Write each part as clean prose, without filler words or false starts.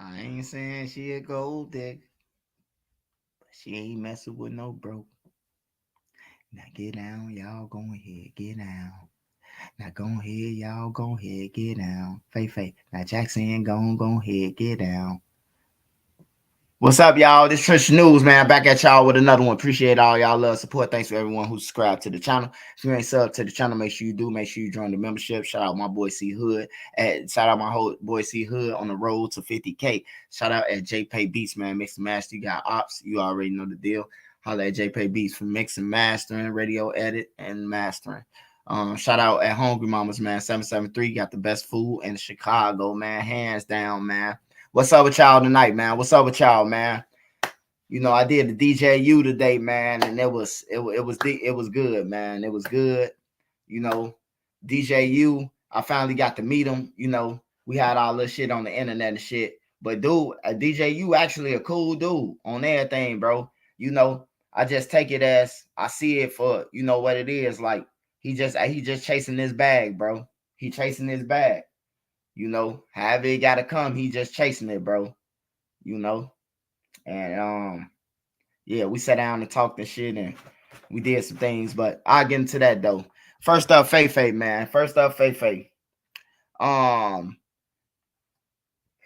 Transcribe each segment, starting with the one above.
I ain't saying she a gold digger, but she ain't messing with no broke. Now get down, y'all go ahead, get down. Now go ahead, y'all go ahead, get down. Faye. Now Jackson, go ahead, get down. What's up, y'all? This Trisha News, man. Back at y'all with another one. Appreciate all y'all love, support. Thanks for everyone who subscribed to the channel. If you ain't sub to the channel, make sure you do. Make sure you join the membership. Shout out my boy C Hood. Shout out my whole boy C Hood on the road to 50K. Shout out at JPay Beats, man. Mix and master. You got ops. You already know the deal. Holla at JPay Beats for mix and mastering, radio edit, and mastering. Shout out at Hungry Mamas, man. 773 got the best food in Chicago, man. Hands down, man. What's up with y'all tonight, man? What's up with y'all, man? You know, I did the DJU today, man, and it was good, man. It was good. You know, DJU, I finally got to meet him. You know, we had all this shit on the internet and shit. But dude, a DJU actually a cool dude on everything, bro. You know, I just take it as I see it for, you know, what it is. Like he just chasing his bag, bro. He chasing his bag. You know, however it gotta come, he just chasing it, bro. You know. And yeah, we sat down and talked and shit and we did some things, but I'll get into that though. First up, Faye, man. First up, Faye. Um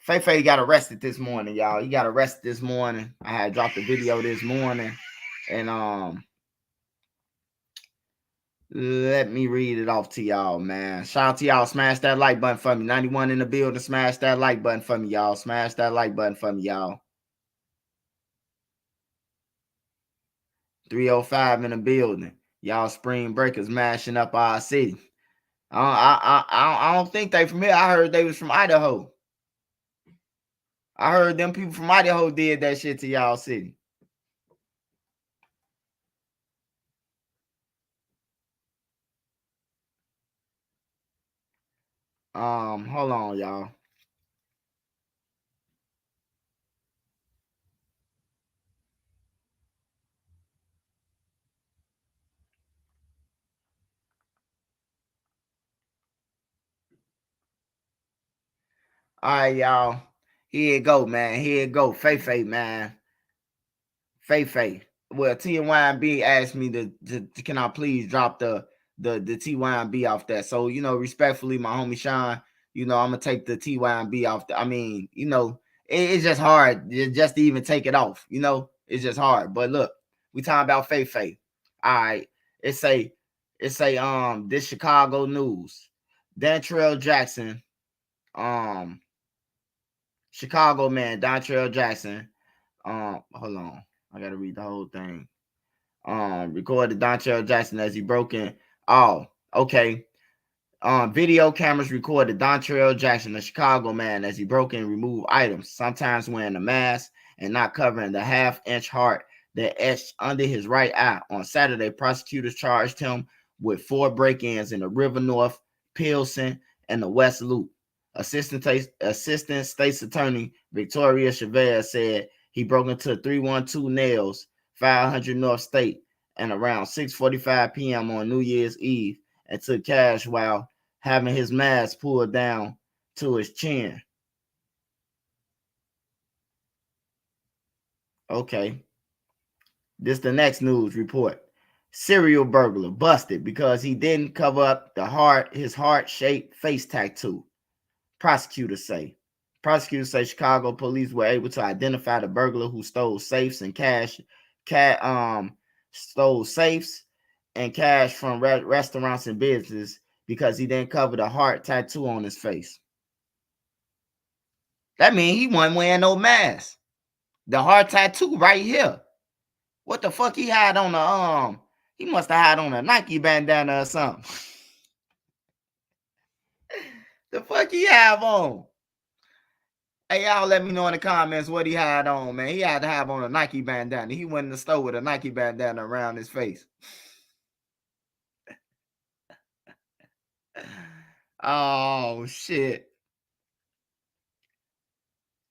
Faye got arrested this morning, y'all. He got arrested this morning. I had dropped a video this morning. And let me read it off to y'all, man. Shout out to y'all. Smash that like button for me. 91 in the building. Smash that like button for me, y'all. Smash that like button for me, y'all. 305 in the building. Y'all spring breakers mashing up our city. I don't think they from here. I heard they was from Idaho. I heard them people from Idaho did that shit to y'all city. Hold on, y'all. All right, y'all. Here it go, man. Here it go. Faye, man. Faye. Well, TYMB asked me to can I please drop the TYMB off that. So, you know, respectfully, my homie Sean, you know, I'm gonna take the TYMB off. I mean, you know, it's just hard just to even take it off. You know, it's just hard. But look, we talking about Faye. All right, it's a this Chicago news. Dantrell Jackson, Chicago man, Dantrell Jackson. Hold on, I gotta read the whole thing. Recorded Dantrell Jackson as he broke in. Oh, okay. Video cameras recorded Dontrell Jackson, a Chicago man, as he broke and removed items, sometimes wearing a mask and not covering the half-inch heart that etched under his right eye. On Saturday, prosecutors charged him with 4 break-ins in the River North, Pilsen, and the West Loop. Assistant State's Attorney Victoria Chavez said he broke into 312 Nails, 500 North State, and around 6:45 p.m. on New Year's Eve and took cash while having his mask pulled down to his chin. Okay. This the next news report. Serial burglar busted because he didn't cover up his heart-shaped face tattoo. Prosecutors say. Prosecutors say Chicago police were able to identify the burglar who stole safes and stole safes and cash from restaurants and businesses because he didn't cover the heart tattoo on his face. That means he wasn't wearing no mask. The heart tattoo right here. What the fuck he had on the He must have had on a Nike bandana or something. The fuck he have on? Hey, y'all let me know in the comments what he had on, man. He had to have on a Nike bandana. He went in the store with a Nike bandana around his face. Oh, shit.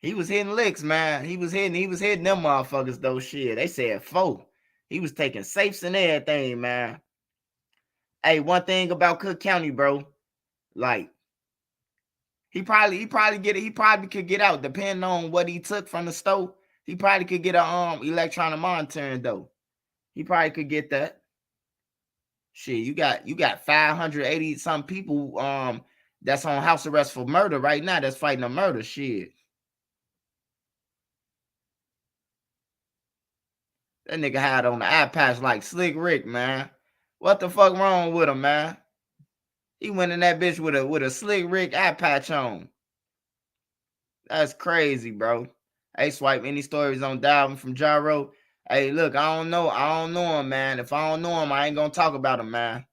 He was hitting licks, man. He was hitting them motherfuckers, though, shit. They said 4. He was taking safes and everything, man. Hey, one thing about Cook County, bro. Like, He probably get it. He probably could get out depending on what he took from the store. He probably could get a electronic monitoring though. He probably could get that. Shit, you got 580 some people that's on house arrest for murder right now. That's fighting a murder. Shit, that nigga had on the eye patch like Slick Rick, man. What the fuck wrong with him, man? He went in that bitch with a Slick Rick eye patch on. That's crazy, bro. Hey, Swipe, any stories on Dalvin from Gyro? Hey, look, I don't know him, man. If I don't know him, I ain't gonna talk about him, man.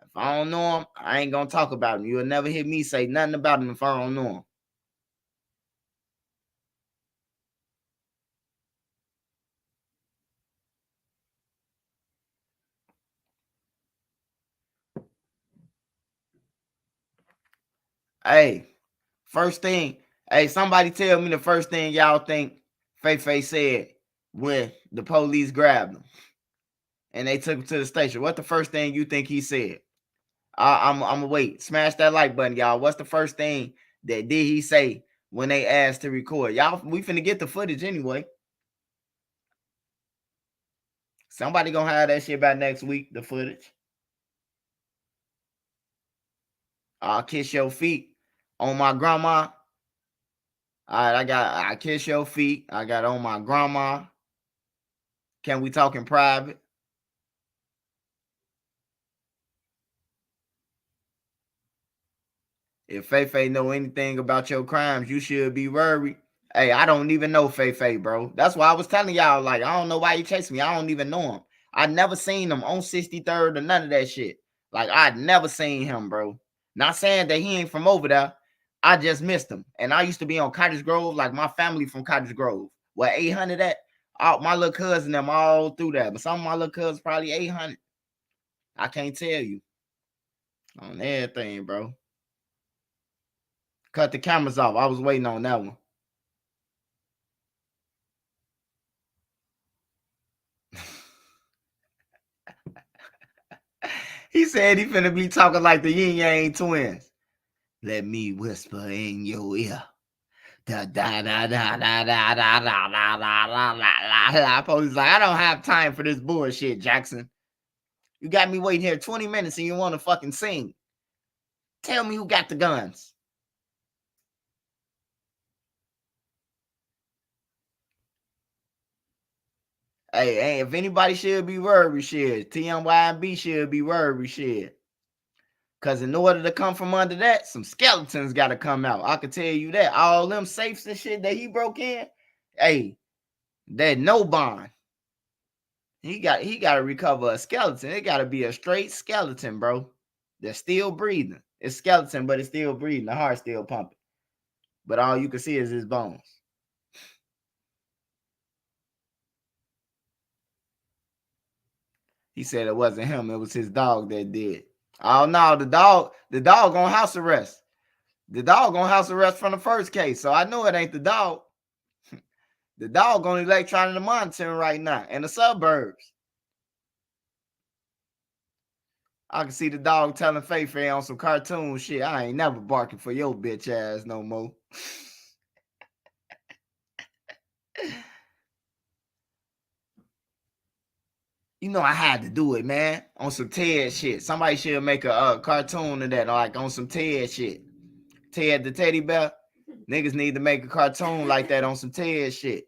If I don't know him, I ain't gonna talk about him. You'll never hear me say nothing about him if I don't know him. Hey, first thing, hey, somebody tell me the first thing y'all think Faye said when the police grabbed him and they took him to the station. What the first thing you think he said? I'm gonna wait. Smash that like button, y'all. What's the first thing that did he say when they asked to record? Y'all, we finna get the footage anyway. Somebody gonna have that shit by next week, the footage. I'll kiss your feet on my grandma. All right, I kiss your feet. I got on my grandma. Can we talk in private? If Faye know anything about your crimes, you should be worried. Hey, I don't even know Faye, bro. That's why I was telling y'all, like, I don't know why he chasing me. I don't even know him. I never seen him on 63rd or none of that shit. Like, I'd never seen him, bro. Not saying that he ain't from over there. I just missed him. And I used to be on Cottage Grove, like my family from Cottage Grove. Where 800 at? All, my little cousin them all through that. But some of my little cousins probably 800. I can't tell you. On everything, bro. Cut the cameras off. I was waiting on that one. He said he finna be talking like the Yin Yang twins. Let me whisper in your ear. Da da da da da da da da da da da da. Police like, I don't have time for this bullshit, Jackson. You got me waiting here 20 minutes and you want to fucking sing. Tell me who got the guns. Hey, if anybody should be worried, shit, TYMB should be worried, shit. Because in order to come from under that, some skeletons got to come out. I can tell you that. All them safes and shit that he broke in, hey, that no bond. He got to recover a skeleton. It got to be a straight skeleton, bro. That's still breathing. It's skeleton, but it's still breathing. The heart's still pumping. But all you can see is his bones. He said it wasn't him. It was his dog that did. Oh no, the dog on house arrest. The dog on house arrest from the first case. So I know it ain't the dog. The dog on electronic monitoring right now in the suburbs. I can see the dog telling Faye on some cartoon shit. I ain't never barking for your bitch ass no more. You know I had to do it, man. On some Ted shit. Somebody should make a cartoon of that, like on some Ted shit. Ted the teddy bear. Niggas need to make a cartoon like that on some Ted shit.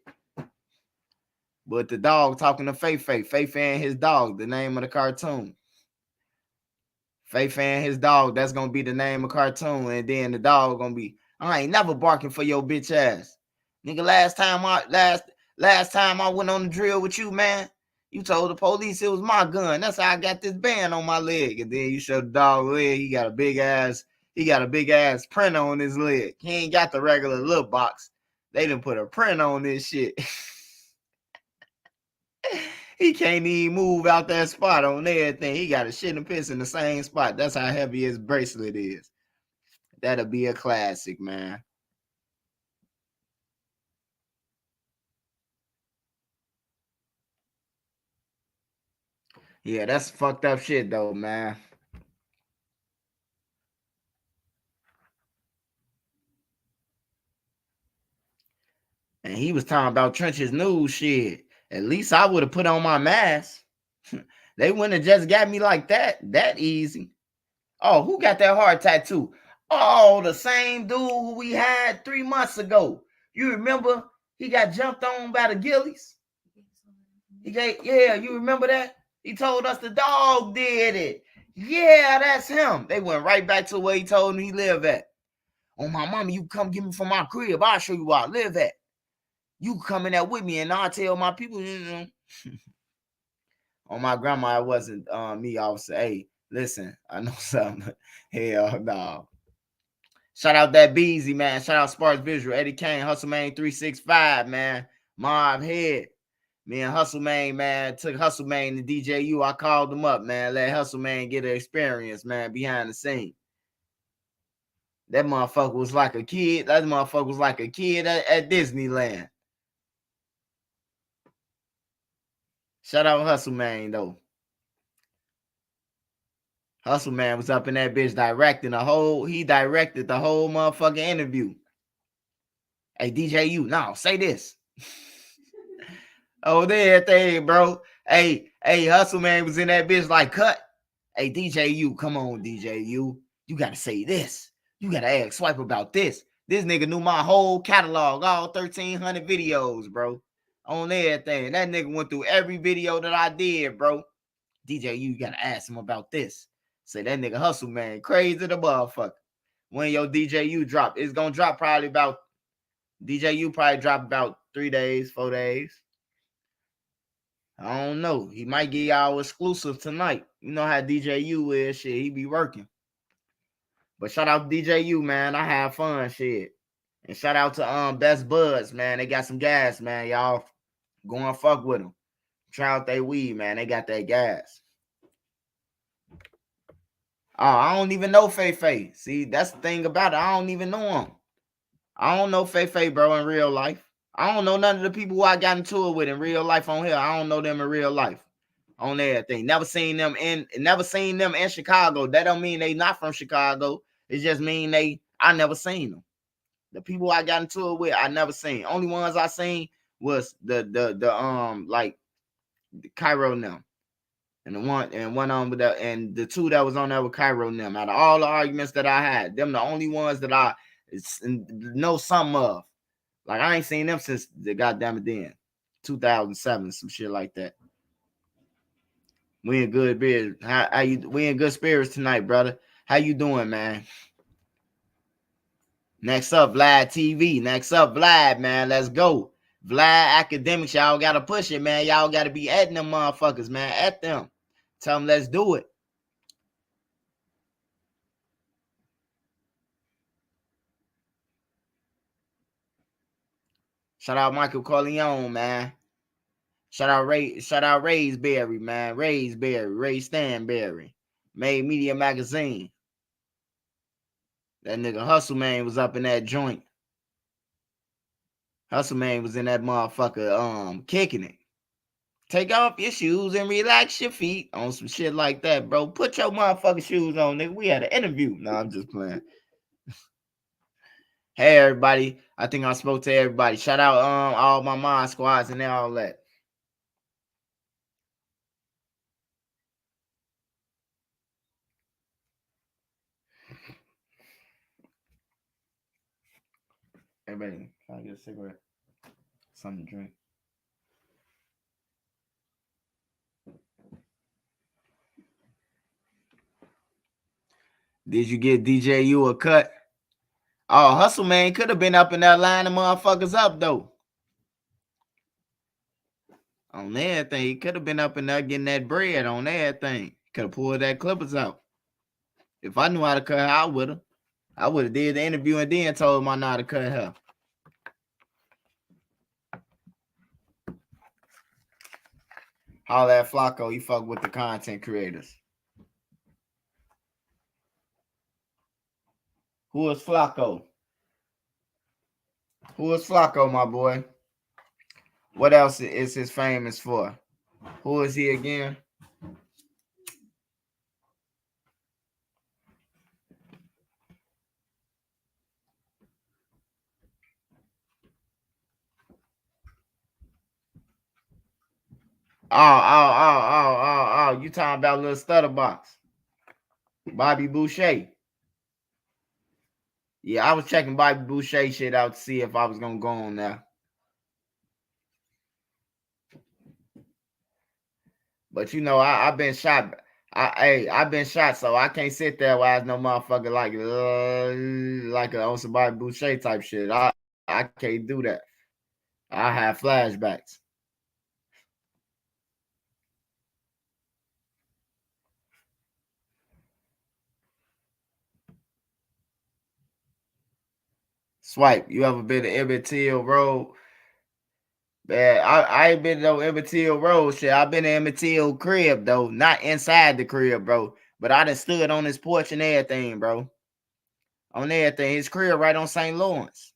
But the dog talking to Faye and his dog, the name of the cartoon. Faye and his dog, that's gonna be the name of cartoon, and then the dog gonna be, I ain't never barking for your bitch ass. Nigga, last time I went on the drill with you, man, you told the police it was my gun. That's how I got this band on my leg. And then you show the dog leg, he got a big ass print on his leg. He ain't got the regular look box. They done put a print on this shit. He can't even move out that spot on everything. He got a shit and piss in the same spot. That's how heavy his bracelet is. That'll be a classic, man. Yeah, that's fucked up shit though, man. And he was talking about Trench's news shit. At least I would have put on my mask. They wouldn't have just got me like that easy. Oh, who got that heart tattoo? Oh, the same dude who we had 3 months ago. You remember he got jumped on by the ghillies? You remember that? He told us the dog did it. Yeah, that's him. They went right back to where he told him he lived at. On my mama, you come get me from my crib. I'll show you where I live at. You come in there with me and I'll tell my people. On my grandma, it wasn't me. I would say, hey, listen, I know something. Hell no. Shout out that Beezy, man. Shout out Sparks Visual, Eddie Kane, Hustle Man 365, man. Mob Head. Me and Hustle man, took Hustle Man to DJU. I called him up, man. Let Hustle Man get an experience, man, behind the scene. That motherfucker was like a kid. That motherfucker was like a kid at Disneyland. Shout out Hustle Man, though. Hustle Man was up in that bitch he directed the whole motherfucking interview. Hey, DJU, no, say this. Oh, there thing, bro. Hey, Hustle Man was in that bitch like, cut. Hey, DJU, come on, DJU. You gotta say this. You gotta ask Swipe about this. This nigga knew my whole catalog, all 1,300 videos, bro. On everything. That nigga went through every video that I did, bro. DJU, you gotta ask him about this. Say that nigga Hustle Man, crazy the motherfucker. When your DJU drop, it's gonna drop probably about DJU probably drop about 3 days, 4 days. I don't know. He might give y'all exclusive tonight. You know how DJU is, shit. He be working. But shout out to DJU, man. I have fun, shit. And shout out to Best Buds, man. They got some gas, man. Y'all go and fuck with them. Try out their weed, man. They got that gas. Oh, I don't even know Feifei. See, that's the thing about it. I don't even know him. I don't know Feifei, bro, in real life. I don't know none of the people who I got into it with in real life on here. I don't know them in real life. On everything. Never seen them in Chicago. That don't mean they not from Chicago. It just mean I never seen them. The people I got into it with, I never seen. Only ones I seen was the Cairo and them. And the two that was on there with Cairo and them. Out of all the arguments that I had, them the only ones that I know some of. Like I ain't seen them since the goddamn then. 2007, some shit like that. We in good spirits. We in good spirits tonight, brother. How you doing, man? Next up, Vlad TV. Next up, Vlad, man. Let's go. Vlad Academics, y'all gotta push it, man. Y'all gotta be at them motherfuckers, man. At them. Tell them let's do it. Shout out Michael Corleone, man. Shout out Ray's Berry, man. Ray Stanberry. Made Media Magazine. That nigga Hustle Man was up in that joint. Hustle Man was in that motherfucker kicking it. Take off your shoes and relax your feet on some shit like that, bro. Put your motherfucking shoes on, nigga. We had an interview. No, I'm just playing. Hey, everybody. I think I spoke to everybody. Shout out all my mod squads and all that. Everybody, can I get a cigarette? Something to drink. Did you get DJU a cut? Oh, Hustle Man could have been up in that line of motherfuckers up, though. On everything. He could have been up in there getting that bread on everything. Could have pulled that Clippers out. If I knew how to cut her, I would have. I would have did the interview and then told him I know how to cut her. Holla at Flacco. You fuck with the content creators. Who is Flacco? Who is Flacco, my boy? What else is his famous for? Who is he again? Oh. You talking about little stutter box. Bobby Boucher. Yeah, I was checking Bobby Boucher shit out to see if I was gonna go on there. But you know, I've been shot. I've been shot, so I can't sit there while no motherfucker like a on some Bobby Boucher type shit. I can't do that. I have flashbacks. Swipe. You ever been to Emmett Till Road? Man, I ain't been to no Emmett Till Road shit. I've been to Emmett Till crib though, not inside the crib, bro. But I done stood on his porch and everything, bro. On everything. His crib right on St. Lawrence.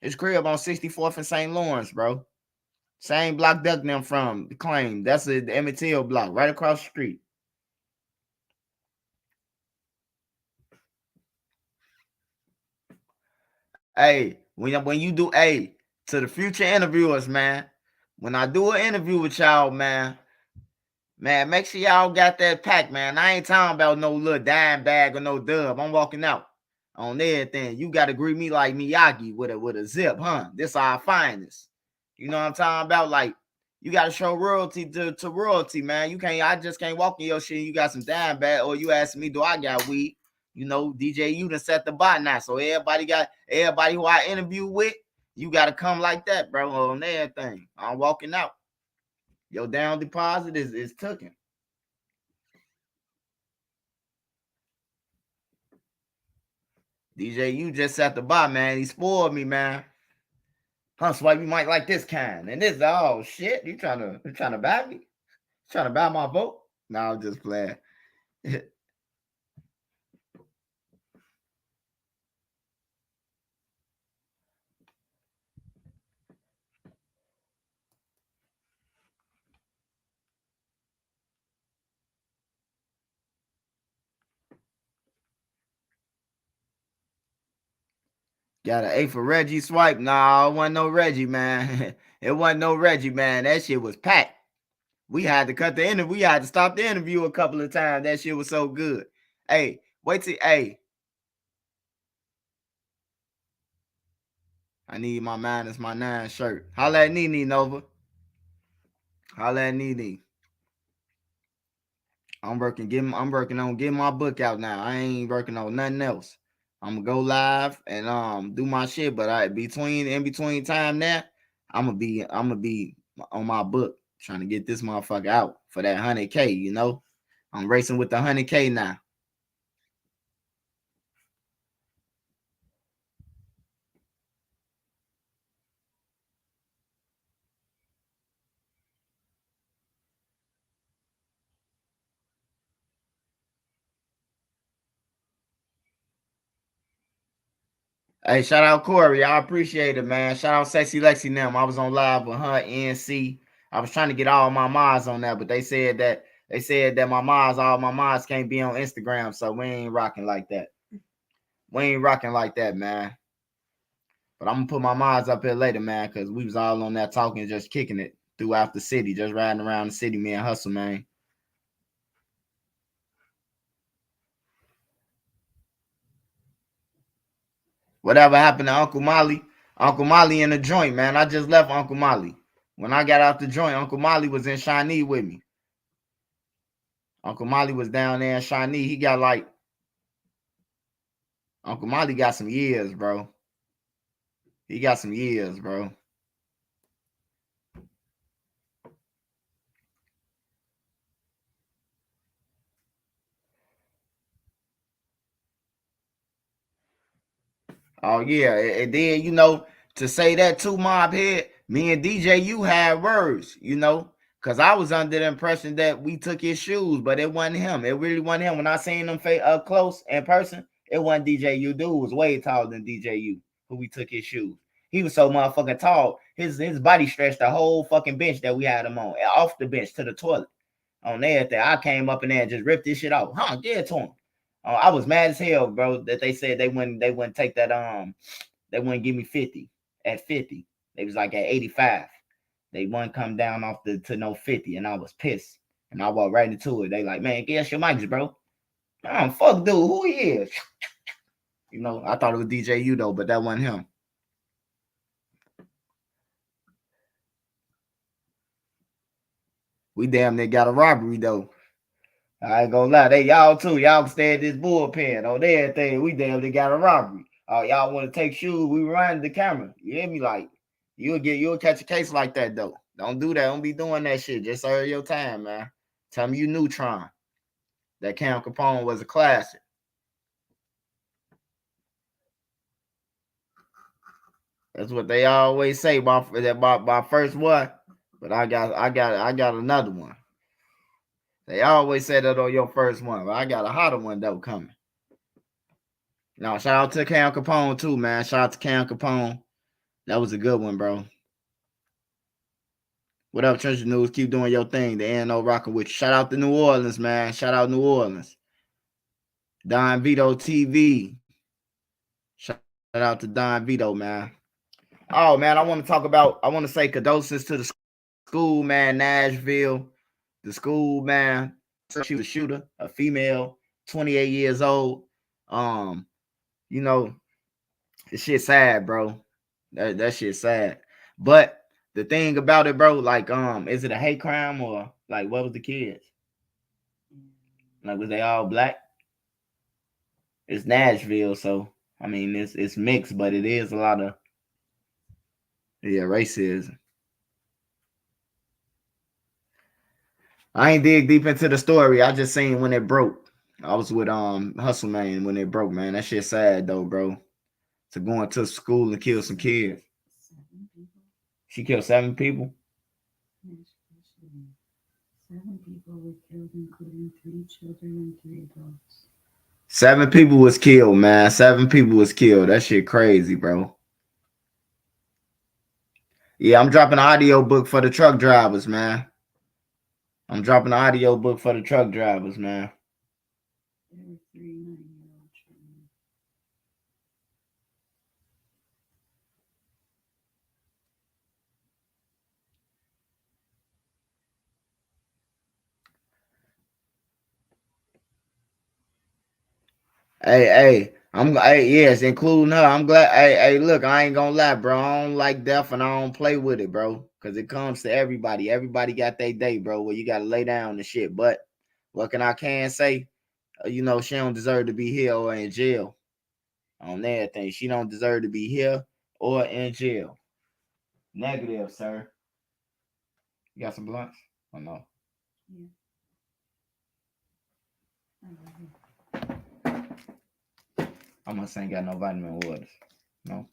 His crib on 64th and St. Lawrence, bro. Same block Duck them from the claim. That's the Emmett Till block, right across the street. Hey, when you do to the future interviewers, man. When I do an interview with y'all, man, make sure y'all got that pack, man. I ain't talking about no little dime bag or no dub. I'm walking out on everything. You got to greet me like Miyagi with a zip, huh? This our finest. You know what I'm talking about? Like, you got to show royalty to royalty, man. You can't. I just can't walk in your shit. You got some dime bag, or you asking me, do I got weed? You know, DJ, you done set the bar now. So everybody who I interview with, you got to come like that, bro, on everything. I'm walking out. Your down deposit is taken. DJ, you just set the bar, man. He spoiled me, man. Huh, Swipe, you might like this kind. And this, oh shit, you trying to buy me? Trying to buy my vote? No, I'm just playing. Got an A for Reggie Swipe. No, it wasn't no Reggie, man. It wasn't no Reggie, man. That shit was packed. We had to cut the interview. We had to stop the interview a couple of times. That shit was so good. Hey, wait till I need my minus my nine shirt. Holla at Nene Nova. Holla at Nene. I'm working on getting my book out now. I ain't working on nothing else. I'm gonna go live and do my shit, but in between time now, I'm gonna be on my book trying to get this motherfucker out for that 100K, you know. I'm racing with the 100K now. Hey, shout out Corey. I appreciate it, man. Shout out Sexy Lexi them. I was on live with her NC. I was trying to get all my mods on that, but they said that all my mods can't be on Instagram, so we ain't rocking like that. We ain't rocking like that, man. But I'm gonna put my mods up here later, man, because we was all on that talking, just kicking it throughout the city, just riding around the city, man. Hustle, man. Whatever happened to Uncle Molly? Uncle Molly in the joint, man. I just left Uncle Molly. When I got out the joint, Uncle Molly was in Shawnee with me. Uncle Molly was down there in Shawnee. He got like Uncle Molly got some years, bro. He got some years, bro. Oh yeah, and then to say that too, Mob Head, me and DJ, you had words, because I was under the impression that we took his shoes, but it wasn't him. It really wasn't him. When I seen him up close in person, it wasn't DJ U. Dude was way taller than DJ U, who we took his shoes. He was so motherfucking tall. His body stretched the whole fucking bench that we had him on, off the bench to the toilet. On there, I came up in there and just ripped this shit off. Huh? Give it to him. I was mad as hell, bro, that they said they wouldn't take that they wouldn't give me 50 at 50. They was like at 85. They wouldn't come down off to no 50, and I was pissed. And I walked right into it. They like, man, guess your mics, bro. Oh, fuck, dude, who he is? You know, I thought it was DJ Udo, but that wasn't him. We damn near got a robbery though. I ain't gonna lie, they y'all too. Y'all can stay at this bullpen on everything. We damn near got a robbery. Oh, y'all want to take shoes? We run the camera. You hear me? Like you'll catch a case like that though. Don't do that. Don't be doing that shit. Just serve your time, man. Tell me you Neutron. That Cam Capone was a classic. That's what they always say about my first one. But I got another one. They always say that on your first one, but I got a hotter one though coming. No, shout out to Cam Capone too, man. Shout out to Cam Capone. That was a good one, bro. What up, Treasure News? Keep doing your thing. The ANO rocking with you. Shout out to New Orleans, man. Shout out New Orleans. Don Vito TV. Shout out to Don Vito, man. Oh, man, I want to say condolences to the school, man, Nashville. The school, man. She was a shooter, a female, 28 years old. You know, this shit sad, bro. That shit sad. But the thing about it, bro, like, is it a hate crime or like what was the kids? Like, was they all black? It's Nashville, so I mean it's mixed, but it is a lot of racism. I ain't dig deep into the story. I just seen when it broke. I was with Hustle Man when it broke, man. That shit sad though, bro. To go into school and kill some kids. She killed 7 people. 7 people were killed, including 3 children and 3 adults. 7 people was killed, man. 7 people was killed. That shit crazy, bro. Yeah, I'm dropping an audio book for the truck drivers, man. I'm dropping an audio book for the truck drivers, man. There were 3 9-year-old children. Hey, yes, including her. I'm glad. Hey, look, I ain't gonna lie, bro. I don't like death and I don't play with it, bro. Cause it comes to everybody. Everybody got their day, bro, where you gotta lay down and shit. But what can say? You know, she don't deserve to be here or in jail. On everything. She don't deserve to be here or in jail. Negative, sir. You got some blunts? Or no? Yeah. I must ain't got no vitamin waters. No.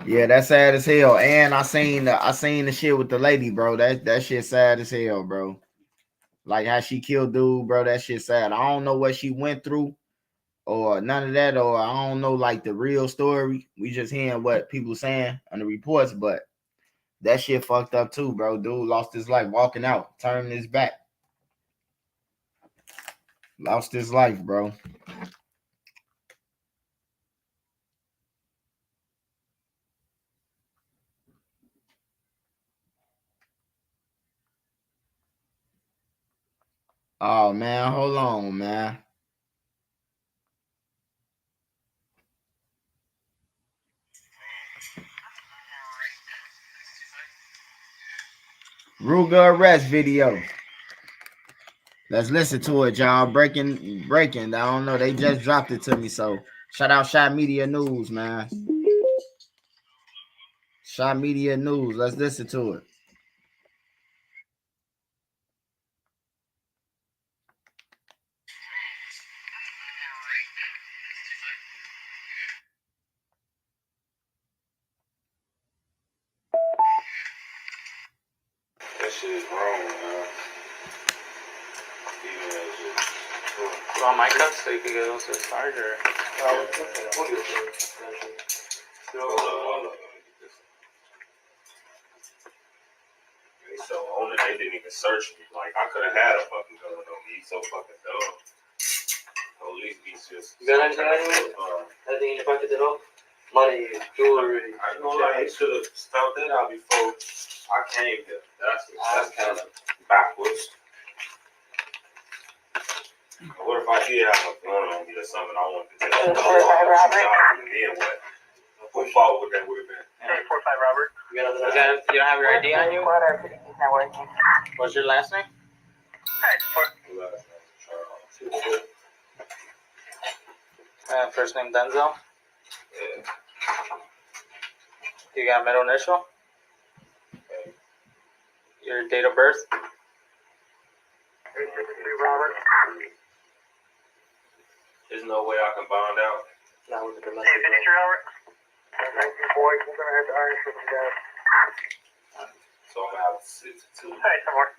Yeah, that's sad as hell. And I seen the shit with the lady, bro. That shit sad as hell, bro. Like how she killed dude, bro. That shit sad. I don't know what she went through or none of that, or I don't know like the real story. We just hearing what people saying on the reports, but that shit fucked up too, bro. Dude lost his life walking out, turning his back. Lost his life, bro. Oh man, hold on, man. Ruger arrest video. Let's listen to it, y'all. Breaking. I don't know. They just dropped it to me, so shout out Shot Media News, man. Shot Media News. Let's listen to it. That shit is wrong, man. Put on my cup so you can get also a charger. So only they man didn't even search me. Like, I could have had a fucking gun on me. He's so fucking dumb. Police be just. You got anything on you? Anything in your pocket at all? Money, jewelry. I know, like, he should have found that out before I came here. That's kind of backwards. What if I did have a gun on me or something? I wanted to take a shot and then what? What fault would that would have been? 45 Robert. You don't have your ID on you? What's your last name? First name Denzel. Yeah. You got middle initial? Your date of birth? 363 Robert. There's no way I can bond out. Not with the Hey, domestic. 53 Robert. Boys, we're going to have to iron for some guys. So I'm gonna have to sit to 2. Hey, somewhere.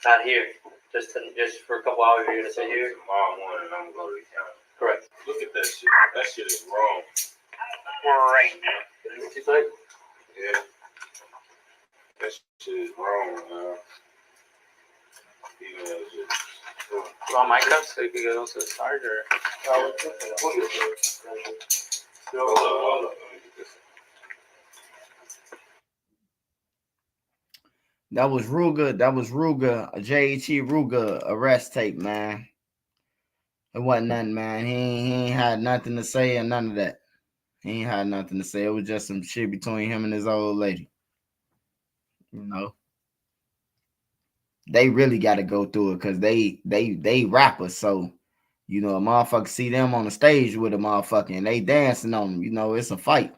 Not here. Just for a couple hours you're gonna sit here? Tomorrow morning I'm gonna go to the county. Correct. Look at that shit. That shit is wrong. Right. What you say? Yeah. That shit is wrong, man. Even though it's just. You want my cups so you can get those to the start or? Hold up. Let me get this. That was Ruger. That was Ruger. J.H.E. Ruger arrest tape, man. It wasn't nothing, man. He ain't had nothing to say or none of that. He ain't had nothing to say. It was just some shit between him and his old lady. You know. They really got to go through it because they rappers. So, you know, a motherfucker see them on the stage with a motherfucker and they dancing on them. You know, it's a fight.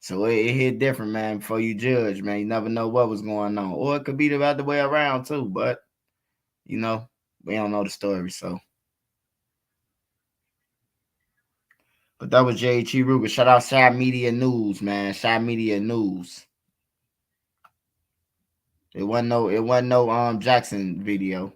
So it hit different, man, before you judge, man. You never know what was going on. Or it could be the other way around, too. But, you know, we don't know the story, so. But that was J.H.E. Ruger. Shout out Shy Media News, man. Shy Media News. It wasn't no Jackson video.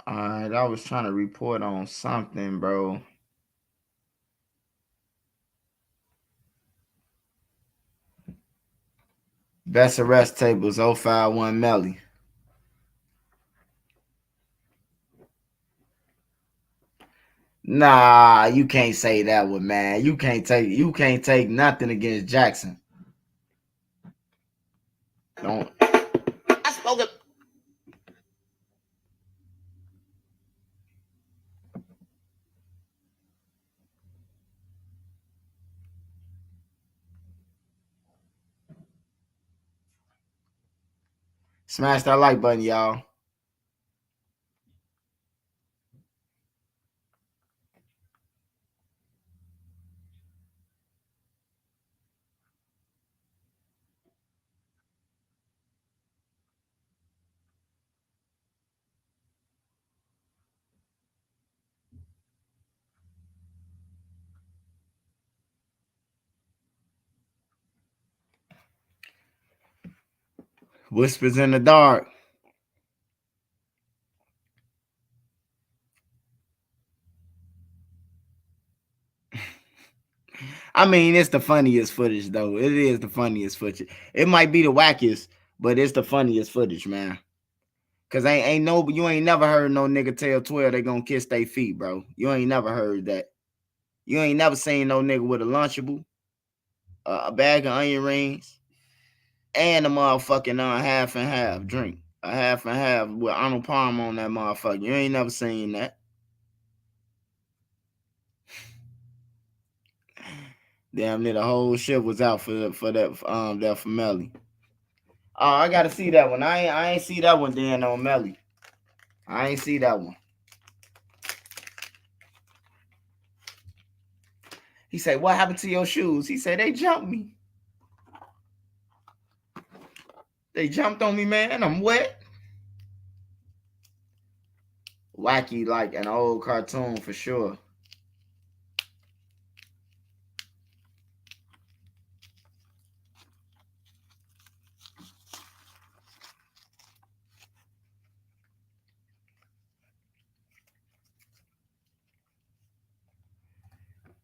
Alright, I was trying to report on something, bro. Best arrest tables 051 Melly. Nah, you can't say that one, man. You can't take nothing against Jackson. Don't. I spoke it. Smash that like button, y'all. Whispers in the dark. I mean, it's the funniest footage, though. It is the funniest footage. It might be the wackiest, but it's the funniest footage, man. Cause you ain't never heard no nigga tell 12 they gonna kiss their feet, bro. You ain't never heard that. You ain't never seen no nigga with a Lunchable, a bag of onion rings, and a motherfucking half and half drink. A half and half with Arnold Palmer on that motherfucker. You ain't never seen that. Damn near the whole shit was out for that for Melly. Oh, I gotta see that one. I ain't see that one then on Melly. I ain't see that one. He said, "What happened to your shoes?" He said, "They jumped me. They jumped on me, man. I'm wet." Wacky like an old cartoon for sure.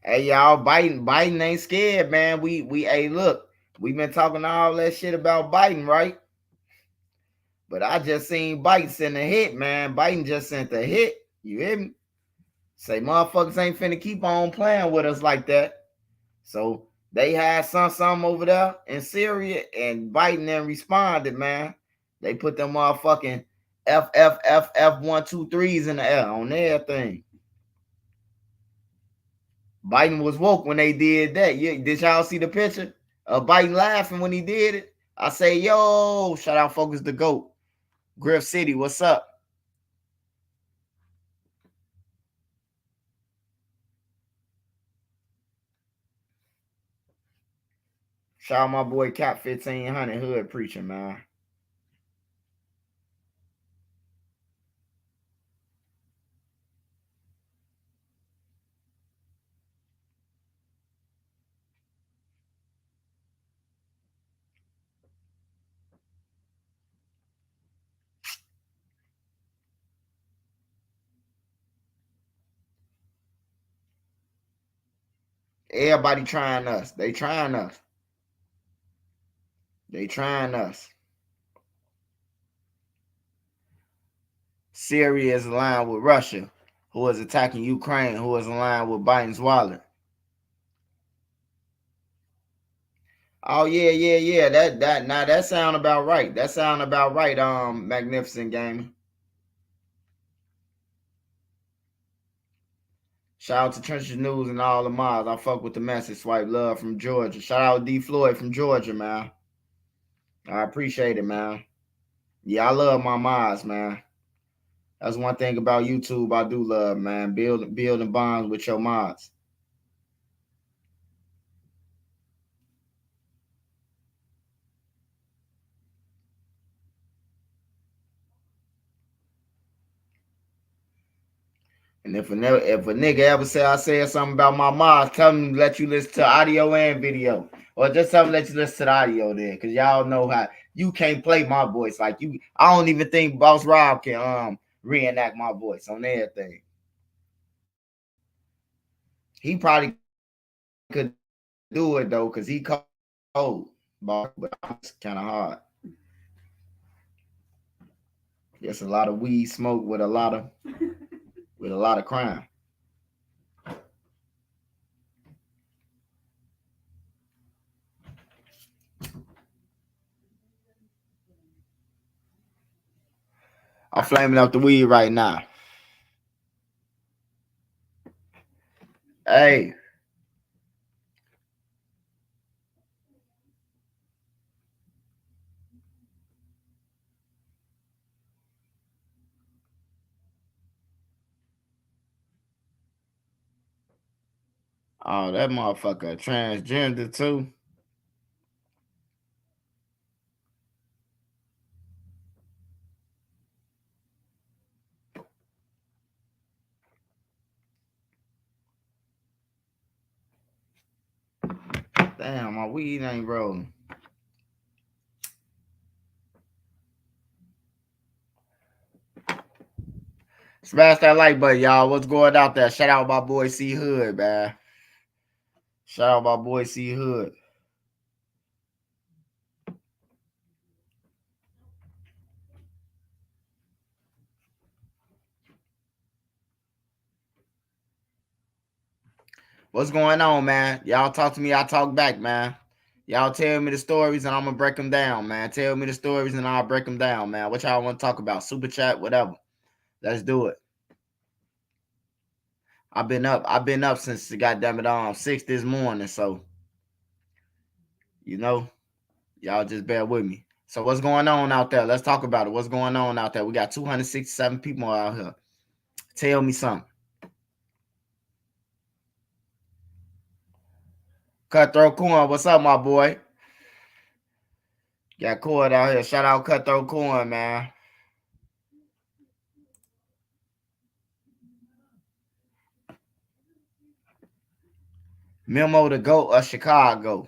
Hey y'all, Biden ain't scared, man. Hey, look, we been talking all that shit about Biden, right? But I just seen Biden send a hit, man. Biden just sent a hit. You hear me? Say motherfuckers ain't finna keep on playing with us like that. So they had some over there in Syria, and Biden then responded, man. They put them motherfucking F-123s in the air on everything. Biden was woke when they did that. Did y'all see the picture of Biden laughing when he did it? I say, yo, shout out Focus the GOAT. Griff City, what's up? Shout out my boy Cap 1500 Hood Preacher, man. Everybody trying us. They trying us. They trying us. Syria is aligned with Russia, who is attacking Ukraine, who is aligned with Biden's wallet. Oh yeah. That sound about right. That sound about right. Magnificent Gaming. Shout out to Trenches News and all the mods. I fuck with the message. Swipe love from Georgia. Shout out D Floyd from Georgia, man. I appreciate it, man. Yeah, I love my mods, man. That's one thing about YouTube I do love, man. Building bonds with your mods. And if a nigga ever say I said something about my mods, tell him to let you listen to audio and video. Or just tell him to let you listen to the audio there. Cause y'all know how you can't play my voice like you. I don't even think Boss Rob can reenact my voice on everything. He probably could do it though, cause he cold. But it's kind of hard. It's a lot of weed smoke with a lot of crime. I'm flaming up the weed right now. Hey. Oh, that motherfucker transgender too. Damn, my weed ain't rolling. Smash that like button, y'all. What's going out there? Shout out my boy C Hood, man. Shout out my boy C Hood. What's going on, man? Y'all talk to me, I talk back, man. Y'all tell me the stories and I'm gonna break them down, man. Tell me the stories and I'll break them down, man. What y'all want to talk about? Super chat, whatever. Let's do it. I've been up since the goddamn it 6 this morning, so y'all just bear with me. So what's going on out there? Let's talk about it. What's going on out there? We got 267 people out here. Tell me something. Cutthroat Corn, what's up, my boy? Got Corn out here. Shout out Cutthroat Corn, man. Memo the GOAT of Chicago.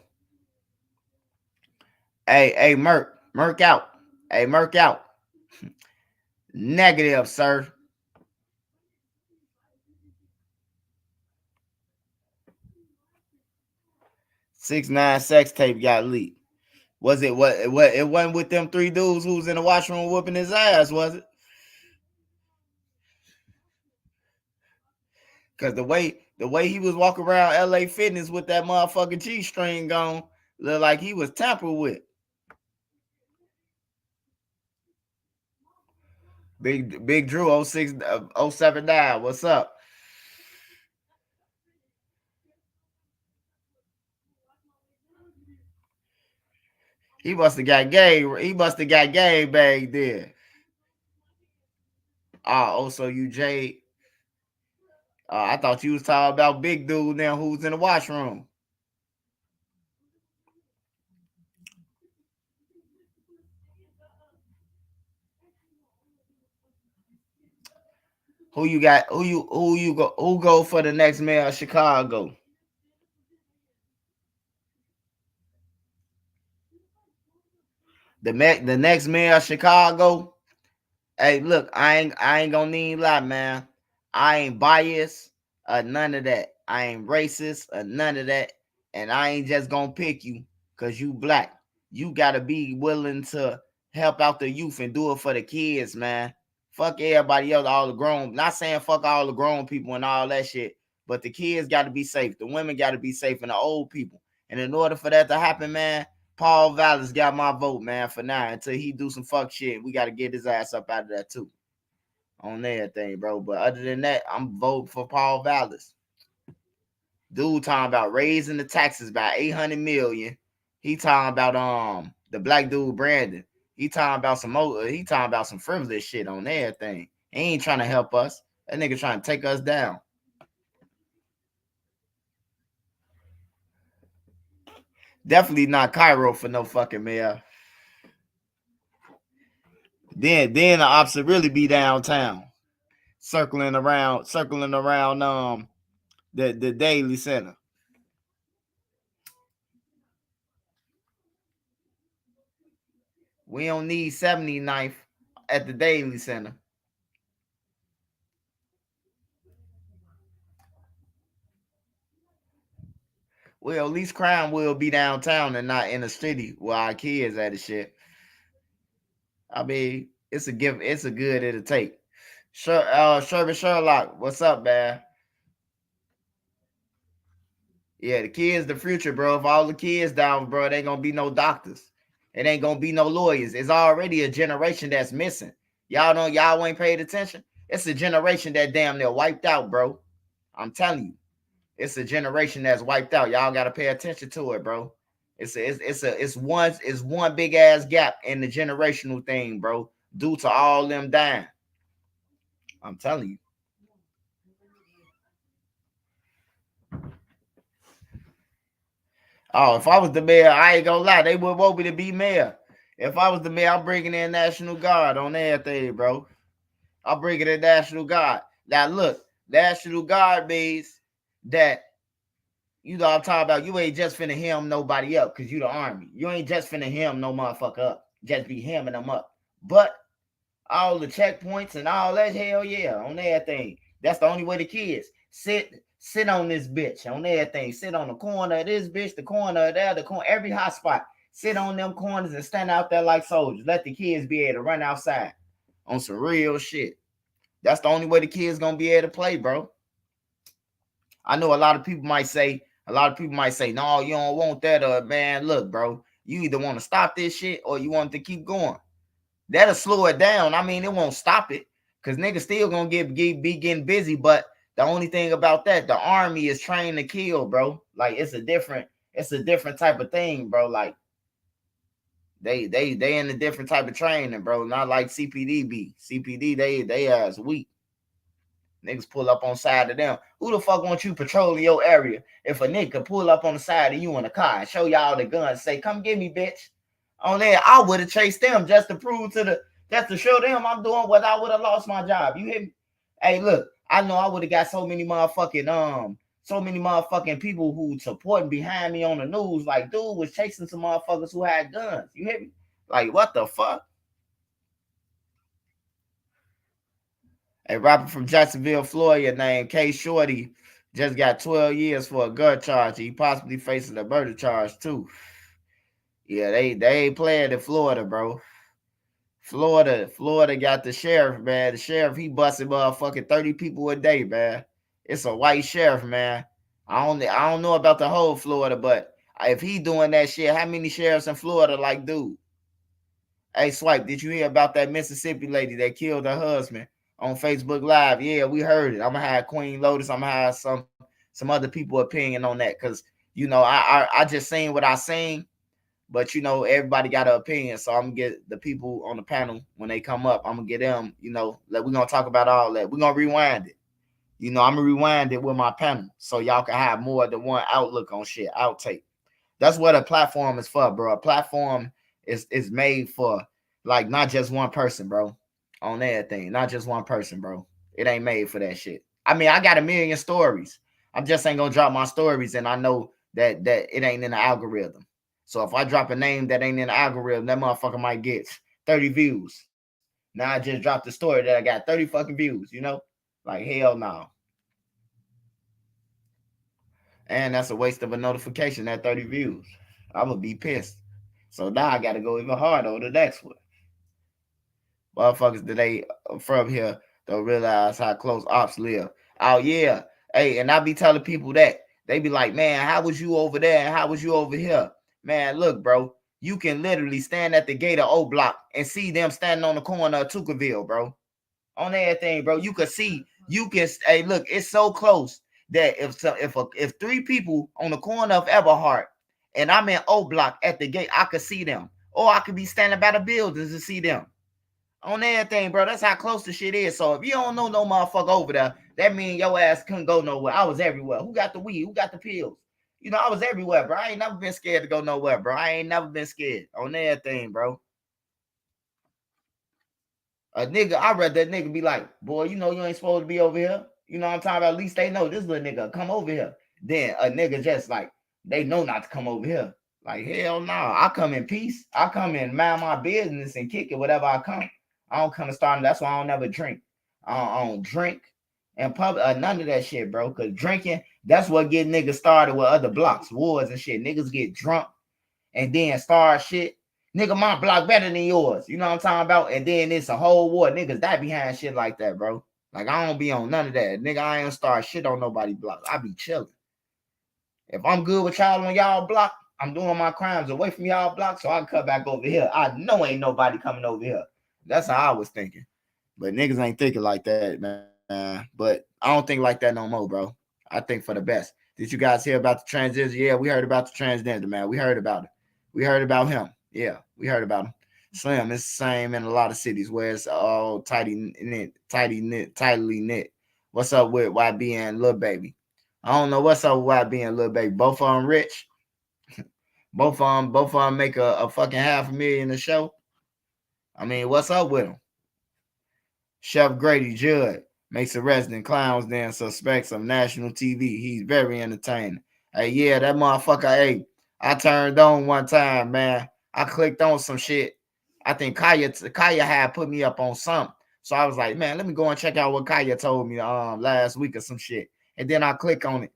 Hey, Merc out. Hey, Merc out. Negative, sir. 6ix9ine sex tape got leaked. Was it what? It wasn't with them 3 dudes who was in the washroom whooping his ass, was it? Cause the way he was walking around LA Fitness with that motherfucking G-string on, looked like he was tampered with. Big Drew 079. What's up? He must have got game. He must have got game bag there. Also you Jade. I thought you was talking about big dude now who's in the washroom. Who you got? Who go for the next mayor of Chicago? The next mayor of Chicago. Hey, look, I ain't gonna need lie, man. I ain't biased, none of that. I ain't racist, none of that. And I ain't just gonna pick you because you black. You gotta be willing to help out the youth and do it for the kids, man. Fuck everybody else, all the grown. Not saying fuck all the grown people and all that shit, but the kids got to be safe. The women got to be safe, and the old people. And in order for that to happen, man, Paul Vallis got my vote, man, for now. Until he do some fuck shit, we got to get his ass up out of that too. On everything, bro. But other than that, I'm voting for Paul Vallis. Dude talking about raising the taxes by $800 million. He talking about the black dude Brandon. He talking about some frivolous shit on everything. He ain't trying to help us. That nigga trying to take us down. Definitely not Cairo for no fucking mayor. Then the ops will really be downtown, circling around the Daily Center. We don't need 79th at the Daily Center. Well, at least crime will be downtown and not in the city where our kids at the shit. I mean, it's a give. It's a good it'll take. Sherman Sherlock, what's up, man? Yeah, the kids, the future, bro. If all the kids down, bro, it ain't gonna be no doctors. It ain't gonna be no lawyers. It's already a generation that's missing. Y'all ain't paid attention. It's a generation that damn near wiped out, bro. I'm telling you, it's a generation that's wiped out. Y'all gotta pay attention to it, bro. It's one big ass gap in the generational thing, bro, due to all them dying. I'm telling you. Oh, if I was the mayor, I ain't gonna lie, they would want me to be mayor. If I was the mayor, I'm bringing in National Guard on everything, bro. I'm bringing in National Guard. Now, look, National Guard means that, you know I'm talking about, you ain't just finna hem nobody up because you the army. You ain't just finna hem no motherfucker up. Just be hemming them up. But all the checkpoints and all that, hell yeah, on everything. That's the only way the kids sit on this bitch, on everything. Sit on the corner of this bitch, the corner of that, the corner, every hot spot. Sit on them corners and stand out there like soldiers. Let the kids be able to run outside on some real shit. That's the only way the kids gonna be able to play, bro. I know a lot of people might say, no, you don't want that, or man, look, bro, you either want to stop this shit or you want it to keep going. That'll slow it down. I mean, it won't stop it because niggas still gonna be getting busy. But the only thing about that, the army is trained to kill, bro. Like it's a different type of thing, bro. Like they in a different type of training, bro. Not like CPD be. CPD, they ass weak. Niggas pull up on side of them. Who the fuck wants you patrolling your area? If a nigga pull up on the side of you in a car and show y'all the gun, say, come get me, bitch. On there, I would have chased them just to show them I'm doing what I would have lost my job. You hear me? Hey, look, I know I would have got so many motherfucking people who supporting behind me on the news. Like, dude was chasing some motherfuckers who had guns. You hear me? Like, what the fuck? A rapper from Jacksonville, Florida, named K Shorty just got 12 years for a gun charge. He possibly facing a murder charge too. Yeah, they ain't playing in Florida, bro. Florida got the sheriff, man. The sheriff, he busting motherfucking 30 people a day, man. It's a white sheriff, man. I don't know about the whole Florida, but if he doing that shit, how many sheriffs in Florida like dude? Hey, Swipe, did you hear about that Mississippi lady that killed her husband on Facebook Live? Yeah, we heard it. I'm gonna have Queen Lotus. I'm gonna have some other people opinion on that because I just seen what I seen, but everybody got an opinion. So I'm gonna get the people on the panel when they come up. I'm gonna get them. Like we're gonna talk about all that. We're gonna rewind it. I'm gonna rewind it with my panel so y'all can have more than one outlook on shit. Outtake. That's what a platform is for, bro. A platform is made for like not just one person, bro. On everything, not just one person, bro. It ain't made for that shit. I mean, I got a million stories. I'm just ain't gonna drop my stories, and I know that it ain't in the algorithm. So if I drop a name that ain't in the algorithm, that motherfucker might get 30 views. Now I just dropped the story that I got 30 fucking views. Like hell no. And that's a waste of a notification at 30 views. I would be pissed. So now I got to go even harder on the next one. Motherfuckers today from here don't realize how close ops live. Oh, yeah. Hey, and I be telling people that. They be like, man, how was you over there and how was you over here? Man, look, bro. You can literally stand at the gate of O Block and see them standing on the corner of Tuckerville, bro. On everything, bro. You can see. Hey, look, it's so close that if three people on the corner of Everhart and I'm in O Block at the gate, I could see them. Or I could be standing by the buildings and see them. On everything, bro. That's how close the shit is. So if you don't know no motherfucker over there, that means your ass couldn't go nowhere. I was everywhere. Who got the weed? Who got the pills? I was everywhere, bro. I ain't never been scared to go nowhere, bro. I ain't never been scared on everything, bro. A nigga, I read that nigga be like, boy, you ain't supposed to be over here. You know what I'm talking about? At least they know this little nigga come over here. Then a nigga just like, they know not to come over here. Like, hell no. I come in peace. I come in mind my business and kick it whatever I come. I don't come to start. That's why I don't never drink. I don't drink in public. None of that shit, bro. Because drinking, that's what get niggas started with other blocks, wars and shit. Niggas get drunk and then start shit. Nigga, my block better than yours. You know what I'm talking about? And then it's a whole war. Niggas die behind shit like that, bro. Like, I don't be on none of that. Nigga, I ain't start shit on nobody block. I be chilling. If I'm good with y'all on y'all block, I'm doing my crimes away from y'all block so I can cut back over here. I know ain't nobody coming over here. That's how I was thinking. But niggas ain't thinking like that, man. But I don't think like that no more, bro. I think for the best. Did you guys hear about the transgender? Yeah, we heard about the transgender, man. We heard about it. We heard about him. Yeah, we heard about him. Slim, it's the same in a lot of cities where it's all tightly knit. What's up with YB and Lil Baby? I don't know what's up with YB and Lil Baby. Both of them rich. Both of them make a fucking $500,000 a show. I mean, what's up with them? Chef Grady Judd makes a resident clowns then suspects of national TV. He's very entertaining. Hey, yeah, that motherfucker. Hey, I turned on one time, man. I clicked on some shit. I think Kaya had put me up on something. So I was like, man, let me go and check out what Kaya told me last week or some shit. And then I click on it,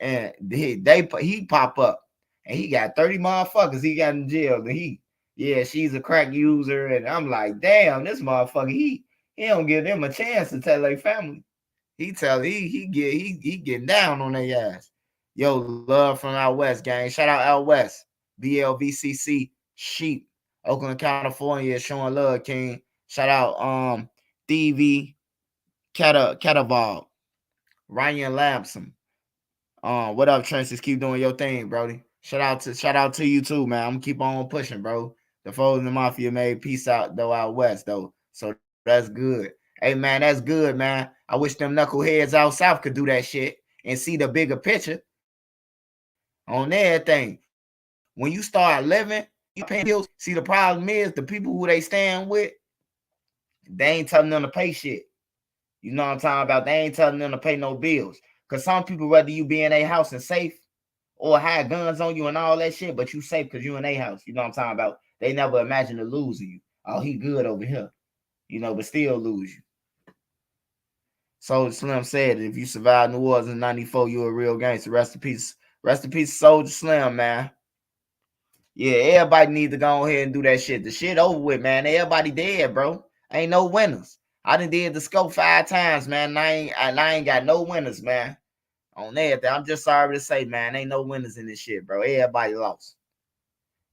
and he pop up, and he got 30 motherfuckers he got in jail. And she's a crack user, and I'm like, damn, this motherfucker, he don't give them a chance to tell their family. He getting down on their ass. Yo, love from out west, gang. Shout out out west. BLVCC Sheep. Oakland, California is showing love, King. Shout out DV Cataval. Ryan Lamson. What up, Trenches? Keep doing your thing, Brody. Shout out to you too, man. I'm gonna keep on pushing, bro. The foes in the mafia made peace out though out west though. So that's good. Hey man, that's good, man. I wish them knuckleheads out south could do that shit and see the bigger picture on everything. When you start living, you paying bills. See, the problem is the people who they stand with, they ain't telling them to pay shit. You know what I'm talking about? They ain't telling them to pay no bills. Because some people rather you be in a house and safe or have guns on you and all that shit, but you safe because you in a house. You know what I'm talking about? They never imagine to losing you. Oh, he good over here. But still lose you. Soldier Slim said that if you survived New Orleans in 94, you a real gangster. Rest in peace. Rest in peace, Soldier Slim, man. Yeah, everybody need to go ahead and do that shit. The shit over with, man. Everybody dead, bro. Ain't no winners. I done did the scope 5 times, man. I ain't got no winners, man. On everything. I'm just sorry to say, man, ain't no winners in this shit, bro. Everybody lost.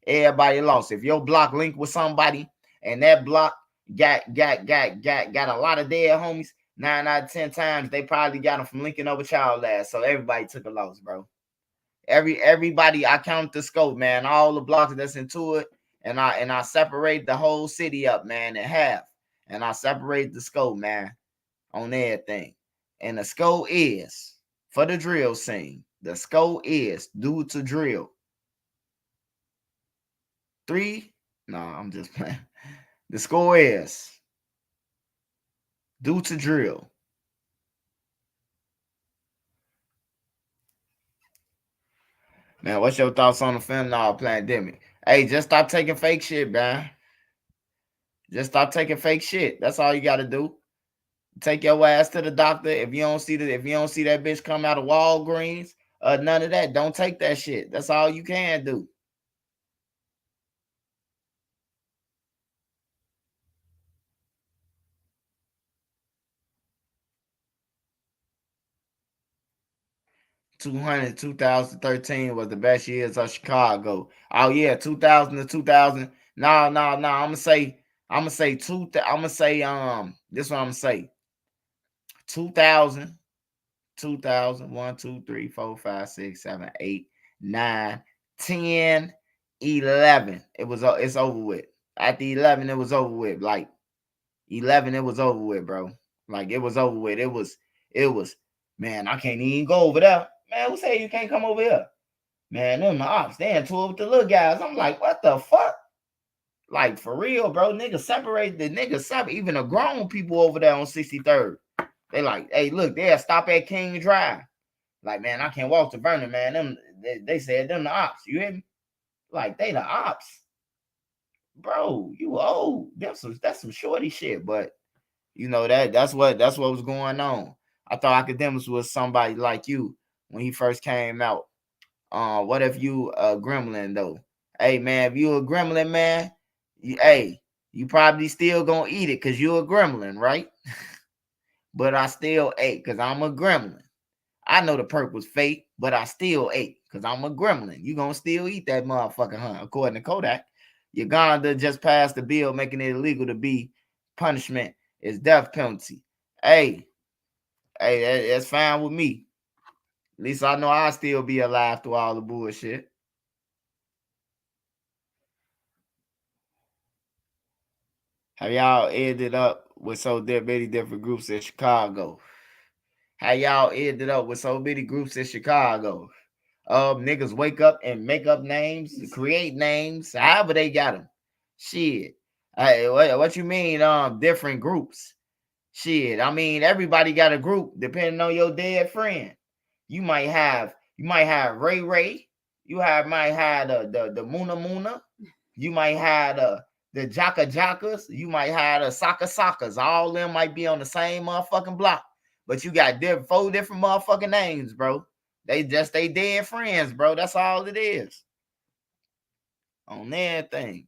Everybody lost. If your block linked with somebody and that block got a lot of dead homies, 9 out of 10 times they probably got them from linking up with y'all last. So everybody took a loss, bro. Everybody, I counted the scope, man. All the blocks that's into it, and I separate the whole city up, man, in half. And I separate the scope, man, on everything. And the scope is for the drill scene. The scope is due to drill. 3. No, I'm just playing. The score is due to drill. Man, what's your thoughts on the fentanyl pandemic? Hey, just stop taking fake shit, man. Just stop taking fake shit. That's all you got to do. Take your ass to the doctor. If you don't see that bitch come out of Walgreens, none of that. Don't take that shit. That's all you can do. $200, 2013 was the best years of Chicago. Oh yeah, 2000 to 2000. No. I'm gonna say this is what I'm gonna say. 2000, 1, 2, 3, 4, 5, 6, 7, 8, 9, 10, 11. It's over with. After 11, it was over with. Like 11, it was over with, bro. Like it was over with. It was, man, I can't even go over there. Man, who say you can't come over here? Man, them the ops, they in tour with the little guys. I'm like, what the fuck? Like, for real, bro. Niggas separate. Even the grown people over there on 63rd. They like, hey, look, they'll stop at King Drive. Like, man, I can't walk to Vernon, man. They said them the ops. You hear me? Like, they the ops. Bro, you old. That's some shorty shit. But you know that's what was going on. I thought Academics was somebody like you when he first came out. What if you a gremlin though? Hey man, if you a gremlin, man, you probably still gonna eat it because you a gremlin, right? But I still ate because I'm a gremlin. I know the perk was fake, but I still ate because I'm a gremlin. You gonna still eat that motherfucker, huh? According to Kodak, Uganda just passed the bill making it illegal to be punishment is death penalty. Hey, that's fine with me. At least I know I'll still be alive through all the bullshit. Have y'all ended up with so many different groups in Chicago? How y'all ended up with so many groups in Chicago? Niggas wake up and make up names, create names, however they got them. Shit. What you mean, different groups? Shit, I mean, everybody got a group depending on your dead friend. You might have Ray Ray. You might have the Muna Muna. You might have the Jaka Jakas. You might have the Saka Sakas. All of them might be on the same motherfucking block. But you got 4 different motherfucking names, bro. They dead friends, bro. That's all it is. On everything.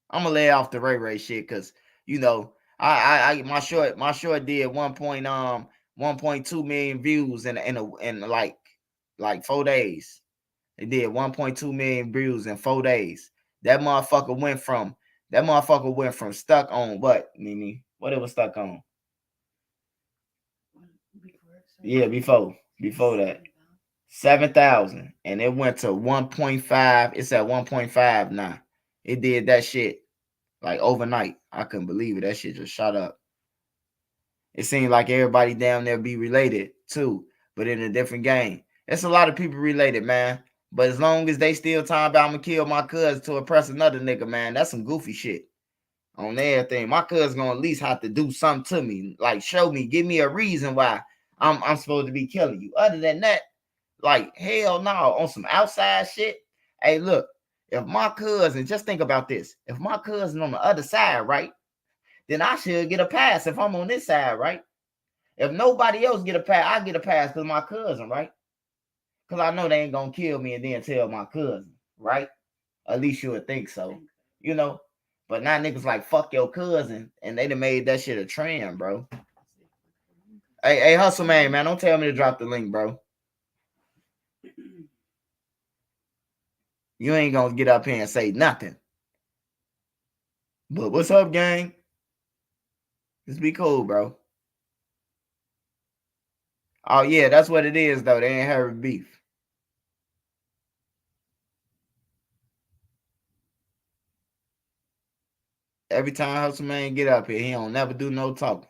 I'm gonna lay off the Ray Ray shit because you know my short did 1.2 million views in like 4 days. It did 1.2 million views in 4 days. That motherfucker went from stuck on what, Nini? What it was stuck on? Yeah, before that. 7,000. And it went to 1.5. It's at 1.5 now. It did that shit like overnight. I couldn't believe it. That shit just shot up. It seemed like everybody down there be related too, but in a different game. It's a lot of people related, man. But as long as they still talking about I'm gonna kill my cousin to impress another nigga, man, that's some goofy shit. On everything. My cousin gonna at least have to do something to me. Like show me, give me a reason why I'm supposed to be killing you. Other than that, like hell no, on some outside shit. Hey, look, if my cousin, just think about this. If my cousin on the other side, right, then I should get a pass if I'm on this side, right? If nobody else get a pass, I get a pass because my cousin, right? Because I know they ain't gonna kill me and then tell my cousin, right? At least you would think so, you know. But now niggas like fuck your cousin, and they done made that shit a trend, bro. Hey, Hustle Man, don't tell me to drop the link, bro. You ain't gonna get up here and say nothing. But what's up, gang? Just be cool, bro. Oh yeah, that's what it is though. They ain't having beef. Every time Hustle Man get up here, he don't never do no talking.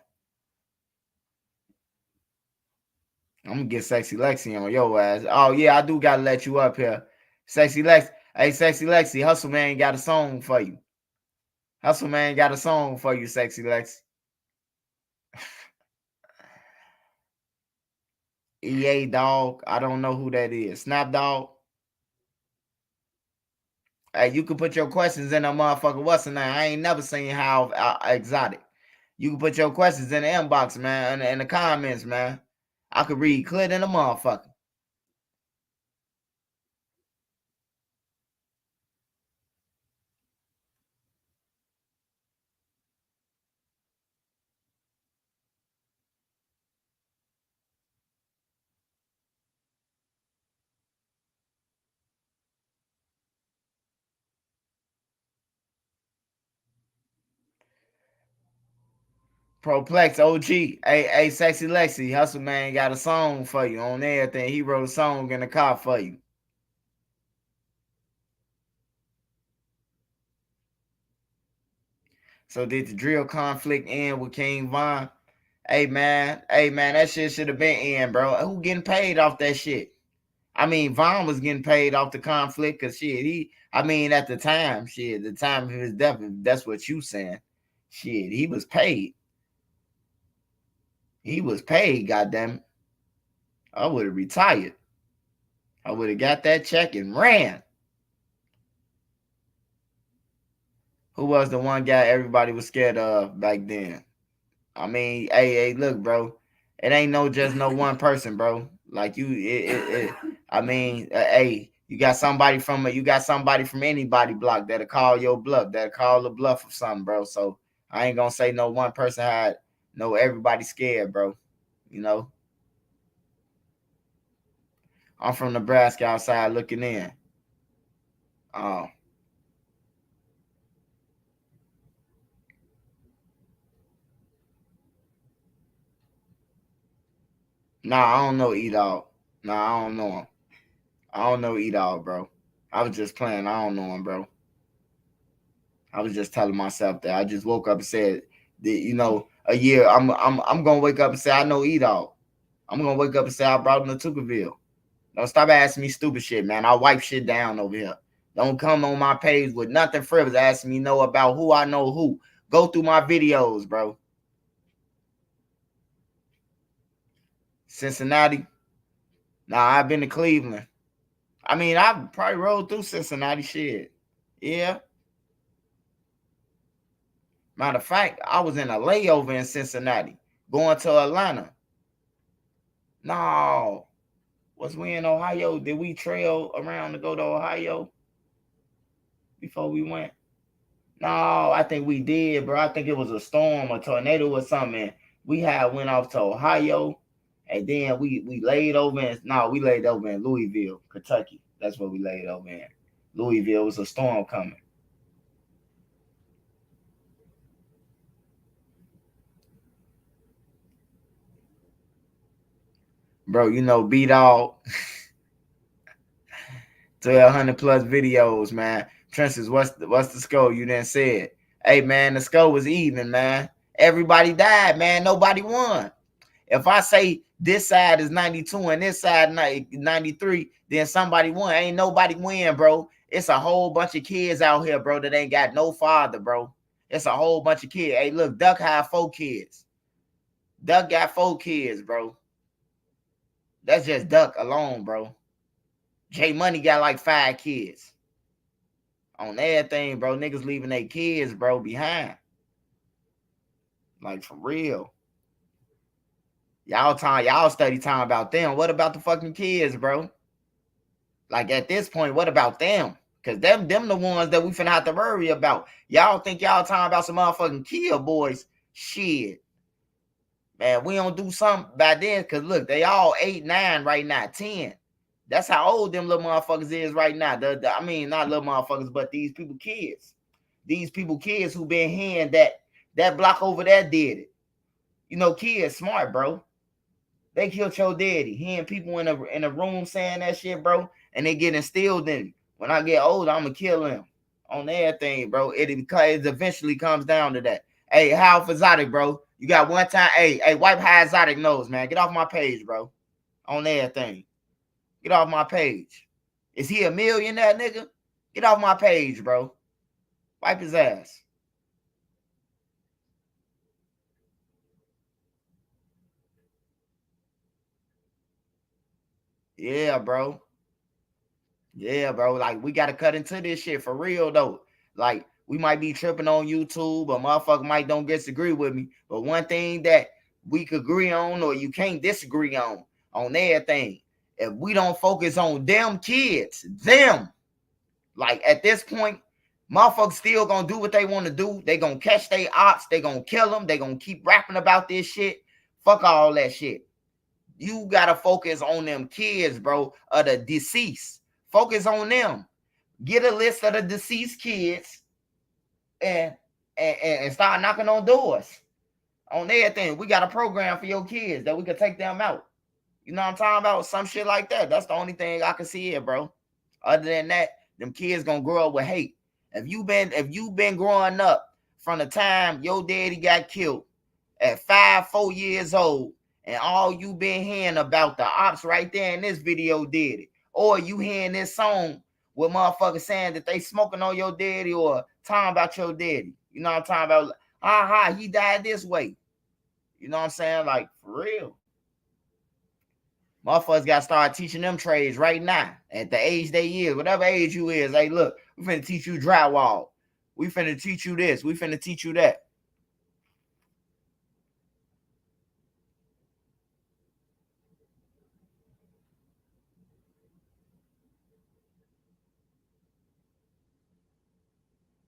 I'm gonna get Sexy Lexi on your ass. Oh yeah, I do gotta let you up here. Sexy Lexi. Hey, Sexy Lexi, Hustle Man got a song for you. Hustle Man got a song for you, Sexy Lexi. EA Dog. I don't know who that is. Snap Dog. Hey, you can put your questions in a motherfucker. What's the name? I ain't never seen how exotic. You can put your questions in the inbox, man, in the comments, man. I could read clear than a motherfucker. Proplex OG. Hey, Sexy Lexi, Hustle Man got a song for you on everything. He wrote a song in the car for you. So did the drill conflict end with King Von? Hey man, that shit should have been in, bro. Who getting paid off that shit? I mean, Von was getting paid off the conflict because shit, at the time of his death, if that's what you saying. Shit, he was paid. He was paid, goddamn. I would have retired. I would have got that check and ran. Who was the one guy everybody was scared of back then? I mean, hey, look, bro. It ain't just no one person, bro. Like hey, you got somebody from anybody block that'll call your bluff, that'll call the bluff of something, bro. So I ain't gonna say no one person had everybody scared, bro. You know. I'm from Nebraska outside looking in. Oh. Nah, I don't know E-Dog. Nah, I don't know him. I don't know E-Dog, bro. I was just playing. I don't know him, bro. I was just telling myself that. I just woke up and said, that, a year. I'm gonna wake up and say I know E-Dog. I'm gonna wake up and say I brought him to Tuckerville. Don't stop asking me stupid shit, man. I wipe shit down over here. Don't come on my page with nothing frivolous asking me about who I know who. Go through my videos, bro. Cincinnati. Nah, I've been to Cleveland. I mean, I probably rode through Cincinnati shit. Yeah. Matter of fact, I was in a layover in Cincinnati going to Atlanta. No. Was we in Ohio? Did we trail around to go to Ohio before we went? No, I think we did, bro. I think it was a storm, a tornado or something. We went off to Ohio, and then we laid over in Louisville, Kentucky. That's what we laid over in. Louisville was a storm coming. Bro, B-Dog. 1,200 plus videos, man. Trenches, what's the score? You didn't say it. Hey, man, the score was even, man. Everybody died, man. Nobody won. If I say this side is 92 and this side 93, then somebody won. Ain't nobody win, bro. It's a whole bunch of kids out here, bro, that ain't got no father, bro. It's a whole bunch of kids. Hey, look, Duck had 4 kids. Duck got 4 kids, bro. That's just Duck alone, bro. J Money got like 5 kids. On everything, bro. Niggas leaving their kids, bro, behind. Like, for real. Y'all study time about them. What about the fucking kids, bro? Like at this point, what about them? Cause them the ones that we finna have to worry about. Y'all think y'all talking about some motherfucking kid boys? Shit. Man, we don't do something by then. Cause look, they all 8, 9 right now, 10. That's how old them little motherfuckers is right now. I mean, not little motherfuckers, but these people kids. These people kids who been hearing that block over there did it. You know, kids smart, bro. They killed your daddy. Hearing people in a room saying that shit, bro, and they get instilled in me. When I get older, I'm gonna kill him on everything, bro. It eventually comes down to that. Hey, how exotic, bro? You got one time. Hey, wipe how exotic nose, man. Get off my page, bro. On everything. Get off my page. Is he a millionaire, nigga? Get off my page, bro. Wipe his ass. Yeah, bro. Yeah, bro. Like, we got to cut into this shit for real, though. Like, we might be tripping on YouTube, but motherfucker might don't disagree with me. But one thing that we could agree on, or you can't disagree on everything, if we don't focus on them kids, like at this point, motherfuckers still gonna do what they want to do. They gonna catch they ops. They gonna kill them. They gonna keep rapping about this shit. Fuck all that shit. You gotta focus on them kids, bro, of the deceased. Focus on them. Get a list of the deceased kids and start knocking on doors. On everything. We got a program for your kids that we can take them out. You know what I'm talking about? Some shit like that. That's the only thing I can see here, bro. Other than that, them kids gonna grow up with hate. If you been growing up from the time your daddy got killed at 4 years old, and all you been hearing about the ops right there in this video did it, or you hearing this song with motherfuckers saying that they smoking on your daddy or talking about your daddy. You know what I'm talking about? He died this way. You know what I'm saying? Like, for real. Motherfuckers got to start teaching them trades right now at the age they is. Whatever age you is. Hey, look, we finna teach you drywall. We finna teach you this. We finna teach you that.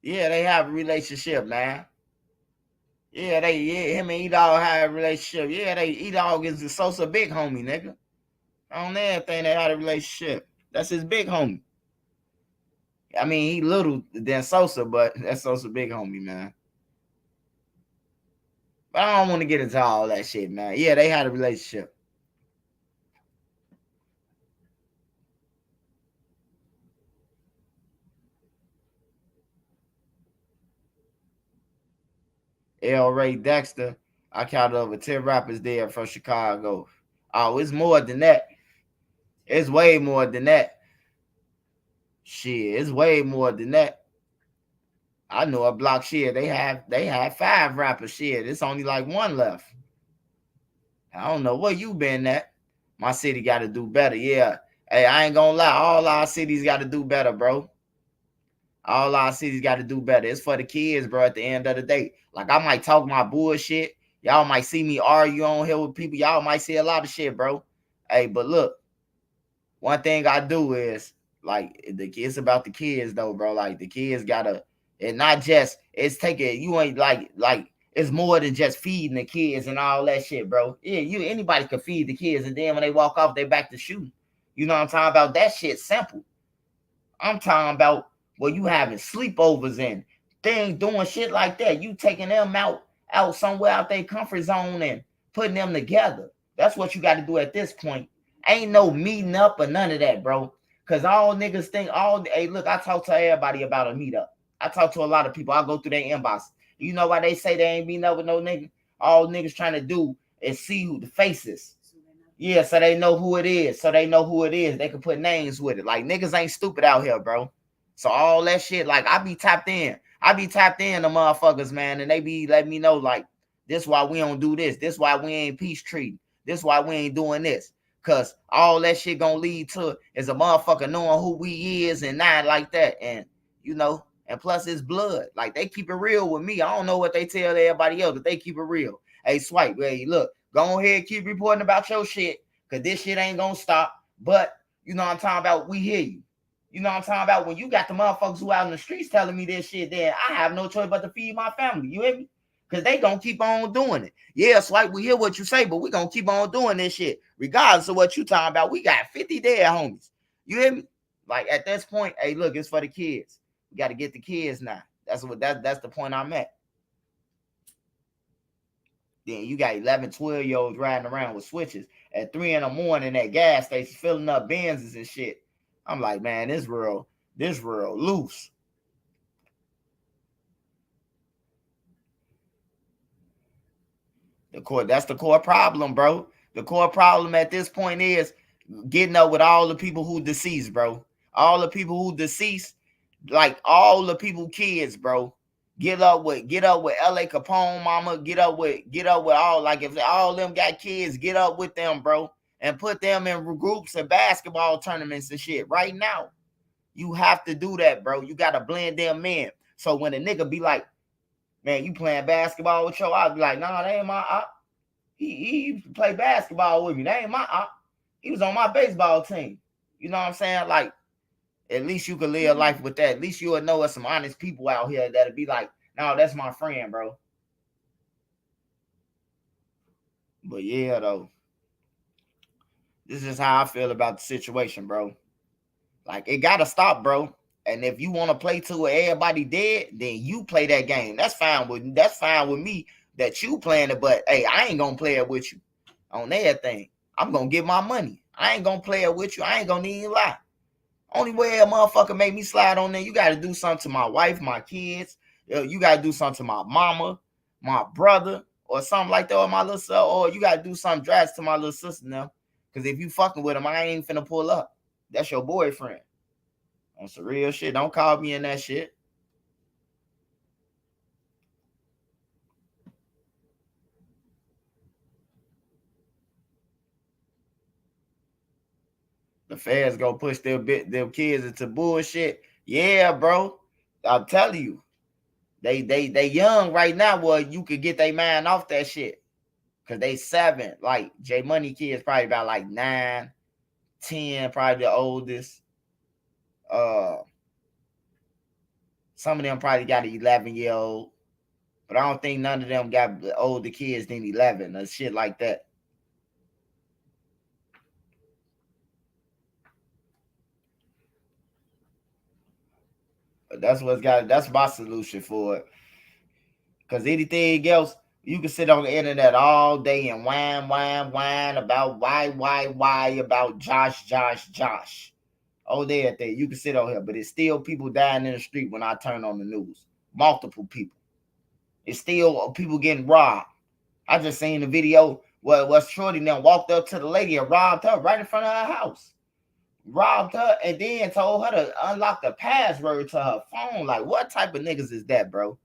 Yeah, they have a relationship, man. Yeah, him and E-Dog have a relationship. Yeah, E-Dog is the Sosa big homie, nigga. On everything, they had a relationship. That's his big homie. I mean, he little than Sosa, but that's Sosa big homie, man. But I don't want to get into all that shit, man. Yeah, they had a relationship. L. Ray Dexter, I counted over 10 rappers there from Chicago. Oh, it's more than that. It's way more than that. Shit, it's way more than that. I know a block shit. They have 5 rappers. Shit, it's only like 1 left. I don't know where you been at. My city got to do better. Yeah. Hey, I ain't gonna lie. All our cities got to do better, bro. All our cities got to do better. It's for the kids, bro, at the end of the day. Like, I might talk my bullshit. Y'all might see me argue on here with people. Y'all might see a lot of shit, bro. Hey, but look, one thing I do is, like, it's about the kids, though, bro. Like, the kids got to, and not just, it's taking, you ain't like, it's more than just feeding the kids and all that shit, bro. Yeah, anybody could feed the kids, and then when they walk off, they back to shooting. You know what I'm talking about? That shit's simple. I'm talking about, well, you having sleepovers and things, doing shit like that. You taking them out somewhere out their comfort zone and putting them together. That's what you got to do at this point. Ain't no meeting up or none of that, bro. Because all niggas think, hey, look, I talk to everybody about a meetup. I talk to a lot of people. I go through their inbox. You know why they say they ain't meeting up with no nigga? All niggas trying to do is see who the faces. Yeah, so they know who it is. They can put names with it. Like, niggas ain't stupid out here, bro. So all that shit, like, I be tapped in. To motherfuckers, man, and they be letting me know, like, this why we don't do this. This why we ain't peace treating. This why we ain't doing this. Because all that shit gonna lead to is a motherfucker knowing who we is and not like that. And, you know, and plus it's blood. Like, they keep it real with me. I don't know what they tell everybody else, but they keep it real. Hey, Swipe, hey, look, Go ahead, keep reporting about your shit, because this shit ain't going to stop. But, you know what I'm talking about? We hear you. You know what I'm talking about? When you got the motherfuckers who out in the streets telling me this shit, then I have no choice but to feed my family. You hear me? Because they going to keep on doing it. Yeah, it's like we hear what you say, but we going to keep on doing this shit. Regardless of what you talking about, we got 50 dead homies. You hear me? Like, at this point, hey, look, it's for the kids. We got to get the kids now. That's the point I'm at. Then you got 11, 12-year-olds riding around with switches at 3 in the morning at gas stations, filling up Benzes and shit. I'm like, man, this world loose. That's the core problem, bro. The core problem at this point is getting up with all the people who deceased, bro. All the people who deceased, like all the people kids, bro. Get up with LA Capone mama, get up with all, like if all them got kids, get up with them, bro, and put them in groups and basketball tournaments and shit. Right now, you have to do that, bro. You gotta blend them in. So when a nigga be like, man, you playing basketball with your, I'll be like, nah, that ain't my op. He used to play basketball with me. That ain't my op. He was on my baseball team. You know what I'm saying? Like, at least you can live life with that. At least you'll know there's some honest people out here that'll be like, no, that's my friend, bro. But yeah, though. This is how I feel about the situation, bro. Like, it gotta stop, bro. And if you want to play to where everybody dead, then you play that game. That's fine with me that you playing it. But hey, I ain't gonna play it with you on everything. I'm gonna get my money. I ain't gonna play it with you. I ain't gonna even lie. Only way a motherfucker make me slide on there, you got to do something to my wife, my kids. You got to do something to my mama, my brother, or something like that, or my little sister, or you got to do something drastic to my little sister now. Because if you fucking with him, I ain't finna pull up. That's your boyfriend. On some real shit. Don't call me in that shit. The feds gonna push them kids into bullshit. Yeah, bro. I'm telling you. They young right now. Well, you could get their mind off that shit. Cause they 7. Like J Money kids probably about like 9, 10, probably the oldest. Some of them probably got an 11-year-old. But I don't think none of them got older kids than 11 or shit like that. But that's my solution for it. Because anything else, you can sit on the internet all day and whine about why about Josh. Oh, there. You can sit on here, but it's still people dying in the street when I turn on the news. Multiple people. It's still people getting robbed. I just seen the video where Shorty now walked up to the lady and robbed her right in front of her house. Robbed her and then told her to unlock the password to her phone. Like, what type of niggas is that, bro?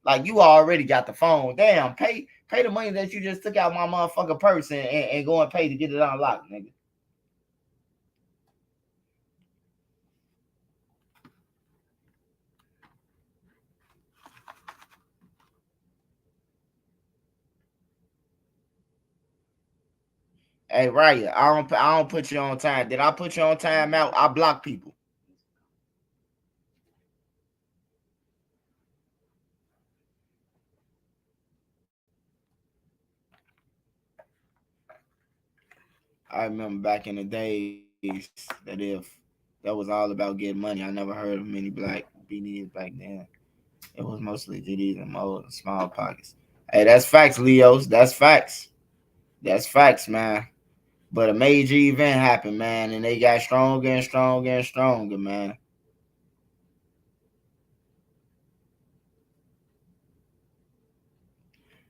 Like, you already got the phone. Damn, pay the money that you just took out my motherfucking purse and go and pay to get it unlocked, nigga. Hey, Raya, I don't put you on time. Did I put you on time out? I block people. I remember back in the days that if that was all about getting money, I never heard of many black BDs back then. It was mostly GDs and more small pockets. Hey, that's facts, Leos. That's facts. That's facts, man. But a major event happened, man, and they got stronger and stronger and stronger, man.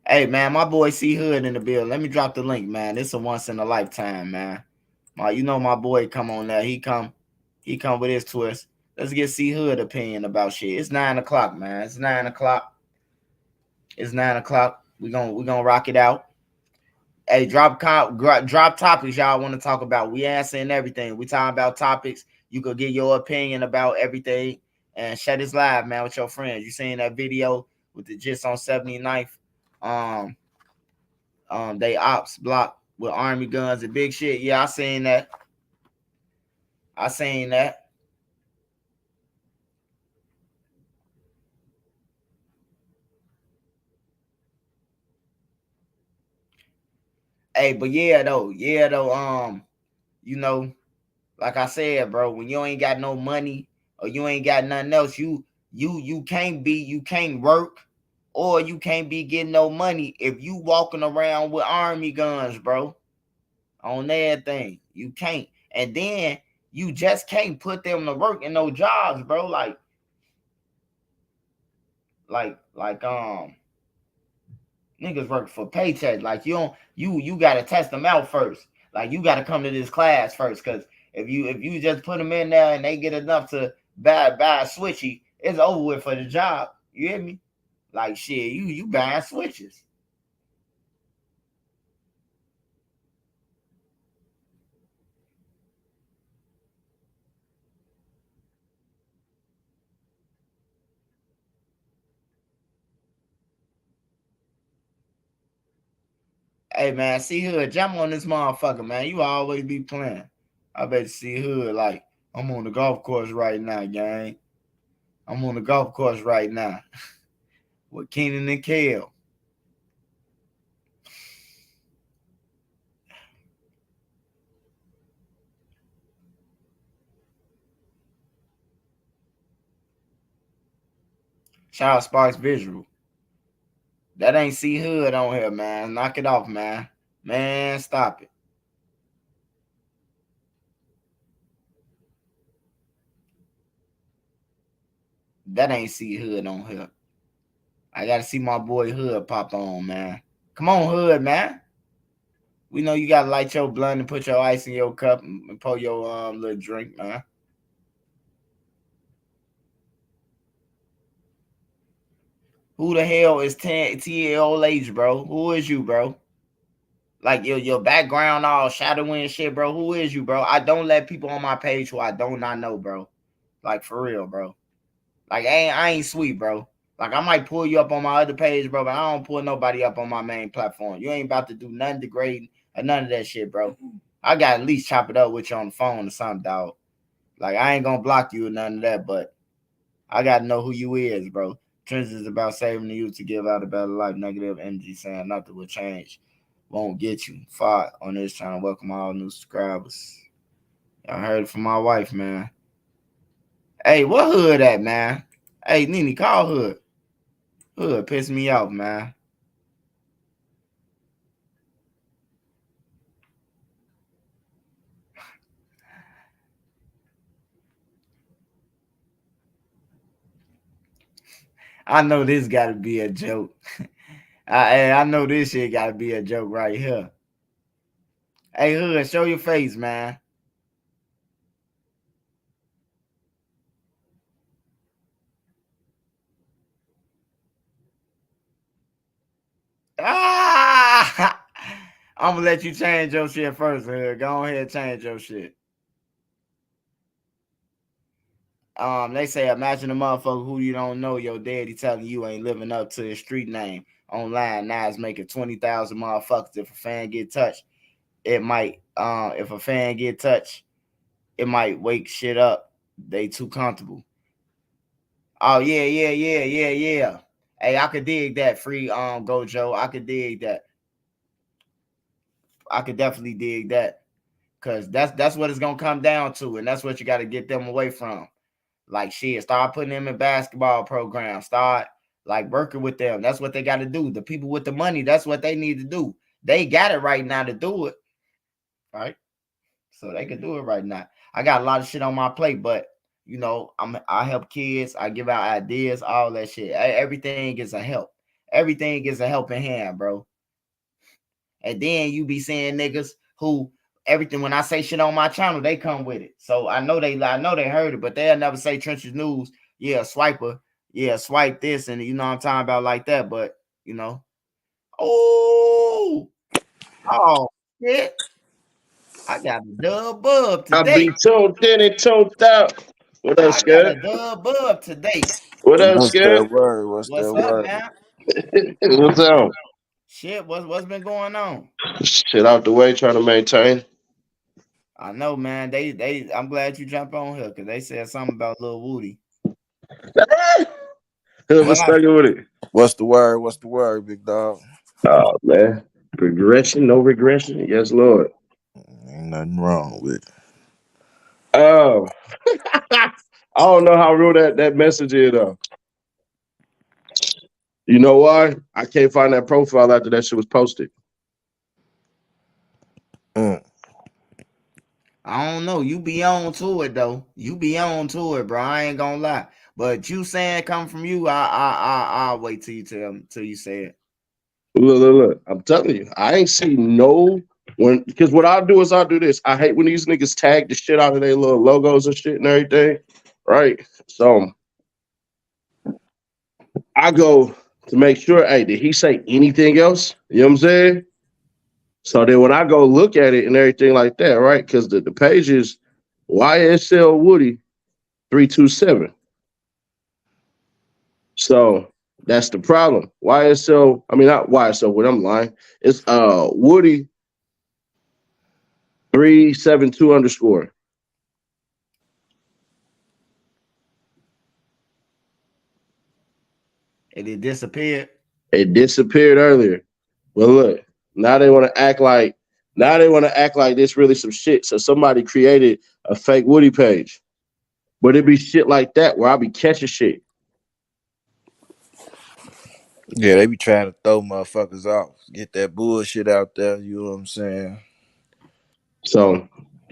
Hey, man, my boy C Hood in the bill. Let me drop the link, man. It's a once in a lifetime, man. You know my boy come on there. He come with his twist. Let's get C Hood opinion about shit. It's 9 o'clock, man. It's 9 o'clock. It's 9 o'clock. We gonna rock it out. Hey, drop topics y'all want to talk about. We answering everything. We talking about topics. You could get your opinion about everything and share this live, man, with your friends. You seen that video with the Jits on 79th? they ops block with army guns and big shit. Yeah, I seen that. I seen that. Hey, but yeah though, you know, like I said, bro, when you ain't got no money or you ain't got nothing else, you can't work or you can't be getting no money if you walking around with army guns, bro. On everything. You can't. And then you just can't put them to work in no jobs, bro. Like niggas work for paychecks. Like you gotta test them out first. Like you gotta come to this class first. Cause if you just put them in there and they get enough to buy a switchy, it's over with for the job. You hear me? Like shit, you buying switches. Hey man, see Hood, jump on this motherfucker, man. You always be playing. I bet you see Hood like I'm on the golf course right now, gang. I'm on the golf course right now with Keenan and Kale. Shout out Sparks Visual. That ain't C Hood on here, man. Knock it off, man. Man, stop it. That ain't C Hood on here. I gotta see my boy Hood pop on, man. Come on, Hood, man. We know you gotta light your blunt and put your ice in your cup and pour your little drink, man. Who the hell is TLH, bro? Who is you, bro? Like your background all shadowy and shit, bro. Who is you, bro? I don't let people on my page who I do not know, bro. Like for real, bro. Like I ain't sweet, bro. Like I might pull you up on my other page, bro, but I don't pull nobody up on my main platform. You ain't about to do nothing degrading or none of that shit, bro. I got at least chop it up with you on the phone or something, dog. Like I ain't gonna block you or none of that, but I gotta know who you is, bro. Trends is about saving the youth to give out a better life. Negative energy saying nothing will change. Won't get you fought on this channel. Welcome all new subscribers. I heard it from my wife, man. Hey, what Hood at, man? Hey, Nene, call Hood. Hood pissed me off, man. I know this got to be a joke. I know this shit got to be a joke right here. Hey, Hood, show your face, man. Ah! I'm gonna let you change your shit first, Hood. Go ahead and change your shit. They say imagine a motherfucker who you don't know, your daddy telling you ain't living up to his street name online. Now it's making 20,000 motherfuckers. If a fan get touched, it might if a fan get touched, it might wake shit up. They too comfortable. Oh yeah. Hey, I could dig that free Gojo. I could dig that. I could definitely dig that. Cause that's what it's gonna come down to, and that's what you gotta get them away from. Like shit, start putting them in basketball programs. Start like working with them. That's what they got to do. The people with the money, that's what they need to do. They got it right now to do it. Right? So they can do it right now. I got a lot of shit on my plate, but you know, I help kids, I give out ideas, all that shit. Everything is a help. Everything is a helping hand, bro. And then you be seeing niggas who everything when I say shit on my channel, they come with it. So I know they heard it, but they'll never say Trenches News, yeah, swiper, yeah, swipe this, and you know what I'm talking about like that. But you know, oh shit. I got a dub bub I today. be toned in and toned out. What up, I got a Scott? dub bub today. What up, What's Scott? that word? What's What's that up, word? man? What's up? Shit, what's been going on? Shit out the way, trying to maintain. I know, man. They. I'm glad you jumped on here because they said something about Lil Woody. What's What stuck happened? with it? What's the word? What's the word, big dog? Oh man, progression, no regression. Yes, Lord. Ain't nothing wrong with it. Oh, I don't know how real that message is though. You know why? I can't find that profile after that shit was posted. Mm. I don't know. You be on to it though. You be on to it, bro. I ain't gonna lie. But you saying come from you, I'll wait till you say it. Look. I'm telling you, I ain't seen no when because what I'll do is I'll do this. I hate when these niggas tag the shit out of their little logos and shit and everything. Right? So I go to make sure, hey, did he say anything else? You know what I'm saying? So then when I go look at it and everything like that, right? Because the page is YSL Woody 327. So that's the problem. YSL, I mean not YSL Woody, I'm lying. It's Woody 372 underscore. And it disappeared. It disappeared earlier. But look, now they want to act like this really some shit. So somebody created a fake Woody page. But it be shit like that where I be catching shit. Yeah, they be trying to throw motherfuckers off, get that bullshit out there. You know what I'm saying? So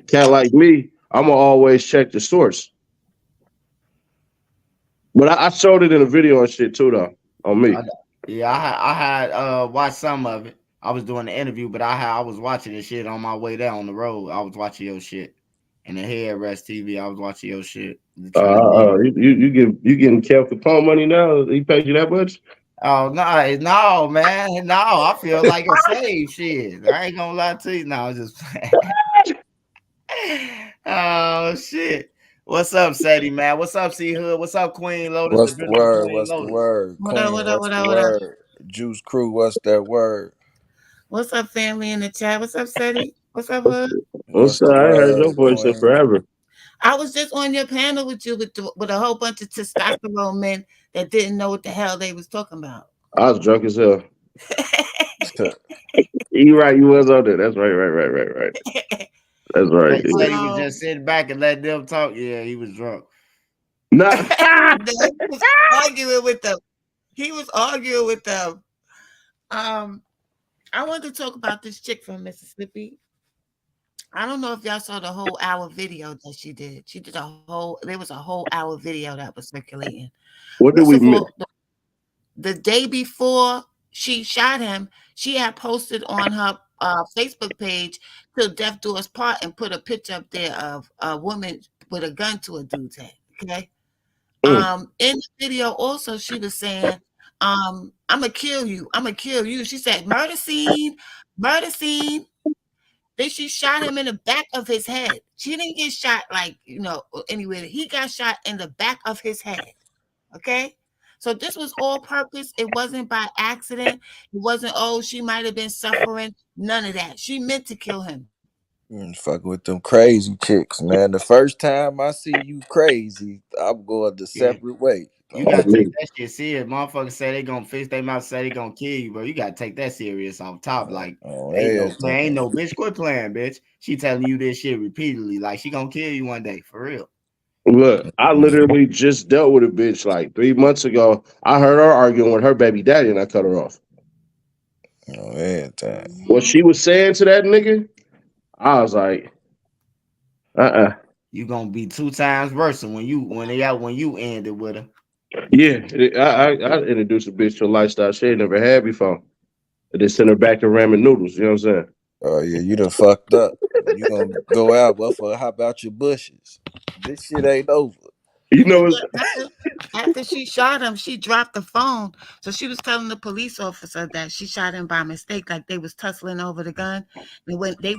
cat like me, I'ma always check the source. But I showed it in a video and shit too though. On me. Yeah, I had watched some of it. I was doing the interview, but I was watching the shit on my way there on the road. I was watching your shit. And the Headrest TV, I was watching your shit. Trying to get. You getting Kev Capone money now? He paid you that much? Oh no, man. No, I feel like a slave shit. I ain't gonna lie to you. No, I'm just oh shit. What's up, Sadie, man? What's up, C Hood? What's up, Queen Lotus, the What's the beautiful word? Queen What's the Lotus? word? What up, Queen, what up, what's what the up, what up? word? Juice Crew, what's that word? What's up, family in the chat? What's up, Seti? What's up, Hood? What's What's up? the I ain't heard your word, voice in Queen? forever. I was just on your panel with you with a whole bunch of testosterone men that didn't know what the hell they was talking about. I was drunk as hell. You right, you was on there. That's right. That's right. Said he was just sitting back and letting them talk. Yeah, he was drunk. Nah. He was arguing with them. He was arguing with them. I wanted to talk about this chick from Mississippi. I don't know if y'all saw the whole hour video that she did. She did there was a whole hour video that was circulating. What did First we of miss? all, the day before she shot him, she had posted on her Facebook page "Till Death Do Us Part" and put a picture up there of a woman with a gun to a dude's head. Okay. In the video, also she was saying, "I'm gonna kill you. I'm gonna kill you." She said, "Murder scene, murder scene." Then she shot him in the back of his head. She didn't get shot like anywhere. He got shot in the back of his head. Okay. So this was all purpose. It wasn't by accident. It wasn't, oh, she might have been suffering. None of that. She meant to kill him. Fuck with them crazy chicks, man. The first time I see you crazy, I'm going the Yeah. separate way. You Oh, gotta take that shit serious. Motherfuckers say they gonna fix their mouth, say they gonna kill you, bro. You gotta take that serious off top. Like, ain't everything. no bitch. Quit playing, bitch. She telling you this shit repeatedly. Like she gonna kill you one day, for real. Look, I literally just dealt with a bitch like 3 months ago. I heard her arguing with her baby daddy and I cut her off. Everything. What she was saying to that nigga, I was like, You gonna be 2 times worse when you ended with her. Yeah, I introduced a bitch to a lifestyle she ain't never had before. And then send her back to ramen noodles. You know what I'm saying? Oh yeah, you done fucked up. You gonna go out, but for how about your bushes? This shit ain't over. You know, it's, After she shot him, she dropped the phone. So she was telling the police officer that she shot him by mistake, like they was tussling over the gun. And when they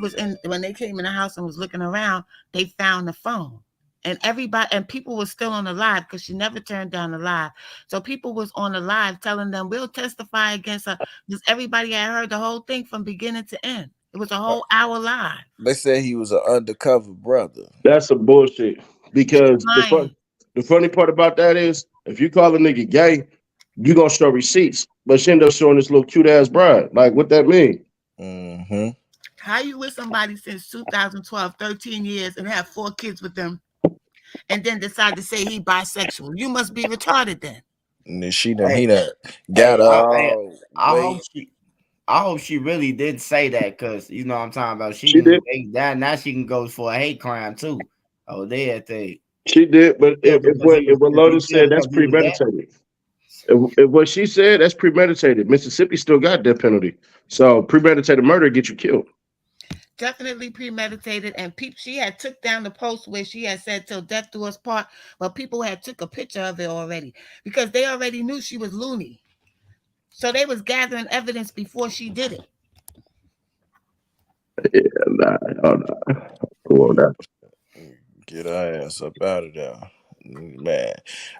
came in the house and was looking around, they found the phone. And everybody and people were still on the live because she never turned down the live. So people was on the live telling them we'll testify against her because everybody had heard the whole thing from beginning to end. It was a whole hour live. They said he was an undercover brother. That's some bullshit. She was Because lying. the funny part about that is, if you call a nigga gay, you gonna show receipts. But she ended up showing this little cute ass bride. Like, what that mean? Mm-hmm. How you with somebody since 2012, 13 years, and have 4 kids with them, and then decide to say he bisexual? You must be retarded then. And then he Hey, done got hey, all I way. hope she really did say that, because you know what I'm talking about. She She can did. now she can go for a hate crime too. Oh, there thing. She did. But if what If he Lotus killed said, that's because he was that. premeditated. If what she said, that's premeditated. Mississippi still got death penalty. So premeditated murder get you killed. Definitely premeditated. And she had took down the post where she had said till death do us part, but people had took a picture of it already because they already knew she was loony. So they was gathering evidence before she did it. Yeah, nah, oh, nah. Come on now. Get our ass up out of there, man.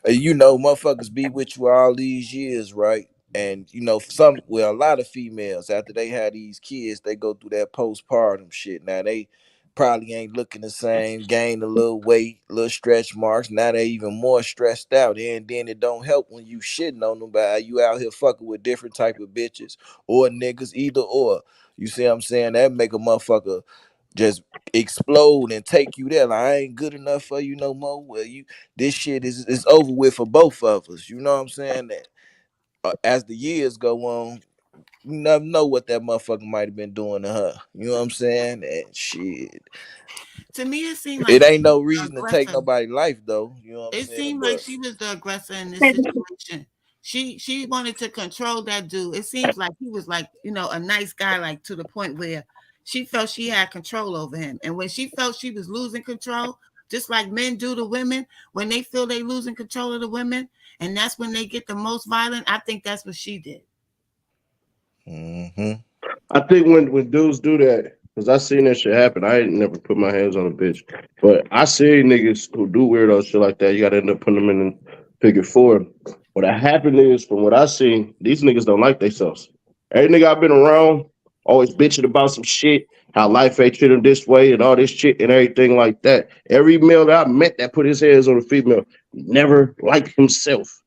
You know, motherfuckers be with you all these years, right? And you know, a lot of females after they had these kids, they go through that postpartum shit. Now they probably ain't looking the same, gain a little weight, little stretch marks. Now they even more stressed out, and then it don't help when you shitting on them by you out here fucking with different type of bitches or niggas, either or. You see what I'm saying? That make a motherfucker just explode and take you there. Like, I ain't good enough for you no more. Well, this shit is over with for both of us. You know what I'm saying? That as the years go on, you never know what that motherfucker might have been doing to her. You know what I'm saying? And shit, To me, it seemed like it she ain't was no the reason to take aggressor. nobody's life though. You know what I'm It saying? seemed like But she was the aggressor in this situation. She wanted to control that dude. It seems like he was like, a nice guy, like to the point where she felt she had control over him. And when she felt she was losing control, just like men do to women, when they feel they losing control of the women, and that's when they get the most violent, I think that's what she did. mm-hmm. I think when dudes do that, because I seen that shit happen. I ain't never put my hands on a bitch, but I see niggas who do weirdo shit like that. You gotta end up putting them in the figure four. What happened is, from what I seen, these niggas don't like themselves. Every nigga I've been around always bitching about some shit, how life ain't treated him this way and all this shit and everything like that. Every male that I met that put his hands on a female never liked himself.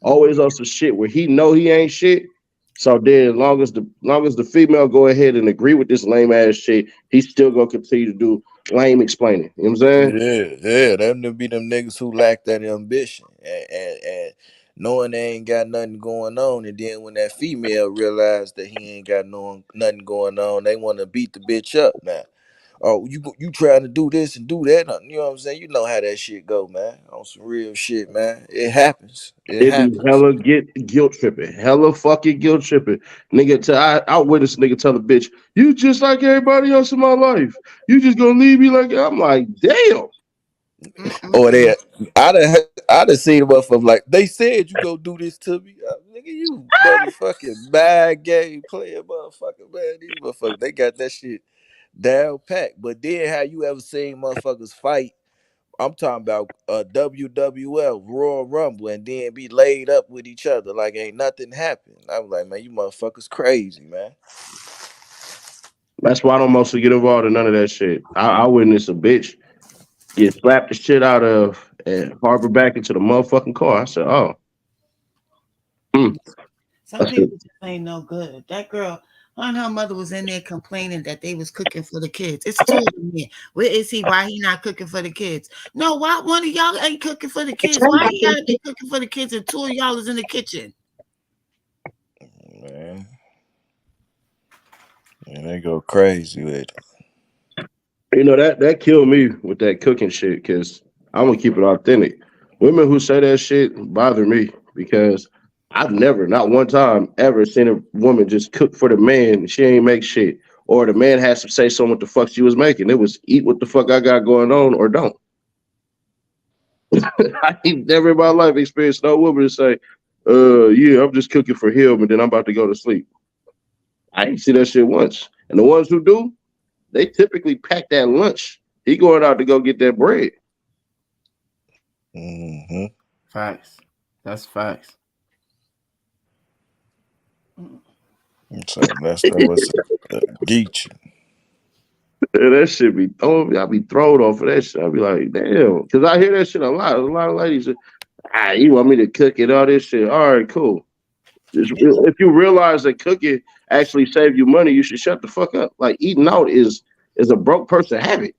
Always on some shit where he know he ain't shit. So then, long as the female go ahead and agree with this lame ass shit, he's still gonna continue to do lame explaining. You know what I'm saying? Yeah, them to be them niggas who lack that ambition and knowing they ain't got nothing going on, and then when that female realized that he ain't got nothing going on, they want to beat the bitch up now. Oh, you trying to do this and do that? You know what I'm saying? You know how that shit go, man. On some real shit, man. It happens. It It be happens. hella guilt tripping, hella fucking guilt tripping. Nigga, I witnessed a nigga tell a bitch, "You just like everybody else in my life. You just gonna leave me like that?" I'm like, damn. Or Mm-mm. I done seen a motherfucker like they said you go do this to me. Nigga, you motherfucking bad game player, motherfucker, man. These motherfuckers, they got that shit down pat. But then how you ever seen motherfuckers fight? I'm talking about WWL, Royal Rumble, and then be laid up with each other like ain't nothing happened. I was like, man, you motherfuckers crazy, man. That's why I don't mostly get involved in none of that shit. I witnessed a bitch get slapped the shit out of and harbor back into the motherfucking car. I said, oh, hmm. I Some said, people just ain't no good. That girl, her and her mother was in there complaining that they was cooking for the kids. It's 2 of them here. Where is he? Why he not cooking for the kids? No, why one of y'all ain't cooking for the kids? Why he gotta be cooking for the kids and 2 of y'all is in the kitchen? Man, and they go crazy with it. that killed me with that cooking shit because I'm gonna keep it authentic. Women who say that shit bother me because I've never, not one time, ever seen a woman just cook for the man and she ain't make shit, or the man has to say something what the fuck she was making. It was eat what the fuck I got going on or don't. I ain't never in my life experienced no woman to say, yeah, I'm just cooking for him and then I'm about to go to sleep. I ain't see that shit once. And the ones who do, they typically pack that lunch. He going out to go get that bread. Mm-hmm. Facts. That's facts. So that was Geechee. That shit be throwing me. I be thrown off of that shit. I be like, damn. Because I hear that shit a lot. A lot of ladies say, you want me to cook it, all this shit. All right, cool. If you realize that cooking actually save you money, you should shut the fuck up. Like eating out is a broke person habit.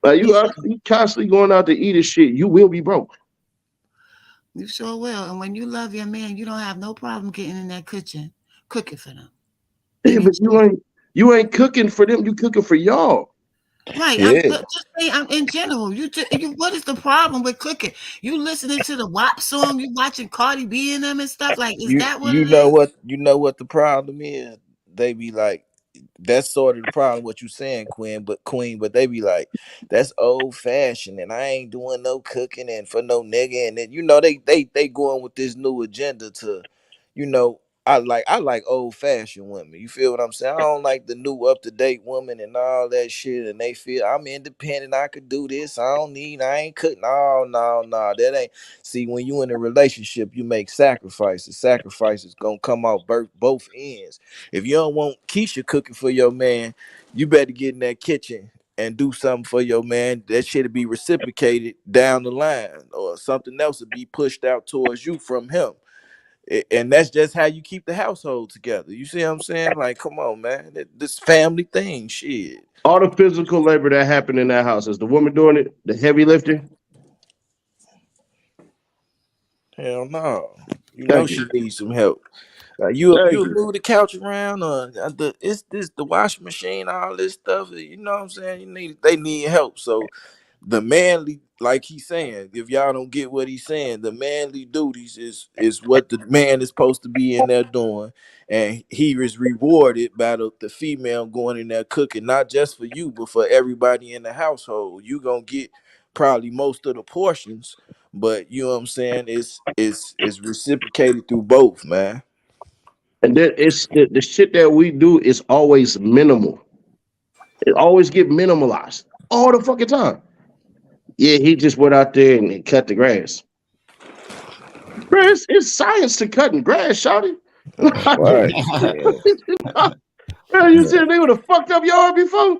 Like Yeah, you constantly going out to eat and shit, you will be broke. you sure will. And when you love your man, you don't have no problem getting in that kitchen cooking for them. Yeah, Any but chance. you ain't cooking for them. You cooking for y'all. Right. I'm Yeah. but just saying I'm in general. You what is the problem with cooking? You listening to the WAP song, you watching Cardi B and them and stuff. Like, is that what You it know is? what the problem is? They be like, that's sort of the problem what you saying, Queen, but they be like, that's old fashioned and I ain't doing no cooking and for no nigga, and then they going with this new agenda to, you know, I like old fashioned women. You feel what I'm saying? I don't like the new up to date woman and all that shit. And they feel I'm independent. I could do this. I ain't cooking. No, no, no. That ain't. See, when you in a relationship, you make sacrifices. Sacrifices gonna come out both ends. If you don't want Keisha cooking for your man, you better get in that kitchen and do something for your man. That shit'll be reciprocated down the line, or something else will be pushed out towards you from him. And that's just how you keep the household together. You see what I'm saying? Like, come on, man. This family thing, shit. All the physical labor that happened in that house is the woman doing it, the heavy lifting. Hell no. You know Thank you. she needs some help. You Thank you you. move the couch around, or the washing machine, all this stuff. You know what I'm saying? They need help. So the manly, like he's saying, if y'all don't get what he's saying, the manly duties is what the man is supposed to be in there doing, and he is rewarded by the female going in there cooking, not just for you, but for everybody in the household. You gonna get probably most of the portions, but you know what I'm saying. It's reciprocated through both, man. And then it's the shit that we do is always minimal. It always get minimalized all the fucking time. Yeah, he just went out there and cut the grass. Bro, it's science to cutting grass, shawty. Right. Yeah. Bro, you said they would have fucked up yard before?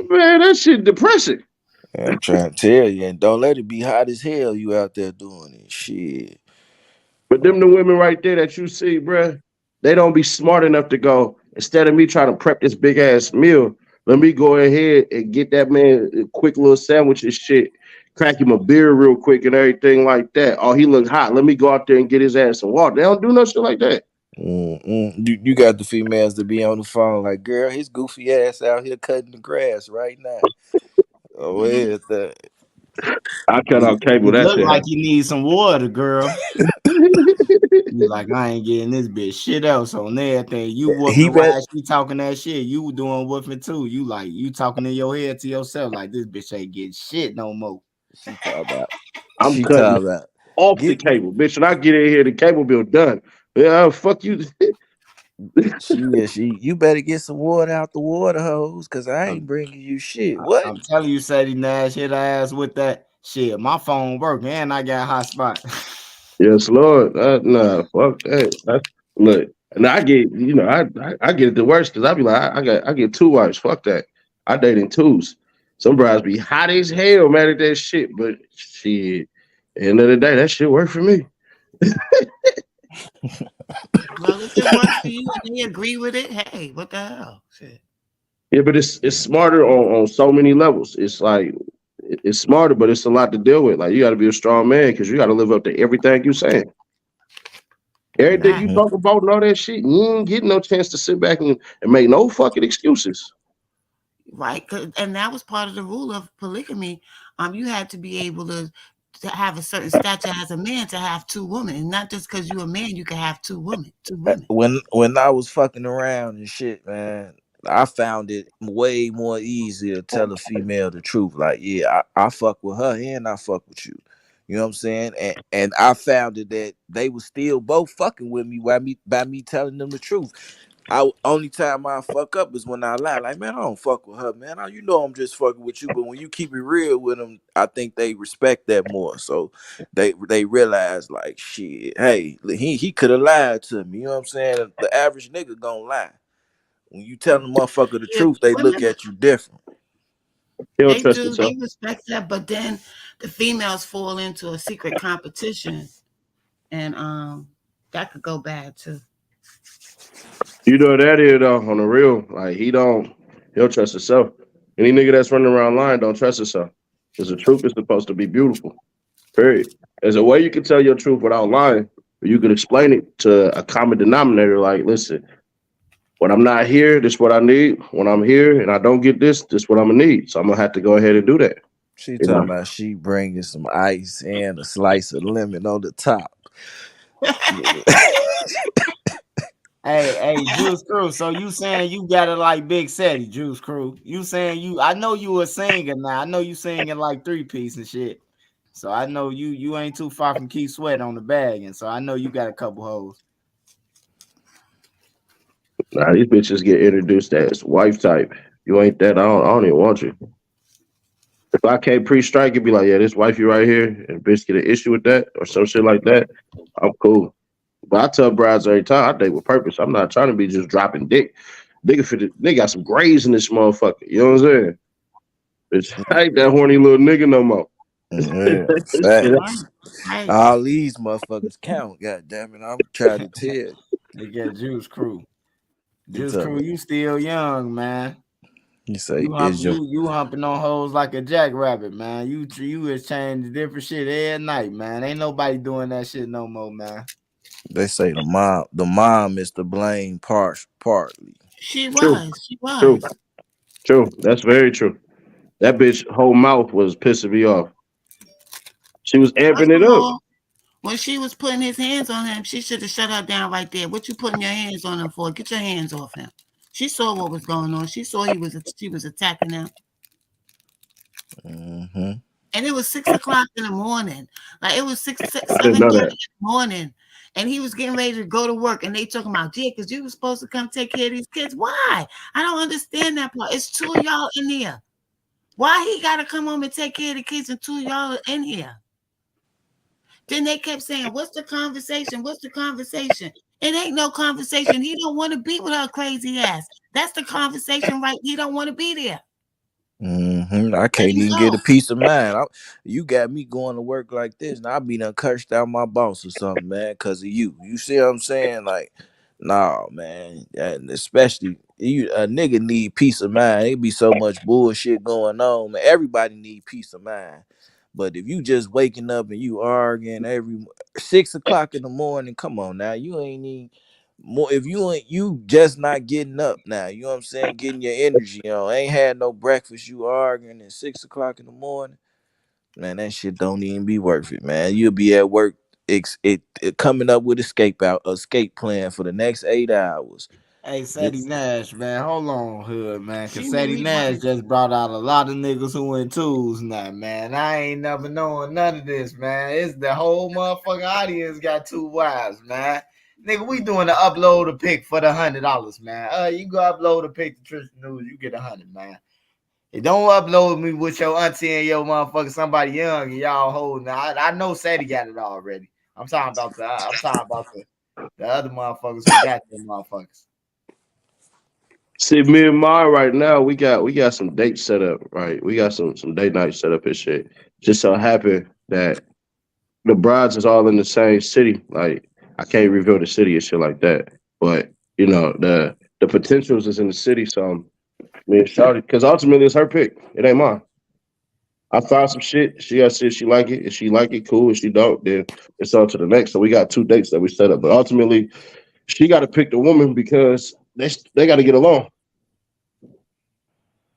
Man, that shit depressing. I'm trying to tell you, and don't let it be hot as hell. You out there doing it, shit. But them the women right there that you see, bro, they don't be smart enough to go, instead of me trying to prep this big ass meal, let me go ahead and get that man a quick little sandwich and shit, crack him a beer real quick and everything like that. Oh, he look hot. Let me go out there and get his ass some water. They don't do no shit like that. You got the females to be on the phone like, girl, his goofy ass out here cutting the grass right now. Oh, Mhm. where's that? I cut He, off cable. he That look shit like happen. he needs some water, girl. You like, I ain't getting this bitch shit else on everything. You He whooping bet while she talking that shit. You doing whooping too. You like, you talking in your head to yourself like, this bitch ain't getting shit no more. she talk about I'm she cutting talk about off the get me. cable, bitch. When I get in here, the cable bill done. Yeah, fuck you. She you better get some water out the water hose, cause I I'm, ain't bringing you shit. What? I'm telling you, Sadie Nash hit her ass with that shit. My phone working and I got hotspot. Yes, Lord. Nah, fuck that. Look, and I get, I get it the worst because I be like, I get two wives. Fuck that. I date in twos. Some brides be hot as hell, mad at that shit, but shit. End of the day, that shit work for me. Well, if it works for you and they agree with it, hey, what the hell? Shit. Yeah, but it's smarter on so many levels. It's like it's smarter, but it's a lot to deal with. Like you got to be a strong man because you got to live up to everything you saying. Everything Right. you Mhm. talk about and all that shit, you ain't getting no chance to sit back and make no fucking excuses. Right. And that was part of the rule of polygamy. You had to be able to have a certain stature as a man to have two women. And not just because you're a man, you can have two women. Two women. When I was fucking around and shit, man, I found it way more easier to tell a female the truth. Like, yeah, I fuck with her and I fuck with you. You know what I'm saying? And I found it that they was still both fucking with me by me telling them the truth. Only time I fuck up is when I lie. Like, man, I don't fuck with her, man. You know I'm just fucking with you. But when you keep it real with them, I think they respect that more. So they realize like, shit, hey, he could have lied to me. You know what I'm saying? The average nigga gonna lie. When you tell the motherfucker the Yeah, truth, they look women, at you different. He don't they trust do. himself. They respect that, but then the females fall into a secret competition, and that could go bad too. You know that is though, on the real. Like he don't trust himself. Any nigga that's running around lying don't trust himself. Because the truth is supposed to be beautiful. Period. There's a way you can tell your truth without lying, but you can explain it to a common denominator. Like, listen, when I'm not here, this is what I need. When I'm here and I don't get this what I'm gonna need. So I'm gonna have to go ahead and do that. She You talking know. about she bringing some ice and a slice of lemon on the top. Hey, Juice Crew. So you saying you got it like Big Seti, Juice Crew? You saying you? I know you a singer now. I know you singing like 3-piece and shit. So I know you ain't too far from Keith Sweat on the bag, and so I know you got a couple hoes. Nah, these bitches get introduced as wife type. You ain't that. I don't even want you. If I can't pre-strike it, be like, yeah, this wifey right here, and bitch get an issue with that or some shit like that, I'm cool. But I tell brides every time I date with purpose. I'm not trying to be just dropping dick. They got some grays in this motherfucker. You know what I'm saying? Bitch, I ain't that horny little nigga no more. Yeah, Shit, Right, facts. right. All these motherfuckers count. God damn it, I'm trying to tell. They get Juice Crew. He Juice told Crew, me. you still young, man. He say, "Is your You humping on hoes like a jackrabbit, man. You is changing different shit every night, man. Ain't nobody doing that shit no more, man. They say the mom is to blame partly. She true, was. She true, was. true. That's very true. That bitch whole mouth was pissing me off. She was First amping it of up. all, when she was putting his hands on him, she should have shut her down right there. What you putting your hands on him for? Get your hands off him. She saw what was going on. She saw she was attacking him. Mm-hmm. And it was 6 o'clock in the morning. Like it was I didn't 7:30 know in that. the morning. And he was getting ready to go to work. And they talking about, yeah, because you were supposed to come take care of these kids. Why? I don't understand that part. It's two of y'all in here. Why he gotta come home and take care of the kids and two of y'all are in here? Then they kept saying, what's the conversation? What's the conversation? It ain't no conversation. He don't want to be with her crazy ass. That's the conversation, right? He don't want to be there. I Let can't him even get a go. peace of mind. You got me going to work like this, and I be done cursed out my boss or something, man, because of you. You see what I'm saying? Like, nah, man, and especially a nigga need peace of mind. It be so much bullshit going on, man. Everybody need peace of mind. But if you just waking up and you arguing every 6 o'clock in the morning, come on now, you ain't even more if you ain't you just not getting up now, you know what I'm saying, getting your energy on, ain't had no breakfast, you arguing at 6 o'clock in the morning, man, that shit don't even be worth it, man. You'll be at work it coming up with escape plan for the next 8 hours. Hey, Sadie This Nash, man. Hold on, hood, man. Cause She Sadie really Nash was. just brought out a lot of niggas who in twos now, man. I ain't never known none of this, man. It's the whole motherfucking audience got two wives, man. Nigga, we doing the upload a pic for the $100, man. You go upload a pic to Tristan News, you get 100, man. Hey, don't upload me with your auntie and your motherfucker, somebody young and y'all holding. I know Sadie got it already. I'm talking about the other motherfuckers who got them motherfuckers. See, me and Ma right now, we got some dates set up, right? We got some date nights set up and shit. Just so happen that the brides is all in the same city. Like I can't reveal the city and shit like that. But you know, the potentials is in the city, so me and Shawty, because ultimately it's her pick. It ain't mine. I found some shit. She got to see if she like it. If she like it, cool. If she don't, then it's on to the next. So we got two dates that we set up. But ultimately, she got to pick the woman because they got to get along.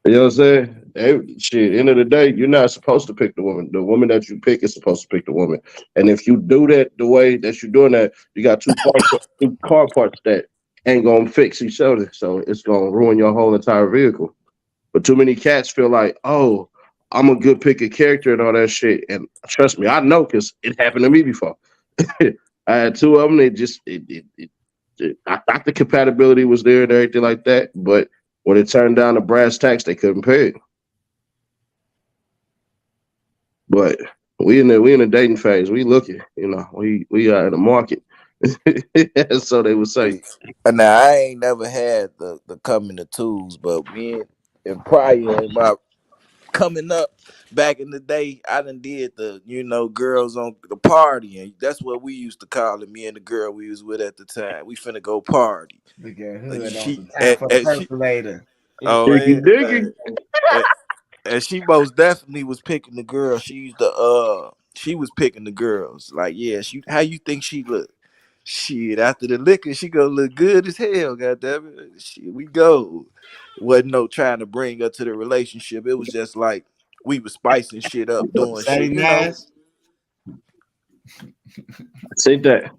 You know what I'm saying? Shit, end of the day, you're not supposed to pick the woman. The woman that you pick is supposed to pick the woman. And if you do that the way that you're doing that, you got two car parts that ain't gonna fix each other. So it's gonna ruin your whole entire vehicle. But too many cats feel like, oh, I'm a good pick of character and all that shit. And trust me, I know because it happened to me before. I had two of them. It just it I thought the compatibility was there and everything like that, but when it turned down to brass tacks, they couldn't pay it. But we in the dating phase. We looking, we are in the market. So they would say. Now I ain't never had the coming to tools, but me and prior in my coming up back in the day, I done did the girls on the party, and that's what we used to call it. Me and the girl we was with at the time, we finna go party. Look at And hood on she the time for the she percolator. oh Diggy and, diggy. and she most definitely was picking the girl. She was picking the girls. Like, yeah, how you think she look? Shit, after the liquor, she gonna look good as hell, goddamn it. Shit, we go. Wasn't no trying to bring her to the relationship. It was just like we was spicing shit up, doing Sadie shit, Nash. I seen that.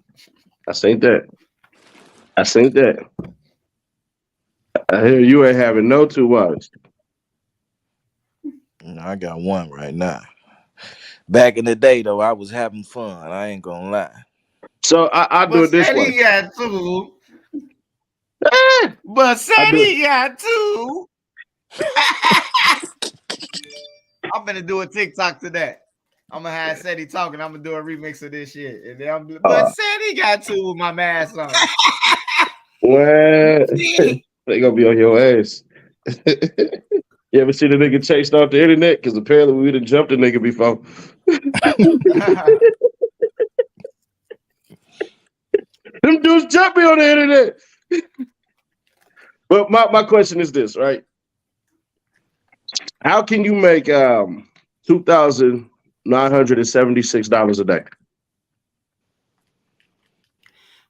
I seen that. I seen that. I hear you ain't having no 2 wives. I got one right now. Back in the day, though, I was having fun. I ain't gonna lie. So I do But it this way. Sadie got 2. Ah, But I do it. Sadie got 2. I'm gonna do a TikTok to that. I'm gonna have Sadie talking. I'm gonna do a remix of this shit. And then but Sadie got 2 with my mask on. Well, they gonna be on your ass. You ever see the nigga chased off the internet? Because apparently we done jumped the nigga before. Them dudes jump me on the internet. But my question is this, right? How can you make $2,976 a day?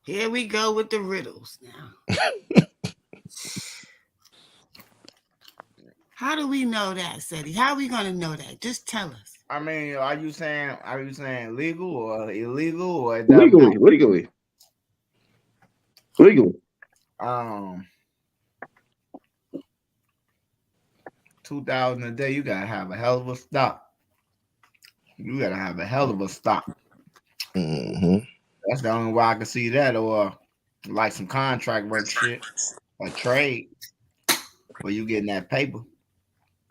Here we go with the riddles now. How do we know that, Sadie? How are we gonna know that? Just tell us. I mean, are you saying legal or illegal or Legally. 2,000 a day, you gotta have a hell of a stock. You gotta have a hell of a stock. Mm-hmm. That's the only way I can see that, or like some contract work shit, a trade where you getting that paper.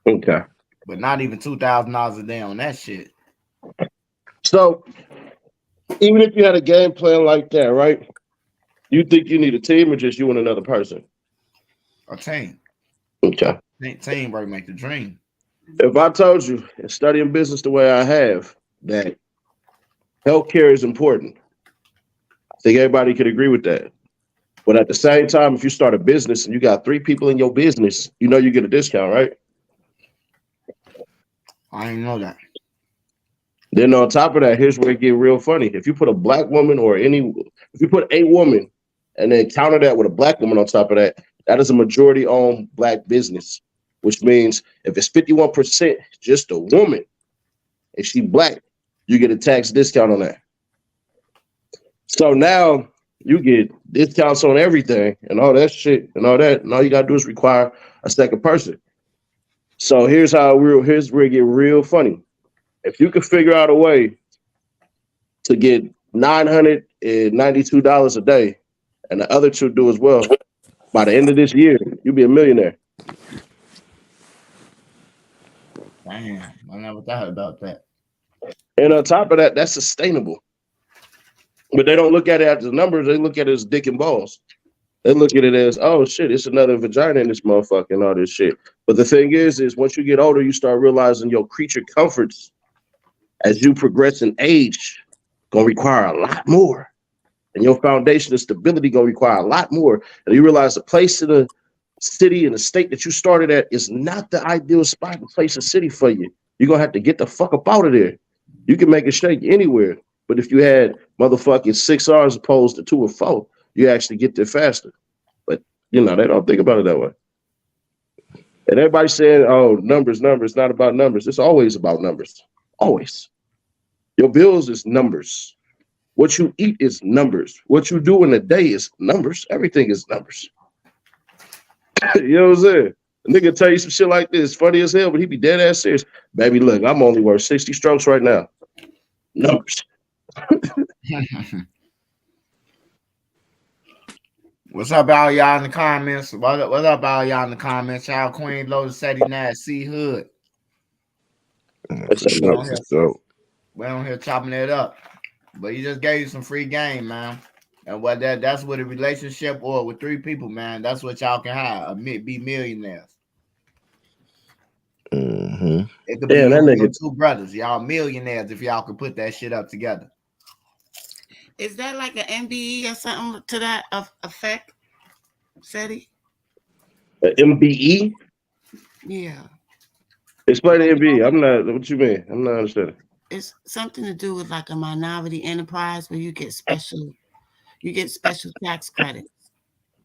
Okay. But not even $2,000 a day on that shit. So even if you had a game plan like that, right? You think you need a team or just you and another person? A team. Okay. Teamwork make the dream. If I told you, and studying business the way I have, that healthcare is important, I think everybody could agree with that. But at the same time, if you start a business and you got 3 people in your business, you get a discount, right? I didn't know that. Then on top of that, here's where it get real funny. If you put a black woman if you put a woman and then counter that with a black woman on top of that, that is a majority owned black business, which means if it's 51% just a woman and she black, you get a tax discount on that. So now you get discounts on everything and all that shit and all that. And all you gotta do is require a second person. So here's where it get real funny. If you could figure out a way to get $992 a day, and the other 2 do as well, by the end of this year, you'll be a millionaire. Damn, I never thought about that. And on top of that, that's sustainable. But they don't look at it as numbers. They look at it as dick and balls. They look at it as, oh shit, it's another vagina in this motherfucker and all this shit. But the thing is once you get older, you start realizing your creature comforts as you progress in age gonna require a lot more. And your foundation of stability gonna require a lot more. And you realize the place in the city and the state that you started at is not the ideal spot to place a city for you. You're gonna have to get the fuck up out of there. You can make it shake anywhere. But if you had motherfucking 6 hours opposed to 2 or 4, you actually get there faster. But they don't think about it that way. And everybody saying, oh, numbers, not about numbers. It's always about numbers. Always. Your bills is numbers. What you eat is numbers. What you do in a day is numbers. Everything is numbers. You know what I'm saying? A nigga tell you some shit like this, funny as hell, but he be dead ass serious. Baby, look, I'm only worth 60 strokes right now. Numbers. What's up, all y'all in the comments? What's up, all y'all in the comments? Y'all Queen Loaded Sadie Nash C Hood. That's For a We sure, on for here, sure. we on here chopping it up. But he just gave you some free game, man. And what that's what a relationship or with 3 people, man. That's what y'all can have. Be millionaires. Mm-hmm. It could be Damn, you that and your nigga. 2 brothers. Y'all millionaires if y'all could put that shit up together. Is that like an MBE or something to that effect, Seti? MBE? Yeah. Explain the MBE. I'm not. What you mean? I'm not understanding. It's something to do with like a minority enterprise where you get special tax credits.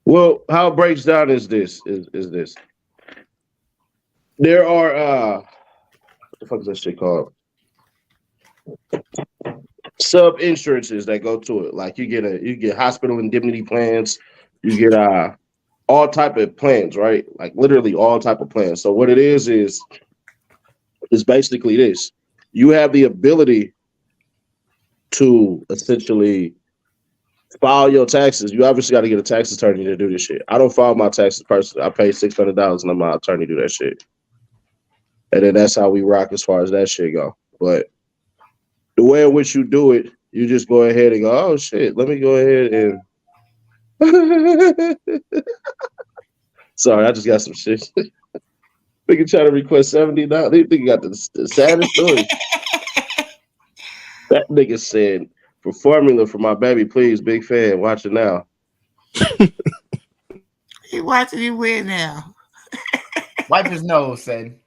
Well, how it breaks down is this. Is this? There are what the fuck is that shit called? Sub insurances that go to it. Like you get hospital indemnity plans. You get all type of plans, right? Like literally all type of plans. So what it is basically this. You have the ability to essentially file your taxes. You obviously got to get a tax attorney to do this shit. I don't file my taxes personally. I pay $600 and I'm my attorney to do that shit. And then that's how we rock as far as that shit go. But the way in which you do it, you just go ahead and go, oh shit, let me go ahead and sorry, I just got some shit. Nigga trying to request $70. They think got the saddest story. That nigga said, for formula for my baby, please, big fan, watch it now. He watching you weird now. Wipe his nose, Sadie.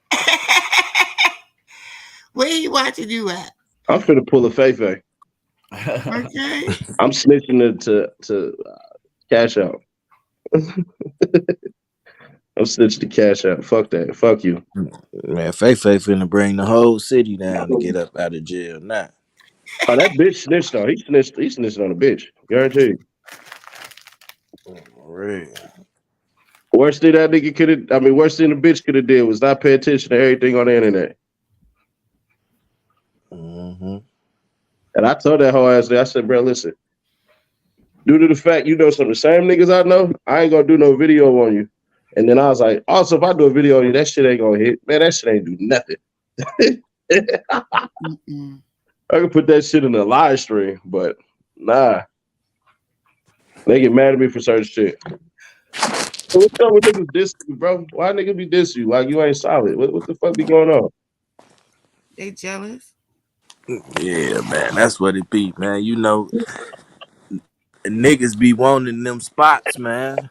Where he watching you at? I'm finna pull a Fefe. Okay. I'm snitching it to cash out. I'm snitching to cash out. Fuck that. Fuck you. Man, Faye finna bring the whole city down to get up out of jail now. Oh, that bitch snitched though. He snitched on a bitch. Guaranteed. Real. Worst thing that nigga could have, I mean, worst thing the bitch could have did was not pay attention to everything on the internet. Mm-hmm. And I told that whole ass I said, bro, listen, due to the fact you know some of the same niggas I know, I ain't gonna do no video on you. And then I was like, also, if I do a video on you, that shit ain't gonna hit. Man, that shit ain't do nothing. I can put that shit in a live stream, but nah. They get mad at me for certain shit. So what's up with niggas dissing you, bro? Why niggas be dissing you? Like you ain't solid. What the fuck be going on? They jealous. Yeah, man, that's what it be, man. You know, niggas be wanting them spots, man.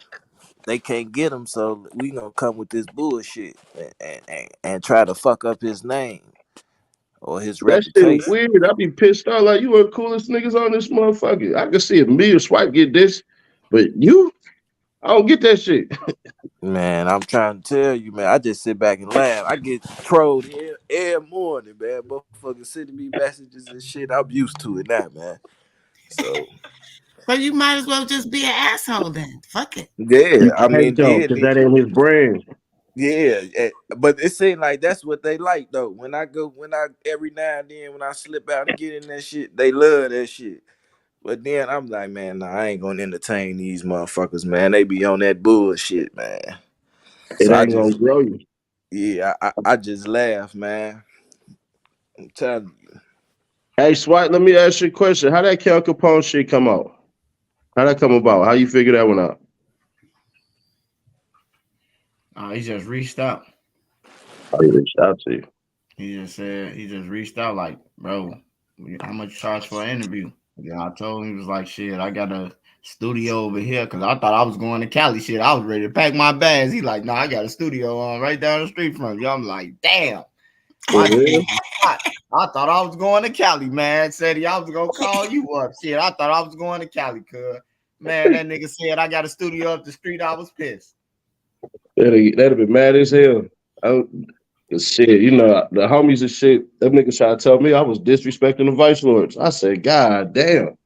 They can't get them, so we gonna come with this bullshit and try to fuck up his name or his That shit is reputation. weird. I be pissed off. Like you were the coolest niggas on this motherfucker. I can see a million swipe get this, but you, I don't get that shit. Man, I'm trying to tell you, man. I just sit back and laugh. I get trolled every morning, man. Motherfuckers sending me messages and shit. I'm used to it now, man. So But you might as well just be an asshole then. Fuck it. yeah, You I can't mean, though, yeah, because that ain't his brand. yeah. But it seems like that's what they like though. When I every now and then when I slip out and get in that shit, they love that shit. But then I'm like, man, nah, I ain't gonna entertain these motherfuckers, man. They be on that bullshit, man. It So I ain't just, gonna grow you. yeah, I just laugh, man. I'm telling you. Hey, Swipe, let me ask you a question. How that Kel Capone shit come out? How that come about? How you figure that one out? He just reached out. How you reached out to you? He just reached out like, bro, how much you charge for an interview? Yeah, I told him he was like, shit, I got a studio over here because I thought I was going to Cali. Shit, I was ready to pack my bags. He like, no, I got a studio on right down the street from you. I'm like, damn, my For I thought I was going to Cali, man. Said I was gonna call you up. Shit, I thought I was going to Cali, cuz. Man, that nigga said I got a studio up the street. I was pissed. That'd have been mad as hell. Shit, you know, the homies and shit, them niggas try to tell me I was disrespecting the Vice Lords. I said, God damn.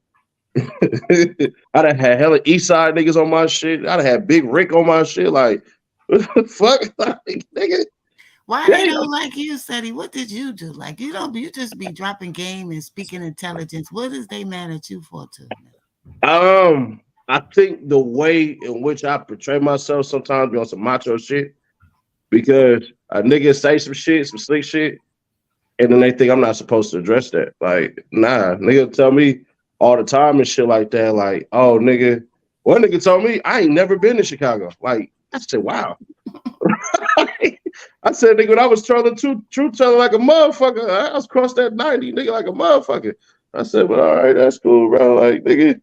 I'd have had hella East Side niggas on my shit. I'd have had Big Rick on my shit. Like, what the fuck? Like, nigga. Why Damn. they don't like you, Seti? What did you do? Like you just be dropping game and speaking intelligence. What is they mad at you for too? I think the way in which I portray myself sometimes be on some macho shit because a nigga say some shit, some slick shit, and then they think I'm not supposed to address that. Like, nah, nigga tell me all the time and shit like that. Like, oh, nigga, one nigga told me I ain't never been to Chicago. Like, I said, wow. I said, nigga, when I was trolling truth telling like a motherfucker, I was cross that 90, nigga, like a motherfucker. I said, well, all right, that's cool, bro. Like, nigga,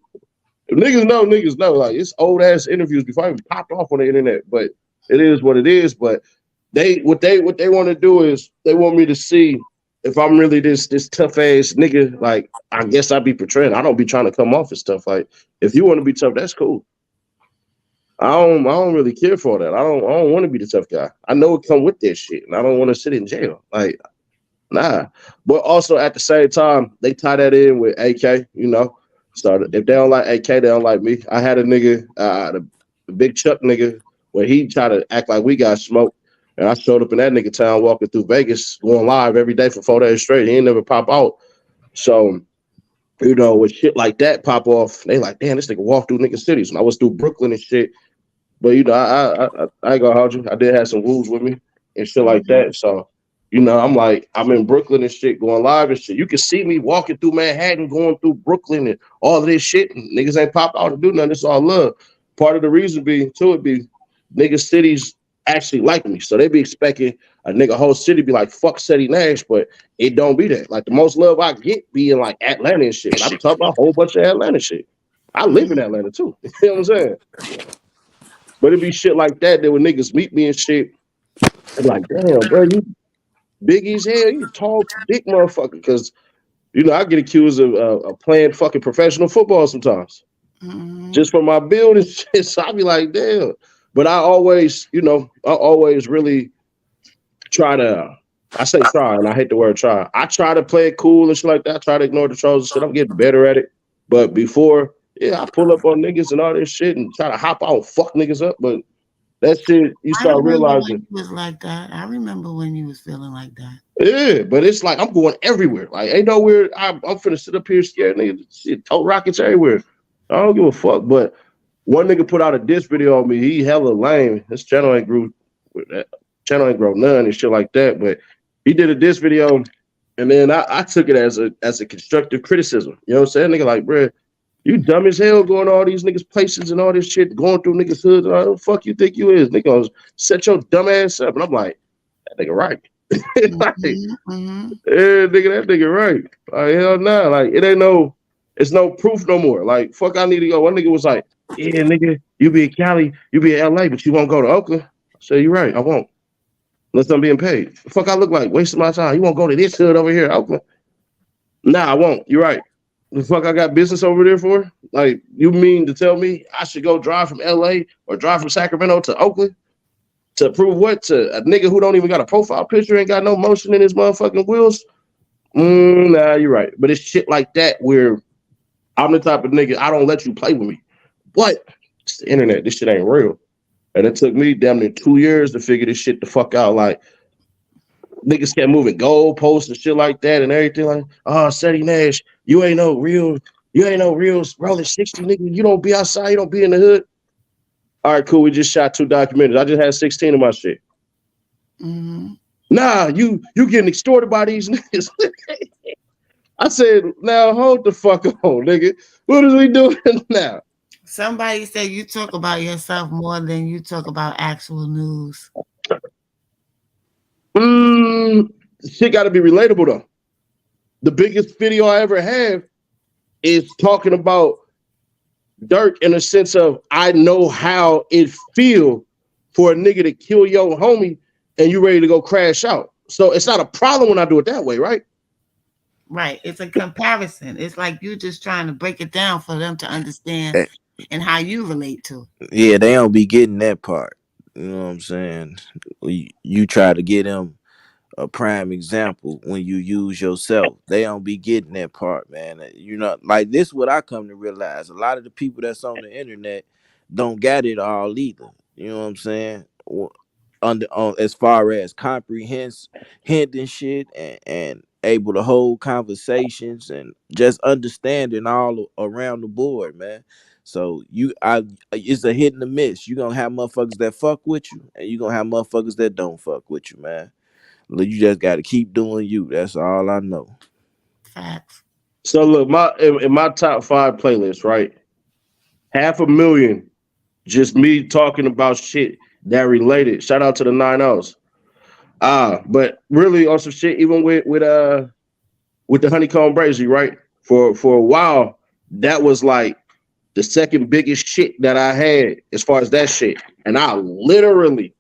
if niggas know, niggas know. Like, it's old ass interviews before I even popped off on the internet, but it is what it is. But what they want to do is they want me to see if I'm really this tough ass nigga. Like, I guess I be portraying. I don't be trying to come off as stuff. Like, if you want to be tough, that's cool. I don't really care for that. I don't want to be the tough guy. I know it come with this shit, and I don't want to sit in jail. Like, nah. But also at the same time, they tie that in with AK, you know. So if they don't like AK, they don't like me. I had a nigga, the big Chuck nigga, where he tried to act like we got smoked. And I showed up in that nigga town walking through Vegas, going live every day for 4 days straight. He ain't never pop out. So, you know, with shit like that pop off, they like, damn, this nigga walk through nigga cities. And I was through Brooklyn and shit. But you know, I ain't gonna hold you. I did have some wolves with me and shit like Mm-hmm. that. So, you know, I'm in Brooklyn and shit, going live and shit. You can see me walking through Manhattan, going through Brooklyn and all of this shit. And niggas ain't pop out to do nothing. It's all love. Part of the reason be niggas cities actually like me. So they be expecting a nigga whole city be like, fuck City Nash, but it don't be that. Like the most love I get be in like Atlanta and shit. But I'm talking about a whole bunch of Atlanta shit. I live in Atlanta too. You know what I'm saying? But it be shit like that when niggas meet me and shit. I'm like, damn, bro, you big as hell, you tall, big motherfucker. Because, you know, I get accused of playing fucking professional football sometimes Mm-hmm. just for my build and shit. So I be like, damn. But I always, you know, I always really try to, I say try, and I hate the word try. I try to play it cool and shit like that. I try to ignore the trolls and shit. I'm getting better at it. But before, yeah, I pull up on niggas and all this shit and try to hop out and fuck niggas up. But that shit, you I start remember when realizing, you was like that. I remember when you was feeling like that. yeah, but it's like I'm going everywhere. Like, ain't nowhere I'm finna sit up here scared niggas. Shit, tote rockets everywhere. I don't give a fuck. But one nigga put out a diss video on me. He hella lame. His channel ain't grew channel ain't grow none and shit like that. But he did a diss video, and then I took it as a constructive criticism. You know what I'm saying? Nigga, like, bruh, you dumb as hell going to all these niggas places and all this shit, going through niggas hoods. And all the fuck you think you is? Nigga, set your dumb ass up. And I'm like, that nigga right. Like, Mm-hmm. Mm-hmm. yeah, nigga, that nigga right. Like, hell nah. Like, it's no proof no more. Like, fuck, I need to go. One nigga was like, yeah, nigga, you be in Cali, you be in LA, but you won't go to Oakland. I said, you're right, I won't. Unless I'm being paid. The fuck I look like? Wasting my time. You won't go to this hood over here, Oakland? Nah, I won't. You're right. The fuck I got business over there for? Like, you mean to tell me I should go drive from LA or drive from Sacramento to Oakland? To prove what? To a nigga who don't even got a profile picture, ain't got no motion in his motherfucking wheels? Nah, you're right. But it's shit like that where I'm the type of nigga, I don't let you play with me. But it's the internet. This shit ain't real. And it took me damn near 2 years to figure this shit the fuck out. Like, niggas kept moving goalposts and shit like that and everything. Like, oh, Seti Nash, you ain't no real rolling 60, nigga. You don't be outside, you don't be in the hood. All right, cool. We just shot 2 documentaries. I just had 16 of my shit. Mm-hmm. Nah, you getting extorted by these niggas. I said, now hold the fuck on, nigga. What is we doing now? Somebody said you talk about yourself more than you talk about actual news. Mm, Shit got to be relatable though. The biggest video I ever have is talking about Dirk in a sense of I know how it feel for a nigga to kill your homie and you ready to go crash out. So it's not a problem when I do it that way, right? Right. It's a comparison. It's like you just trying to break it down for them to understand Eh, and how you relate to it. Yeah, they don't be getting that part. You know what I'm saying? You try to get them a prime example when you use yourself. They don't be getting that part, man. You know, like this what I come to realize. A lot of the people that's on the internet don't got it all either. You know what I'm saying? Under on as far as comprehending shit and able to hold conversations and just understanding all around the board, man. So it's a hit and a miss. You gonna have motherfuckers that fuck with you, and you gonna have motherfuckers that don't fuck with you, man. You just got to keep doing you. That's all I know. Facts. So look, in my top 5 playlists, right? 500,000 just me talking about shit that related. Shout out to the 9-0s. But really on some shit, even with the honeycomb brazy, right? For a while, that was like the second biggest shit that I had as far as that shit. And I literally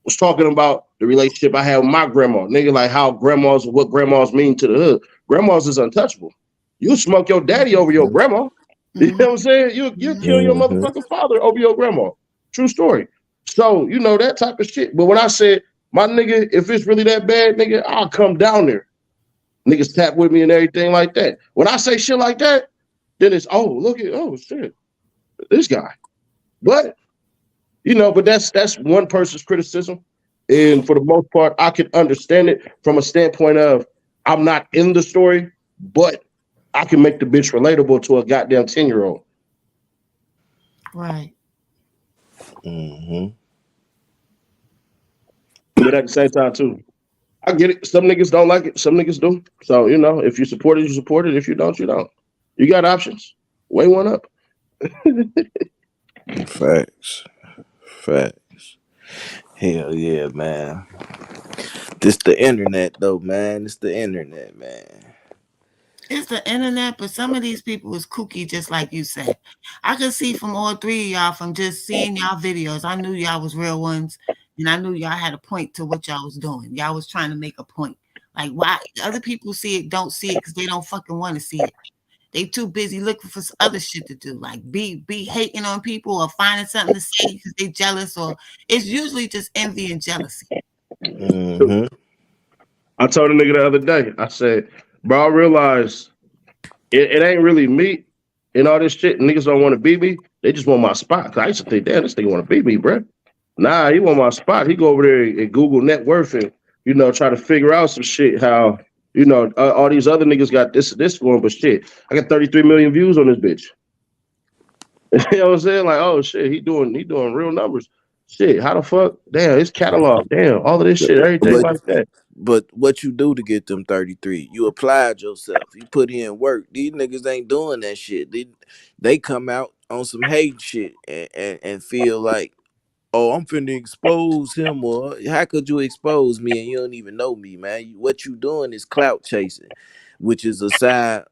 was talking about the relationship I had with my grandma. Nigga, like what grandmas mean to the hood. Grandmas is untouchable. You smoke your daddy over your grandma. You know what I'm saying? You kill your motherfucking father over your grandma. True story. So, that type of shit. But when I said, my nigga, if it's really that bad, nigga, I'll come down there. Niggas tap with me and everything like that. When I say shit like that, then it's, shit, this guy. But, but that's one person's criticism. And for the most part, I can understand it from a standpoint of I'm not in the story, but I can make the bitch relatable to a goddamn 10-year-old. Right. But at the same time, too, I get it. Some niggas don't like it. Some niggas do. So, if you support it, you support it. If you don't, you don't. You got options. Weigh one up. Facts. Hell yeah, man. This the internet, though, man. It's the internet, man. It's the internet, but some of these people is kooky, just like you said. I could see from all 3 of y'all, from just seeing y'all videos, I knew y'all was real ones, and I knew y'all had a point to what y'all was doing. Y'all was trying to make a point. Like, why other people see it, don't see it, because they don't fucking want to see it. They too busy looking for other shit to do, like be hating on people or finding something to say because they jealous, or it's usually just envy and jealousy. I told a nigga the other day, I said, bro, I realize it ain't really me and all this shit. Niggas don't want to beat me. They just want my spot. Cause I used to think, damn, this nigga want to beat me, bro. Nah, he want my spot. He go over there and Google net worth and, try to figure out some shit how, all these other niggas got this one, but shit, I got 33 million views on this bitch. You know what I'm saying? Like, oh shit, he doing real numbers. Shit, how the fuck? Damn, his catalog. Damn, all of this shit, everything like that. But what you do to get them 33? You applied yourself. You put in work. These niggas ain't doing that shit. They come out on some hate shit and feel like, oh, I'm finna expose him, or how could you expose me and you don't even know me, man? What you doing is clout chasing, which is a sign,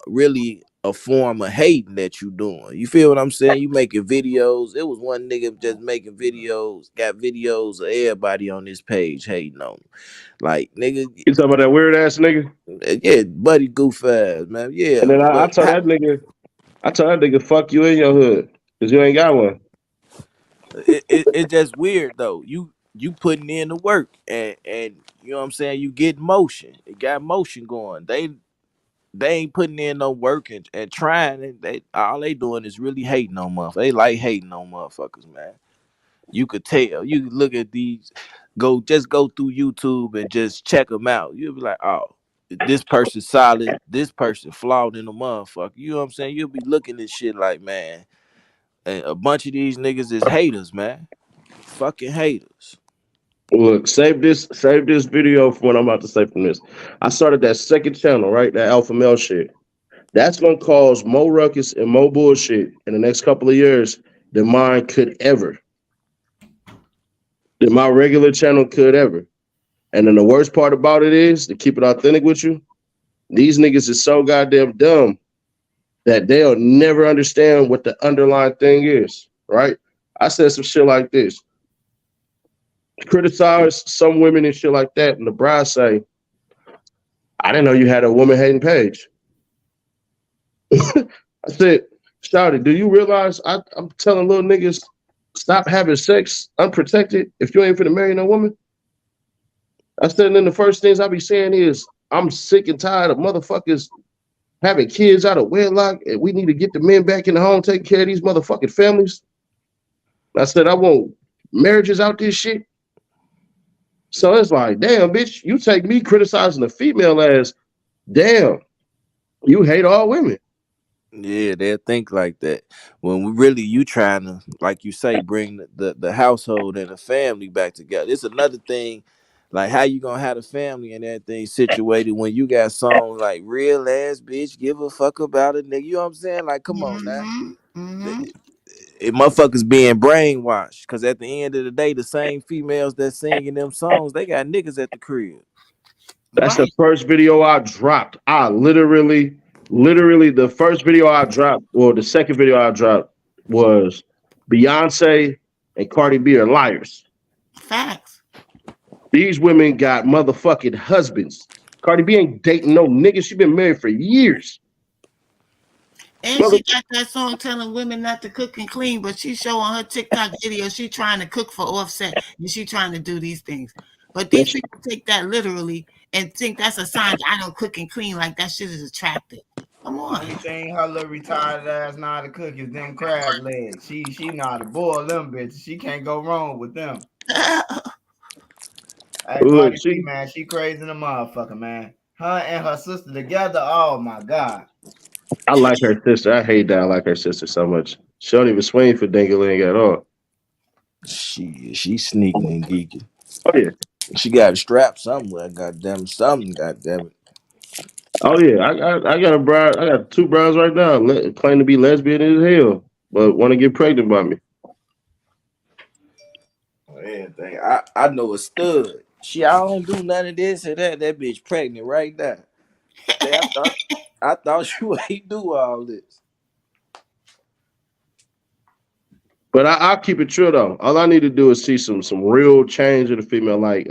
really a form of hating that you doing. You feel what I'm saying? You making videos. It was one nigga just making videos, got videos of everybody on this page hating on him. Like, nigga. You talking about that weird ass nigga? Yeah, buddy goof ass, man. Yeah. And then I told that nigga, fuck you in your hood. Cause you ain't got one. It's just weird though. You putting in the work and you know what I'm saying, you get motion. It got motion going. They ain't putting in no work and trying, and all they doing is really hating on motherfuckers. They like hating on motherfuckers, man. You could tell. You could look at these, go through YouTube and just check them out. You'll be like, oh, this person solid, this person flawed in a motherfucker. You know what I'm saying? You'll be looking at shit like, man, and a bunch of these niggas is haters, man. Fucking haters. Look, save this video for what I'm about to say from this. I started that second channel, right? That alpha male shit. That's gonna cause more ruckus and more bullshit in the next couple of years than mine could ever. Than my regular channel could ever. And then the worst part about it is, to keep it authentic with you, these niggas is so goddamn dumb that they'll never understand what the underlying thing is, right? I said some shit like this. Criticize some women and shit like that, and the bride say, I didn't know you had a woman hating page. I said, Shawty, do you realize I'm telling little niggas stop having sex unprotected if you ain't finna marry no woman? I said, and then the first things I be saying is, I'm sick and tired of motherfuckers having kids out of wedlock, and we need to get the men back in the home taking care of these motherfucking families. I said, I want marriages out this shit. So it's like, damn, bitch, you take me criticizing a female as, damn, you hate all women. Yeah, they'll think like that. When we really you trying to, like you say, bring the household and the family back together. It's another thing, like how you gonna have the family and everything situated when you got songs like real ass bitch, give a fuck about a nigga. You know what I'm saying? Like, come on now. Mm-hmm. Mm-hmm. It motherfuckers being brainwashed. Cause at the end of the day, the same females that singing them songs, they got niggas at the crib. That's the Right. first video I dropped. I literally, the first video I dropped, or the second video I dropped, was Beyonce and Cardi B are liars. Facts. These women got motherfucking husbands. Cardi B ain't dating no nigga. She been married for years. And Mother, she got that song telling women not to cook and clean, but she show on her TikTok video she trying to cook for Offset and she trying to do these things. But man, these people take that literally and think that's a sign that I don't cook and clean, like that shit is attractive. Come on. Only thing her little retired ass know how to cook is them crab legs. She know how to boil them bitches. She can't go wrong with them. Hey, look, Cardi B, man, she crazy in the motherfucker, man. Her and her sister together, oh my god. I like her sister. I hate that I like her sister so much. She don't even swing for Dingaling at all. She sneaking and geeking. Oh yeah. She got a strap somewhere. Goddamn something. Goddamn it. Oh yeah. I got a bride. I got two brides right now. Claim to be lesbian as hell, but want to get pregnant by me. Anything. I know a stud. I don't do none of this or that. That bitch pregnant right now. Say I thought you ain't do all this. But I'll keep it true though. All I need to do is see some real change in the female, like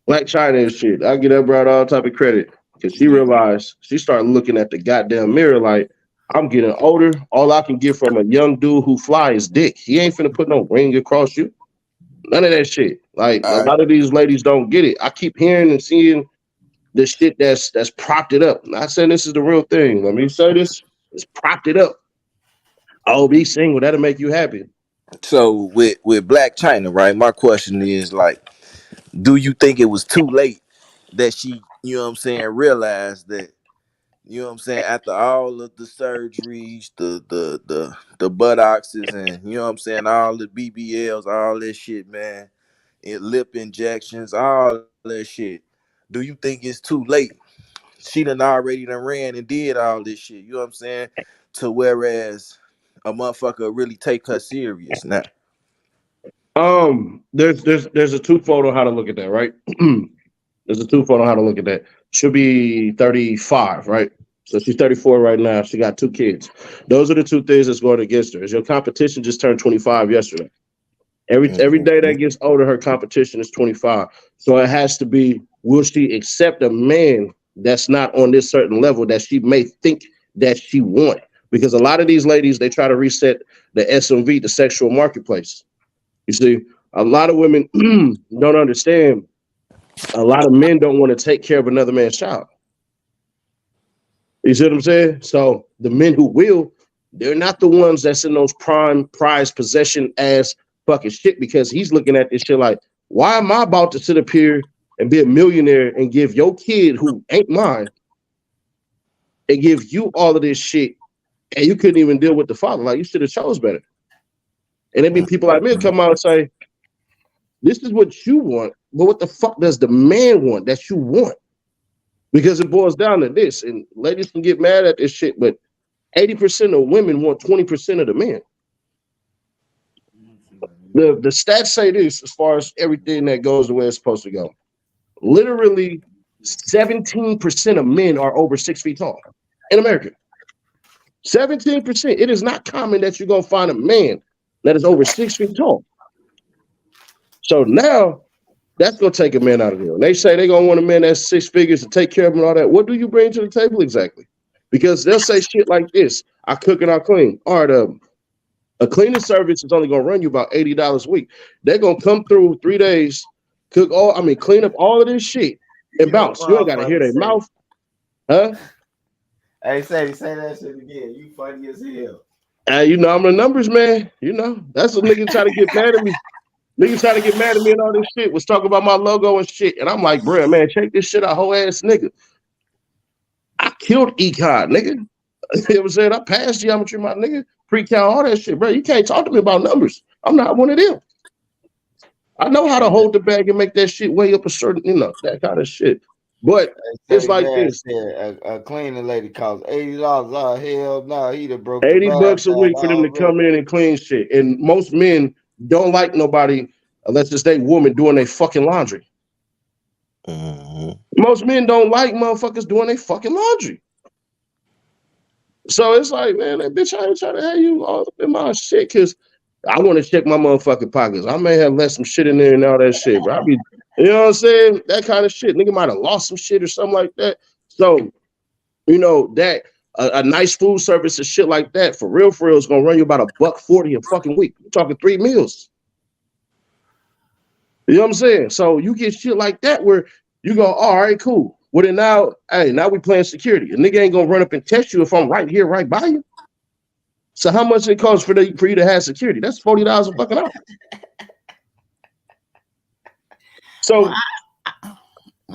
Black China and shit. I get that broad all type of credit because she realized she started looking at the goddamn mirror like I'm getting older. All I can get from a young dude who fly is dick. He ain't finna put no ring across you. None of that shit. Like a All right. lot of these ladies don't get it. I keep hearing and seeing the shit that's propped it up. Not saying this is the real thing. Let me say this. It's propped it up. Oh, be single. That'll make you happy. So with Black China, right? My question is like, do you think it was too late that she, you know what I'm saying, realized that, you know what I'm saying, after all of the surgeries, the buttocks and you know what I'm saying, all the BBLs, all this shit, man, and lip injections, all that shit. Do you think it's too late? She done ran and did all this shit, you know what I'm saying? To whereas a motherfucker really take her serious now. There's a twofold on how to look at that, right? There's a twofold on how to look at that. She'll be 35, right? So she's 34 right now. She got two kids. Those are the two things that's going against her. Is your competition just turned 25 yesterday. Every day that gets older, her competition is 25. So it has to be, will she accept a man that's not on this certain level that she may think that she want? Because a lot of these ladies, they try to reset the SMV, the sexual marketplace. You see, a lot of women don't understand. A lot of men don't want to take care of another man's child. You see what I'm saying? So the men who will, they're not the ones that's in those prime prize possession ass fucking shit because he's looking at this shit like, why am I about to sit up here and be a millionaire and give your kid who ain't mine and give you all of this shit and you couldn't even deal with the father? Like you should have chose better. And then be people like me come out and say, this is what you want, but what the fuck does the man want that you want? Because it boils down to this, and ladies can get mad at this shit, but 80% of women want 20% of the men. The stats say this as far as everything that goes the way it's supposed to go. Literally, 17% of men are over 6 feet tall in America. 17%. It is not common that you're gonna find a man that is over 6 feet tall. So now that's gonna take a man out of here. And they say they're gonna want a man that's 6 figures to take care of him and all that. What do you bring to the table exactly? Because they'll say shit like this: I cook and I clean. All right, a cleaning service is only gonna run you about $80 a week. They're gonna come through 3 days, clean up all of this shit and bounce. You ain't gotta hear their mouth, huh? Hey, say that shit again. You funny as hell. You know I'm the numbers man. You know that's what niggas try to get mad at me. Niggas trying to get mad at me and all this shit. Was talking about my logo and shit. And I'm like, bro, man, check this shit out, whole ass nigga. I killed Econ, nigga. You know what I'm saying? I passed geometry, my nigga. Pre-count, all that shit, bro. You can't talk to me about numbers. I'm not one of them. I know how to hold the bag and make that shit weigh up a certain, that kind of shit. But it's like this. A cleaning lady costs $80. Oh hell no, he'd have broke the 80 bath bucks a down week for them to already. come in and clean shit. And most men don't like nobody unless it's they woman doing their fucking laundry. Mm-hmm. Most men don't like motherfuckers doing their fucking laundry. So it's like, man, that bitch, I ain't trying to have you all up in my shit because I want to check my motherfucking pockets. I may have left some shit in there and all that shit, bro. You know what I'm saying? That kind of shit. Nigga might have lost some shit or something like that. So, that a nice food service and shit like that, for real, is gonna run you about $140 a fucking week. We're talking 3 meals. You know what I'm saying? So you get shit like that where you go, all right, cool. Well, then now we playing security. A nigga ain't gonna run up and test you if I'm right here, right by you. So how much it costs for you to have security? That's $40 a fucking hour. So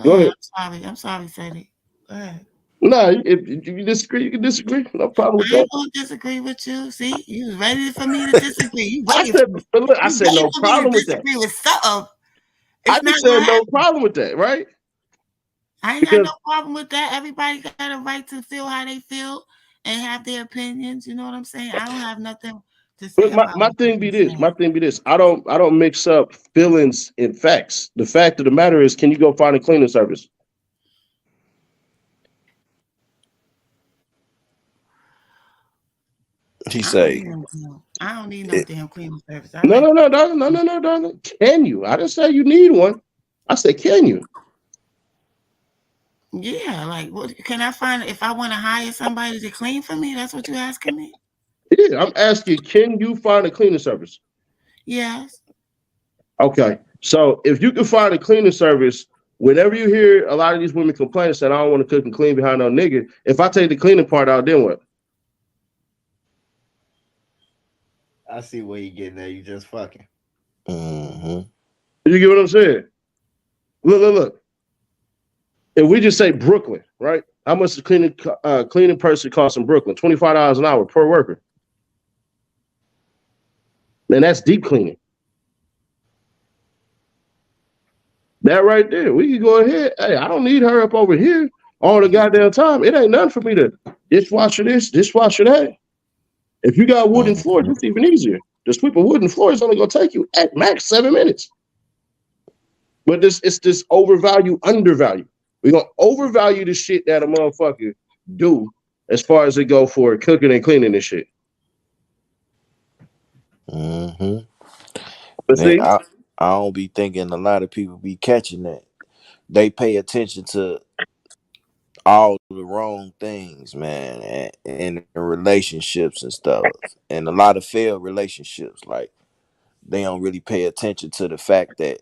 go ahead. I'm sorry, Sadie. Go ahead. No, if you disagree, you can disagree. No problem with I that. ain't gonna disagree with you. See, you was ready for me to disagree. You I waiting said, for but look, I you said waiting no for me to problem with that. disagree with something. I It's not just said gonna no happen. problem with that, right? I ain't got no problem with that. Everybody got a right to feel how they feel and have their opinions. You know what I'm saying? I don't have nothing to say But about my what thing be you're this. saying. My thing be this. I don't mix up feelings and facts. The fact of the matter is, can you go find a cleaning service? He I don't say, need no damn cleaning service. I No, like no, no, darling, no, no, no, darling. Can you? I didn't say you need one. I said, can you? yeah, like what can I find if I want to hire somebody to clean for me? That's what you're asking me? Yeah, I'm asking, can you find a cleaning service? Yes. Okay. So if you can find a cleaning service, whenever you hear a lot of these women complain saying, I don't want to cook and clean behind no nigga, if I take the cleaning part out, then what? I see where you getting there. You just fucking. mm-hmm. You get what I'm saying? Look. If we just say Brooklyn, right? How much does cleaning person cost in Brooklyn? $25 an hour per worker. And that's deep cleaning. That right there. We can go ahead. Hey, I don't need her up over here all the goddamn time. It ain't nothing for me to dishwasher this, dishwasher that. If you got wooden floors, Mm-hmm. it's even easier. To sweep a wooden floor is only gonna take you at max 7 minutes. But it's this overvalue, undervalue. We're gonna overvalue the shit that a motherfucker do as far as it go for cooking and cleaning this shit. Mm-hmm. But see, I don't be thinking a lot of people be catching that. They pay attention to all the wrong things, man, and relationships and stuff, and a lot of failed relationships. Like they don't really pay attention to the fact that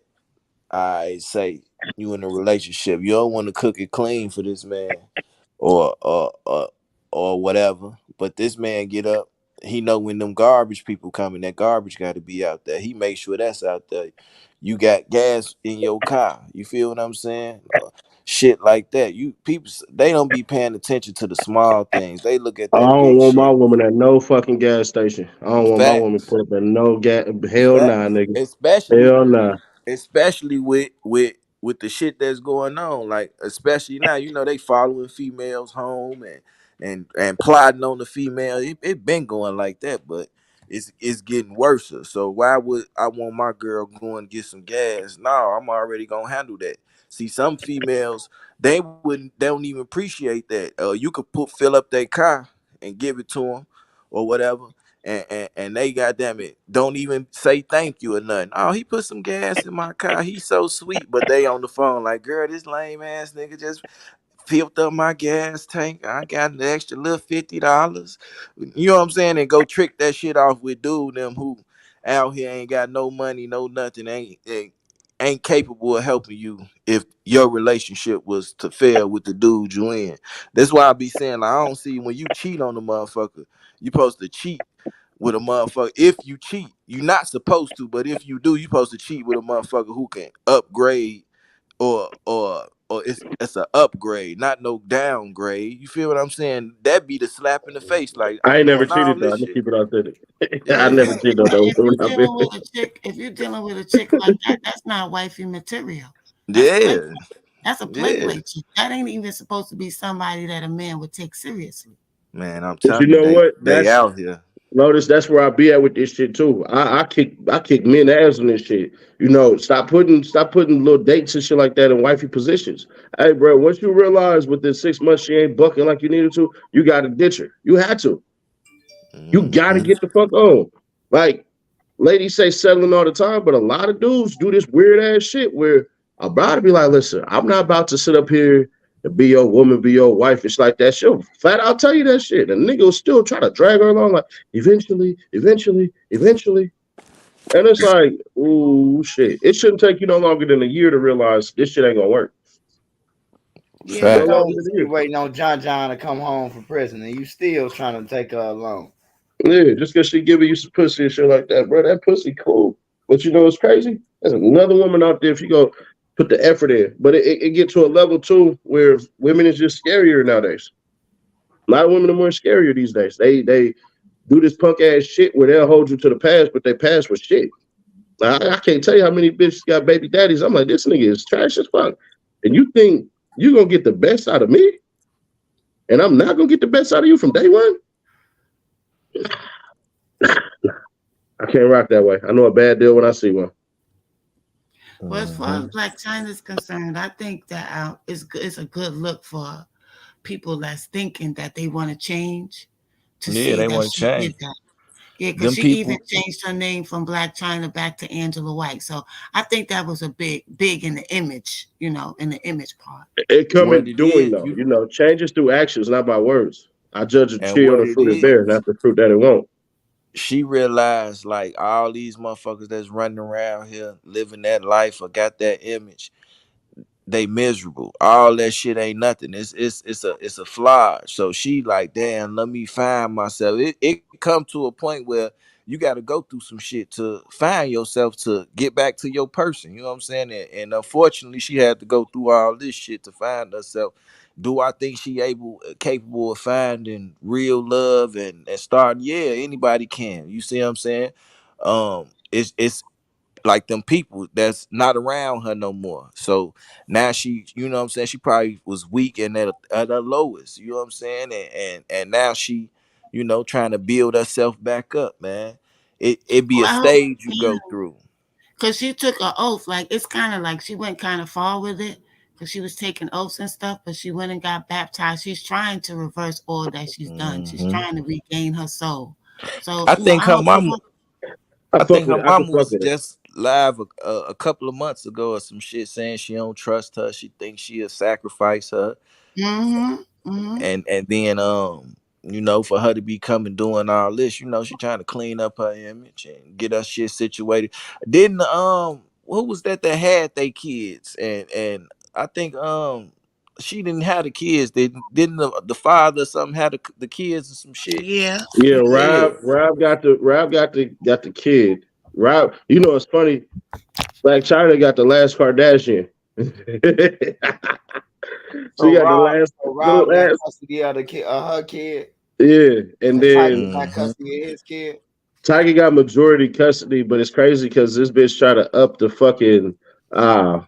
I say you in a relationship, you don't want to cook it clean for this man, or or whatever. But this man get up. He know when them garbage people coming, that garbage got to be out there. He make sure that's out there. You got gas in your car. You feel what I'm saying? Shit like that. You people, they don't be paying attention to the small things. They look at I that don't big want my shit. woman at no fucking gas station. I don't want my woman Facts. put up at no gas. Hell Fact. nah, nigga. Especially Hell nah. especially with the shit that's going on, like especially now, they following females home and plotting on the female. It been going like that, but it's getting worse. So why would I want my girl going to get some gas? No, I'm already gonna handle that. See, some females, they don't even appreciate that. You could fill up their car and give it to them or whatever, and they goddamn it don't even say thank you or nothing. Oh, he put some gas in my car. He's so sweet, but they on the phone like, girl, this lame ass nigga just filled up my gas tank. I got an extra little $50. You know what I'm saying? And go trick that shit off with dude them who out here ain't got no money, no nothing, ain't capable of helping you if your relationship was to fail with the dude you in. That's why I be saying, like, I don't see when you cheat on the motherfucker, you supposed to cheat with a motherfucker. If you cheat, you're not supposed to, but if you do, you supposed to cheat with a motherfucker who can upgrade or or it's an upgrade, not no downgrade. You feel what I'm saying? That be the slap in the face. Like, I I'm ain't never doing all cheated though. this I'm gonna shit. keep it authentic. I Yeah, never cheated on no If woman you I've been dealing with. with a chick, if you're dealing with a chick like that, that's not wifey material. That's play. yeah, That's a play yeah. chick. That ain't even supposed to be somebody that a man would take seriously. Man, I'm But you telling you, know what? they out here. Notice that's where I be at with this shit too. I kick men ass on this shit. Stop putting little dates and shit like that in wifey positions. Hey, bro, once you realize within 6 months she ain't bucking like you needed to, you got to ditch her. You had to. You got to Hmm. get the fuck on. Like ladies say settling all the time, but a lot of dudes do this weird ass shit where a bride be like, listen, I'm not about to sit up here and be your woman, be your wife. It's like that. She'll flat out tell you that shit. And nigga will still try to drag her along, like, eventually, eventually, eventually. And it's like, ooh, shit. It shouldn't take you no longer than a year to realize this shit ain't gonna work. Yeah, No Fact. longer notice than a you year. waiting on John to come home from prison, and you still trying to take her along. Yeah, just because she giving you some pussy and shit like that, bro. That pussy cool. But you know what's crazy? There's another woman out there if you go put the effort in. But it get to a level too where women is just scarier nowadays. A lot of women are more scarier these days. They do this punk ass shit where they'll hold you to the past, but they past was shit. I can't tell you how many bitches got baby daddies. I'm like, this nigga is trash as fuck. And you think you gonna get the best out of me? And I'm not gonna get the best out of you from day one? I can't rock that way. I know a bad deal when I see one. Well, as far as Hmm. Black China is concerned, I think that it's a good look for people that's thinking that they want to change to Yeah, see they that want to she did change. that. Yeah, because Them she even people, changed her name from Black China back to Angela White. So I think that was a big in the image, in the image part. It come what in it doing is, though. Changes through actions, not by words. I judge a and tree on what the it fruit it bears, is, not the fruit that it won't. she realized like all these motherfuckers that's running around here living that life or got that image, they miserable. All that shit ain't nothing. It's a flaw. So she like, damn, let me find myself. It come to a point where you got to go through some shit to find yourself to get back to your person. You know what I'm saying? And unfortunately, she had to go through all this shit to find herself. Do I think she capable of finding real love and starting? Yeah, anybody can. You see what I'm saying? It's like them people that's not around her no more. So now she, you know what I'm saying, she probably was weak and at her lowest, you know what I'm saying? And now she, trying to build herself back up, man. It be Well, a I hope, stage you go through. because she took an oath. Like, it's kind of like she went kind of far with it because she was taking oaths and stuff, but she went and got baptized. She's trying to reverse all that she's done. She's Hmm. trying to regain her soul. So, I think I her hope, mama I I fuck think with her it. I can mama fuck was with it. just live a couple of months ago or some shit saying she don't trust her. She thinks she'll sacrifice her. mm-hmm, mm-hmm. And then for her to be coming doing all this, she trying to clean up her image and get her shit situated. Didn't who was that had they kids, and I think she didn't have the kids. Didn't the father or something had the kids or some shit. Yeah, Yeah, Yeah. Rob got the kid. Rob, it's funny. Black China got the last Kardashian. So She got the Rob, last, so the Rob got last. custody of the kid, her kid, Yeah, and and Tiger then got Hmm. custody of his kid. Tiger got majority custody, but it's crazy because this bitch tried to up the fucking. Uh,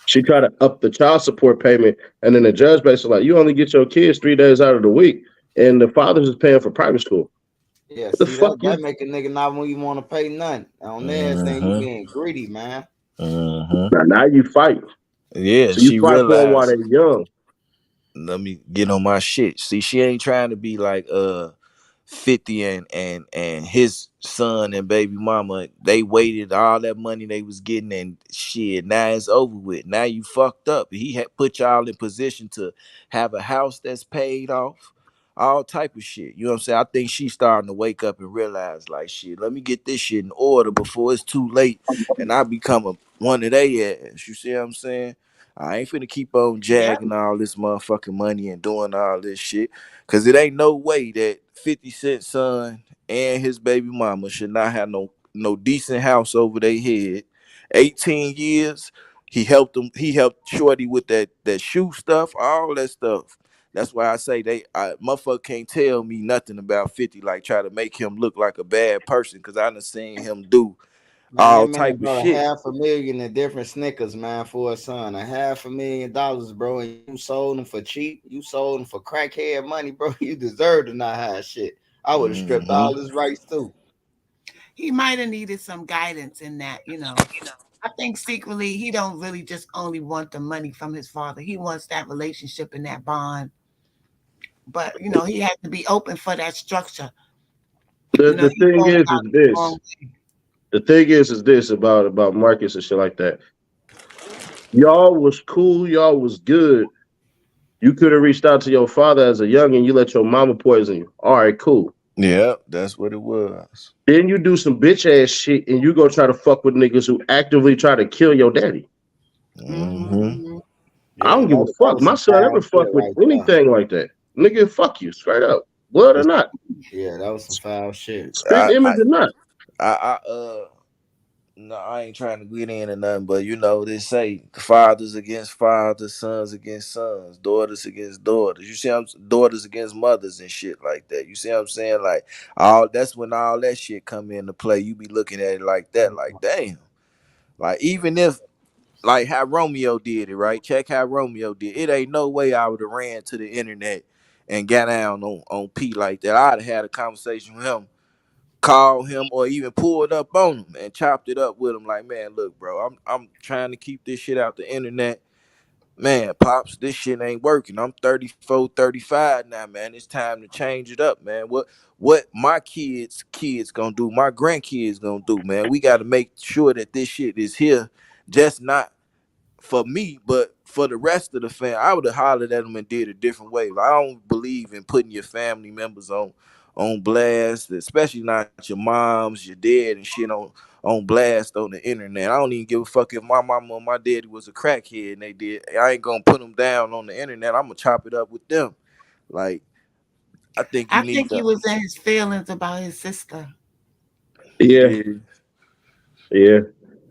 she tried to up the child support payment, and then the judge basically like, you only get your kids 3 days out of the week, and the father's is paying for private school. Yeah, What the see fuck that you? make a nigga not when you want to pay nothing. On their thing, you Hmm. being greedy, man. Hmm. Now you fight. Yeah, So you she fight for them while realized, they're young. let me get on my shit. See, she ain't trying to be like 50 and his son and baby mama. They waited all that money they was getting, and shit, now it's over with. Now you fucked up. He had put y'all in position to have a house that's paid off, all type of shit. You know what I'm saying? I think she's starting to wake up and realize, like, shit, let me get this shit in order before it's too late and I become one of they ass. You see what I'm saying? I ain't finna keep on yeah. jagging all this motherfucking money and doing all this shit. Cause it ain't no way that 50 Cent son and his baby mama should not have no decent house over their head. 18 years. He helped him. He helped Shorty with that shoe stuff, all that stuff. That's why I say motherfucker can't tell me nothing about 50. Like try to make him look like a bad person because I done seen him do Man, that all man type of brought a shit. 500,000 in different Snickers, man, for his son. $500,000, bro, and you sold them for cheap. You sold them for crackhead money, bro. You deserve to not have shit. I would have stripped Hmm. all his rights too. He might have needed some guidance in that, you know. I think secretly he don't really just only want the money from his father. He wants that relationship and that bond. But you know, he had to be open for that structure. The You know, the he thing going is about it the wrong this. way. The thing is this about Marcus and shit like that. Y'all was cool. Y'all was good. You could have reached out to your father as a young and you let your mama poison you. All right, cool. Yeah, that's what it was. Then you do some bitch ass shit and you go try to fuck with niggas who actively try to kill your daddy. Hmm. Mm-hmm. I Yeah, don't give a that fuck. was My some son foul never shit fuck with right there. anything like that. Nigga, fuck you, straight up. Blood or not. Yeah, that was some foul shit. Spit I, image I, or not. I no, I ain't trying to get in or nothing, but you know, they say fathers against fathers, sons against sons, daughters against daughters. You see, daughters against mothers and shit like that. You see what I'm saying? Like all that's when all that shit come into play. You be looking at it like that, like damn. Like even if like how Romeo did it, right? Check how Romeo did. It ain't no way I would have ran to the internet and got down on Pete like that. I'd have had a conversation with him, called him, or even pulled up on him and chopped it up with him. Like, man, look, bro, I'm trying to keep this shit out the internet. Man, pops, this shit ain't working. I'm 34, 35 now, man. It's time to change it up, man. What my kids gonna do, my grandkids gonna do, man. We gotta make sure that this shit is here, just not for me, but for the rest of the fam. I would have hollered at them and did a different way. Like, I don't believe in putting your family members on blast, especially not your moms, your dad, and shit on blast on the internet. I don't even give a fuck if my mama or my daddy was a crackhead and they did. I ain't gonna put them down on the internet. I'm gonna chop it up with them. Like, I think I you need think he to. was in his feelings about his sister. Yeah, Yeah. yeah.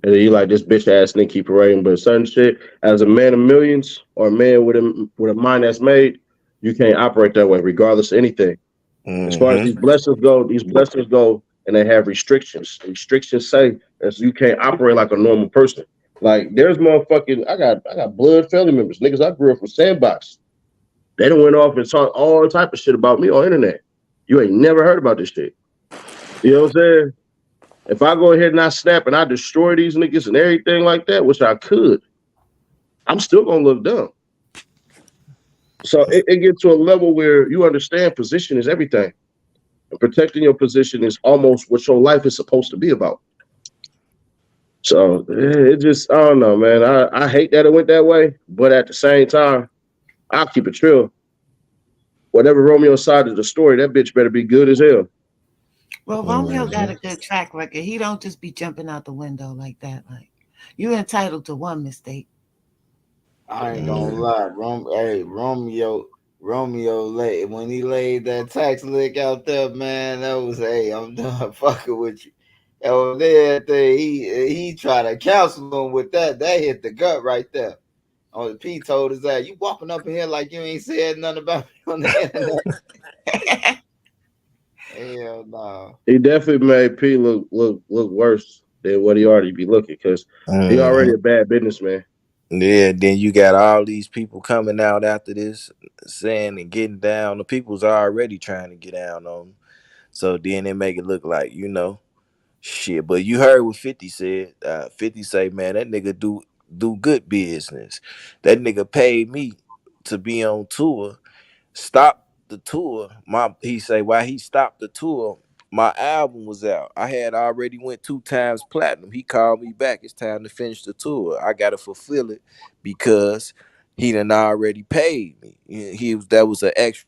And then you like this bitch ass nigga keep parading, but certain shit, as a man of millions or a man with a mind that's made, you can't operate that way, regardless of anything. As far as Mm-hmm. these blessings go, and they have restrictions. Restrictions say that you can't operate like a normal person. Like there's motherfucking, I got blood family members, niggas I grew up from Sandbox. They done went off and talked all type of shit about me on internet. You ain't never heard about this shit. You know what I'm saying? If I go ahead and I snap and I destroy these niggas and everything like that, which I could, I'm still gonna look dumb. So it gets to a level where you understand position is everything. And protecting your position is almost what your life is supposed to be about. So it just, I don't know, man. I hate that it went that way, but at the same time, I'll keep it real. Whatever Romeo's side of the story, that bitch better be good as hell. Well, Romeo got Mm-hmm. a good track record. He don't just be jumping out the window like that. Like you entitled to one mistake. I ain't gonna Mm-hmm. lie, Romeo laid when he laid that tax lick out there, man. That was, hey, I'm done fucking with you. Over there, he tried to counsel him with that. That hit the gut right there. Oh, P told us that you walking up in here like you ain't said nothing about me on the internet. Hell no. He definitely made P look worse than what he already be looking because he Mm-hmm. already a bad businessman. Yeah, then you got all these people coming out after this saying and getting down. The people's already trying to get down on them. So then they make it look like, shit. But you heard what 50 said. 50 say, man, that nigga do good business. That nigga paid me to be on tour, stopped the tour. He say why he stopped the tour. My album was out. I had already went 2 times platinum. He called me back. It's time to finish the tour. I gotta fulfill it because he done already paid me. He was that was an extra,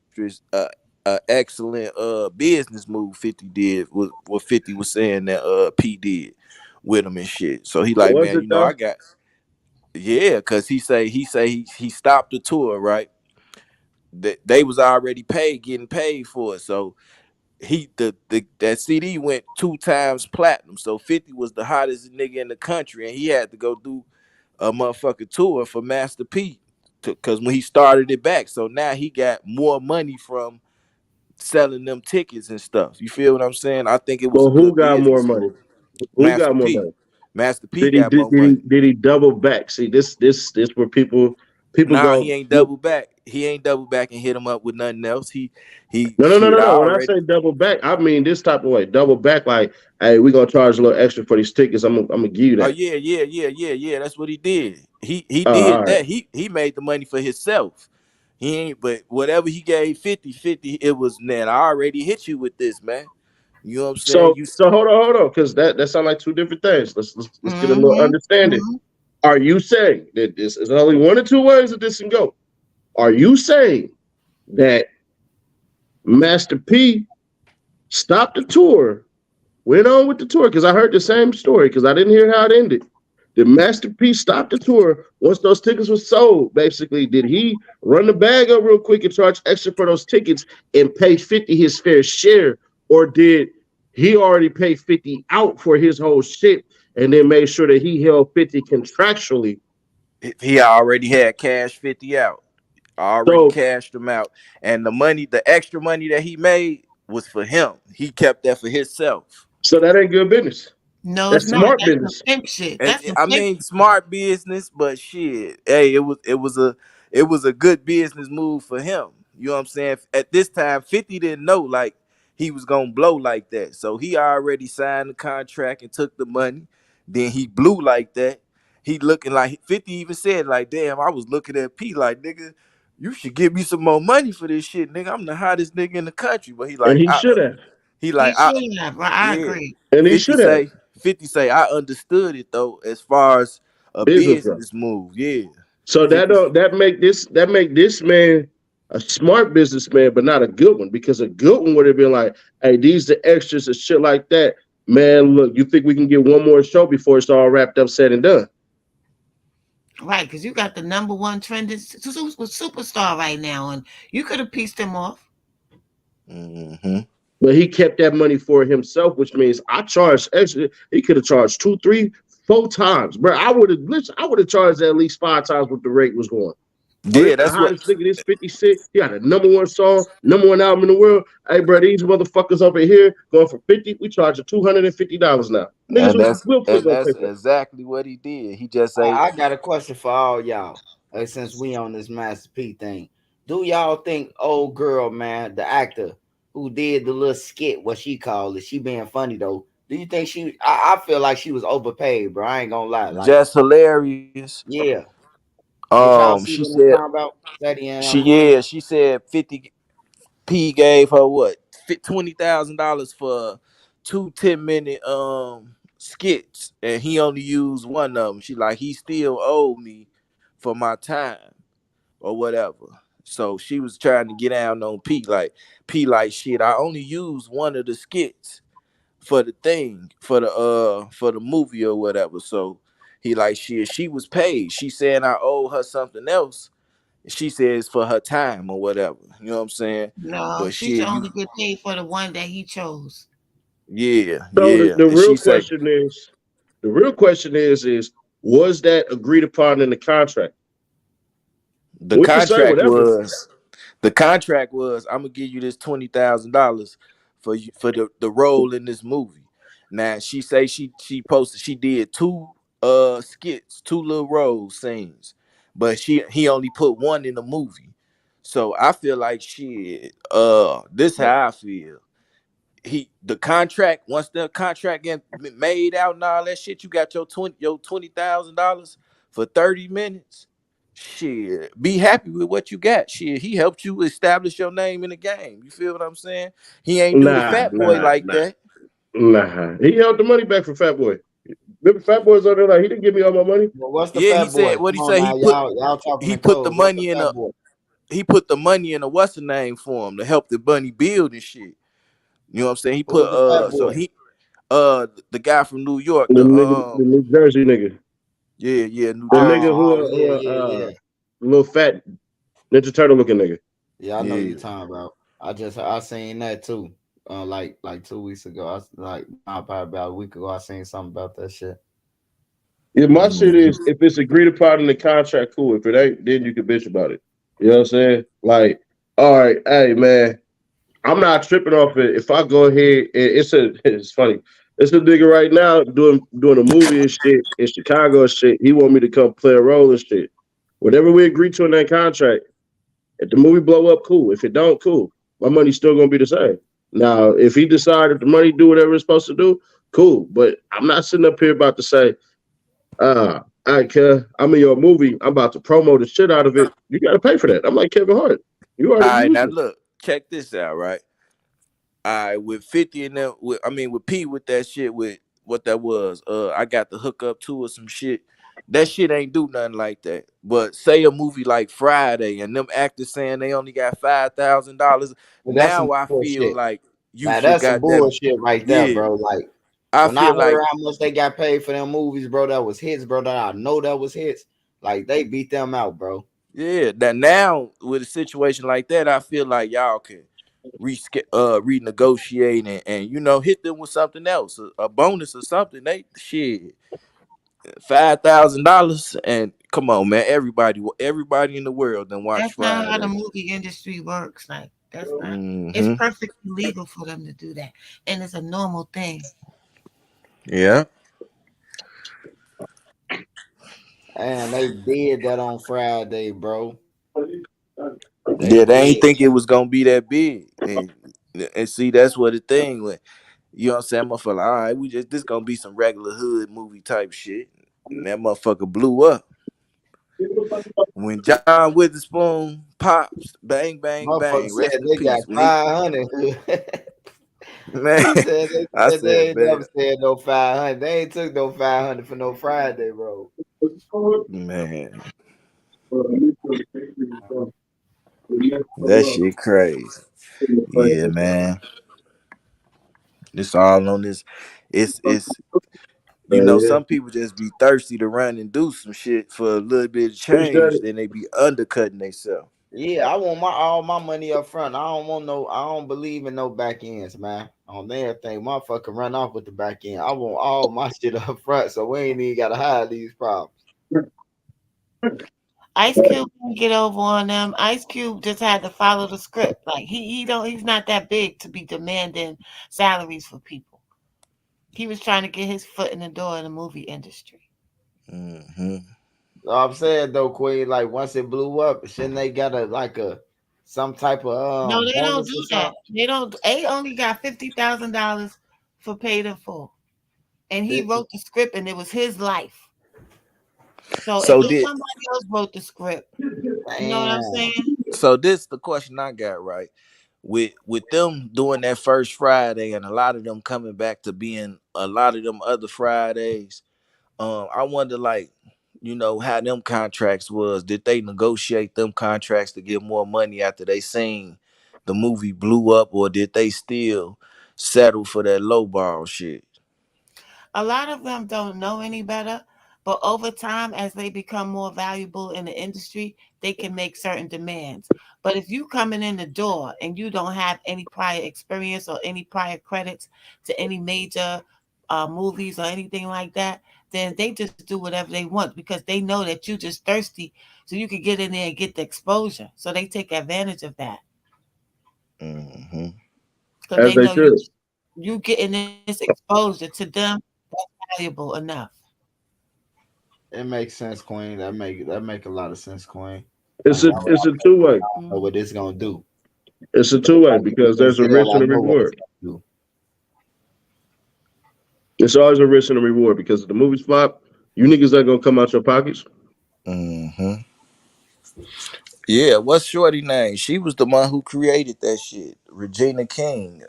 excellent business move 50 did. Was what 50 was saying that P did with him and shit. So he like, Was man, it I though? got yeah, cause he stopped the tour, right? They was already getting paid for it. So that CD went 2 times platinum. So 50 was the hottest nigga in the country, and he had to go do a motherfucking tour for Master P, because when he started it back, so now he got more money from selling them tickets and stuff. You feel what I'm saying? I think it was Well, a who good got more business money? move. Who Master got more P, money? Master P Did he got did, more did he money. did he double back? See, this where people Nah, he go. ain't double back. He ain't double back and hit him up with nothing else. He No, no, no, no, shit. I no. When I already. say double back, I mean this type of way. Double back, like, hey, we gonna charge a little extra for these tickets. I'm gonna give you Oh that. yeah. That's what he did. He All did right. that. He made the money for himself. He ain't. But whatever he gave 50, it was, man, I already hit you with this, man. You know what I'm saying? So hold on, because that sound like two different things. Let's get a little Mm-hmm. understanding. Mm-hmm. Are you saying that this is only one or two ways that this can go? Are you saying that Master P stopped the tour, went on with the tour? Because I heard the same story, because I didn't hear how it ended. Did Master P stop the tour once those tickets were sold? Basically, did he run the bag up real quick and charge extra for those tickets and pay 50 his fair share? Or did he already pay 50 out for his whole shit and then made sure that he held 50 contractually? he already had cash 50 out. I already So cashed them out, and the money, the extra money that he made was for him. He kept that for himself. so that ain't good business. No, it's That's not. smart That's some business. pimp shit. And That's some I pimp mean, shit. smart business, but shit, hey, it was a good business move for him. You know what I'm saying? At this time, 50 didn't know like he was gonna blow like that, so he already signed the contract and took the money. Then he blew like that. He looking like 50 even said like, "Damn, I was looking at P like, nigga, you should give me some more money for this shit, nigga. I'm the hottest nigga in the country." But And he should have. he He like I should have. I yeah. agree. And he 50 should have. say 50 say I understood it though as far as a Business bro. business move. Yeah. So 50 that make this man a smart businessman, but not a good one, because a good one would have been like, hey, these the extras and shit like that. Man, look, you think we can get one more show before it's all wrapped up, said and done? Right, because you got the number one trending superstar right now, and you could have pieced him off. hmm But he kept that money for himself, which means I charged extra. He could have charged two, three, four times, bro. I would have charged at least five times what the rate was going. Oh, this Yeah, the that's what hottest nigga. This 56. He got a number one song, number one album in the world. Hey, bro, these motherfuckers over here going for 50. We charge $250 now. Niggas and that's will put and gonna that's pay for that. exactly what he did. He just say I got a question for all y'all. Since we on this Master P thing, do y'all think old girl, man, the actor who did the little skit, what she called it, she being funny though? Do you think she? I feel like she was overpaid, bro. I ain't gonna lie. Like, just hilarious. yeah, did y'all see She what I'm said talking about? Sadie and she said 50 P gave her what, $20,000 for 2 10-minute skits, and he only used one of them. She like, he still owed me for my time or whatever. So she was trying to get down on P like, shit, I only used one of the skits for the thing, for the movie or whatever. So he like, shit, she was paid. She saying I owe her something else. She says for her time or whatever. You know what I'm saying? No, But she should shit, you only get paid for the one that he chose. So yeah. the And real she say question is, was that agreed upon in the contract? the We can say contract whatever. was I'm gonna give you this $20,000 for you for the role in this movie. Now she say she did two skits, two little role scenes, but he only put one in the movie. So I feel like shit, this how I feel. The contract, once the contract get made out and all that shit, you got your $20,000 for 30 minutes. Shit, be happy with what you got. Shit, he helped you establish your name in the game. You feel what I'm saying? He ain't do the Nah, fat boy nah, like nah, that. nah. He held the money back for Fat Boy. Remember, Fat Boy's on there like he didn't give me all my money. well, what's the Yeah, he fat said boy? what Come he on said. now, y'all talking He in put the codes. What's the money in fat a boy? he put the money in a what's the name for him to help the bunny build and shit. You know what I'm saying? He put Who's the fat so boy? he the guy from New York, The the nigga, the New Jersey nigga, yeah, New the Oh, nigga Jersey. oh, who yeah. little fat Ninja Turtle looking nigga. Yeah, I know Yeah. you talking about. I seen that too. Like 2 weeks ago. Probably about a week ago. I seen something about that shit. Yeah, my shit Mhm. is if it's agreed upon in the contract, cool. If it ain't, then you can bitch about it. You know what I'm saying? Like, all right, hey man, I'm not tripping off it. If I go ahead, it's funny. It's a nigga right now doing a movie and shit in Chicago and shit. He want me to come play a role and shit. Whatever we agree to in that contract, if the movie blow up, cool. If it don't, cool. My money's still gonna be the same. Now, if he decided the money do whatever it's supposed to do, cool. But I'm not sitting up here about to say, I care. I'm in your movie. I'm about to promo the shit out of it. You got to pay for that. I'm like Kevin Hart. You All already right, used now it. look, check this out, right? All right, with 50 and them, with P with that shit with what that was. I got the hook up to or some shit. That shit ain't do nothing like that. But say a movie like Friday and them actors saying they only got $5,000. But that's some Now I feel bullshit. like you Now should that's some goddamn bullshit right there, yeah. bro. Like I when I feel like heard how much they got paid for them movies, bro, that was hits, bro. That I know that was hits. Like they beat them out, bro. yeah, that now with a situation like that, I feel like y'all can renegotiate and hit them with something else, a bonus or something. They shit $5,000 and come on, man. Everybody in the world then watch That's not how the Friday. movie industry works. Like that's not. It's Mm-hmm. perfectly legal for them to do that, and it's a normal thing. Yeah. And they did that on Friday, bro. They Yeah, they ain't did. think it was gonna be that big. And see, that's what the thing when you know what I'm saying, motherfucker, all right, we just this gonna be some regular hood movie type shit. And that motherfucker blew up. When John Witherspoon pops, bang, bang, Motherfucker bang, rest said in they got peace. When he 500. man, He said I they said, ain't man, never said no 500. They ain't took no 500 for no Friday, bro. man, that shit crazy. Yeah, man. It's all on this. It's Yeah. some people just be thirsty to run and do some shit for a little bit of change, Appreciate then they be undercutting themselves. Yeah, I want my all my money up front. I don't want no. I don't believe in no back ends, man. On everything, motherfucker run off with the back end. I want all my shit up front, so we ain't even gotta hide these problems. Ice Cube didn't get over on them. Ice Cube just had to follow the script. Like he's not that big to be demanding salaries for people. He was trying to get his foot in the door in the movie industry. Hmm. So I'm saying though, Queen, like once it blew up, shouldn't they got a some type of No, they don't bonus or do that. something? They don't. A only got $50,000 for paid in full, and he 50? wrote the script, and it was his life. So if So did somebody else wrote the script, you know what I'm Damn. saying? so this the question I got right. With them doing that first Friday and a lot of them coming back to being a lot of them other Fridays, I wonder like, how them contracts was. Did they negotiate them contracts to get more money after they seen the movie blew up, or did they still settle for that lowball shit? A lot of them don't know any better, but over time, as they become more valuable in the industry, they can make certain demands. But if you coming in the door and you don't have any prior experience or any prior credits to any major movies or anything like that, then they just do whatever they want because they know that you just thirsty, so you can get in there and get the exposure. So they take advantage of that Hmm. because as they they know should. you getting this exposure to them that's valuable enough. It makes sense, Queen. That make a lot of sense, Queen. It's Like a y'all it's a two way. know Mhm. what this gonna do. It's a two way Like you because just there's a said, risk and I a know what it's reward. gonna do. It's always a risk and a reward because if the movie's flop, you niggas ain't gonna come out your pockets. Hmm. Yeah, what's Shorty name? She was the one who created that shit. Regina King,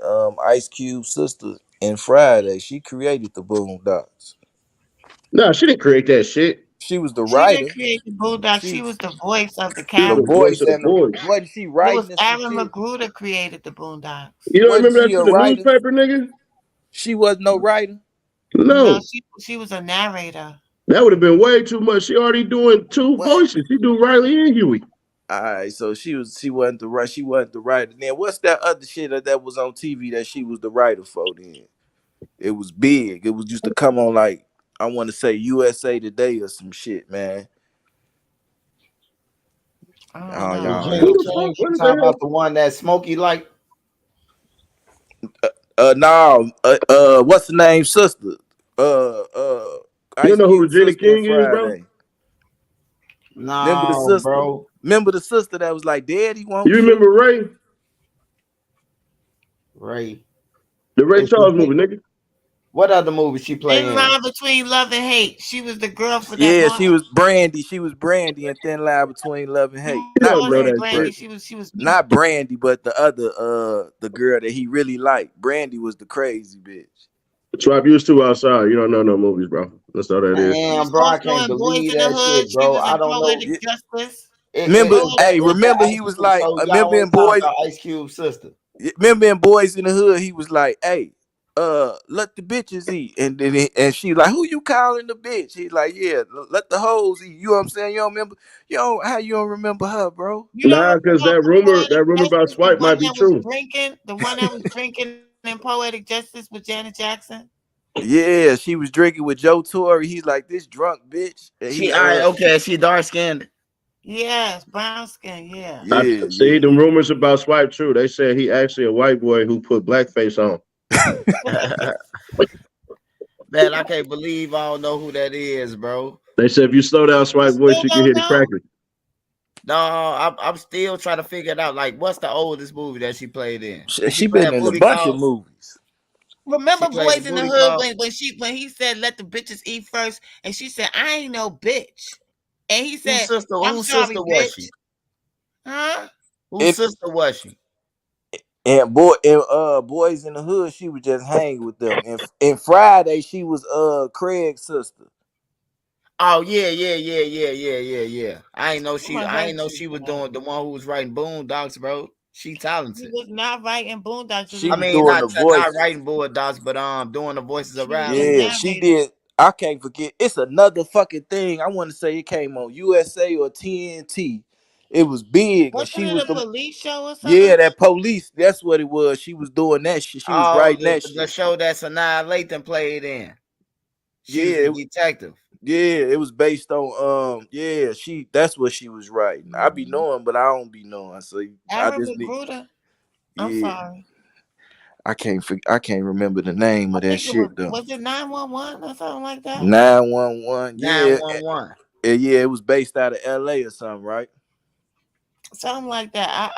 Ice Cube's sister in Friday. She created the Boondocks. Nah, she didn't create that shit. She was the She didn't writer. create the Bulldog. She She was the voice of the She was the the character. voice voice of the and the boys. wasn't she It writing was and some Aaron shit? Magruder created the Boondocks. You don't Wasn't remember she that a shit in the writer? newspaper, nigga? She was no writer. No, No. she was a narrator. That would have been way too much. She already doing two What? voices. She do Riley and Huey. All right, so she wasn't the right. She wasn't the writer. Then what's that other shit that was on TV that she was the writer for? Then it was big. It was used to come on like I want to say USA Today or some shit, man. I don't Oh, know. y'all Regina Who know. the fuck? King, you What is talking that? about the one that Smokey like? No, what's the name, sister? Uh, uh, You don't Ice know who Cube Regina sister in King is, bro? Friday. Remember the No, sister? bro. Remember the sister that was like, "Daddy won't You you?" remember Ray? Ray. The Ray Is she Charles movie, nigga. what other movie she Thin play in? line between love and hate. She was the girl for that Yeah, Martin. she was Brandy. She was Brandy in Thin Line Between Love and Hate. You Not don't know Martin that Brandy, Brandy. but shit. She was not Brandy, but the other the girl that he really liked. Brandy was the crazy bitch. Tribe, you was too outside. You don't know no movies, bro. That's all that is. She Damn, was bro, I also can't in Boys believe in the that Hood. shit, She bro. was I in don't know. Poetic Yeah. Justice. Remember, hey, Is that remember he Ice was Cube? like, So y'all remember was in talking Boys, about Ice Cube's sister. remember in Boys in the Hood, he was like, "Hey, let the bitches eat," and then and she like, "Who you calling the bitch?" He's like, "Yeah, let the hoes eat." You know what I'm saying? You don't remember? You don't how you don't remember her, bro? You don't Nah, because remember Poetic that rumor about Justice, the Swipe one might that be was true. drinking, the one that was drinking in Poetic Justice with Janet Jackson? Yeah, she was drinking with Joe Torre. He's like this drunk bitch, and She he all right, okay, she dark skinned. Yes, brown skin, yeah. I yeah, see yeah. the rumors about Swipe true. They said he actually a white boy who put blackface on. Man, I can't believe I don't know who that is, bro. They said if you slow down You Swipe voice, still you can don't hear the know? crackers. No, I'm still trying to figure it out. Like, what's the oldest movie that she played in? Did she She play been a in a booty bunch of call? movies. She Remember played a Boys in the booty Hood call. when he said let the bitches eat first, and she said I ain't no bitch, and he said I'm Whose sorry, sister was bitch. she? Huh? Whose And sister was she? Boys in the Hood, she was just hanging with them. And Friday, she was Craig's sister. Oh yeah. Someone I heard ain't know you she was say doing the one who was writing Boondocks, bro. She she talented. was not writing Boondocks. She She was I was mean, doing the not voices. writing Boondocks, but doing the voices of she was the Riley. Yeah, she narrator. did. I can't forget. It's another fucking thing. I want to say it came on USA or TNT. It was big, and Wasn't she it was a the police show or yeah something? that police. That's what it was. She was doing that shit. She was Oh, writing that the shit. show that Sanaa Lathan played in. She was the Yeah, detective. yeah, it was based on yeah, she that's what she was writing. I be Mhm. knowing, but I don't be knowing. So I Aaron just need Magruder. I'm yeah. sorry. I can't remember the name I of that think it shit though. was it 911 or something like that? 911. Yeah. 911. Yeah, it was based out of LA or something, right? Something like that.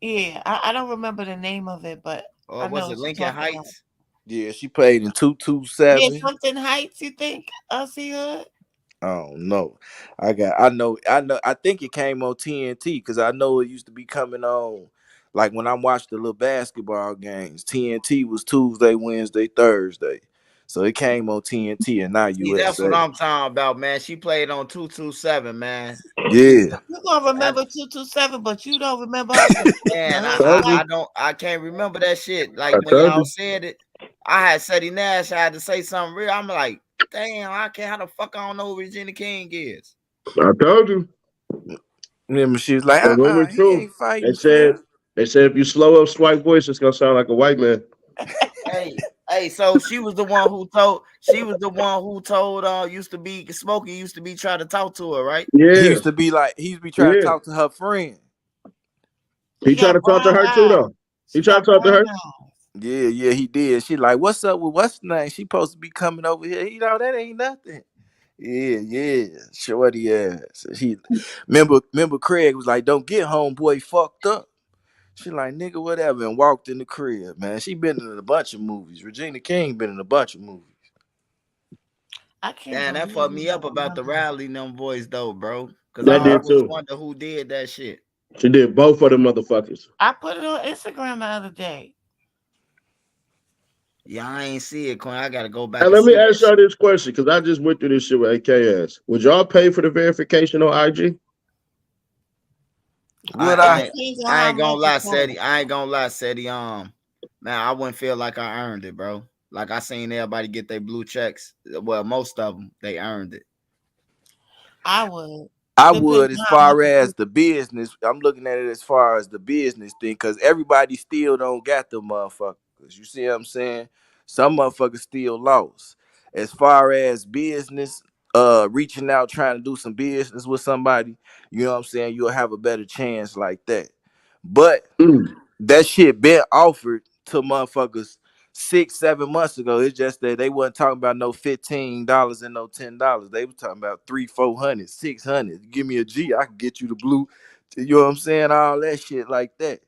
Yeah, I don't remember the name of it, but Or I know was it what you're Lincoln talking about. Heights? Yeah, she played in Yeah, 227. something Heights. You think? Elsie Hood? I don't know. I think it came on TNT because I know it used to be coming on like when I watched the little basketball games. TNT was Tuesday, Wednesday, Thursday. So it came on TNT and not See, that's what USA. I'm talking about, man. She played on 227, man. She Yeah. You gonna I, remember 227, but you don't remember her from the man, hood Told you. swipe. I can't remember that shit. Like I when told y'all you. said it, I had Seti Nash. I had to say something real. I'm like, damn, I can't. How the fuck I don't know who Regina King is? I told you. Remember she was like, The rumor he true. ain't They fighting said fair. they said if you slow up Swipe voice, it's gonna sound like a white man. Hey, so she was the one who told. She was the one who told. Used to be Smokey. Used to be trying to talk to her, right? Yeah, He used to be trying to yeah. talk to her friend. He She tried got to talk to brown her too, eyes. though. He She tried got to talk to brown her. eyes. Yeah, yeah, he did. She like, what's up with what's the name? She supposed to be coming over here. You know, that ain't nothing. Yeah, yeah. Shorty ass. He remember Craig was like, don't get homeboy fucked up. She like, nigga, whatever, and walked in the crib, man. She been in a bunch of movies. Regina King been in a bunch of movies. I can't Damn, that believe fucked you me up don't about the remember. Riley and them boys though, bro. Cause I That Nah, did always too. wonder who did that shit. She did both of them motherfuckers. I put it on Instagram the other day. Yeah, I ain't see it, Quinn. I gotta go back And and let me see that ask shit. y'all this question, because I just went through this shit with AKS. Would y'all pay for the verification on IG? would It I I? ain't depends on I how ain't gonna much it lie, Seti. costs. I ain't gonna lie, Seti. Man, I wouldn't feel like I earned it, bro. Like I seen everybody get their blue checks. Well, most of them they earned it. I would. I Depends would as on how much far it as costs. the business. I'm looking at it as far as the business thing, because everybody still don't got the motherfuckers. You see what I'm saying? Some motherfuckers still lost. as far as business, reaching out, trying to do some business with somebody, you know what I'm saying, you'll have a better chance like that. But Mm. that shit been offered to motherfuckers 6-7 months ago. It's just that they wasn't talking about no $15 and no $10. They was talking about 300, 400, 600. Give me a G, I can get you the blue. You know what I'm saying? All that shit like that.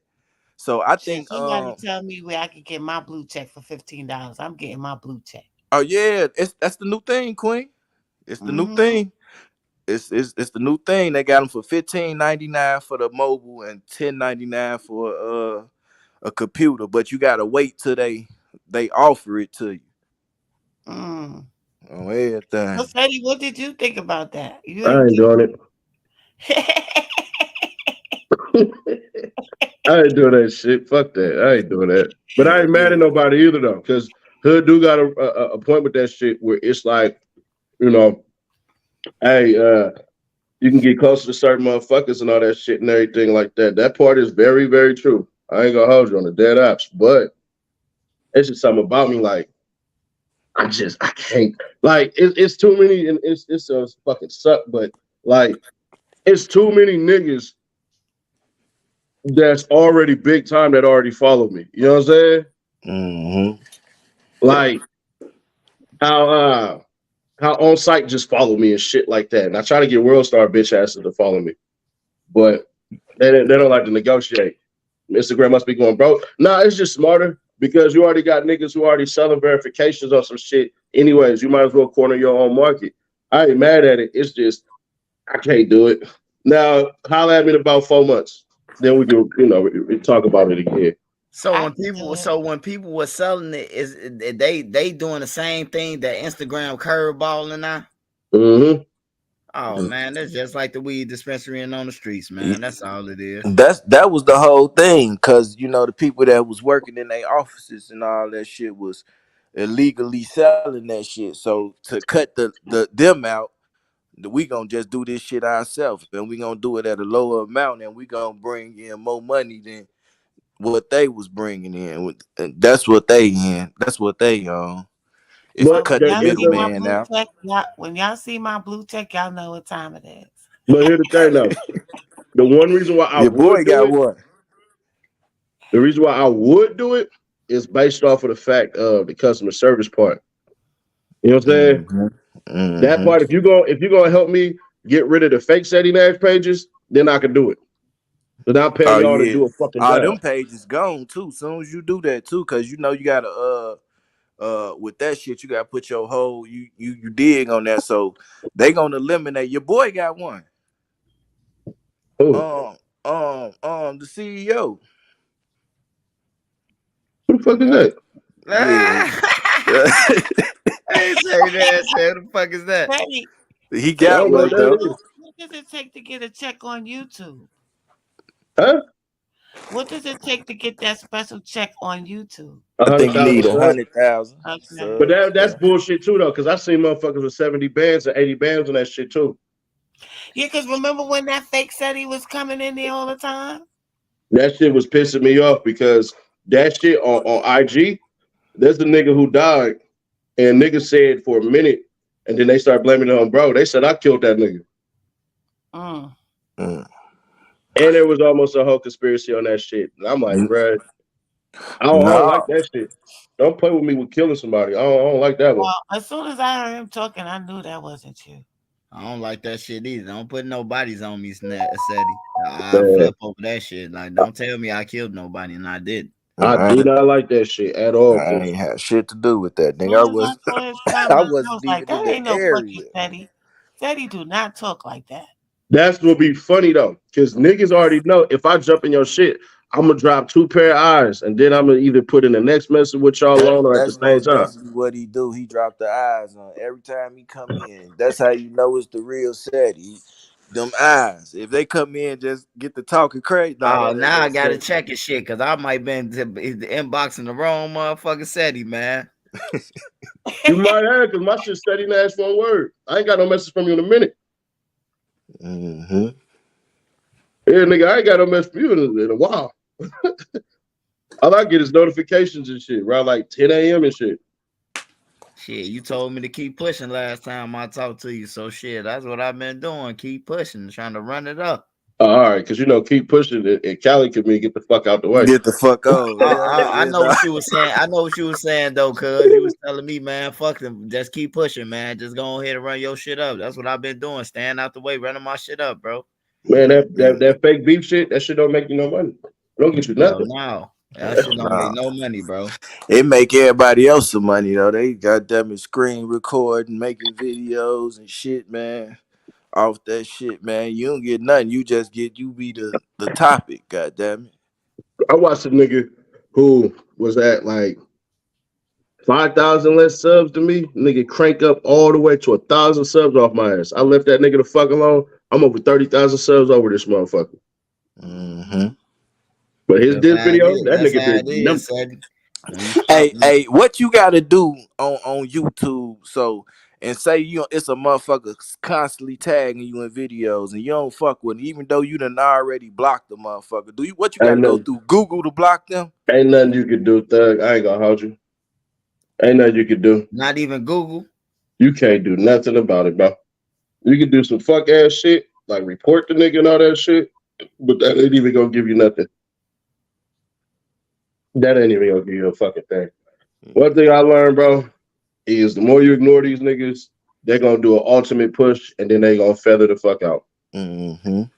So I Shit, think somebody tell me where I could get my blue check for $15. I'm getting my blue check. oh yeah, that's the new thing, Queen. It's the new Mm-hmm. thing. It's the new thing. They got them for $15.99 for the mobile and $10.99 for a computer, but you gotta wait till they offer it to you Mm. on So, everything. Freddie, what did you think about that? You I ain't ain't doing it. I ain't doing that shit. Fuck that. I ain't doing that. But I ain't mad Yeah. at nobody either though, because Hood do got a point with that shit where it's like, you know, hey, you can get closer to certain motherfuckers and all that shit and everything like that. That part is very, very true. I ain't gonna hold you on the dead ops, but it's just something about me like I can't like it's too many and it's a fucking suck, but like it's too many niggas that's already big time that already follow me. You know what I'm saying? Mm-hmm. Like how on site just follow me and shit like that. And I try to get World Star bitch asses to follow me, but they don't like to negotiate. Instagram must be going broke. Nah, it's just smarter because you already got niggas who already selling verifications on some shit. Anyways, you might as well corner your own market. I ain't mad at it. It's just I can't do it. Now, holler at me in about 4 months. Then we can, we talk about it again. So I when can do people, it. so when people were selling it, is they doing the same thing that Instagram curveballing now? Mm-hmm. Oh man, that's just like the weed dispensary and on the streets, man. That's all it is. That was the whole thing, cause the people that was working in their offices and all that shit was illegally selling that shit. So to cut them out, we gonna just do this shit ourselves, and we gonna do it at a lower amount, and we gonna bring in more money than what they was bringing in. And that's what they in. That's what they on. Is to But Well, when cut the y'all see my middleman blue out. check, when y'all see my blue check, y'all know what time it is. here's the thing though. The one reason why I Your boy would do got it, one. the reason why I would do it is based off of the fact of the customer service part. You know what I'm saying? Mm-hmm. That Mm-hmm. part, if you're gonna help me get rid of the fake setting ads pages, then I can do it. But I'm paying Oh y'all to yeah. do a fucking All job. them pages gone too. Soon as you do that too, cause you gotta with that shit you gotta put your whole you dig on that. So they gonna eliminate your boy got one. Oh, The CEO. who the fuck is that? Yeah. I ain't say that. Say, who the fuck is that? Freddie, He I got don't know what one what, though. that is. what does it take to get a check on YouTube? Huh? What does it take to get that special check on YouTube? I think you 100,000 need subs. 100,000 Okay. But subs. that's Yeah. bullshit too though, because I seen motherfuckers with 70 bands and 80 bands on that shit too. Yeah, because remember when that fake said he was coming in there all the time? That shit was pissing me off because that shit on IG, there's the nigga who died, and niggas said for a minute, and then they started blaming it on bro. They said I killed that nigga. Mm. Mm. And there was almost a whole conspiracy on that shit. And I'm like, N- bro, I don't like No. that shit. Don't play with me with killing somebody. I don't like that one. Well, as soon as I heard him talking, I knew that wasn't you. I don't like that shit either. Don't put no bodies on me, Seti. I Man, flip over that shit. Like, don't tell me I killed nobody and I did. I I do ain't, not like that shit at all. I Cause ain't had shit to do with that As nigga. soon as I saw his I comments, I was wasn't like, even in that the ain't no fucking area. Fetty. Fetty do not talk like that. that's what be funny though. Cause niggas already know if I jump in your shit, I'm gonna drop two pair of eyes, and then I'm gonna either put in the next message with y'all on or at the That's same most time. definitely what he do. He drop the eyes on every time he come in. That's how you know it's the real set. Them eyes. If they come in, just get the talking crazy. Nah, Oh, that ain't now no I gotta set. check his shit because I might been inboxing the wrong motherfucker Seti, man. You might have, cause my shit steady ass one word. I ain't got no message from you in a minute. Mm-hmm. Yeah, nigga, I ain't got no message from you in a while. All I get is notifications and shit around like 10 a.m. and shit. Shit, you told me to keep pushing last time I talked to you. So shit, that's what I've been doing. Keep pushing, trying to run it up. All right, because keep pushing it, and Cali can get the fuck out the way. Get the fuck on. I know what you was saying. I know what you was saying though, cuz you was telling me, man, fuck them. Just keep pushing, man. Just go ahead and run your shit up. That's what I've been doing. Staying out the way, running my shit up, bro. Man, that fake beef shit, that shit don't make you no money. It don't get you Hell nothing. no. That shit don't make no money, bro. It make everybody else some money though. They goddamn it screen recording, making videos and shit, man. Off that shit, man. You don't get nothing. You just you be the topic, goddamn it. I watched a nigga who was at like 5,000 less subs to me. Nigga crank up all the way to 1,000 subs off my ass. I left that nigga the fuck alone. I'm over 30,000 subs over this motherfucker. Mm-hmm. But his diss video, that That's nigga how did it is, son. Hey, what you gotta do on YouTube? So and say it's a motherfucker constantly tagging you in videos and you don't fuck with them, even though you done already blocked the motherfucker. What you gotta go through Google to block them? Ain't nothing you can do, thug. I ain't gonna hold you. Ain't nothing you can do. Not even Google. You can't do nothing about it, bro. You can do some fuck ass shit, like report the nigga and all that shit, but that ain't even gonna give you nothing. That ain't even gonna give you a fucking thing. One thing I learned, bro, is the more you ignore these niggas, they're gonna do an ultimate push and then they gonna feather the fuck out. Mm-hmm. You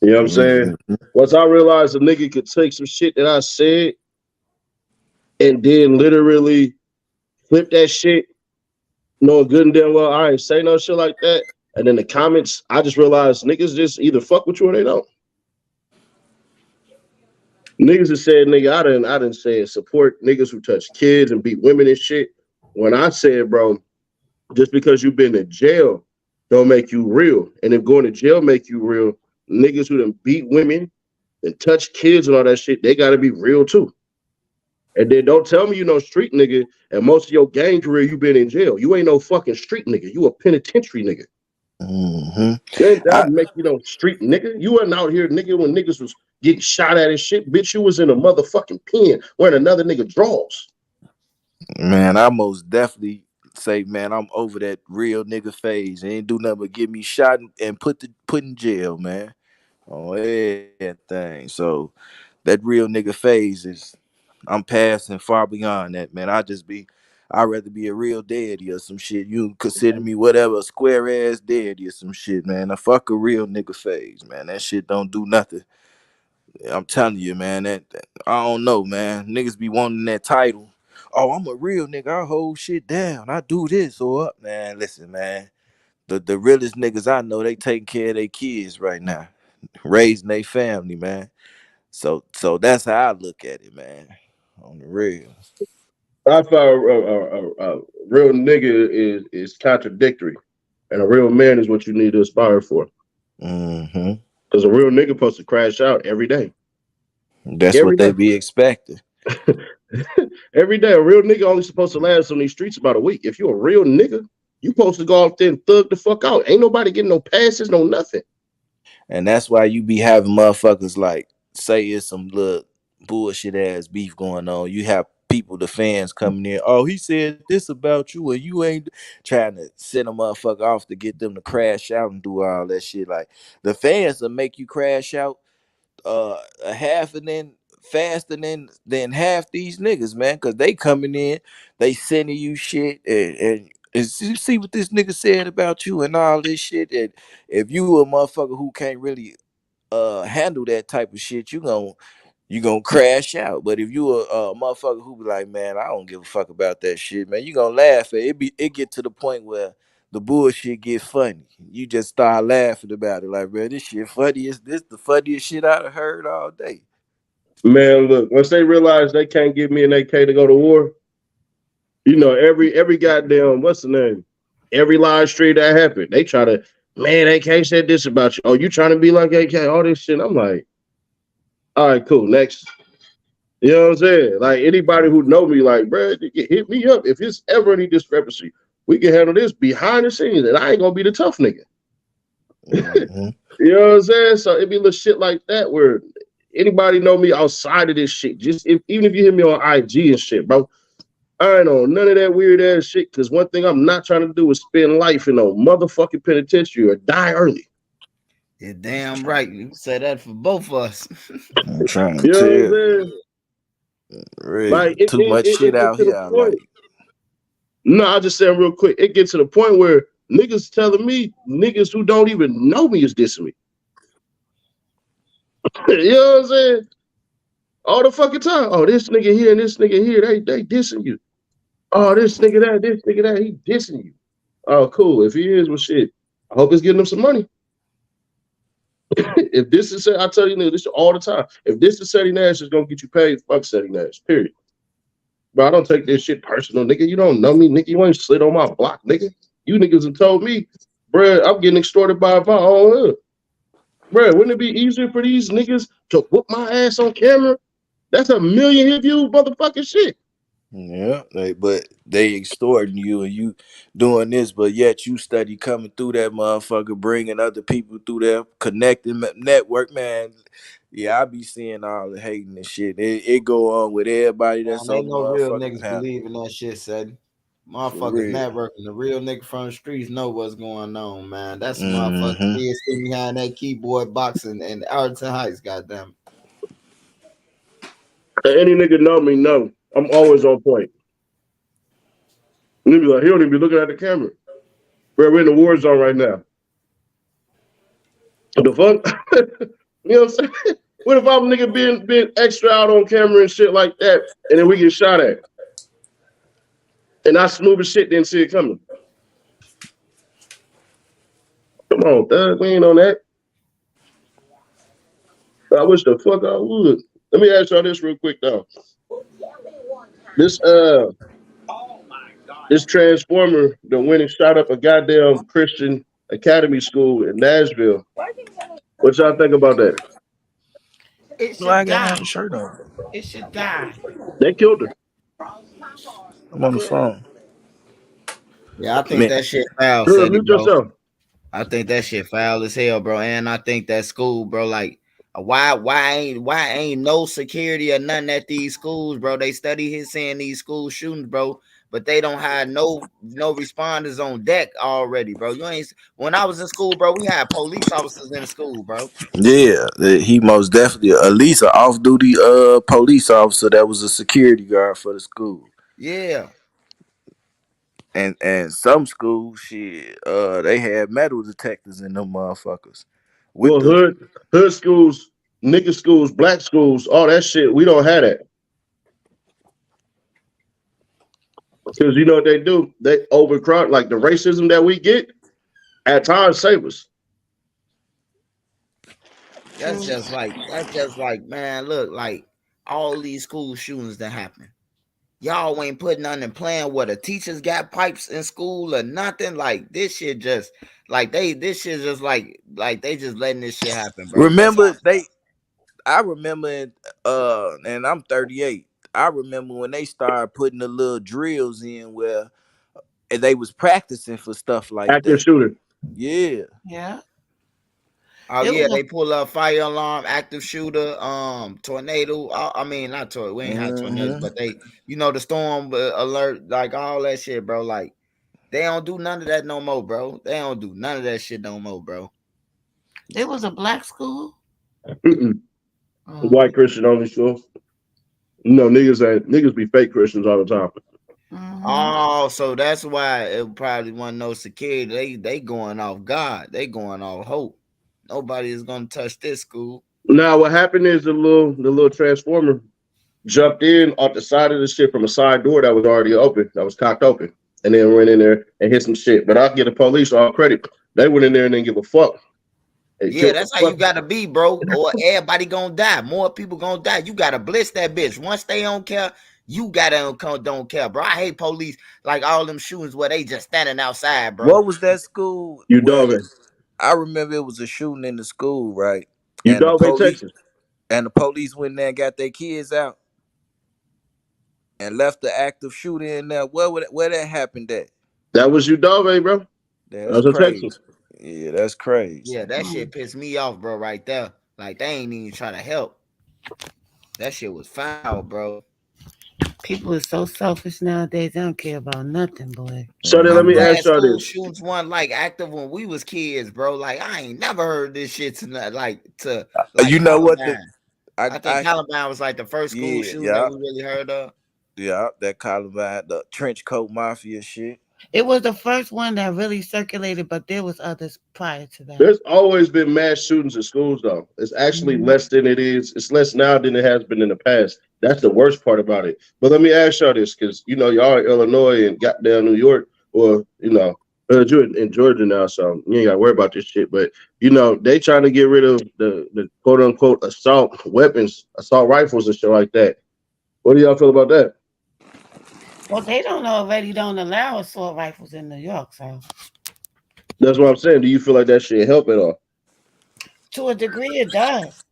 know what I'm saying? Once I realized a nigga could take some shit that I said and then literally flip that shit, knowing good and damn well I ain't say no shit like that. And in the comments, I just realized niggas just either fuck with you or they don't. Niggas have said, nigga, I didn't say support niggas who touch kids and beat women and shit. When I said, bro, just because you've been in jail don't make you real. And if going to jail make you real, niggas who done beat women and touch kids and all that shit, they gotta be real too. And then don't tell me you no street nigga and most of your gang career you been in jail. You ain't no fucking street nigga. You a penitentiary nigga. Mm-hmm. That make you no street nigga. You wasn't out here, nigga, when niggas was getting shot at and shit. Bitch, you was in a motherfucking pen wearing another nigga drawers. Man, I most definitely say, man, I'm over that real nigga phase. It ain't do nothing but get me shot and put in jail, man. On everything. So that real nigga phase I'm passing far beyond that, man. I'd rather be a real deity or some shit. You consider me whatever, a square ass deity or some shit, man. I fuck a real nigga phase, man. That shit don't do nothing. I'm telling you, man. That I don't know, man. Niggas be wanting that title. Oh, I'm a real nigga. I hold shit down. I do this or up, man. Listen, man. The realest niggas I know, they taking care of their kids right now, raising their family, man. So that's how I look at it, man. On the real. I found a real nigga is contradictory, and a real man is what you need to aspire for. Mm-hmm. Because a real nigga supposed to crash out every day. That's what they be expecting. Every day, a real nigga only supposed to last on these streets about a week. If you're a real nigga, you supposed to go out there and thug the fuck out. Ain't nobody getting no passes, no nothing. And that's why you be having motherfuckers like say it's some little bullshit ass beef going on. You have people, the fans coming in. Oh, he said this about you, and you ain't trying to send a motherfucker off to get them to crash out and do all that shit. Like the fans will make you crash out a half and then faster than half these niggas, man, because they coming in, they sending you shit and you see what this nigga said about you and all this shit. And if you a motherfucker who can't really handle that type of shit, you gonna crash out. But if you a motherfucker who be like, man, I don't give a fuck about that shit, man, you gonna laugh at it. It get to the point where the bullshit get funny. You just start laughing about it, like, man, this shit funny. Is this the funniest shit I've heard all day? Man, look, once they realize they can't give me an AK to go to war, you know, every goddamn, what's the name? Every live stream that happened, they try to, man, AK said this about you. Oh, you trying to be like AK? All this shit. I'm like, all right, cool. Next. You know what I'm saying? Like anybody who know me, like, bro, hit me up. If it's ever any discrepancy, we can handle this behind the scenes, and I ain't gonna be the tough nigga. Mm-hmm. You know what I'm saying? So it be little shit like that where anybody know me outside of this shit. Just even if you hit me on IG and shit, bro, I ain't on none of that weird ass shit. Cause one thing I'm not trying to do is spend life in no motherfucking penitentiary or die early. You're damn right. You said that for both of us. I'm trying to You know what I'm tell saying? you. Really, Like it, too it, much it, shit it gets out to the here. I point. like. No, I just saying real quick. It gets to the point where niggas telling me niggas who don't even know me is dissing me. You know what I'm saying? All the fucking time. Oh, this nigga here and this nigga here, they dissing you. Oh, this nigga that, he dissing you. Oh, cool. If he is, well, shit. I hope it's getting him some money. If this is, I tell you, nigga, this all the time. If this is Seti Nash is gonna get you paid, fuck Seti Nash. Period. But I don't take this shit personal, nigga. You don't know me, nigga. You ain't slid on my block, nigga. You niggas have told me, bruh, I'm getting extorted by my own hood. Bruh, wouldn't it be easier for these niggas to whoop my ass on camera? That's a million hit views, motherfucking shit. Yeah, but they extorting you and you doing this, but yet you study coming through that motherfucker, bringing other people through there, connecting network, man. Yeah, I be seeing all the hating and shit. It go on with everybody that's Man, on ain't the no real motherfucking niggas panel. believe in that shit, said. For Motherfuckers real. networking. The real nigga from the streets know what's going on, man. That's motherfucking Mm-hmm. kids sitting behind that keyboard boxing and Arlington Heights, goddamn. Any nigga know me, know. I'm always on point. And be like, he don't even be looking at the camera. Bro, we're in the war zone right now. What the fuck? You know what I'm saying? What if I'm nigga being extra out on camera and shit like that, and then we get shot at? And I smooth as shit, didn't see it coming. Come on, thug, we ain't on that. I wish the fuck I would. Let me ask y'all this real quick though. This this transformer that went and shot up a goddamn Christian academy school in Nashville. What y'all think about that? It Why I should gotta die. have a shirt on? It should die. They killed her. I'm on the phone. Yeah, I think Man, that shit foul, Girl, Ceddy, mute bro. yourself. I think that shit foul as hell, bro. And I think that school, bro, like why ain't no security or nothing at these schools, bro? They study his saying these school shootings, bro, but they don't have no responders on deck already, bro. You ain't when I was in school, bro, we had police officers in the school, bro. yeah, he most definitely at least an off duty police officer that was a security guard for the school. Yeah. And some schools, shit, they had metal detectors in them motherfuckers. With Well, the hood schools, nigga schools, black schools, all that shit. We don't have that because you know what they do? They overcrowd like the racism that we get at times save us. That's True. just like, man, look, like all these school shootings that happen. Y'all ain't putting nothing in plan where the teachers got pipes in school or nothing. Like this shit just like this shit just like they just letting this shit happen, bro. That's remember they I remember and I'm 38. I remember when they started putting the little drills in where they was practicing for stuff like Active that. shooter. Yeah. Yeah. oh It yeah, was they pull up fire alarm, active shooter, tornado. I mean not tornado. We ain't had tornadoes, Mm-hmm. but they, the storm alert, like all that shit, bro. Like they don't do none of that no more, bro. They don't do none of that shit no more, bro. it was a black school. Mm-mm. Oh. White Christian only school. Niggas be fake Christians all the time. Mm-hmm. Oh, so that's why it probably wasn't no security. They going off God. They going off hope. Nobody is gonna touch this school. Now what happened is the little transformer jumped in off the side of the ship from a side door that was already open, that was cocked open, and then went in there and hit some shit. But I'll give the police all credit. They went in there and didn't give a fuck. They Yeah, killed the that's how you fuck. gotta be, bro. Or everybody gonna die. More people gonna die. You gotta blitz that bitch. Once they don't care, you gotta don't care, bro. I hate police like all them shootings where they just standing outside, bro. What was that school You where dove it. I remember it was a shooting in the school, right? You And the dove it, police Texas. and the police went there and got their kids out and left the active shooter in there. Where that happened at? That was you dove, bro. That That's was a crazy. Texas. Yeah, that's crazy. Yeah, that Mm. shit pissed me off, bro, right there. Like they ain't even trying to help. That shit was foul, bro. People are so selfish nowadays. They don't care about nothing, boy. So then let I'm me glad ask y'all school this. shootings weren't like active when we was kids, bro. Like I ain't never heard this shit to You like know what the Columbine. I I think I Columbine was like the first school yeah, shooting that yeah, we really heard of. yeah, that Columbine, the trench coat mafia shit. It was the first one that really circulated, but there was others prior to that. There's always been mass shootings in schools, though. It's actually Mhm. less than it is. It's less now than it has been in the past. That's the worst part about it. But let me ask y'all this, because y'all in Illinois and goddamn New York, or you're in Georgia now, so you ain't got to worry about this shit. But they trying to get rid of the quote unquote assault weapons, assault rifles and shit like that. What do y'all feel about that? Well, they don't allow assault rifles in New York, so That's what I'm saying. Do you feel like that shit help at all? to a degree it does.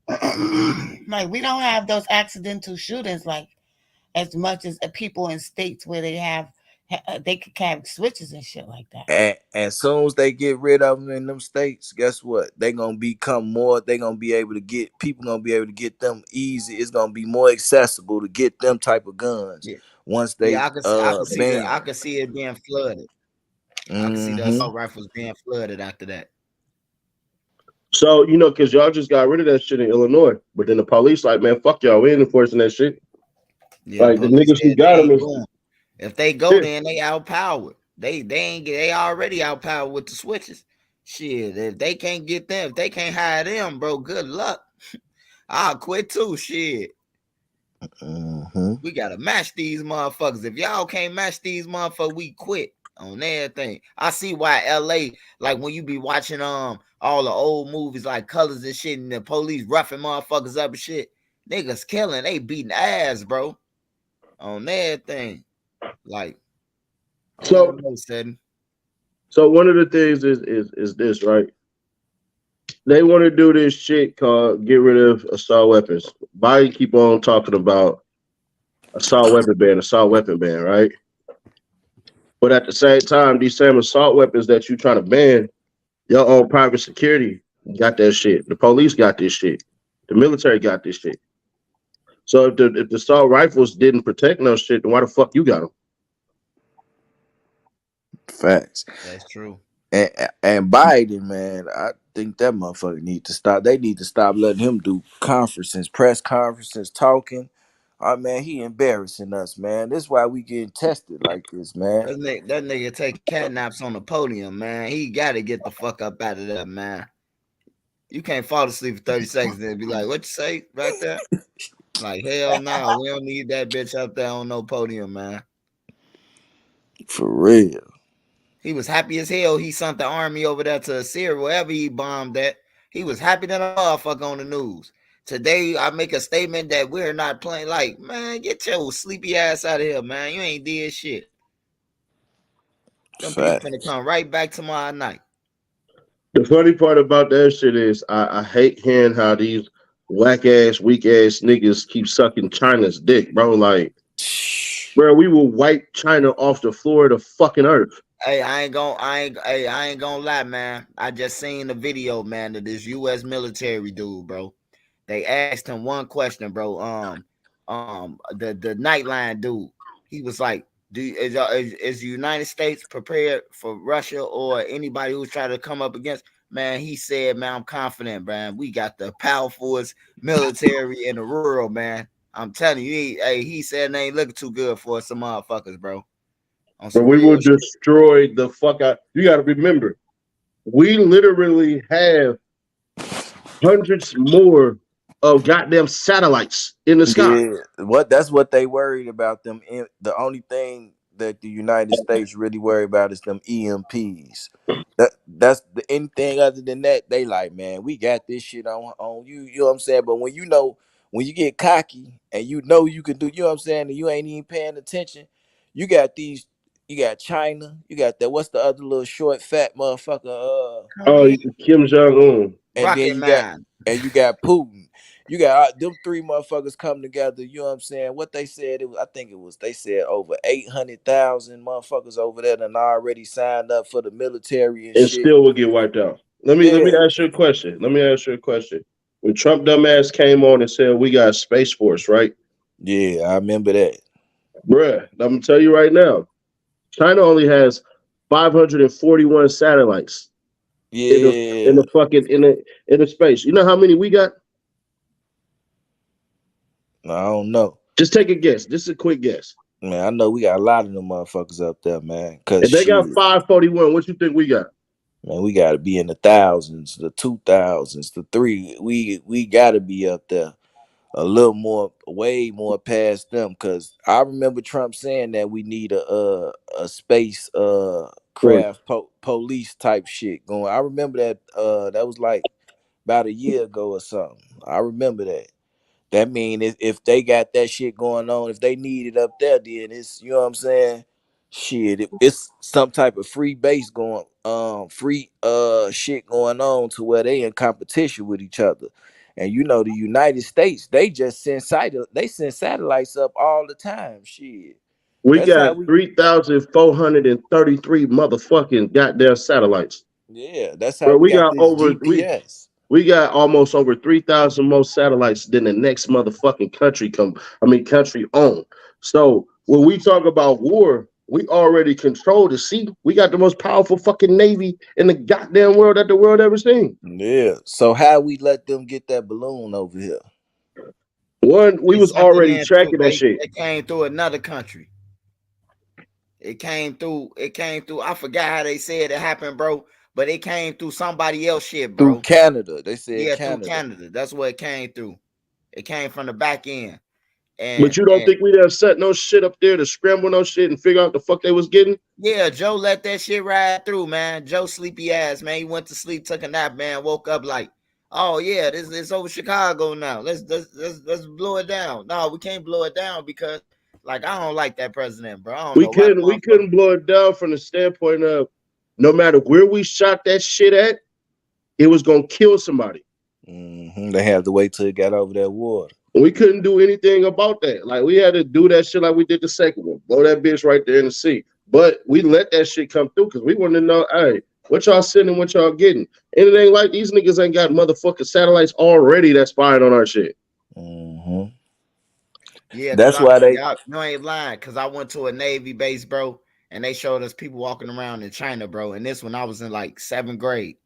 Like we don't have those accidental shootings like as much as people in states where they could carry switches and shit like that. And as soon as they get rid of them in them states, guess what? They gonna become more. They gonna be able to get people gonna be able to get them easy. It's gonna be more accessible to get them type of guns Yeah, once yeah, they I can see that. ban I them. can see it being flooded. I can see the Mm-hmm. assault rifles being flooded after that. So, because y'all just got rid of that shit in Illinois, but then the police like, man, fuck y'all, we ain't enforcing that shit. Yeah, the Like the police niggas who said got they them ain't is going. If they go, yeah. then they outpowered. They already outpowered with the switches. Shit, if they can't get them, if they can't hire them, bro, good luck. I'll quit too. Shit. Mm-hmm. We gotta match these motherfuckers. If y'all can't match these motherfuckers, we quit on everything. I see why LA, like when you be watching all the old movies like Colors and shit, and the police roughing motherfuckers up and shit. Niggas killing, they beating ass, bro. On everything. Like, I So don't know, said so one of the things is this, right? They want to do this shit called get rid of assault weapons. Biden keep on talking about assault weapon ban, right? But at the same time, these same assault weapons that you trying to ban, your own private security got that shit. The police got this shit. The military got this shit. So if the assault rifles didn't protect no shit, then why the fuck you got them? Facts. that's true. And Biden, man, I think that motherfucker need to stop. They need to stop letting him do conferences, press conferences, talking. Oh man, he embarrassing us, man. This is why we getting tested like this, man. That nigga take cat naps on the podium, man. He gotta get the fuck up out of there, man. You can't fall asleep for 30 seconds and be like, what you say right there? Like, hell no, we don't need that bitch up there on no podium, man. For real. He was happy as hell. He sent the army over there to Syria, wherever he bombed at. He was happy than a motherfucker on the news. Today, I make a statement that we're not playing. Like, man, get your sleepy ass out of here, man. You ain't did shit. Them people finna Facts. come right back tomorrow night. The funny part about that shit is I hate hearing how these whack ass, weak ass niggas keep sucking China's dick, bro. Like, bro, we will wipe China off the floor of the fucking earth. Hey, I ain't gonna lie, man. I just seen the video, man, of this U.S. military dude, bro. They asked him one question, bro. The Nightline dude. He was like, is the United States prepared for Russia or anybody who's trying to come up against?" Man, he said, "Man, I'm confident, man. We got the powerfulest military in the world, man. I'm telling you, he said it ain't looking too good for some motherfuckers, bro. On But some we will real shit." destroy the fuck out. You got to remember, we literally have hundreds more of goddamn satellites in the sky. Yeah, that's what they worried about them. The only thing that the United States really worry about is them EMPs. That's the anything other than that, they like, man, we got this shit on you. You know what I'm saying? But when you get cocky and you know you can do, you know what I'm saying, and you ain't even paying attention, you got these. You got China. You got that. What's the other little short fat motherfucker? Oh, Korea. Kim Jong Un. And then Rocket Man. you got Putin. You got them three motherfuckers come together. You know what I'm saying? What they said, I think it was, they said over 800,000 motherfuckers over there and already signed up for the military and And shit. still will get wiped out. Let me Yeah, ask you a question. Let me ask you a question. When Trump dumbass came on and said we got a space force, right? yeah, I remember that. Bruh, I'm gonna tell you right now, China only has 541 satellites in Yeah. the fucking in the space. You know how many we got? I don't know. Just take a guess. Just a quick guess. Man, I know we got a lot of them motherfuckers up there, man. Cause If they shit, got 541, what you think we got? man, we gotta be in the thousands, the 2000s, the three. We gotta be up there a little more, way more past them. Cause I remember Trump saying that we need a space Force. craft police type shit going. I remember that that was like about a year ago or something. I remember that. That mean if they got that shit going on, if they need it up there, then it's, you know what I'm saying? Shit, it's some type of free base going, free shit going on to where they in competition with each other. And you know the United States, they send satellites up all the time. Shit, We that's how got we 3,433 motherfucking goddamn satellites. yeah, that's how Bro, we got this GPS. we got almost over 3,000 more satellites than the next motherfucking country owned. So when we talk about war, we already control the sea. We got the most powerful fucking navy in the goddamn world that the world ever seen. Yeah. So how we let them get that balloon over here? One, we They was sent it already in through. tracking that shit. They came through another country. It came through. It came through. I forgot how they said it happened, bro. But it came through somebody else shit, Through bro. Canada. They said Yeah, through Canada. Canada. That's where it came through. It came from the back end. But you don't think we done set no shit up there to scramble no shit and figure out the fuck they was getting? Yeah, Joe let that shit ride through, man. Joe sleepy ass, man. He went to sleep, took a nap, man. Woke up like, oh yeah, this is over Chicago now. Let's blow it down. No, we can't blow it down because like I don't like that president, bro. I don't We know why the couldn't we motherfucker. couldn't blow it down from the standpoint of no matter where we shot that shit at, it was gonna kill somebody. They had to wait till it got over that water. We couldn't do anything about that. Like we had to do that shit like we did the second one, blow that bitch right there in the sea. But we let that shit come through because we wanted to know, hey, what y'all sending, what y'all getting. And it ain't like these niggas ain't got motherfucking satellites already that's spying on our shit. Mm-hmm. Yeah, That's why they. y'all, no, I ain't lying. Cause I went to a Navy base, bro, and they showed us people walking around in China, bro. And this when I was in like 7th grade.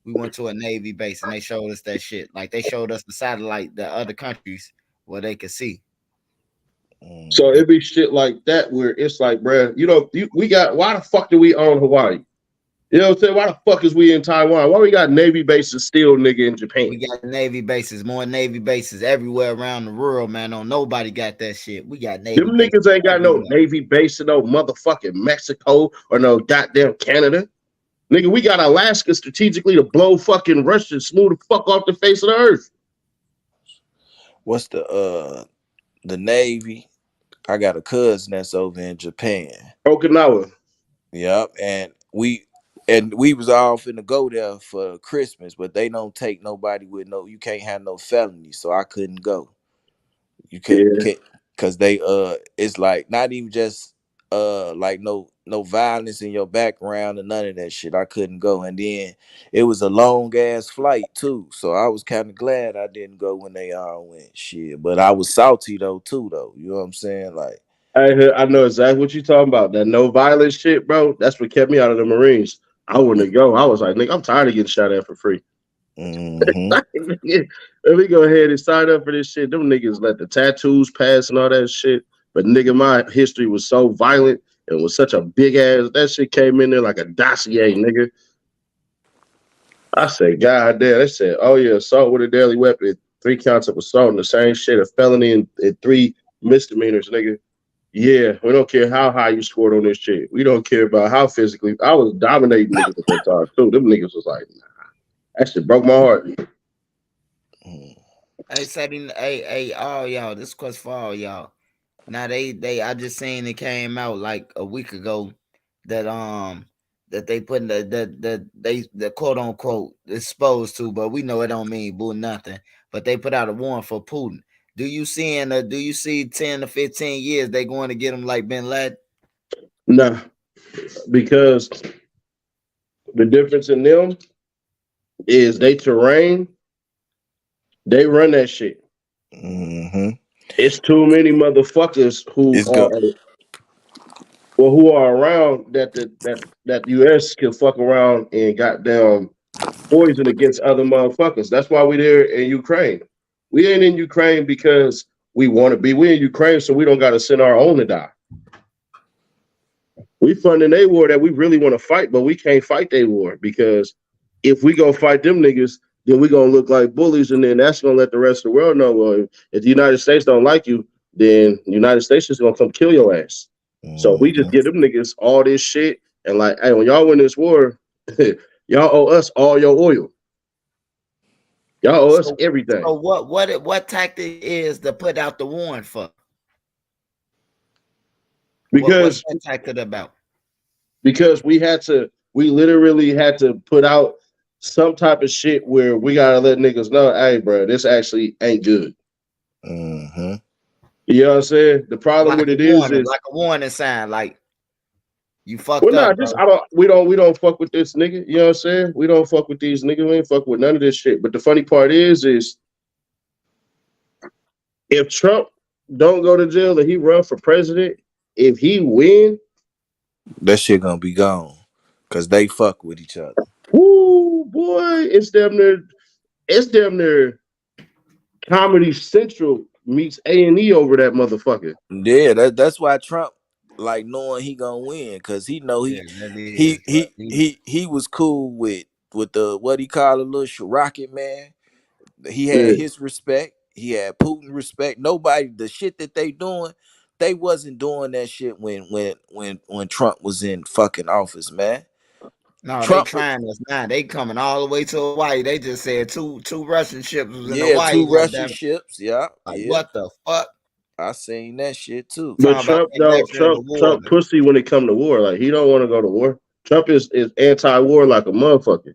We went to a Navy base and they showed us that shit. Like they showed us the satellite, the other countries where they could see. So it be shit like that where it's like, bruh, we got, why the fuck do we own Hawaii? You know what I'm saying? Why the fuck is we in Taiwan? Why we got Navy bases still, nigga, in Japan? We got Navy bases, more Navy bases everywhere around the world, man. Don't nobody got that shit. We got Navy Them bases niggas ain't got no everywhere. Navy base in no motherfucking Mexico or no goddamn Canada. Nigga, we got Alaska strategically to blow fucking Russia smooth the fuck off the face of the earth. What's the Navy? I got a cousin that's over in Japan. Okinawa. Yep, and we was all finna go there for Christmas, but they don't take nobody with no. You can't have no felony, so I couldn't go. You can't because they it's like not even just like no violence in your background and none of that shit. I couldn't go, and then it was a long ass flight too, so I was kind of glad I didn't go when they all went. Shit, but I was salty though too, though. You know what I'm saying? Like, I know exactly what you're talking about. That no violence shit, bro. That's what kept me out of the Marines. I wouldn't go. I was like, nigga, I'm tired of getting shot at for free. mm-hmm. Let me go ahead and sign up for this shit. Them niggas let the tattoos pass and all that shit. But nigga, my history was so violent and was such a big ass. That shit came in there like a dossier, nigga. I said, God damn. They said, oh yeah, assault with a deadly weapon, 3 counts of assault, and the same shit, a felony and 3 misdemeanors, nigga. Yeah, we don't care how high you scored on this shit. We don't care about how physically. I was dominating niggas at that time too. Them niggas was like, nah. That shit broke my heart. Hey, setting, hey, all y'all. This quest for all y'all. Now I just seen it came out like a week ago that they put in the quote unquote exposed to, but we know it don't mean boo nothing. But they put out a warrant for Putin. Do you see 10 to 15 years they going to get him like Bin Laden? Nah, because the difference in them is they terrain, they run that shit. Mm-hmm. It's too many motherfuckers who It's are go. who are around that US can fuck around and goddamn poison against other motherfuckers. That's why we there in Ukraine. We ain't in Ukraine because we want to be. We in Ukraine so we don't got to send our own to die. We funding a war that we really want to fight, but we can't fight their war because if we go fight them niggas, then we gonna look like bullies, and then that's gonna let the rest of the world know. Well, if the United States don't like you, then the United States is gonna come kill your ass. So we just Mhm. give them niggas all this shit and like, hey, when y'all win this war, y'all owe us all your oil. Y'all owe us So, everything. so what tactic is to put out the warrant for? What's Because that tactic about? we literally had to put out some type of shit where we gotta let niggas know, hey, bro, this actually ain't good. Mhm. You know what I'm saying? The problem with it is Like a warning sign, like you fucked well, up, not bro. just we don't fuck with this nigga. You know what I'm saying? We don't fuck with these niggas. We ain't fuck with none of this shit. But the funny part is if Trump don't go to jail and he run for president, if he win, That shit gonna be gone because they fuck with each other. whoo boy, it's damn near Comedy Central meets A&E over that motherfucker. Yeah, that's why Trump like knowing he gonna win because he know Yeah, that is. he was cool with the what he called a little rocket man. He had Yeah. his respect. He had Putin respect. Nobody the shit that they doing, they wasn't doing that shit when Trump was in fucking office, man. No, they Trump was trying us now. They coming all the way to Hawaii. They just said two Russian ships was in yeah, Hawaii. two Russian Goddamn it! ships. Yeah, Like yeah. what the fuck? I seen that shit too. But Talking about Trump they don't lecturing the Trump water. pussy when it come to war. Like he don't want to go to war. Trump is anti-war like a motherfucker.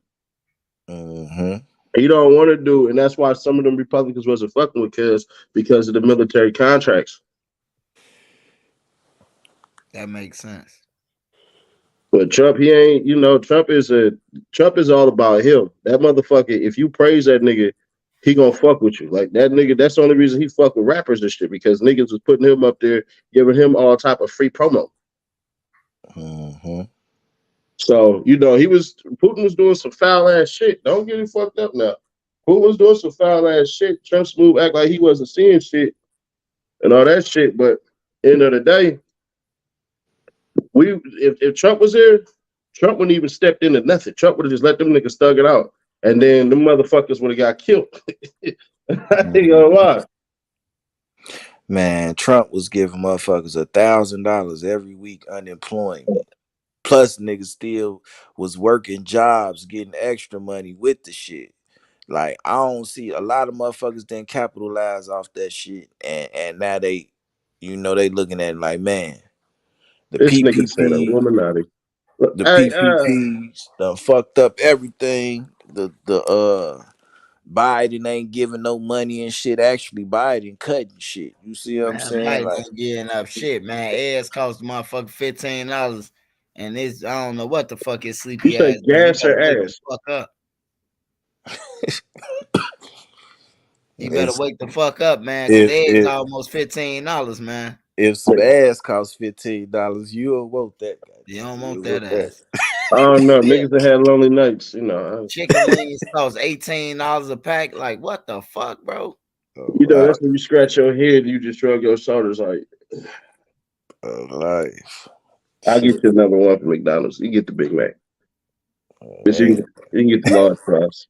Mm-hmm. He don't want to do, and that's why some of them Republicans wasn't fucking with because of the military contracts. That makes sense. But Trump, he ain't. Trump is all about him. That motherfucker. If you praise that nigga, he gonna fuck with you. Like that nigga. That's the only reason he fuck with rappers and shit because niggas was putting him up there, giving him all type of free promo. Mm-hmm. So Putin was doing some foul ass shit. Don't get it fucked up now. Putin was doing some foul ass shit. Trump smooth act like he wasn't seeing shit and all that shit. But end of the day, if Trump was there, Trump wouldn't even stepped into nothing. Trump would have just let them niggas thug it out, and then the motherfuckers would have got killed. I ain't gonna lie. Man, Trump was giving motherfuckers $1,000 every week unemployment. Plus, niggas still was working jobs, getting extra money with the shit. Like, I don't see a lot of motherfuckers didn't capitalize off that shit. And now they looking at it like, man, the This nigga said PPP, Illuminati. the Hey, PPPs done fucked up everything. The Biden ain't giving no money and shit. Actually, Biden cutting shit. You see what I'm Man, saying? Biden Like, ain't getting up shit, man. Eggs cost motherfucker $15. And it's I don't know what the fuck his you sleepy say ass doing. He gas better or wake the ass? fuck up. He better if wake the fuck up, man, because if eggs if almost $15, man. if some ass costs $15, you'll want that. You don't Goddamn, want you'll that want that. ass. I don't know. Yeah. Niggas that had lonely nights, you know. Chicken wings cost $18 a pack. Like, what the fuck, bro? Oh, That's when you scratch your head, you just shrug your shoulders like, life. I'll get Shit. you another one from McDonald's. You get the Big Mac. But Man. you can get the large fries.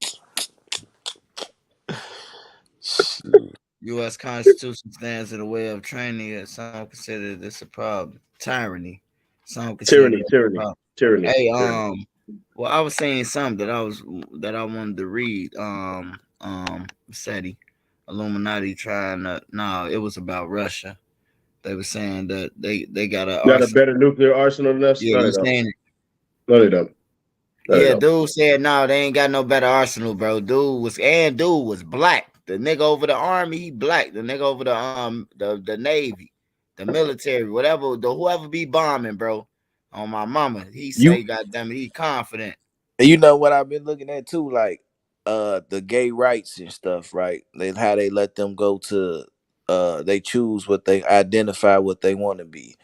Shit. U.S. Constitution stands in the way of training it. Some consider this a problem. Tyranny. Some consider Tyranny, it a tyranny, problem. tyranny, Hey, tyranny. well, I was saying something that I wanted to read. SETI, Illuminati trying to. No, it was about Russia. They were saying that they got an Got a arsenal. better nuclear arsenal than us? Yeah, No, they you don't. saying it? No, they don't. No, they Yeah, don't. dude said no, they ain't got no better arsenal, bro. Dude was black. The nigga over the army, he black. The nigga over the navy, the military, whatever, whoever be bombing, bro. On my mama, he say, You goddamn it, he confident. you know what I've been looking at too, like the gay rights and stuff, right? How they let them go to they choose what they identify what they want to be,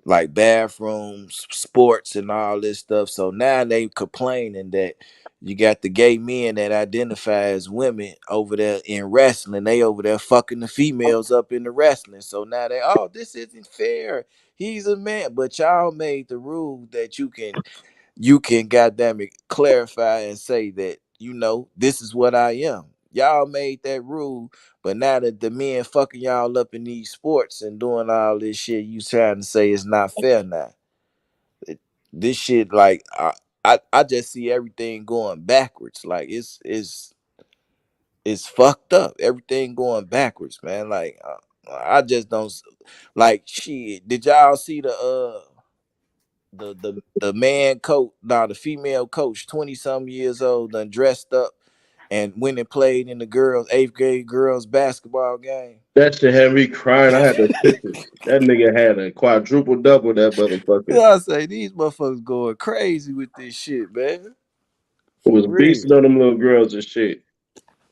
like bathrooms, sports, and all this stuff. So now they complaining that you got the gay men that identify as women over there in wrestling. They over there fucking the females up in the wrestling. So now they, oh, this isn't fair. He's a man, but y'all made the rule that you can goddamn it clarify and say that, this is what I am. Y'all made that rule, but now that the men fucking y'all up in these sports and doing all this shit, you trying to say it's not fair now. This shit, like, I just see everything going backwards. Like, it's fucked up. Everything going backwards, man. Like, I just don't like shit. Did y'all see the man coach, the female coach, 20 some years old, done dressed up and went and played in the eighth grade girls basketball game? That shit had me crying. I had to picture. That nigga had a quadruple double. That motherfucker I say these motherfuckers going crazy with this shit, man. was For real. beasting on them little girls and shit.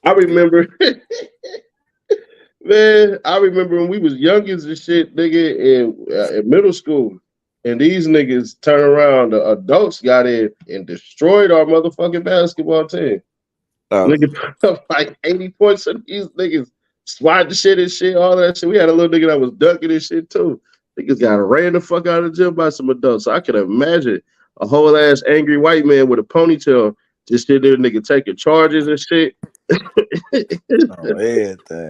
I remember, man. I remember when we was youngins and shit, nigga, in middle school, and these niggas turned around. The adults got in and destroyed our motherfucking basketball team. Oh, Nigga put up like 80 points on these niggas, swat the shit and shit, all that shit. We had a little nigga that was dunking and shit too. Niggas got ran the fuck out of the gym by some adults. So I can imagine a whole ass angry white man with a ponytail just sitting there, nigga, taking charges and shit. everything.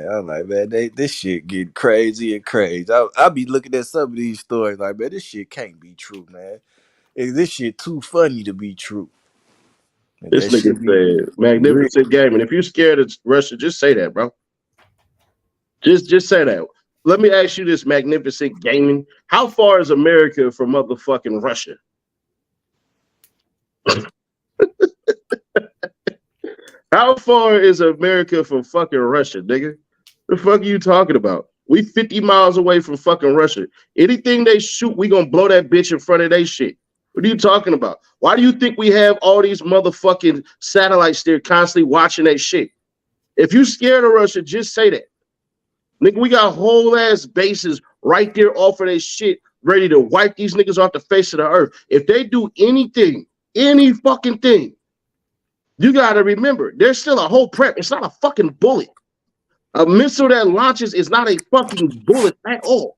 I'm like, man, this shit getting crazy and crazy. I be looking at some of these stories like, man, this shit can't be true, man. This shit too funny to be true. And This that nigga shit be said, real. magnificent game. And if you're scared of Russia, just say that, bro. Just say that. Let me ask you this, magnificent gaming. How far is America from motherfucking Russia? How far is America from fucking Russia, nigga? The fuck are you talking about? We 50 miles away from fucking Russia. Anything they shoot, we gonna blow that bitch in front of they shit. What are you talking about? Why do you think we have all these motherfucking satellites there constantly watching that shit? If you scared of Russia, just say that. Nigga, we got whole ass bases right there off of that shit, ready to wipe these niggas off the face of the earth. If they do anything, any fucking thing, you gotta remember, there's still a whole prep. It's not a fucking bullet. A missile that launches is not a fucking bullet at all.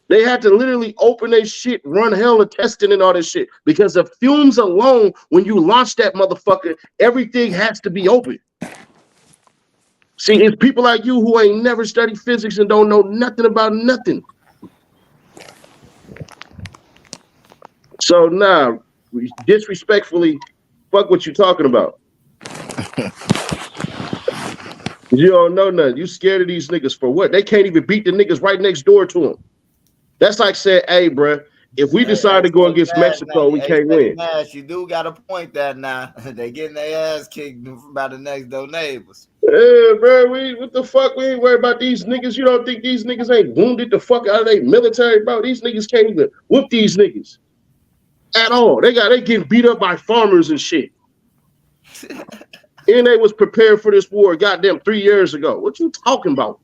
They had to literally open their shit, run hell of testing and all this shit. Because the fumes alone, when you launch that motherfucker, everything has to be open. See, it's people like you who ain't never studied physics and don't know nothing about nothing. So nah, disrespectfully, fuck what you talking about. You don't know nothing. You scared of these niggas for what? They can't even beat the niggas right next door to them. That's like saying, hey, bro, if we decide to go against Mexico, we can't win. Nash, you do got to point that now. They getting their ass kicked by the next door neighbors. Yeah, bro, what the fuck? We ain't worried about these niggas. You don't think these niggas ain't wounded the fuck out of their military, bro? These niggas can't even whoop these niggas at all. They getting beat up by farmers and shit. And they was prepared for this war, goddamn, 3 years ago. What you talking about?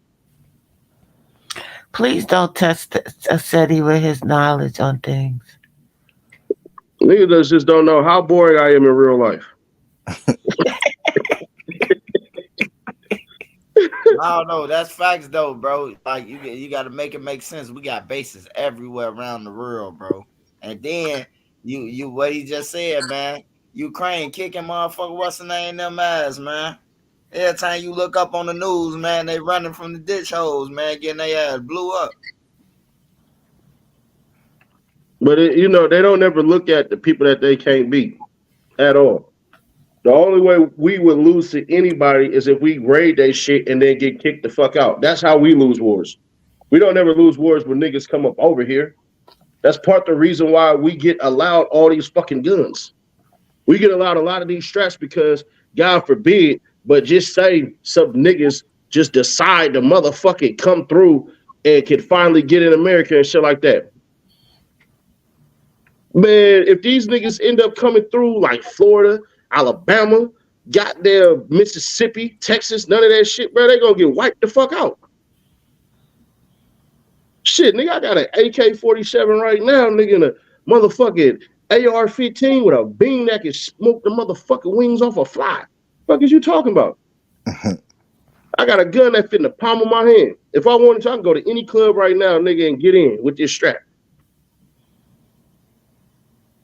Please don't test Seti with his knowledge on things. Niggas just don't know how boring I am in real life. I don't know. That's facts, though, bro. Like you got to make it make sense. We got bases everywhere around the world, bro. And then you what he just said, man. Ukraine kicking motherfucker, what's the name them ass, man? Every time you look up on the news, man, they running from the ditch holes, man, getting their ass blew up. But they don't ever look at the people that they can't beat at all. The only way we would lose to anybody is if we raid that shit and then get kicked the fuck out. That's how we lose wars. We don't ever lose wars when niggas come up over here. That's part of the reason why we get allowed all these fucking guns. We get allowed a lot of these straps because, God forbid, but just say some niggas just decide to motherfucking come through and can finally get in America and shit like that. Man, if these niggas end up coming through like Florida, Alabama, goddamn Mississippi, Texas, none of that shit, bro. They gonna get wiped the fuck out. Shit, nigga, I got an AK-47 right now, nigga, in a motherfucking AR-15 with a beam that can smoke the motherfucking wings off a fly. Fuck is you talking about? I got a gun that fit in the palm of my hand. If I wanted to, I can go to any club right now, nigga, and get in with this strap.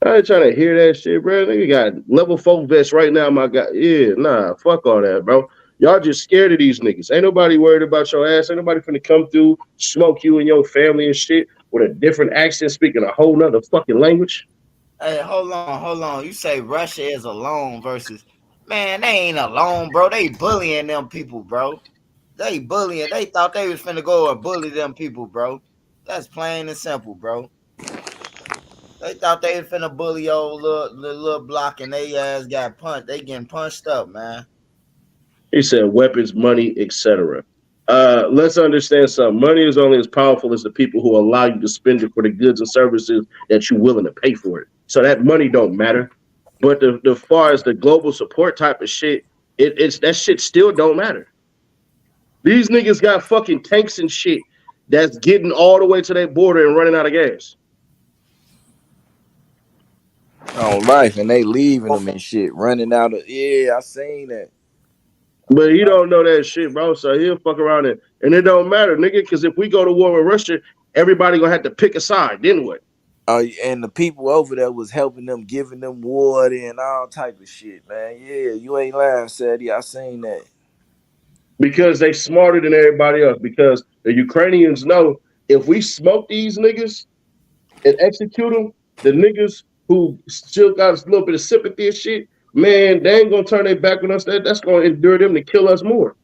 I ain't trying to hear that shit, bro. Nigga got level 4 vest right now, my guy. Yeah, nah, fuck all that, bro. Y'all just scared of these niggas. Ain't nobody worried about your ass. Ain't nobody finna come through, smoke you and your family and shit with a different accent, speaking a whole nother fucking language. Hey, hold on. You say Russia is alone versus, man, they ain't alone, bro. They bullying them people, bro. They bullying. They thought they was finna go and bully them people, bro. That's plain and simple, bro. They thought they was finna bully old little block and they ass got punched. They getting punched up, man. He said weapons, money, etc. Let's understand something. Money is only as powerful as the people who allow you to spend it for the goods and services that you're willing to pay for it. So that money don't matter. But the far as the global support type of shit, it's that shit still don't matter. These niggas got fucking tanks and shit that's getting all the way to their border and running out of gas. On life, and they leaving them and shit, running out of. Yeah, I seen that. But he don't know that shit, bro. So he'll fuck around and it don't matter, nigga. Because if we go to war with Russia, everybody gonna have to pick a side. Then what? And the people over there was helping them, giving them water and all type of shit, man. Yeah, you ain't lying, Sadie. I seen that. Because they smarter than everybody else. Because the Ukrainians know if we smoke these niggas and execute them, the niggas who still got a little bit of sympathy and shit, man, they ain't gonna turn their back on us. That's gonna endure them to kill us more.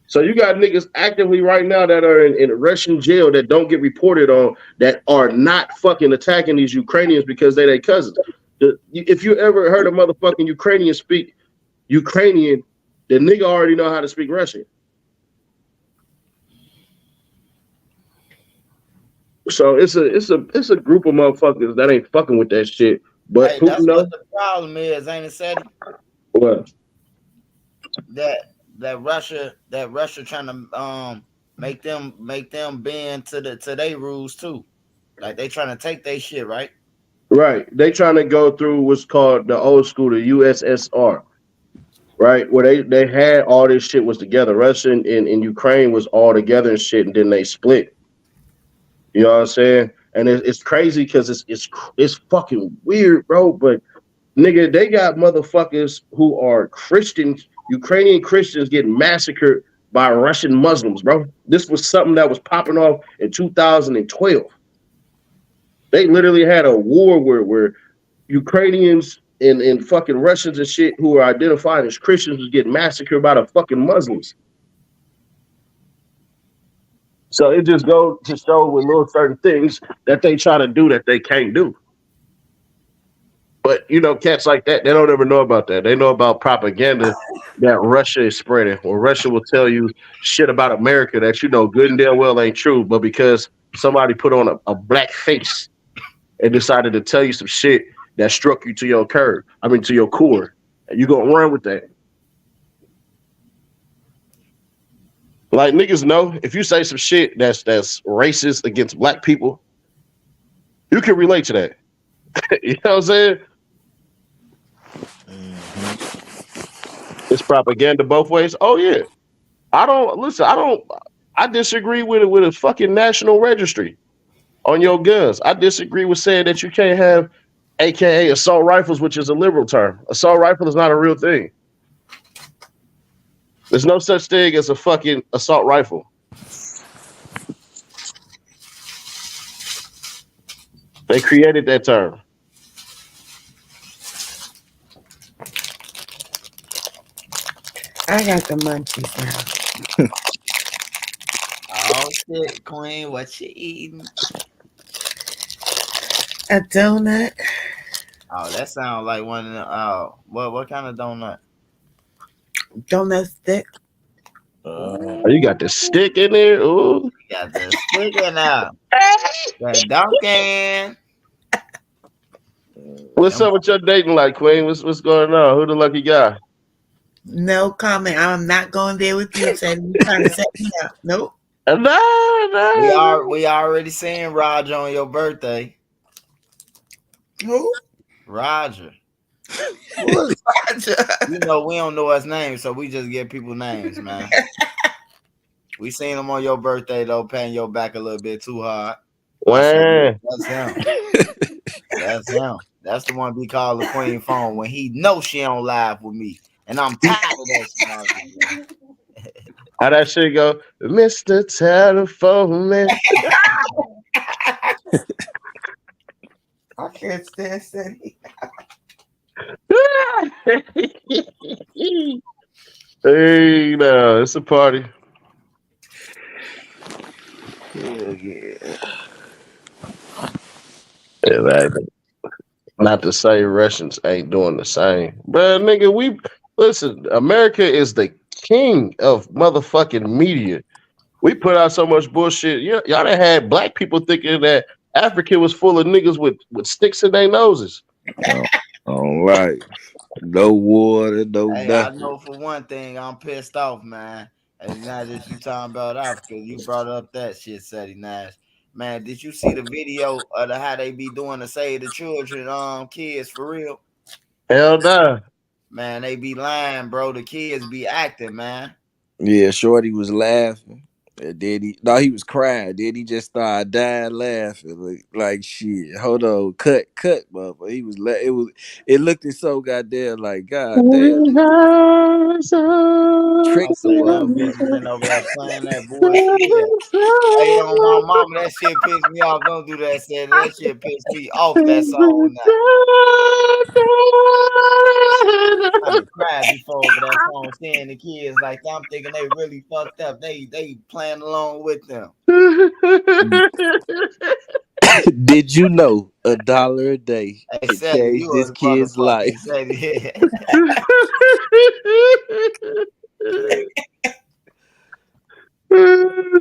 So you got niggas actively right now that are in a Russian jail that don't get reported on, that are not fucking attacking these Ukrainians because they their cousins. If you ever heard a motherfucking Ukrainian speak Ukrainian, the nigga already know how to speak Russian. So it's a group of motherfuckers that ain't fucking with that shit. But Hey, Putin that's know what the problem is, ain't it, Sadie? what? That Russia trying to make them bend to their rules too. Like they trying to take their shit, right? Right. They trying to go through what's called the old school, the USSR. Right, where they had all this shit was together. Russia and Ukraine was all together and shit, and then they split. You know what I'm saying? And it's crazy because it's fucking weird, bro. But nigga, they got motherfuckers who are Christians, Ukrainian Christians, getting massacred by Russian Muslims, bro. This was something that was popping off in 2012. They literally had a war where Ukrainians and fucking Russians and shit who are identified as Christians was getting massacred by the fucking Muslims. So it just goes to show with little certain things that they try to do that they can't do. But, you know, cats like that, they don't ever know about that. They know about propaganda that Russia is spreading. Or Russia will tell you shit about America that you know good and damn well ain't true. But because somebody put on a black face and decided to tell you some shit that struck you to your to your core, and you gonna run with that. Like niggas know if you say some shit that's racist against black people, you can relate to that. You know what I'm saying? It's propaganda both ways. Oh yeah. I disagree with a fucking national registry on your guns. I disagree with saying that you can't have AKA assault rifles, which is a liberal term. Assault rifle is not a real thing. There's no such thing as a fucking assault rifle. They created that term. I got the munchies now. Oh shit, Queen, what you eating? A donut. Oh, that sounds like one of the what kind of donut? Donut stick. Oh, you got the stick in there. Ooh. You got the stick in there. That Dunkin'. What's up with your dating like, Queen? What's going on? Who the lucky guy? No comment. I'm not going there with you. Said you trying to set me up. Nope. No. We already seen Roger on your birthday. Who? Roger. Who is Roger? You know we don't know his name, so we just give people names, man. We seen him on your birthday though, patting your back a little bit too hard. I said, yeah, Wow. that's him. That's him. That's the one be called the Queen phone when he knows she don't live with me, and I'm tired of that shit. Now. How that shit go? Mr. Telephone Man. I can't stand City. Hey, no, it's a party. Yeah. Yeah, man. Not to say Russians ain't doing the same. But nigga, we listen, America is the king of motherfucking media. We put out so much bullshit. Y'all done had black people thinking that Africa was full of niggas with sticks in their noses. All right. No water, no Hey, I nothing. know for one thing, I'm pissed off, man. And now that you talking about Africa, you brought up that shit, Sadie Nash. Man, did you see the video of how they be doing to save the children, kids for real? Hell nah. Man, they be lying, bro. The kids be acting, man. Yeah, Shorty was laughing. And then he was crying. Then he just started dying laughing. Like shit. Hold on. Cut, motherfucker. He was it looked so goddamn like god damn this trick I the say them bitches motherfucker. been over there playing that bullshit. Yeah. Hey, on my mama, that shit pissed me off. Don't do that, Sadie. That shit pissed me off that song now. I done cried before over that song, seeing the kids like I'm thinking they really fucked up. They playing along with them. Did you know $1 a day Hey, can Sadie, change you this a kid's motherfucker. life? Sadie.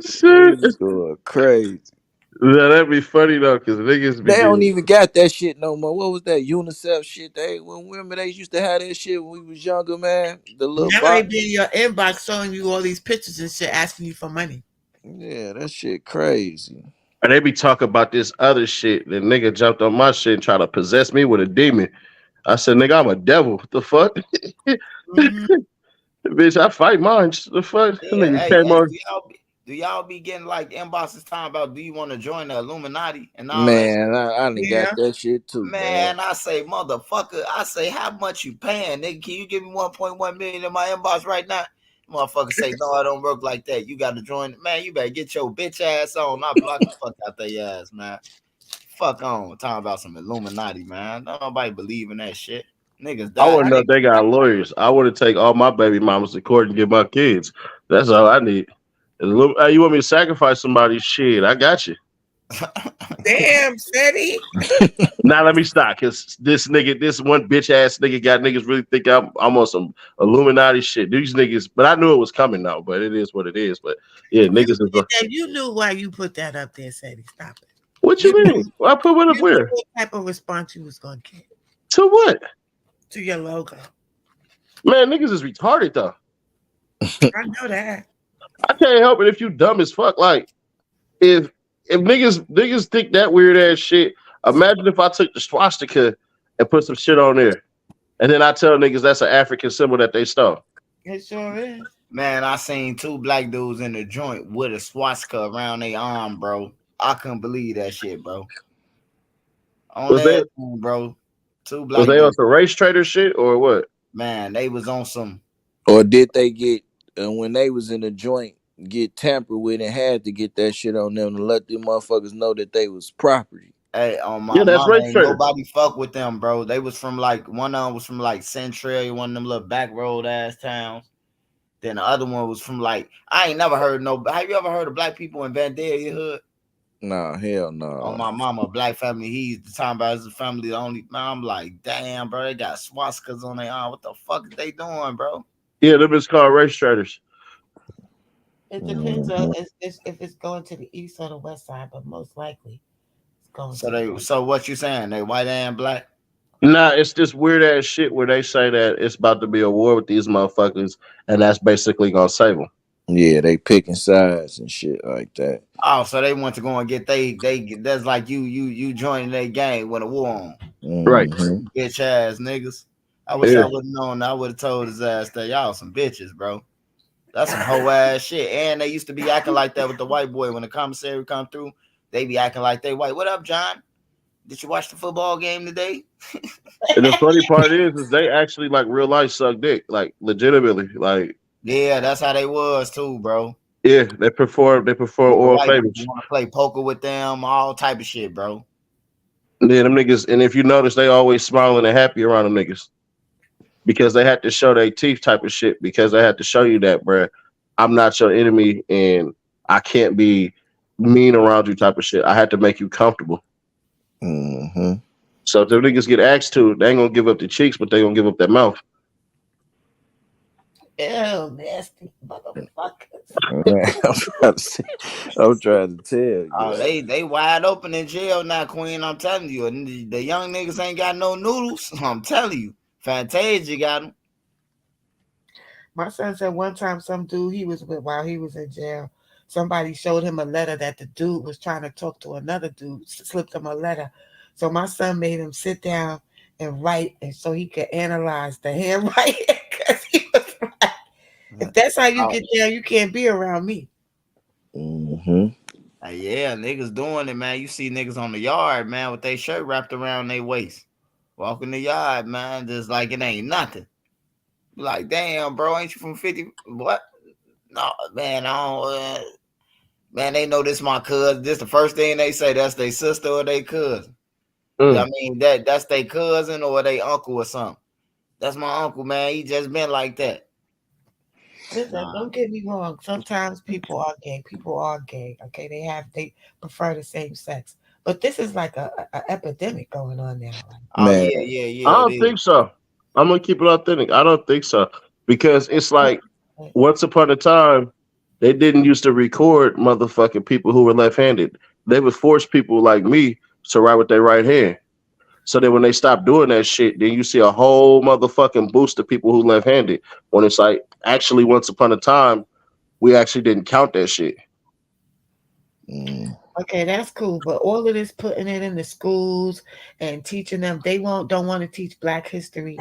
Shit. Niggas going crazy. Yeah, that'd be funny though, cause niggas be They don't getting. even got that shit no more. What was that UNICEF shit? Remember they used to have that shit when we was younger, man. The little Now they box. be in your inbox showing you all these pictures and shit, asking you for money. Yeah, that shit crazy. And they be talking about this other shit. The nigga jumped on my shit and tried to possess me with a demon. I said, nigga, I'm a devil. What the fuck? Mm-hmm. Bitch, I fight mine. The fuck? The Yeah, nigga came hey, on. do y'all be getting like inboxes talking about do you want to join the Illuminati and all that shit? Man, I done got Yeah. that shit too, man. Man, I say, motherfucker, I say, how much you paying, nigga? Can you give me 1.1 million in my inbox right now? Motherfucker say, no, I don't work like that. You got to join. Man, you better get your bitch ass on. I block the fuck out their ass, man. Fuck on. Talking about some Illuminati, man. Nobody believe in that shit. Niggas I die. want to know if they got lawyers. I want to take all my baby mamas to court and get my kids. That's all I need. Hey, you want me to sacrifice somebody's shit? I got you. Damn, City. Now let me stop, cause this one bitch ass nigga got niggas really think I'm on some Illuminati shit. These niggas, but I knew it was coming now. But it is what it is. But yeah, niggas is. You knew why you put that up there, City. Stop it. What you You knew, mean? Well, I put what up you knew where? what type of response you was going to get To what? to your logo. Man, niggas is retarded though. I know that. I can't help it if you dumb as fuck. Like if niggas think that weird ass shit. Imagine if I took the swastika and put some shit on there, and then I tell niggas that's an African symbol that they stole. It sure is. Man, I seen two black dudes in the joint with a swastika around their arm, bro. I couldn't believe that shit, bro. On Was they that, bro. Two was black they on dudes. some race trader shit or what? Man, they was on some. Or did they get when they was in the joint get tampered with and had to get that shit on them to let them motherfuckers know that they was property? Hey, on my Yeah, that's mama, race ain't trader. nobody fuck with them, bro. They was from like one of them was from like Central, one of them little back road ass towns. Then the other one was from like I ain't never heard no. Have you ever heard of black people in Vandalia Hood? Nah, hell On no. my mama, black family. He's the time about his family. The only man, I'm like, damn, bro. They got swastikas on their arm. What the fuck is they doing, bro? Yeah, them is called race traders. It depends on Mhm. if it's going to the east or the west side, but most likely it's going So to the they, west. so what you saying? They white and black? Nah, it's this weird ass shit where they say that it's about to be a war with these motherfuckers, and that's basically gonna save them. Yeah, they picking sides and shit like that. Oh, so they want to go and get they that's like you joining their gang with a war on. Right. Mm-hmm. Bitch ass niggas. I wish I Yeah. would have known. I would have told his ass that y'all some bitches, bro. That's some hoe ass shit. And they used to be acting like that with the white boy when the commissary come through. They be acting like they white. What up, John? Did you watch the football game today? And the funny part is they actually like real life suck dick, like legitimately. Like, Yeah, that's how they was too, bro. yeah, they perform With the oral white people favors. want to play poker with them, all type of shit, bro. Yeah, them niggas. And if you notice, they always smiling and happy around them niggas because they had to show their teeth type of shit. Because they had to show you that, bruh, I'm not your enemy, and I can't be mean around you type of shit. I had to make you comfortable. Mm-hmm. So if them niggas get asked to, they ain't gonna give up the cheeks, but they gonna give up their mouth. Ew, nasty motherfuckers. I'm trying to tell you. Oh, they wide open in jail now, Queen. I'm telling you, and the young niggas ain't got no noodles. I'm telling you, Fantasia got them. My son said one time some dude he was with while he was in jail, somebody showed him a letter that the dude was trying to talk to another dude, slipped him a letter. So my son made him sit down and write, and so he could analyze the handwriting because he was like, if that's how you Oh, get down, you can't be around me. Mm-hmm. yeah, niggas doing it, man. You see niggas on the yard, man, with their shirt wrapped around their waist, walking the yard, man, just like it ain't nothing. Like, damn, bro, ain't you from 50? What? No, man, I don't. Man, they know this my cousin. This the first thing they say. That's their sister or their cousin. I mean that's their cousin or their uncle or something. That's my uncle, man. He just been like that. Listen, Nah. don't get me wrong. Sometimes people are gay. People are gay. Okay, they prefer the same sex. But this is like a epidemic going on now. Like, Oh Man, I yeah, it don't is. think so. I'm gonna keep it authentic. I don't think so because it's like once upon a time they didn't used to record motherfucking people who were left-handed. They would force people like me to write with their right hand. So then when they stop doing that shit, then you see a whole motherfucking boost of people who left-handed. When it's like actually once upon a time we actually didn't count that shit. mm, okay, that's cool. But all of this putting it in the schools and teaching them, don't want to teach Black history.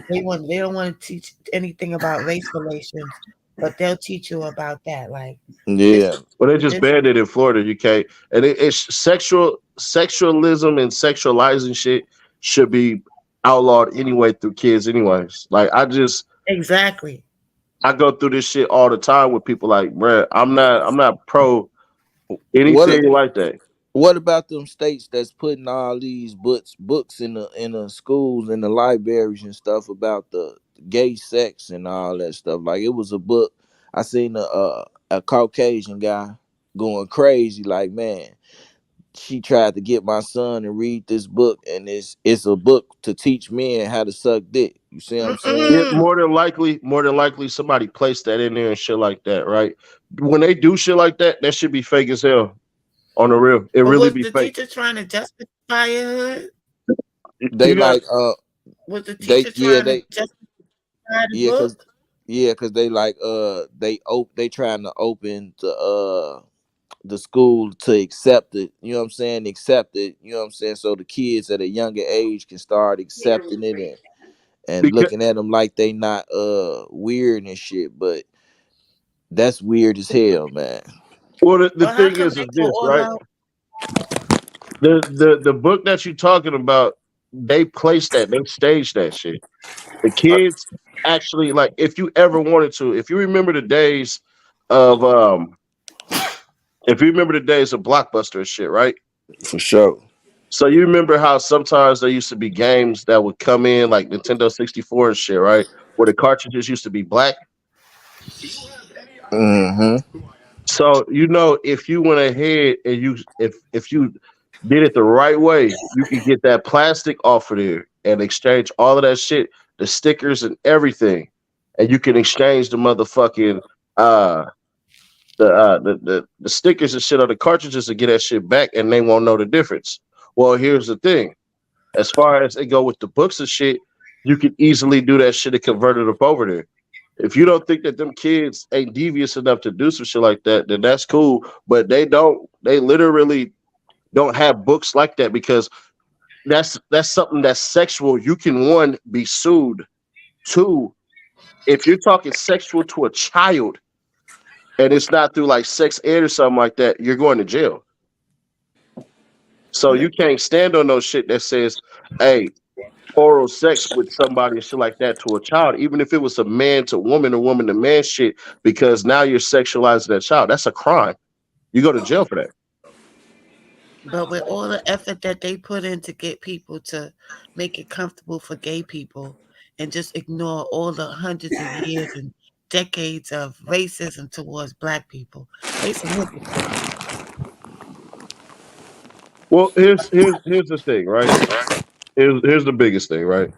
They don't want to teach anything about race relations, but they'll teach you about that. Like this yeah, But they just this banned it in Florida, UK, and it's sexualism and sexualizing shit should be outlawed anyway through kids, anyways. Like exactly. I go through this shit all the time with people. Like, bruh, I'm not pro what anything like that. what about them states that's putting all these books in the schools and the libraries and stuff about the gay sex and all that stuff? Like it was a book I seen a Caucasian guy going crazy. Like, man, she tried to get my son to read this book, and it's a book to teach men how to suck dick. You see what I'm saying? Yeah, Mm-mm. more than likely, somebody placed that in there and shit like that, right? When they do shit like that, that should be fake as hell. On the real, it But really was be the fake. teacher trying to justify it? They You got like Was the they teacher yeah trying to they justify the yeah cause book? yeah cause they like they trying to open the school to accept it. You know what I'm saying? Accept it. You know what I'm saying? So the kids at a younger age can start accepting it and because looking at them like they not weird and shit. But that's weird as hell, man. well, the Well, how thing come is they go this, all right? out? The book that you're talking about, they placed that, they staged that shit. The kids actually like if you ever wanted to, if you remember the days of if you remember the days of Blockbuster and shit, right? For sure. So you remember how sometimes there used to be games that would come in like Nintendo 64 and shit, right? Where the cartridges used to be black. Mm-hmm. So if you went ahead and if you did it the right way, you could get that plastic off of there and exchange all of that shit, the stickers and everything, and you can exchange the motherfucking uh the stickers and shit on the cartridges and get that shit back, and they won't know the difference. Well, here's the thing: As far as it go with the books and shit, you could easily do that shit and convert it up over there. If you don't think that them kids ain't devious enough to do some shit like that, then that's cool. But they don't. They literally don't have books like that because that's something that's sexual. You can one be sued. Two, if you're talking sexual to a child and it's not through like sex ed or something like that, you're going to jail. So you can't stand on no shit that says, "Hey, oral sex with somebody and shit like that to a child," even if it was a man to woman or woman to man shit, because now you're sexualizing that child. That's a crime. You go to jail for that. But with all the effort that they put in to get people to make it comfortable for gay people and just ignore all the hundreds of years and decades of racism towards black people, they some hypocrites. Well, here's the thing, right? Here's the biggest thing, right?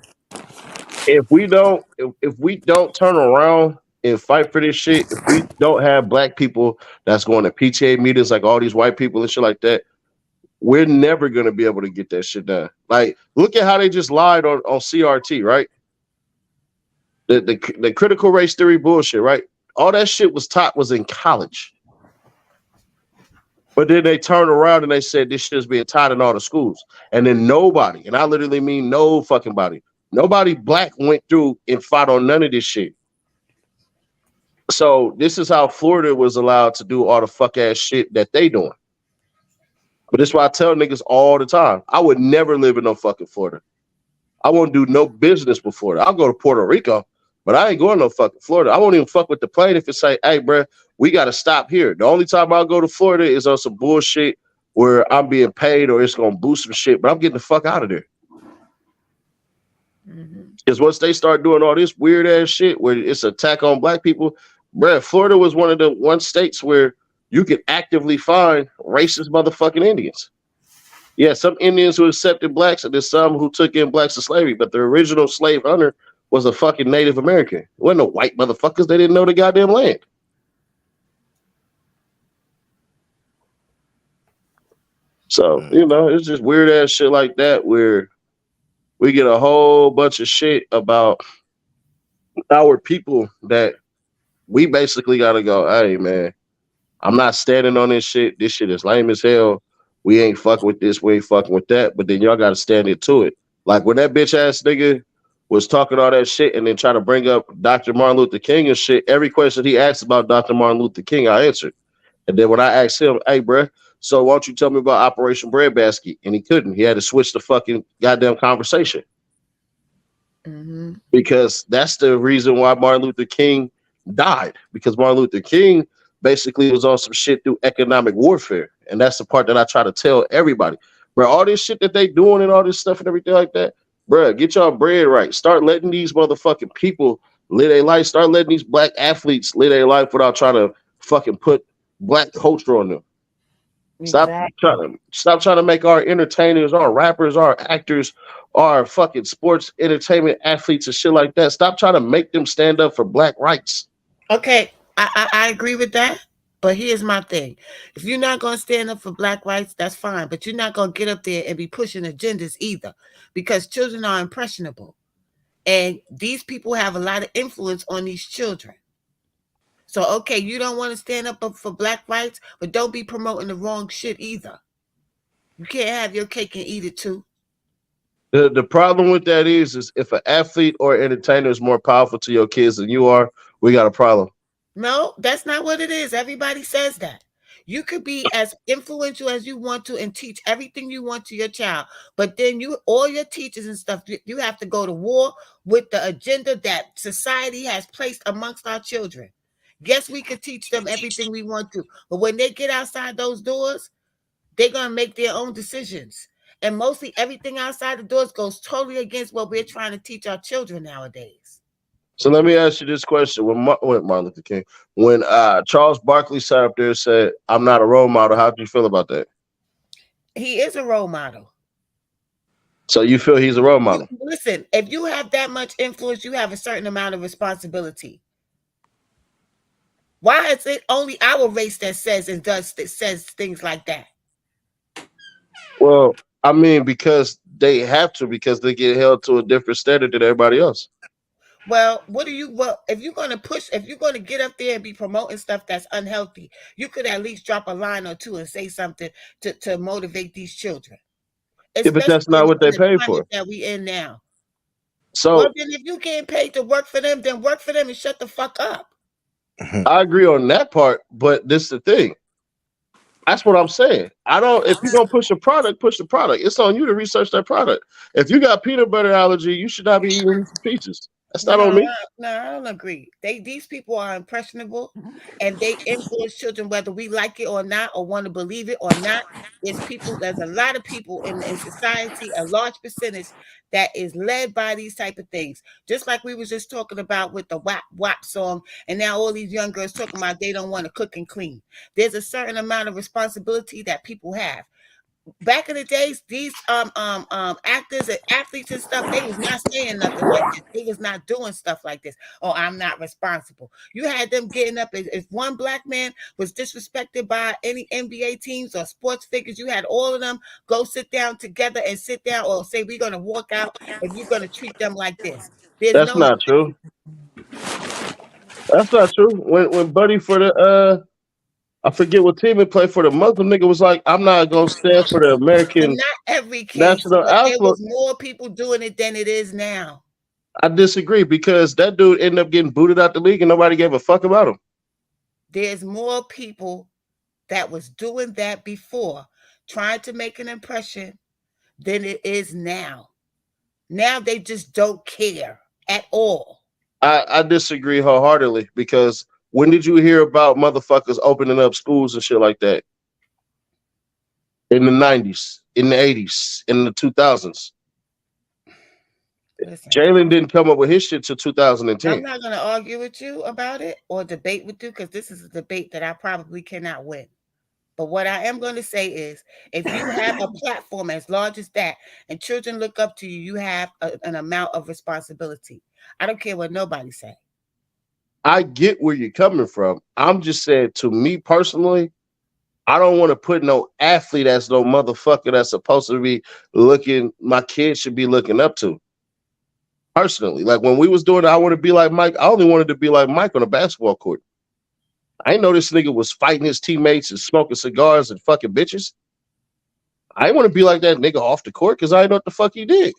If we don't turn around and fight for this shit, if we don't have black people that's going to PTA meetings like all these white people and shit like that, we're never gonna be able to get that shit done. Like, look at how they just lied on CRT, right? The critical race theory bullshit, right? All that shit was taught was in college. But then they turned around and they said this shit's being taught in all the schools. And then nobody, and I literally mean no fucking body, nobody black went through and fought on none of this shit. So this is how Florida was allowed to do all the fuck ass shit that they doing. But that's why I tell niggas all the time, I would never live in no fucking Florida. I won't do no business before that. I'll go to Puerto Rico, but I ain't going no fucking Florida. I won't even fuck with the plane if it say, "Hey, bro, we got to stop here." The only time I'll go to Florida is on some bullshit where I'm being paid or it's going to boost some shit, but I'm getting the fuck out of there. Because once they start doing all this weird ass shit where it's attack on black people, bro, Florida was one of the one states where you could actively find racist motherfucking Indians. Yeah, some Indians who accepted blacks, and there's some who took in blacks to slavery, but the original slave hunter was a fucking Native American. It wasn't no white motherfuckers. They didn't know the goddamn land. So, it's just weird ass shit like that where we get a whole bunch of shit about our people that we basically got to go, "Hey, man, I'm not standing on this shit. This shit is lame as hell. We ain't fucking with this. We ain't fucking with that." But then y'all got to stand into it. Like when that bitch ass nigga was talking all that shit and then trying to bring up Dr. Martin Luther King and shit, every question he asked about Dr. Martin Luther King, I answered. And then when I asked him, "Hey, bruh, so why don't you tell me about Operation Breadbasket?" And he couldn't. He had to switch the fucking goddamn conversation. Mm-hmm. Because that's the reason why Martin Luther King died. Because Martin Luther King basically was on some shit through economic warfare. And that's the part that I try to tell everybody. Bro, all this shit that they doing and all this stuff and everything like that, bro, get y'all bread right. Start letting these motherfucking people live their life. Start letting these black athletes live their life without trying to fucking put black culture on them. Exactly. Stop trying to make our entertainers, our rappers, our actors, our fucking sports entertainment athletes and shit like that. Stop trying to make them stand up for black rights. Okay, I agree with that. But here's my thing. If you're not going to stand up for black rights, that's fine. But you're not going to get up there and be pushing agendas either. Because children are impressionable. And these people have a lot of influence on these children. So, okay, you don't want to stand up for black rights, but don't be promoting the wrong shit either. You can't have your cake and eat it too. The problem with that is if an athlete or entertainer is more powerful to your kids than you are, we got a problem. No, that's not what it is. Everybody says that. You could be as influential as you want to and teach everything you want to your child, but then all your teachers and stuff, you have to go to war with the agenda that society has placed amongst our children. Yes, we could teach them everything we want to, but when they get outside those doors, they're going to make their own decisions. And mostly everything outside the doors goes totally against what we're trying to teach our children nowadays. So let me ask you this question: when Martin Luther King, when Charles Barkley sat up there and said, "I'm not a role model," how do you feel about that? He is a role model. So you feel he's a role model? Listen, if you have that much influence, you have a certain amount of responsibility. Why is it only our race that says things like that? Well, I mean, because they have to because they get held to a different standard than everybody else. Well, if you're going to push, if you're going to get up there and be promoting stuff that's unhealthy, you could at least drop a line or two and say something to motivate these children, Yeah, but especially that's not what in they the pay climate for. that we in now. Well, So then if you getting paid to work for them, then work for them and shut the fuck up. I agree on that part, but this is the thing. That's what I'm saying. I don't. If you're gonna push a product, push the product. It's on you to research that product. If you got peanut butter allergy, you should not be eating Reese's Pieces. That's not on me. No, I don't agree. These people are impressionable, and they influence children whether we like it or not, or want to believe it or not. There's a lot of people in society, a large percentage that is led by these type of things. Just like we was just talking about with the WAP WAP song, and now all these young girls talking about they don't want to cook and clean. There's a certain amount of responsibility that people have. Back in the days, these actors and athletes and stuff, they was not saying nothing like this. They was not doing stuff like this. Oh, I'm not responsible. You had them getting up. If one black man was disrespected by any NBA teams or sports figures, you had all of them go sit down together and sit down or say, we're going to walk out if you're going to treat them like this. There's That's no not true. That's not true. When Buddy for the I forget what team he played for, the Muslim nigga was like, I'm not gonna stand for the American not every case, national but there anthem. was more people doing it than it is now. I disagree because that dude ended up getting booted out the league and nobody gave a fuck about him. There's more people that was doing that before, trying to make an impression, than it is now. Now they just don't care at all. I disagree wholeheartedly because when did you hear about motherfuckers opening up schools and shit like that? In the 90s, in the 80s, in the 2000s. Jalen didn't come up with his shit till 2010. I'm not going to argue with you about it or debate with you because this is a debate that I probably cannot win. But what I am going to say is, if you have a platform as large as that and children look up to you, you have an amount of responsibility. I don't care what nobody say. I get where you're coming from. I'm just saying, to me personally, I don't want to put no athlete as no motherfucker that's supposed to be my kids should be looking up to. Personally, like when we was doing it, I want to be like Mike. I only wanted to be like Mike on a basketball court. I didn't know this nigga was fighting his teammates and smoking cigars and fucking bitches. I didn't want to be like that nigga off the court because I didn't know what the fuck he did.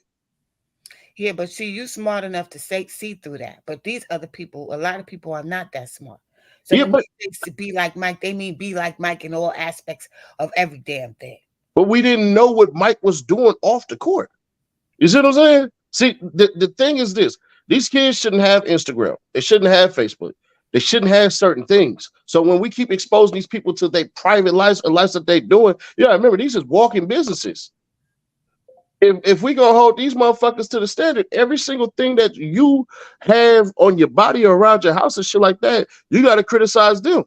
Yeah, but see, you smart enough to see through that. But these other people, a lot of people are not that smart. So yeah, but to be like Mike, they mean be like Mike in all aspects of every damn thing. But we didn't know what Mike was doing off the court. You see what I'm saying? See, the thing is this. These kids shouldn't have Instagram. They shouldn't have Facebook. They shouldn't have certain things. So when we keep exposing these people to their private lives or lives that they're doing, remember, these is walking businesses. If we gonna hold these motherfuckers to the standard, every single thing that you have on your body or around your house and shit like that, you got to criticize them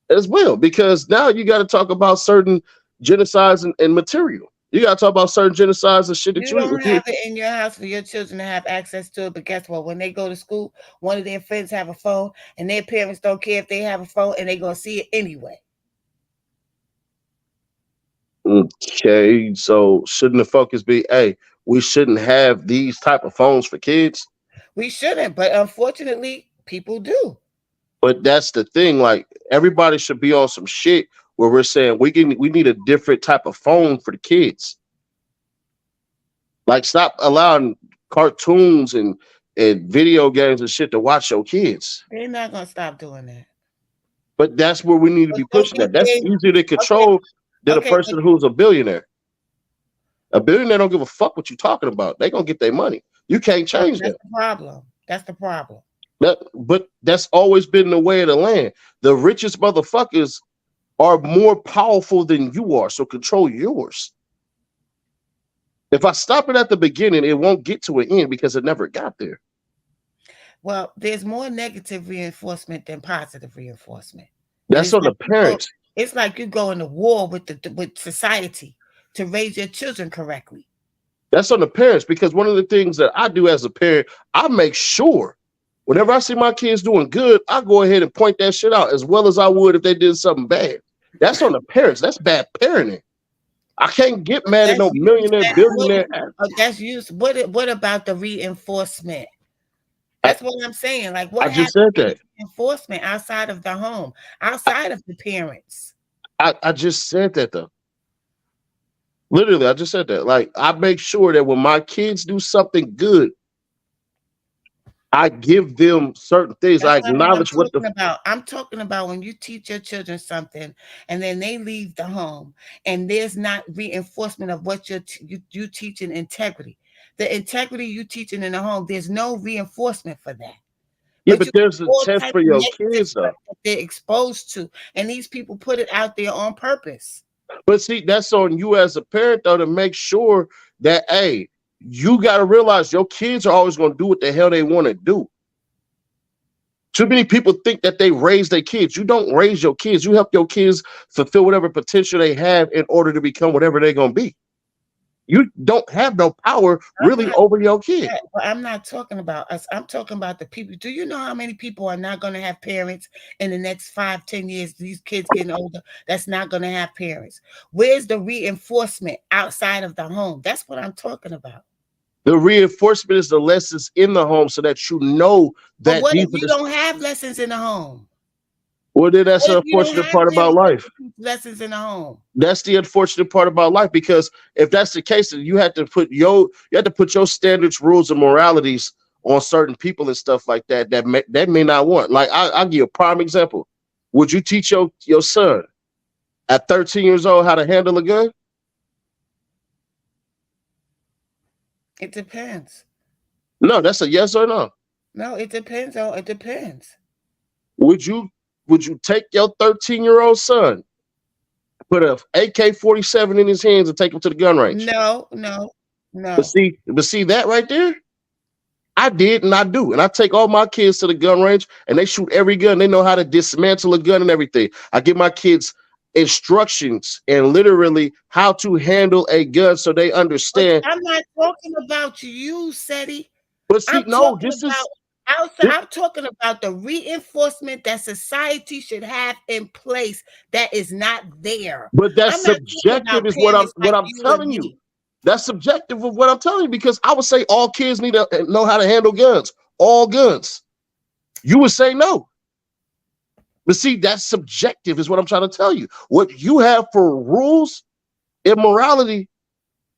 as well. Because now you got to talk about certain genocides and material. You got to talk about certain genocides and shit that you don't have it in your house for your children to have access to it. But guess what? When they go to school, one of their friends have a phone and their parents don't care if they have a phone and they're going to see it anyway. Okay, so shouldn't the focus be, hey, we shouldn't have these type of phones for kids? We shouldn't, but unfortunately, people do. But that's the thing. Like, everybody should be on some shit where we're saying we need a different type of phone for the kids. Like, stop allowing cartoons and video games and shit to watch your kids. They're not gonna stop doing that. But that's where we need to be pushing that. That's easier to control than a person who's a billionaire. A billionaire don't give a fuck what you're talking about. They're gonna get their money. You can't change that. That's the problem. But that's always been the way of the land. The richest motherfuckers are more powerful than you are, so control yours. If I stop it at the beginning, it won't get to an end because it never got there. Well, there's more negative reinforcement than positive reinforcement. That's on the parents. It's like you go into war with society to raise your children correctly. That's on the parents, because one of the things that I do as a parent, I make sure whenever I see my kids doing good, I go ahead and point that shit out as well as I would if they did something bad. That's on the parents. That's bad parenting. I can't get mad at That's no used. millionaire, billionaire. That's used. What about the reinforcement? I, That's what I'm saying. Like, I what just happened said to the that. reinforcement outside of the home, outside of the parents? I just said that though. Literally, I just said that. Like, I make sure that when my kids do something good, I give them certain things. That's I not what I'm acknowledge what the talking about. I'm talking about when you teach your children something and then they leave the home and there's not reinforcement of what you teaching integrity. The integrity you teaching in the home, there's no reinforcement for that. yeah, But but you there's a all test type for of your negative kids stuff though. that they're exposed to, and these people put it out there on purpose. But see, that's on you as a parent though to make sure that hey, you got to realize your kids are always going to do what the hell they want to do. Too many people think that they raise their kids. You don't raise your kids. You help your kids fulfill whatever potential they have in order to become whatever they're going to be. You don't have no power really over your kid. But I'm not talking about us. I'm talking about the people. Do you know how many people are not going to have parents in the next 5, 10 years? These kids getting older, that's not going to have parents. Where's the reinforcement outside of the home? That's what I'm talking about. The reinforcement is the lessons in the home so that you know But that what these if are you the. don't have lessons in the home? Well, then that's What the if you don't unfortunate have part about parents life. that teach lessons in the home? That's the unfortunate part about life because if that's the case, then you have to put your standards, rules, and moralities on certain people and stuff like that that may not want. Like I'll give you a prime example. Would you teach your son at 13 years old how to handle a gun? It depends. No, that's a yes or no. No, it depends. Oh, it depends. Would you take your 13-year-old son, put a AK-47 in his hands and take him to the gun range? No. But see that right there? I did and I do. And I take all my kids to the gun range and they shoot every gun. They know how to dismantle a gun and everything. I give my kids instructions and literally how to handle a gun so they But understand. I'm not talking about you, Seti. But see, I'm no, talking about outside. I'm talking about the reinforcement that society should have in place that is not there. but I'm that's not talking subjective about is what parents what like I'm you and telling you. me. That's subjective of what I'm telling you because I would say all kids need to know how to handle guns. All guns. You would say no. But see, that's subjective is what I'm trying to tell you. What you have for rules and morality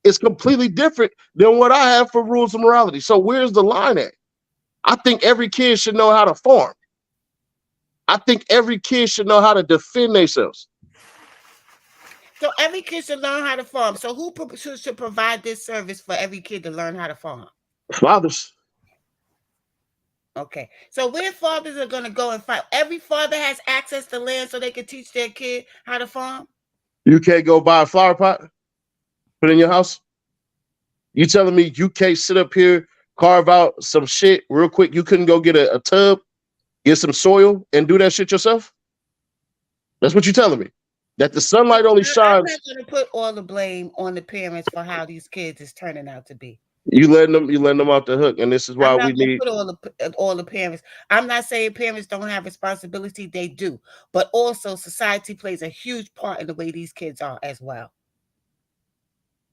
is completely different than what I have for rules and morality. So where's the line at? I think every kid should know how to farm. I think every kid should know how to defend themselves. So every kid should learn how to farm. So who should provide this service for every kid to learn how to farm? Fathers. Okay. So where fathers are going to go and fight? Every father has access to land so they can teach their kid how to farm? You can't go buy a flower pot, put it in your house? You telling me you can't sit up here, carve out some shit real quick? You couldn't go get a tub, get some soil, and do that shit yourself? That's what you're telling me. That the sunlight only I'm shines. not going to put all the blame on the parents for how these kids is turning out to be. You letting them off the hook, and this is why I'm we not going to need. put all the parents. I'm not saying parents don't have responsibility. They do. But also society plays a huge part in the way these kids are as well.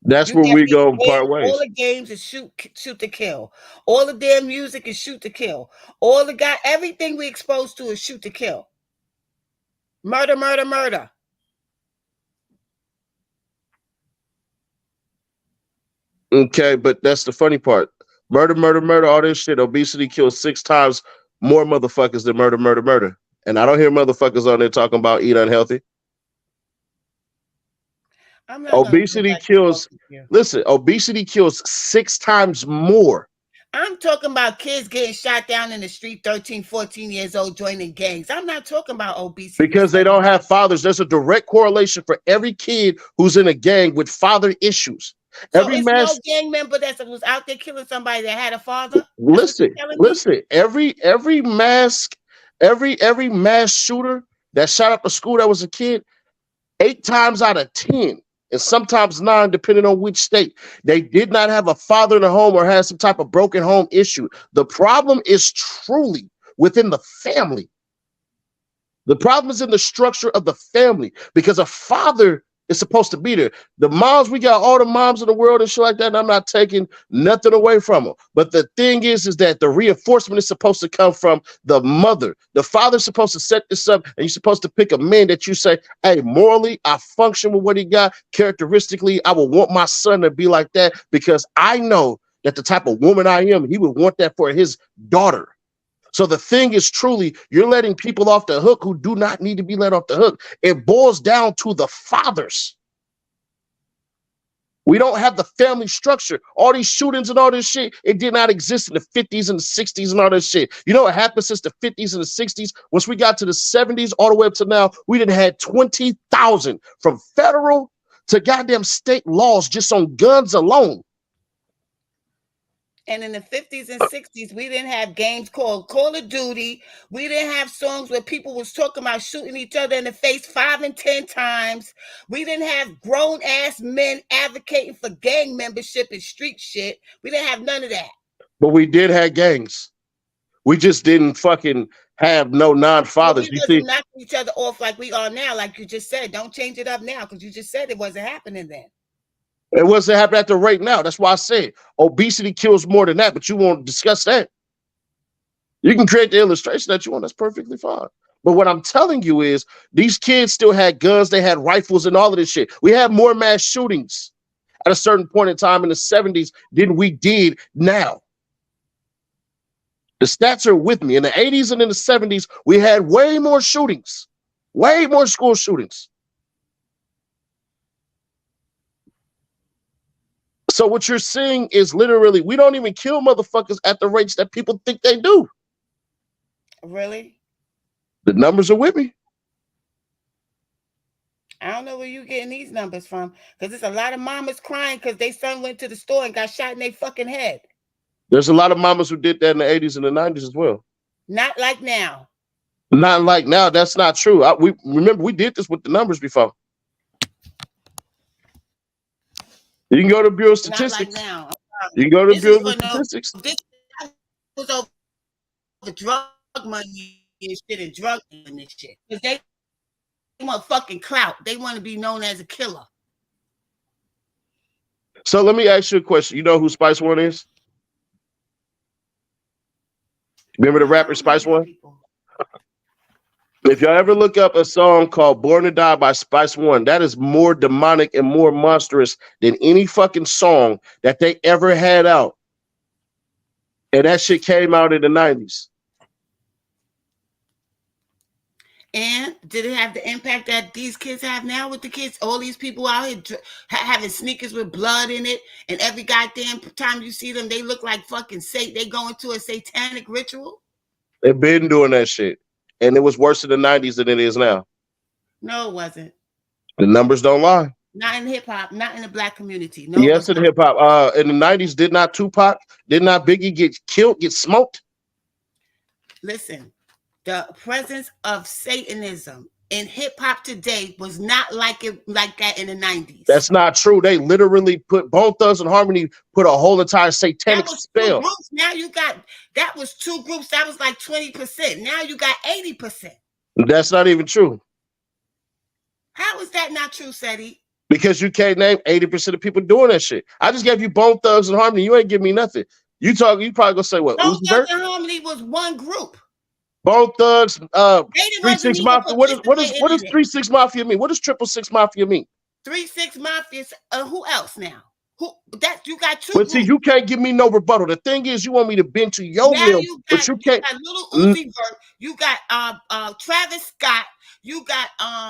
That's You where get we these go games, part all ways. the games is shoot to kill. All the damn music is shoot to kill. All the guy, everything we exposed to is shoot to kill. Murder, murder, murder. Okay, but that's the funny part. Murder, murder, murder, all this shit. Obesity kills 6 times more motherfuckers than murder, murder, murder. And I don't hear motherfuckers on there talking about eat unhealthy. I'm not going to go Obesity back and forth kills, with you. listen, obesity kills 6 times more. I'm talking about kids getting shot down in the street, 13, 14 years old, joining gangs. I'm not talking about obesity. Because they don't have fathers. There's a direct correlation for every kid who's in a gang with father issues. So Every it's mass no gang member that was out there killing somebody that had a father? listen, every mass shooter that shot up a school that was a kid, 8 times out of 10, and sometimes 9, depending on which state, they did not have a father in the home or had some type of broken home issue. The problem is truly within the family. The problem is in the structure of the family because a father is supposed to be there. The moms, we got all the moms in the world and shit like that, and I'm not taking nothing away from them. But the thing is that the reinforcement is supposed to come from the mother. The father's supposed to set this up, and you're supposed to pick a man that you say, hey, morally, I function with what he got. Characteristically, I would want my son to be like that because I know that the type of woman I am, he would want that for his daughter. So the thing is truly, you're letting people off the hook who do not need to be let off the hook. It boils down to the fathers. We don't have the family structure. All these shootings and all this shit, it did not exist in the 50s and the 60s and all this shit. You know what happened since the 50s and the 60s? Once we got to the 70s all the way up to now, we done had 20,000 from federal to goddamn state laws just on guns alone. And in the 50s and 60s, we didn't have games called Call of Duty. We didn't have songs where people was talking about shooting each other in the face 5 and 10 times. We didn't have grown-ass men advocating for gang membership and street shit. We didn't have none of that. But we did have gangs. We just didn't fucking have no non-fathers. We wasn't knocking each other off like we are now, like you just said. Don't change it up now because you just said it wasn't happening then. It wasn't happening at the rate now. That's why I said obesity kills more than that, but you won't discuss that. You can create the illustration that you want. That's perfectly fine. But what I'm telling you is these kids still had guns. They had rifles and all of this shit. We had more mass shootings at a certain point in time in the 70s than we did now. The stats are with me. In the 80s and in the 70s, we had way more shootings, way more school shootings. So what you're seeing is literally, we don't even kill motherfuckers at the rates that people think they do. Really? The numbers are with me. I don't know where you're getting these numbers from, because there's a lot of mamas crying because their son went to the store and got shot in their fucking head. There's a lot of mamas who did that in the 80s and the 90s as well. Not like now. Not like now. That's not true. We remember we did this with the numbers before. You can go to Bureau of Statistics. Not like now. You can go to Bureau of Statistics. This was over drug money and shit and drug and this shit. Because they want fucking clout. They want to be known as a killer. So let me ask you a question. You know who Spice One is? Remember the rapper Spice One? If y'all ever look up a song called Born to Die by Spice One, that is more demonic and more monstrous than any fucking song that they ever had out. And that shit came out in the 90s. And did it have the impact that these kids have now with the kids? All these people out here having sneakers with blood in it, and every goddamn time you see them, they look like fucking they go into a satanic ritual? They've been doing that shit. And it was worse in the 90s than it is now. No, it wasn't. The numbers don't lie. Not in hip hop, not in the black community. No, yes, in hip hop. In the 90s, did not Tupac, did not Biggie get killed, get smoked? Listen, the presence of Satanism in hip hop today was not like that in the 90s. That's not true. They literally put Bone Thugs and Harmony put a whole entire satanic spell. Now you got that was 2 groups. That was like 20%. Now you got 80%. That's not even true. How is that not true, Seti? Because you can't name 80% of people doing that shit. I just gave you Bone Thugs and Harmony. You ain't give me nothing. You probably gonna say what? Bone Thugs and Harmony was one group. Bone Thugs, 3-6 Mafia. What does 3-6 Mafia mean? What does 666 Mafia mean? 3-6 Mafia. Who else now? Who that you got 2? But see, you can't give me no rebuttal. The thing is, you want me to bend to your will, but you can't. You got Little Uzi Vert. You got Travis Scott. You got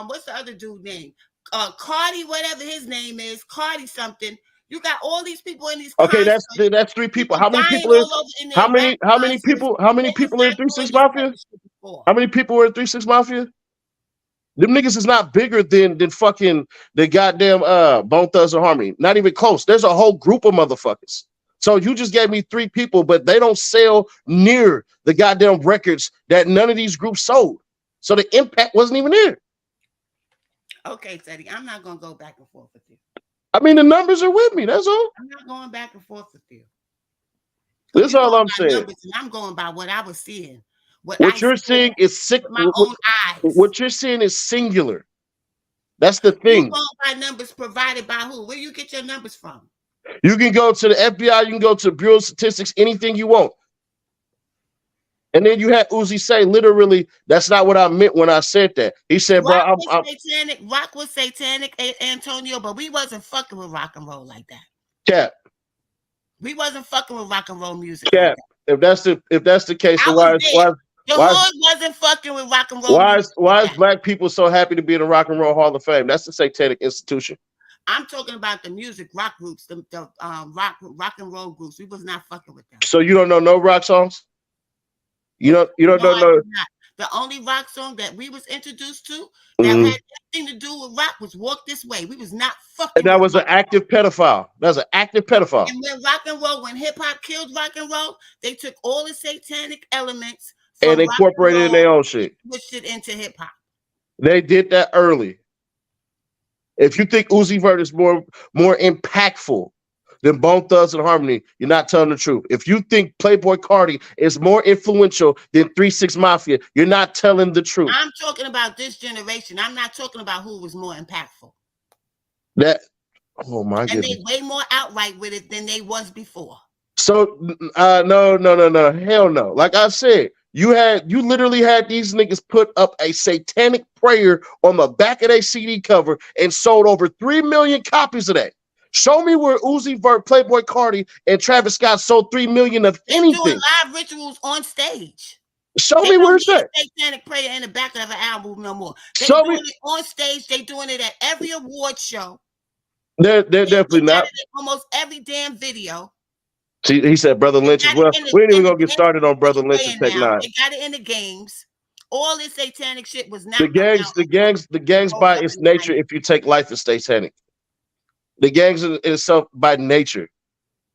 what's the other dude name? Cardi, whatever his name is, Cardi something. You got all these people in these. Okay, that's 3 people. How many people is? How many people? How many people are in 3-6 Mafia? How many people are in 3-6 Mafia? Them niggas is not bigger than fucking the goddamn Bone Thugs and Harmony. Not even close. There's a whole group of motherfuckers. So you just gave me 3 people, but they don't sell near the goddamn records that none of these groups sold. So the impact wasn't even there. Okay, Teddy, I'm not gonna go back and forth with you. I mean, the numbers are with me. That's all. I'm not going back and forth with you. That's all I'm saying. I'm going by what I was seeing. What you're seeing is sick. My own eyes. What you're seeing is singular. That's the You thing. going by numbers provided by who? Where you get your numbers from? You can go to the FBI, you can go to Bureau of Statistics, anything you want. And then you had Uzi say, literally, that's not what I meant when I said that. He said, bro, Rock was satanic. Rock was satanic, Antonio, but we wasn't fucking with rock and roll like that. Cap. We wasn't fucking with rock and roll music. Cap. Like that. If that's the case, then the hood wasn't fucking with rock and roll. Why is black people so happy to be in the Rock and Roll Hall of Fame? That's the satanic institution. I'm talking about the music, rock groups, the rock and roll groups. We was not fucking with them. So you don't know no rock songs? You don't know. The only rock song that we was introduced to that had anything to do with rock was "Walk This Way." We was not fucking. And that was an active pedophile. That's an active pedophile. And when hip hop killed rock and roll, they took all the satanic elements and incorporated in their own shit. Switched it into hip hop. They did that early. If you think Uzi Vert is more impactful than Bone Thugs and Harmony, you're not telling the truth. If you think Playboy Carti is more influential than 3 6 Mafia, you're not telling the truth. I'm talking about this generation. I'm not talking about who was more impactful. Oh my goodness. And they way more outright with it than they was before. So no. Hell no. Like I said, you literally had these niggas put up a satanic prayer on the back of their CD cover and sold over 3 million copies of that. Show me where Uzi Vert, Playboy Carti, and Travis Scott sold 3 million of anything. They're doing live rituals on stage. Show me where it's at. Satanic prayer in the back of an album no more. They Show doing me it on stage. They doing it at every award show. They're definitely not. Almost every damn video. See, he said Brother Lynch as well. We ain't even gonna get started on Brother Lynch and Tech Nine. They got it in the games. All this satanic shit was not. The gangs by its nature, if you take life as satanic. The gangs in itself by nature.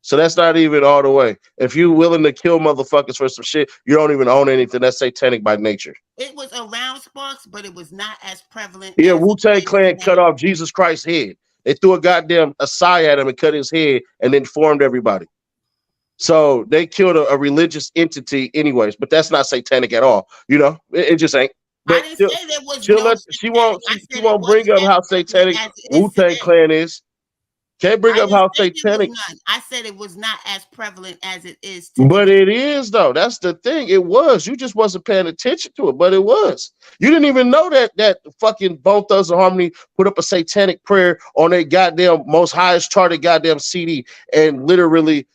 So that's not even all the way. If you willing to kill motherfuckers for some shit, you don't even own anything. That's satanic by nature. It was around Sparks, but it was not as prevalent. Yeah, Wu-Tang Clan cut off Jesus Christ's head. They threw a goddamn Asai at him and cut his head and then formed everybody. So they killed a religious entity anyways, but that's not satanic at all. You know, it just ain't. But I didn't say there was she won't bring up how satanic Wu-Tang Clan is. Can't bring up how satanic. I said it was not as prevalent as it is today. But it is though. That's the thing. It was. You just wasn't paying attention to it, but it was. You didn't even know that fucking Bone Thugs and Harmony put up a satanic prayer on their goddamn most highest charted goddamn CD and literally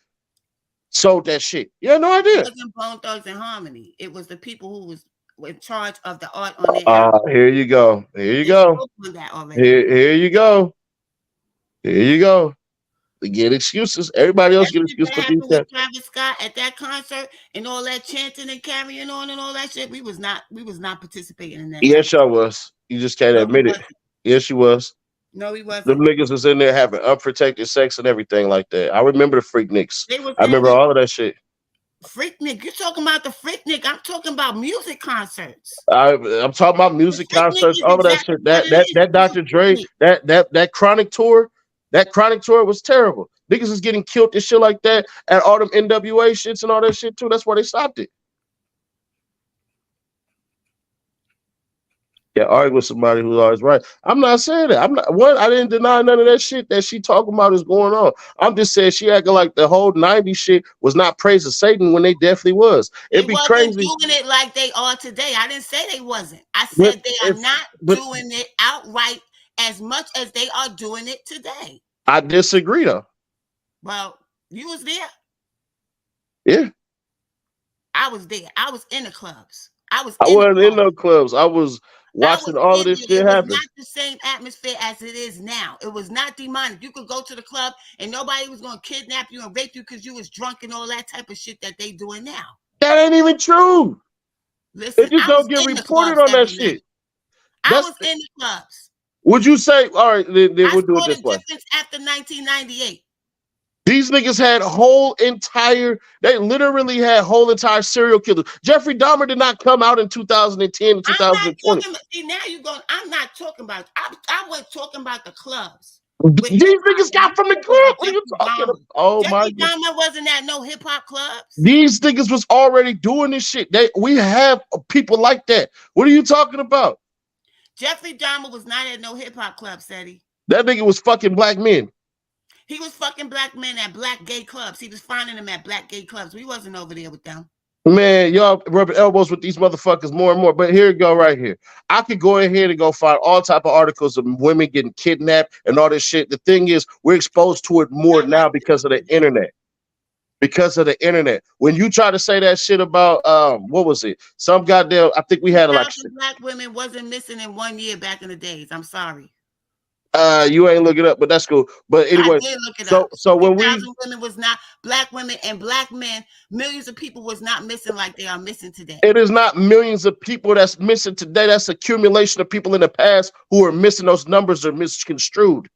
sold that shit. You had no idea. It wasn't Bone Thugs and Harmony. It was the people who was in charge of the art on their album. Here you go. Here you go. Here you go. Here you go. They get excuses. Everybody else get excuses for these with Travis Scott at that concert and all that chanting and carrying on and all that shit. We was not participating in that. Yes, I was. You just can't admit it. Yes, you was. No, he wasn't. Them niggas was in there having unprotected sex and everything like that. I remember the Freakniks. I remember all of that shit. Freaknik, you're talking about the Freaknik. I'm talking about music concerts. I'm talking about music concerts, all of that shit. That Dr. Dre, that Chronic tour. That Chronic tour was terrible. Niggas is getting killed and shit like that at all them NWA shits and all that shit too. That's why they stopped it. Yeah, argue with somebody who's always right. I'm not saying that. I didn't deny none of that shit that she talking about is going on. I'm just saying she acting like the whole 90s shit was not praise of Satan when they definitely was. It'd be crazy doing it like they are today. I didn't say they wasn't. I said they are not doing it outright as much as they are doing it today. I disagree though. Well, you was there. Yeah. I was there. I was in the clubs. I wasn't in no clubs. I was watching all of this shit happen. It was not the same atmosphere as it is now. It was not demonic. You could go to the club and nobody was going to kidnap you and rape you because you was drunk and all that type of shit that they doing now. That ain't even true. Listen, they just don't get reported on that shit. I was in the clubs. Would you say, all right, then we'll do it this way. After 1998. These niggas had they literally had whole entire serial killers. Jeffrey Dahmer did not come out in 2010 and 2020. I'm not talking about, I was talking about the clubs. These niggas got from the club. What are you talking about? Oh my God. Dahmer wasn't at no hip hop clubs. These niggas was already doing this shit. We have people like that. What are you talking about? Jeffrey Dahmer was not at no hip hop club, Seti. That nigga was fucking black men. He was fucking black men at black gay clubs. He was finding them at black gay clubs. We wasn't over there with them. Man, y'all rubbing elbows with these motherfuckers more and more. But here you go, right here. I could go ahead and go find all type of articles of women getting kidnapped and all this shit. The thing is, we're exposed to it more now because of the internet. Because of the internet. When you try to say that shit about what was it? Some goddamn, I think we had like black women wasn't missing in 1 year back in the days. I'm sorry. You ain't look it up, but that's cool. But anyway, I did look it up. So when women was not black women and black men, millions of people was not missing like they are missing today. It is not millions of people that's missing today. That's accumulation of people in the past who are missing. Those numbers are misconstrued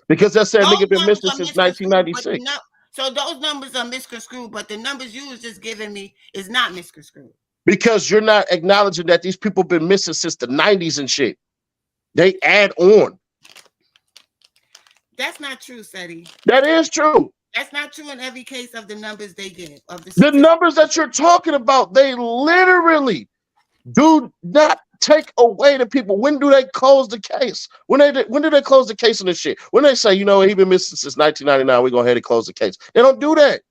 because that said nigga been missing since 1996. So those numbers are misconstrued, but the numbers you was just giving me is not misconstrued. Because you're not acknowledging that these people been missing since the 90s and shit. They add on. That's not true, Seti. That is true. That's not true in every case of the numbers they give. Of the numbers that you're talking about, they literally do not take away the people. When do they close the case? When do they close the case on this shit? When they say, you know, he been missing since 1999, we're going to go ahead and close the case. They don't do that.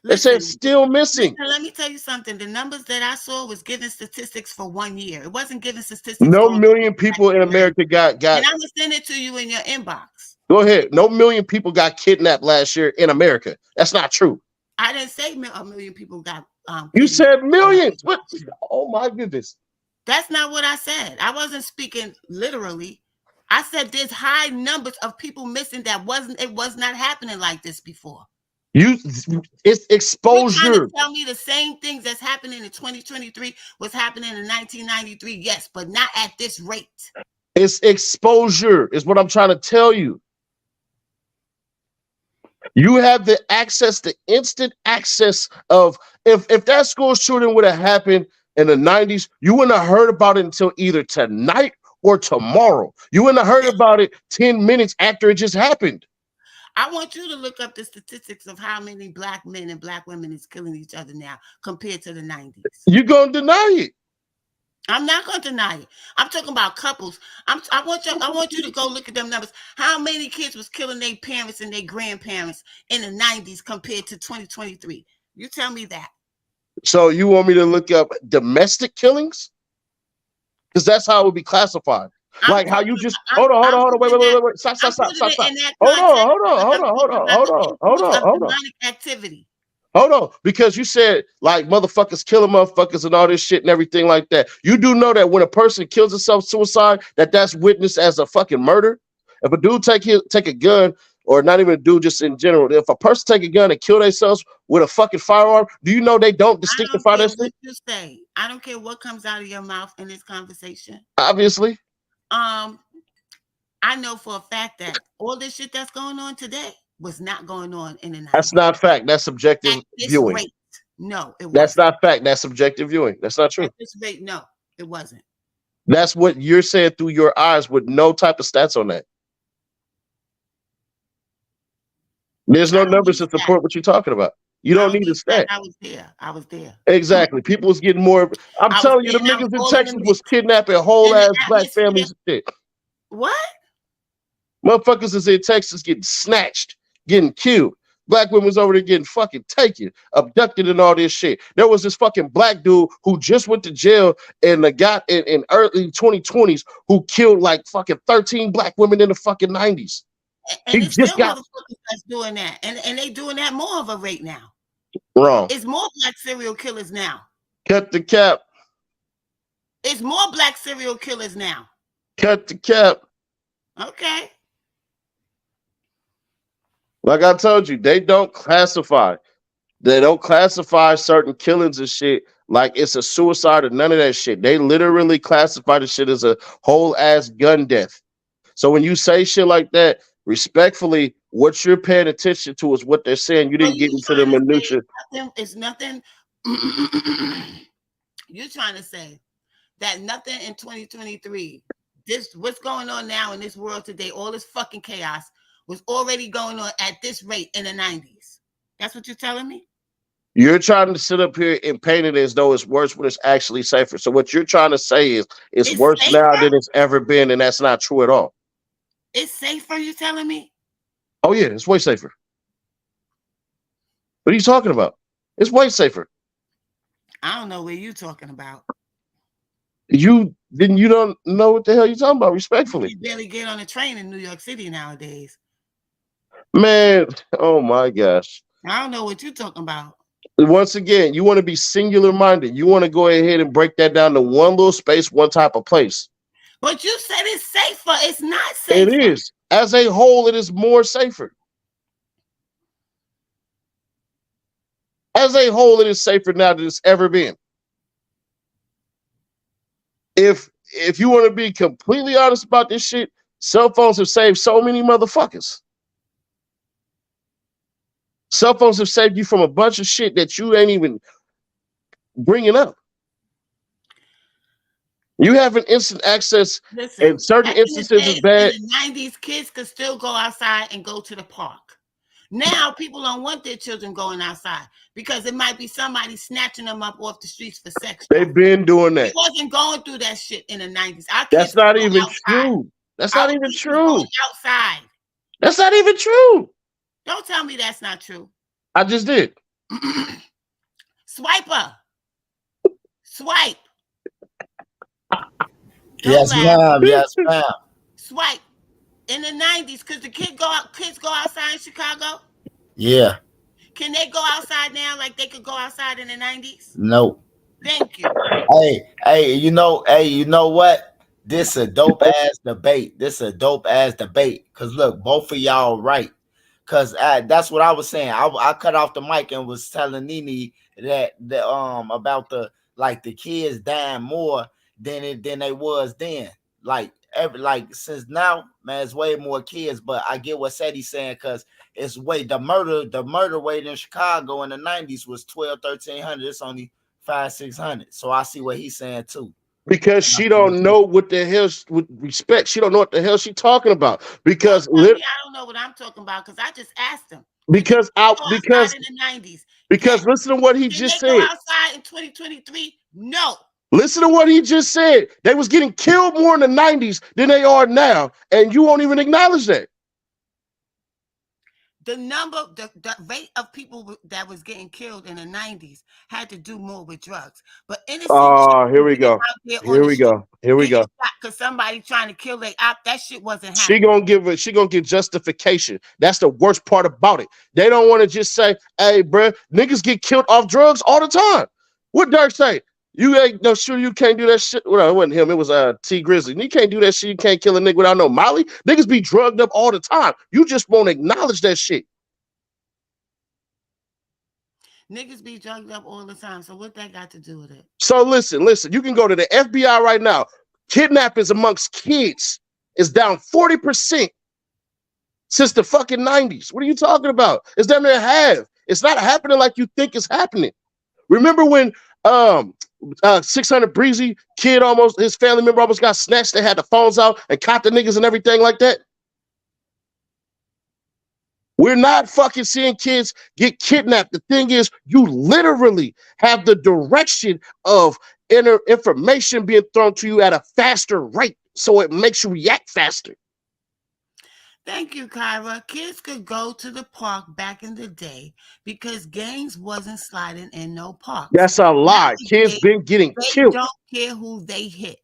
They say it's still missing. Let me tell you something. The numbers that I saw was giving statistics for 1 year. It wasn't giving statistics. No million people in America got. And I'm gonna send it to you in your inbox. Go ahead. No million people got kidnapped last year in America. That's not true. I didn't say a million people got. You said millions. What? Oh my goodness. That's not what I said. I wasn't speaking literally. I said there's high numbers of people missing that it was not happening like this before. It's exposure. You're trying to tell me the same things that's happening in 2023 was happening in 1993. Yes, but not at this rate. It's exposure is what I'm trying to tell you. You have the access, the instant access of if that school shooting would have happened in the 90s, you wouldn't have heard about it until either tonight or tomorrow. You wouldn't have heard about it 10 minutes after it just happened. I want you to look up the statistics of how many black men and black women is killing each other now compared to the 90s. You're going to deny it. I'm not going to deny it. I'm talking about couples. I want you to go look at them numbers. How many kids was killing their parents and their grandparents in the 90s compared to 2023? You tell me that. So you want me to look up domestic killings? Because that's how it would be classified. Like how you just hold on, wait. Stop. Hold on. Demonic activity. Hold on, because you said like motherfuckers killing motherfuckers and all this shit and everything like that. You do know that when a person kills himself suicide, that's witnessed as a fucking murder. If a dude take a gun, or not even a dude, just in general, if a person take a gun and kill themselves with a fucking firearm, do you know they don't distinctify that shit? You say I don't care what comes out of your mouth in this conversation. Obviously. I know for a fact that all this shit that's going on today was not going on in the 90s. That's not fact. That's subjective viewing. Rate, no, it wasn't. That's not fact. That's subjective viewing. That's not true. At this rate, no, it wasn't. That's what you're saying through your eyes with no type of stats on that. There's no numbers to support what you're talking about. You don't need a stat. I was there. Exactly. People was getting more. I'm telling you, the niggas in Texas was kidnapping whole ass black families and shit. What? Motherfuckers is in Texas getting snatched, getting killed. Black women was over there getting fucking taken, abducted, and all this shit. There was this fucking black dude who just went to jail and got in early 2020s who killed like fucking 13 black women in the fucking 90s. And it's just got motherfuckers that's doing that, and they doing that more of a rate now. Wrong. It's more black serial killers now. Cut the cap. It's more black serial killers now. Cut the cap. Okay. Like I told you, they don't classify. They don't classify certain killings and shit like it's a suicide or none of that shit. They literally classify the shit as a whole ass gun death. So when you say shit like that, respectfully, what you're paying attention to is what they're saying. You didn't get into the minutia. It's nothing. You're trying to say that nothing in 2023, what's going on now in this world today, all this fucking chaos was already going on at this rate in the 90s. That's what you're telling me? You're trying to sit up here and paint it as though it's worse when it's actually safer. So what you're trying to say is it's It's worse now safer? than it's ever been, and that's not true at all. It's safer, you telling me? Oh yeah, it's way safer. What are you talking about? It's way safer. I don't know what you're talking about. You don't know what the hell you're talking about, respectfully. You barely get on a train in New York City nowadays. Man, oh my gosh. I don't know what you're talking about. Once again, you want to be singular minded. You want to go ahead and break that down to one little space, one type of place. But you said it's safer. It's not safer. It is. As a whole, it is more safer. As a whole, it is safer now than it's ever been. If you want to be completely honest about this shit, cell phones have saved so many motherfuckers. Cell phones have saved you from a bunch of shit that you ain't even bringing up. You have an instant access. Listen, in certain instances is bad. In the 90s, kids could still go outside and go to the park. Now people don't want their children going outside because it might be somebody snatching them up off the streets for sex. They've been doing that. We wasn't going through that shit in the 90s. That's not even true. That's not even true. Outside. That's not even true. Don't tell me that's not true. I just did. Swiper. Swipe. Yes, ma'am. Yes, ma'am. Swipe. In the 90s, because the kids go outside in Chicago? Yeah. Can they go outside now like they could go outside in the 90s? No. Thank you. Hey, you know what? This a dope ass debate. Cause look, both of y'all right. Cause that's what I was saying. I cut off the mic and was telling Nene that about the kids dying more than they was then. Since now, man, it's way more kids. But I get what Sadie's saying, cause it's the murder rate in Chicago in the 90s was 1,300. It's only 500-600. So I see what he's saying too. Because she don't know what the hell, with respect, she don't know what the hell she talking about. Because I don't know what I'm talking about because I just asked him. Because in the 90s. Because listen to what he just said. Go outside in 2023? No. Listen to what he just said. They was getting killed more in the 90s than they are now, and you won't even acknowledge that. The rate of people that was getting killed in the 90s had to do more with drugs. But here we go. Because somebody trying to kill their op, that shit wasn't happening. She gonna give justification. That's the worst part about it. They don't want to just say, "Hey, bruh, niggas get killed off drugs all the time." What Dirk say? You ain't no sure you can't do that shit. Well, it wasn't him. It was T Grizzly. You can't do that shit. You can't kill a nigga without no Molly. Niggas be drugged up all the time. You just won't acknowledge that shit. Niggas be drugged up all the time. So what that got to do with it? So listen. You can go to the FBI right now. Kidnappings amongst kids is down 40% since the fucking 90s. What are you talking about? It's damn near half. It's not happening like you think it's happening. Remember when 600 Breezy kid his family member almost got snatched? They had the phones out and caught the niggas and everything like that. We're not fucking seeing kids get kidnapped. The thing is, you literally have the direction of information being thrown to you at a faster rate, so it makes you react faster. Thank you, Kyra. Kids could go to the park back in the day because gangs wasn't sliding in no park. That's a lie. Kids been getting killed. They don't care who they hit.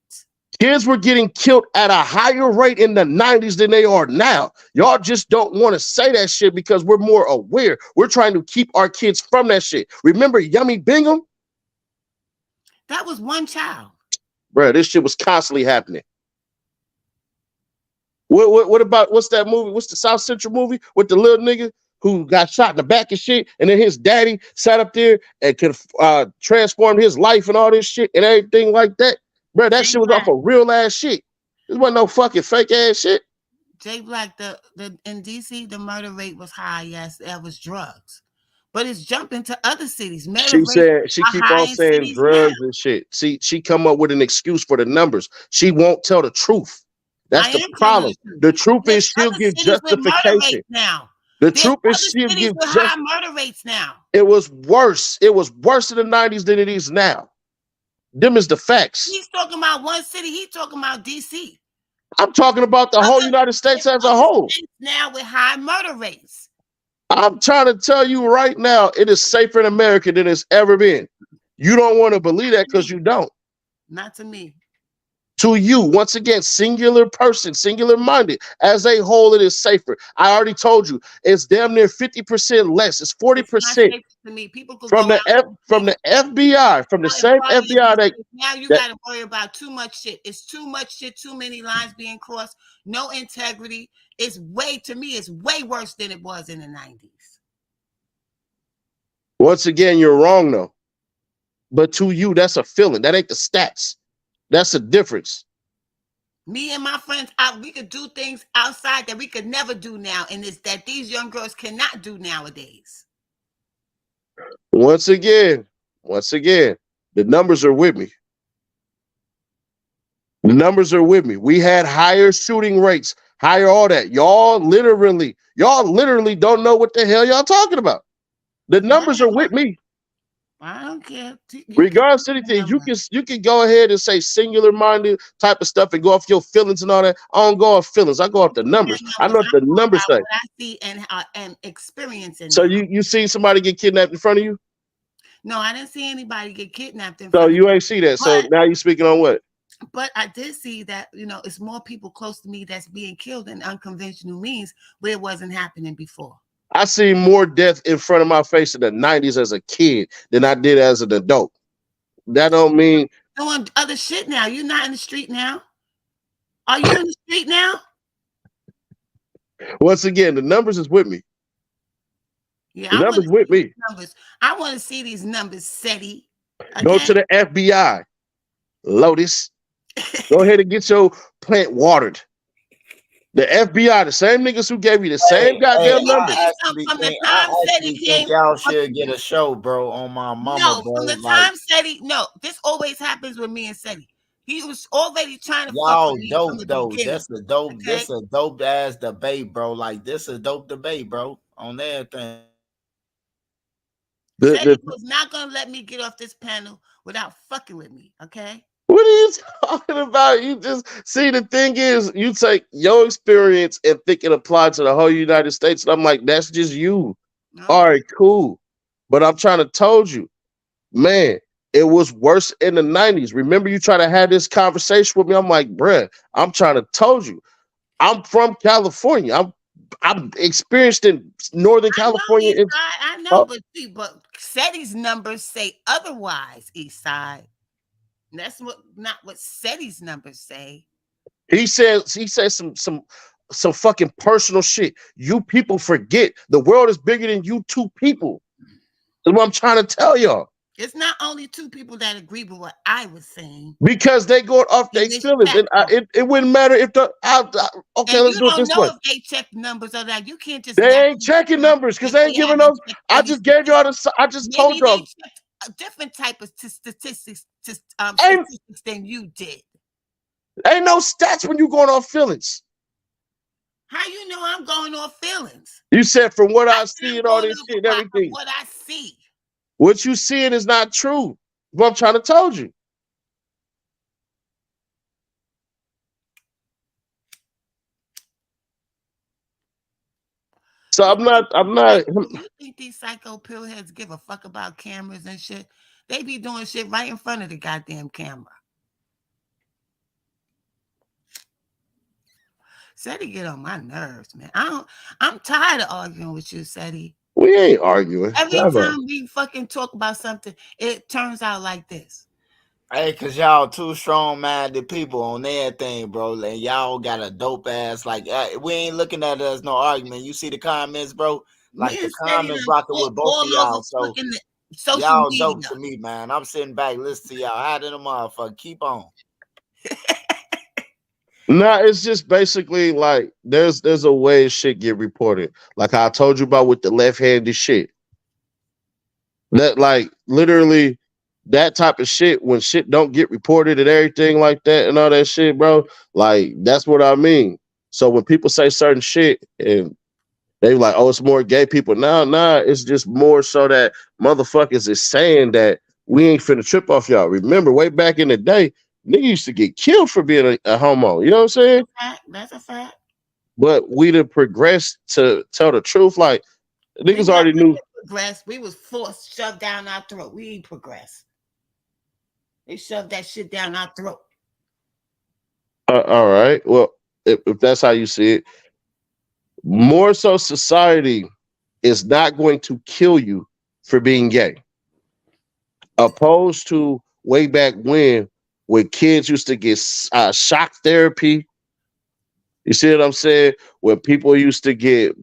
Kids were getting killed at a higher rate in the 90s than they are now. Y'all just don't want to say that shit because we're more aware. We're trying to keep our kids from that shit. Remember Yummy Bingham? That was one child. Bro, this shit was constantly happening. What about, what's that movie? What's the South Central movie with the little nigga who got shot in the back and shit, and then his daddy sat up there and could transform his life and all this shit and everything like that? Bro, that shit was off of real ass shit. This wasn't no fucking fake ass shit. Jay Black, the in DC, the murder rate was high. Yes, that was drugs. But it's jumping to other cities. She keep on saying drugs and shit. See, she come up with an excuse for the numbers. She won't tell the truth. That's the problem. The truth is she'll give justification. Now, The There's truth is, other she'll cities give with just. high murder rates now. It was worse. It was worse in the 90s than it is now. Them is the facts. He's talking about one city. He's talking about D.C. I'm talking about the whole United States as a Other whole. states now with high murder rates. I'm trying to tell you right now, it is safer in America than it's ever been. You don't want to believe that because you don't. Not to me. To you, once again, singular person, singular minded. As a whole, it is safer. I already told you, it's damn near 50% less. It's 40% to me. People could from go from the FBI, from the same FBI that. Now you got to worry about too much shit. It's too much shit. Too many lines being crossed. No integrity. It's way worse than it was in the 90s. Once again, you're wrong though. But to you, that's a feeling. That ain't the stats. That's a difference. Me and my friends, we could do things outside that we could never do now, and it's that these young girls cannot do nowadays. Once again, the numbers are with me. The numbers are with me. We had higher shooting rates, higher all that. Y'all literally don't know what the hell y'all talking about. The numbers are with me. I don't care. Regardless of anything, you can go ahead and say singular minded type of stuff and go off your feelings and all that. I don't go off feelings. I go off the numbers. I know what the numbers say. What I see and experiencing. So you seen somebody get kidnapped in front of you? No, I didn't see anybody get kidnapped in front of me. So you ain't see that. So now you speaking on what? But I did see that, it's more people close to me that's being killed in unconventional means where it wasn't happening before. I seen more death in front of my face in the 90s as a kid than I did as an adult. That don't mean doing other shit now. You're not in the street now. Are you in the street now? Once again, the numbers is with me. Yeah, the numbers with me. Numbers. I want to see these numbers, SETI. Okay? Go to the FBI, Lotus. Go ahead and get your plant watered. The FBI, the same niggas who gave you the same goddamn numbers. I think y'all should get a show, bro, on my mama. No, bro. from the time SETI, no, this always happens with me and SETI. He was already trying to y'all fuck with me dope from the though. beginning. That's a dope. Okay? This a dope ass debate, bro. Like this a dope debate, bro. On everything. SETI was not gonna let me get off this panel without fucking with me. Okay. What are you talking about? You just see, the thing is, you take your experience and think it applies to the whole United States. And I'm like, that's just you. Okay. All right, cool. But I'm trying to told you, man, it was worse in the 90s. Remember, you try to have this conversation with me. I'm like, bruh, I'm trying to told you. I'm from California. I'm experienced in Northern California. I know, but SETI's numbers say otherwise, East Side. That's not what SETI's numbers say. He says some fucking personal shit. You people forget the world is bigger than you two people. That's what I'm trying to tell y'all. It's not only two people that agree with what I was saying. Because they go off their feelings. And it wouldn't matter if okay, let's do it this way. If they check numbers or that. You can't just. They ain't checking numbers because they ain't giving those. I just gave y'all I just told y'all. A different type of statistics than you did. Ain't no stats when you going off feelings. How you know I'm going off feelings? You said from what I see and all this shit and everything. What I see. What you seeing is not true. What I'm trying to tell you. So I'm not. You think these psycho pillheads give a fuck about cameras and shit? They be doing shit right in front of the goddamn camera. SETI get on my nerves, man. I'm tired of arguing with you, SETI. We ain't arguing. Every time we fucking talk about something, it turns out like this. Hey, cause y'all two strong-minded people on everything, bro. And y'all got a dope ass. Like we ain't looking at it as no argument. You see the comments, bro. Like the comments rocking with both of y'all. So y'all dope to me, man. I'm sitting back listening to y'all. How did the motherfucker keep on? Nah, it's just basically like there's a way shit get reported. Like I told you about with the left-handed shit. That like literally that type of shit, when shit don't get reported and everything like that and all that shit, bro, like that's what I mean. So when people say certain shit and They like, oh, it's more gay people. Nah, it's just more so that motherfuckers is saying that we ain't finna trip off y'all. Remember, way back in the day, niggas used to get killed for being a homo. You know what I'm saying? That's a fact. But we done progressed to tell the truth. Like, niggas already knew. Progress. We was forced, shoved down our throat. We ain't progressed. They shoved that shit down our throat. All right. Well, if that's how you see it, more so society is not going to kill you for being gay. Opposed to way back when kids used to get shock therapy. You see what I'm saying? When people used to get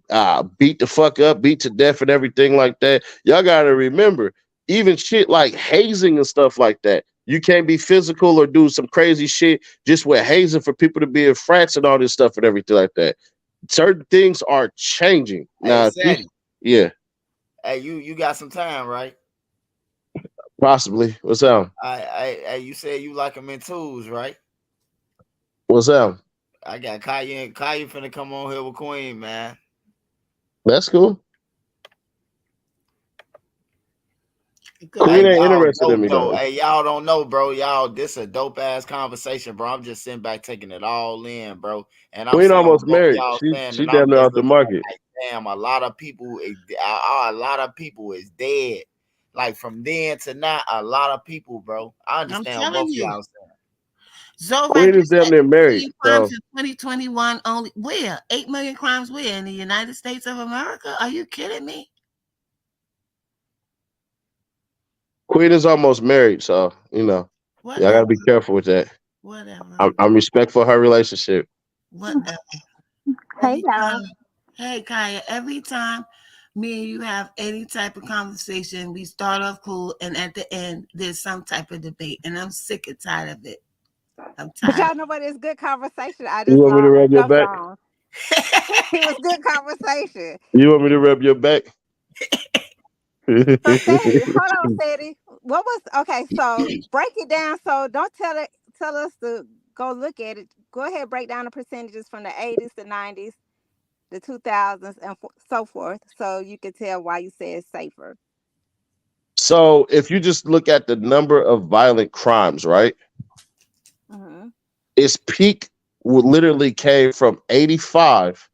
beat the fuck up, beat to death, and everything like that. Y'all gotta remember, even shit like hazing and stuff like that. You can't be physical or do some crazy shit just with hazing for people to be in frats and all this stuff and everything like that. Certain things are changing now. Yeah, hey, you got some time, right? Possibly. What's up? You said you like them in twos, right? What's up? I got Kaya finna come on here with Queen, man. That's cool. Queen ain't interested in me though. Hey, y'all don't know, bro. Y'all, this a dope ass conversation, bro. I'm just sitting back taking it all in, bro. And I'm Queen almost married. She damn near out the market. Like, damn, a lot of people is dead. Like from then to now, a lot of people, bro. I understand both of y'all saying. Queen is damn near married. Crimes in 2021 only. Where? 8 million crimes where? In the United States of America? Are you kidding me? Queen is almost married, so you know, y'all gotta be careful with that. Whatever. I'm respectful of her relationship. Whatever. Hey, y'all. Hey, Kaya. Every time me and you have any type of conversation, we start off cool, and at the end, there's some type of debate, and I'm sick and tired of it. I'm tired. But y'all know what? It's good conversation. I just you want me to rub your back? It was good conversation. You want me to rub your back? So Sadie, hold on, Sadie. What was okay? So break it down. So don't tell us to go look at it. Go ahead, break down the percentages from the 80s, the 90s, the 2000s, and so forth, so you can tell why you say it's safer. So if you just look at the number of violent crimes, right? Mm-hmm. Its peak literally came from 85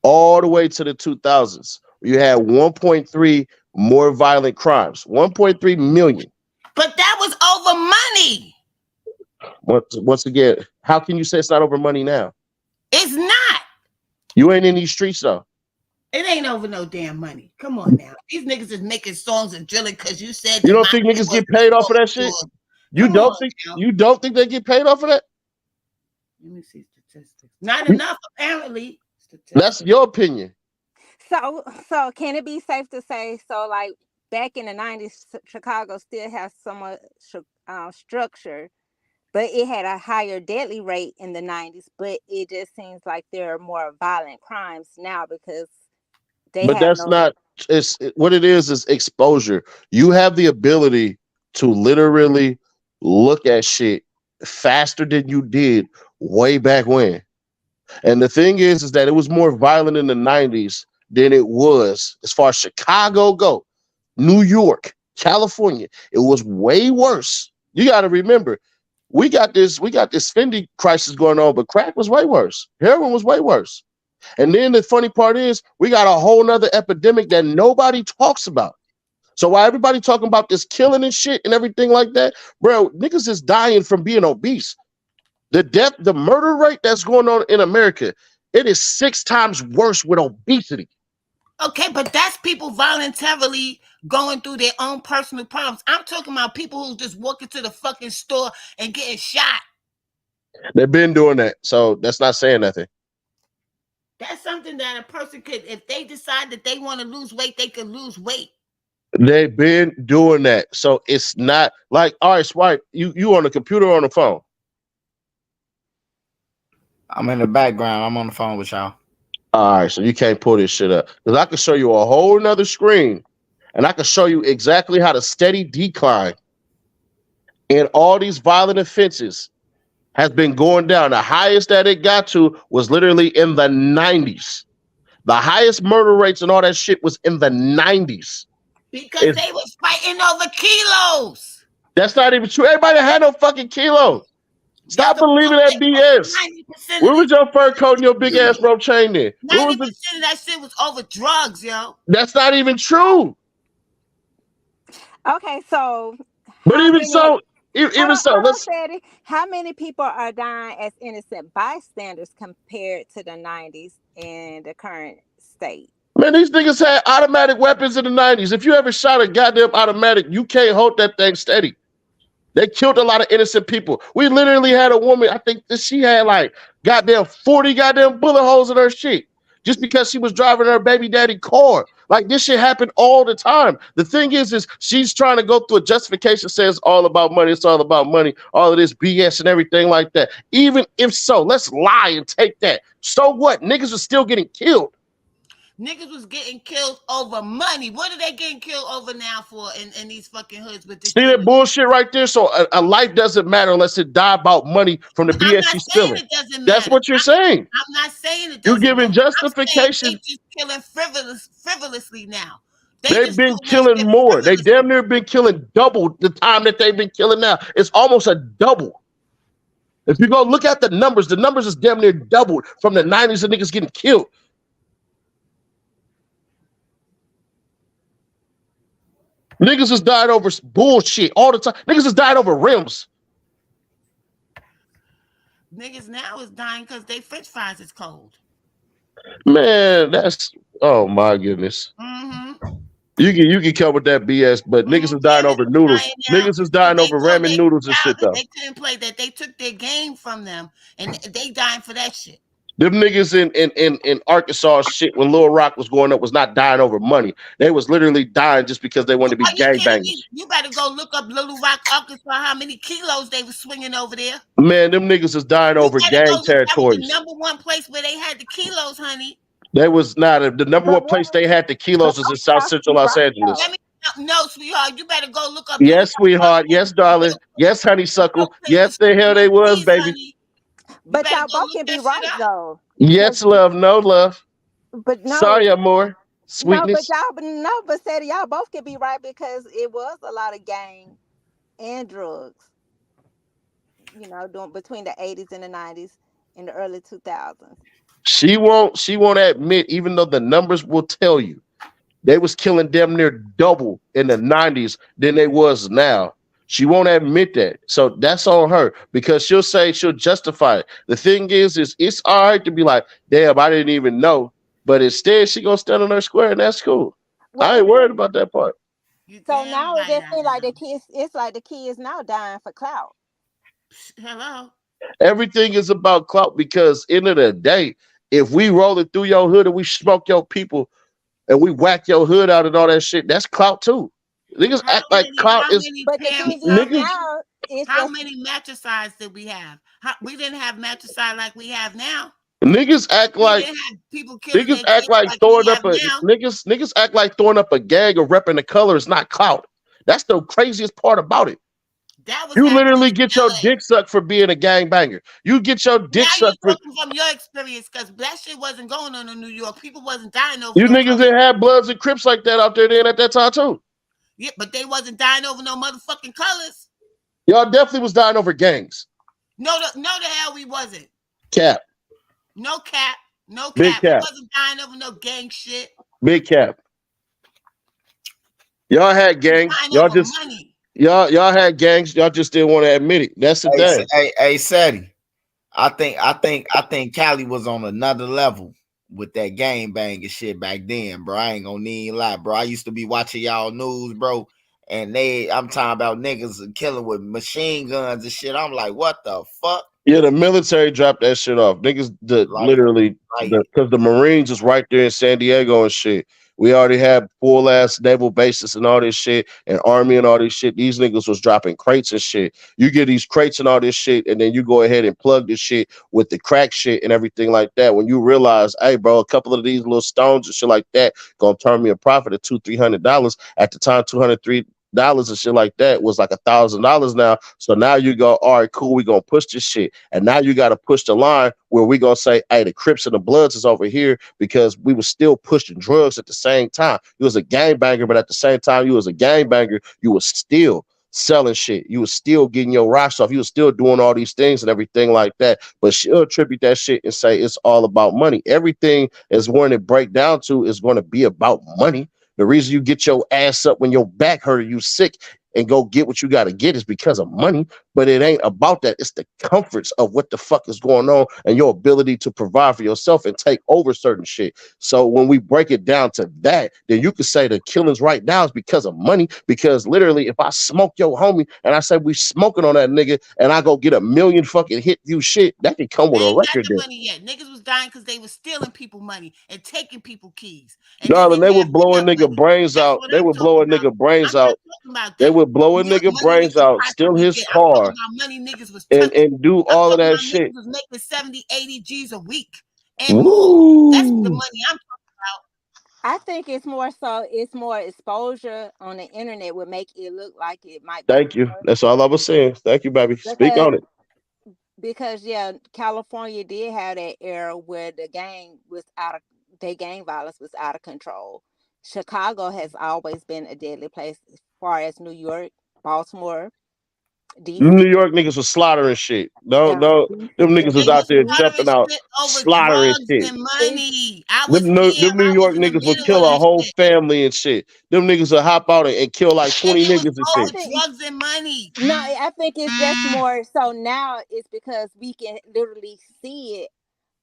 all the way to the 2000s. You had 1.3 more violent crimes, 1.3 million. But that was over money. Once again, how can you say it's not over money now? It's not. You ain't in these streets though. It ain't over no damn money. Come on now. These niggas is making songs and drilling because you said you don't think niggas get paid off of that shit? You don't think they get paid off of that? Let me see statistics. Not enough, apparently. That's your opinion. So can it be safe to say, so like back in the 90s, Chicago still has somewhat structure, but it had a higher deadly rate in the 90s, but it just seems like there are more violent crimes now because it's what it is exposure. You have the ability to literally look at shit faster than you did way back when. And the thing is that it was more violent in the 90s than it was as far as Chicago go. New York, California, it was way worse. You got to remember, we got this Fendi crisis going on, but crack was way worse. Heroin was way worse. And then the funny part is we got a whole nother epidemic that nobody talks about. So while everybody talking about this killing and shit and everything like that, bro, niggas is dying from being obese. The murder rate that's going on in America, it is 6 times worse with obesity. Okay, but that's people voluntarily going through their own personal problems. I'm talking about people who just walk into the fucking store and getting shot. They've been doing that, so that's not saying nothing. That's something that a person could, if they decide that they want to lose weight, they could lose weight. They've been doing that, so it's not like, all right, Swipe, you on the computer or on the phone? I'm in the background. I'm on the phone with y'all. All right, so you can't pull this shit up because I can show you a whole nother screen, and I can show you exactly how the steady decline in all these violent offenses has been going down. The highest that it got to was literally in the 90s. The highest murder rates and all that shit was in the 90s. Because they was fighting over kilos. That's not even true. Everybody had no fucking kilos. Stop believing that BS. Where was your fur coat and your big ass rope chain there? 90% of that shit was over drugs, yo. That's not even true. Okay, so but even so, let's. How many people are dying as innocent bystanders compared to the 90s and the current state? Man, these niggas had automatic weapons in the 90s. If you ever shot a goddamn automatic, you can't hold that thing steady. They killed a lot of innocent people. We literally had a woman, I think that she had like goddamn 40 goddamn bullet holes in her shit just because she was driving her baby daddy car. Like this shit happened all the time. The thing is she's trying to go through a justification says all about money. It's all about money, all of this BS and everything like that. Even if so, let's lie and take that. So what? Niggas are still getting killed. Niggas was getting killed over money. What are they getting killed over now for in these fucking hoods with this? See that bullshit right there? So a life doesn't matter unless it die about money from the BS she's spilling. That's what you're saying. I'm not saying it doesn't. You're giving justification. They just killing frivolously now. They've been killing more. They damn near been killing double the time that they've been killing now. It's almost a double. If you go look at the numbers is damn near doubled from the 90s of niggas getting killed. Niggas has died over bullshit all the time. Niggas has died over rims. Niggas now is dying because they French fries is cold. Man, that's oh my goodness. Mm-hmm. You can come with that BS, but niggas is dying over noodles. Niggas is dying over ramen noodles and shit though. They couldn't play that. They took their game from them, and they dying for that shit. Them niggas in Arkansas shit when Lil Rock was going up was not dying over money. They was literally dying just because they wanted to be gangbangers. You better go look up Little Rock, Arkansas, how many kilos they was swinging over there. Man, them niggas is dying over gang territories. The number one place where they had the kilos, honey. They was not the number one place they had the kilos was in South Central Los Angeles. No, sweetheart, you better go look up. Yes, sweetheart. Yes, darling. Yes, honeysuckle. Yes, the hell they was, baby. Honey. But y'all both can be right though. Yes, love, no love. But no. Sorry, amor. Sweetness. But Sadie, y'all both can be right because it was a lot of gang and drugs. You know, between the 80s and the 90s and the early 2000s. She won't admit, even though the numbers will tell you, they was killing damn near double in the 90s than they was now. She won't admit that. So that's on her because she'll justify it. The thing is it's all right to be like, damn, I didn't even know. But instead, she gonna stand on her square and that's cool. I ain't worried about that part. So now it just seems like it's like the kids now dying for clout. Hello. Everything is about clout because end of the day, if we roll it through your hood and we smoke your people and we whack your hood out and all that shit, that's clout too. Niggas act like clout is. How many matricides did we have? We didn't have matricide like we have now. Niggas act like niggas act like throwing up a niggas act like throwing up a gag or repping the color is not clout. That's the craziest part about it. You literally get your dick sucked for being a gangbanger. You get your dick sucked from your experience because that shit wasn't going on in New York. People wasn't dying over. You niggas didn't have Bloods and Crips like that out there then at that time too. Yeah, but they wasn't dying over no motherfucking colors. Y'all definitely was dying over gangs. No, the hell we wasn't. Cap. No cap. No Big cap. cap. We wasn't dying over no gang shit. Big cap. Y'all had gangs. Y'all just money. Y'all had gangs. Y'all just didn't want to admit it. That's the thing. Hey, Sadie. I think Cali was on another level with that gang banging shit back then, bro. I ain't gonna need a lie, bro. I used to be watching y'all news, bro, and I'm talking about niggas killing with machine guns and shit. I'm like, what the fuck? Yeah, the military dropped that shit off. Niggas literally because the Marines is right there in San Diego and shit. We already had full ass naval bases and all this shit and army and all this shit. These niggas was dropping crates and shit. You get these crates and all this shit, and then you go ahead and plug this shit with the crack shit and everything like that. When you realize, hey, bro, a couple of these little stones and shit like that gonna turn me a profit of $200-300. At the time, $200-300 and shit like that was like $1,000 now. So now you go, all right, cool, we gonna push this shit. And now you gotta push the line where we gonna say, hey, the Crips and the Bloods is over here because we was still pushing drugs at the same time. You was a gangbanger, but at the same time you was a gangbanger, you was still selling shit. You was still getting your rocks off. You was still doing all these things and everything like that. But she'll attribute that shit and say it's all about money. Everything is going to break down to is going to be about money. The reason you get your ass up when your back hurt or you sick and go get what you got to get is because of money. But it ain't about that. It's the comforts of what the fuck is going on and your ability to provide for yourself and take over certain shit. So when we break it down to that, then you could say the killings right now is because of money. Because literally, if I smoke your homie and I say we smoking on that nigga and I go get 1 million fucking hit view shit, that can come with They a ain't got record the deal. money yet. Niggas was dying because they was stealing people money and taking people keys. And then Darling, they they were ramping blowing up nigga money. brains That's out. what They I'm were talking blowing about. nigga brains I'm not out. talking about They that. would blow a What nigga money they brains could out, steal possibly his get. I'm talking car, about money niggas was and touching. do I'm all of talking that about shit. niggas was making 70, 80 G's a week and more. That's the Woo! money I'm talking about. I think it's more exposure on the internet would make it look like it might be Thank you. more That's all I was saying. Thank you, baby. Speak because on it. yeah, California did have that era where their gang violence was out of control. Chicago has always been a deadly place as far as New York, Baltimore, New DC. York niggas was slaughtering shit. No, Yeah, no, them DC niggas too. was They out was there DC. slaughtering jumping out, shit over slaughtering drugs shit. and It's money. I was Them, here. them New I was York in the niggas would middle of kill a that whole shit. family and shit. Them niggas would hop out and kill like And 20 it was niggas and I over shit. think drugs and money. no, I think it's just more so now it's because we can literally see it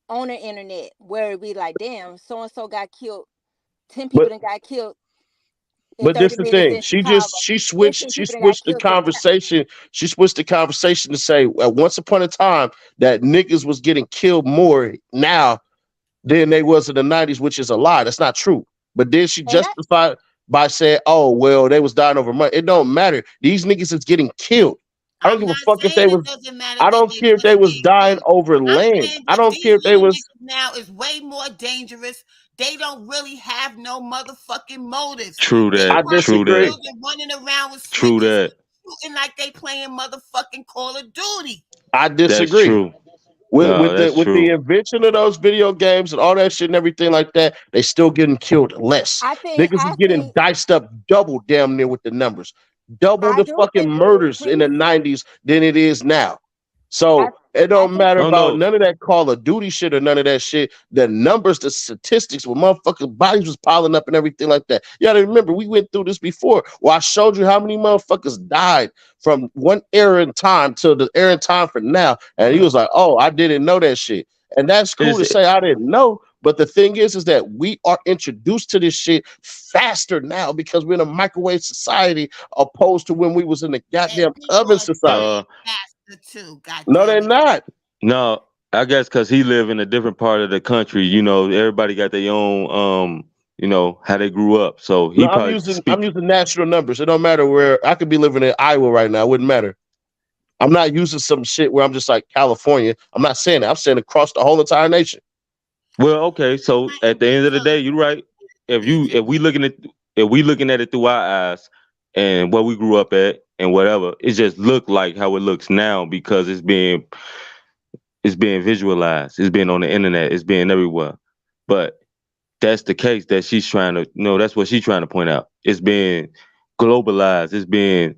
on the internet where it be like, damn, so and so got killed, 10 people But that got killed in But this 30 the minutes thing. in Chicago. 15 She people that got switched the killed in conversation. She switched the conversation to say once upon a time that niggas was getting killed more now than they was in the 90s, which is a lie. That's not true. But then she and I justified by saying, oh, well, they was dying over money. It don't matter. These niggas is getting killed. I don't I'm give a not fuck if they saying it was doesn't matter I that don't they care if they wasn't was getting dying killed. over I'm land. saying I that don't these care if they little was niggas now is way more dangerous. They don't really have no motherfucking motives. True They that. I True popping disagree. that. pills and running around with True Snickers, that. shooting like they playing motherfucking Call of Duty. I That's disagree. true. No, that's With the true. invention of those video games and all that shit and everything like that, they still getting killed less. I think Niggas is I getting think diced up double damn near with the numbers. Double I the do fucking think it murders in the increased. 90s than it is now. I So it I don't think matter Oh about no. none of that Call of Duty shit or none of that shit. The numbers, the statistics, where motherfuckers' bodies was piling up and everything like that. You gotta remember, we went through this before. Well, I showed you how many motherfuckers died from one era in time to the era in time for now. And he was like, oh, I didn't know that shit. And that's cool Is to it say I didn't know. But the thing is that we are introduced to this shit faster now because we're in a microwave society opposed to when we was in the And goddamn people oven are society. uh dying faster too. God No, they're damn it. not. no, I guess cause he live in a different part of the country, everybody got their own how they grew up. So No, he probably I'm speak using national numbers. It don't matter where I could be living in Iowa right now. It wouldn't matter. I'm not using some shit where I'm just like California. I'm not saying that. I'm saying across the whole entire nation. well, okay, so at the end of the day, you're right. If you if we looking at it through our eyes and what we grew up at and whatever, it just look like how it looks now because it's being visualized, it's being on the internet, it's being everywhere. But that's the case that she's trying to that's what she's trying to point out. It's being globalized, it's being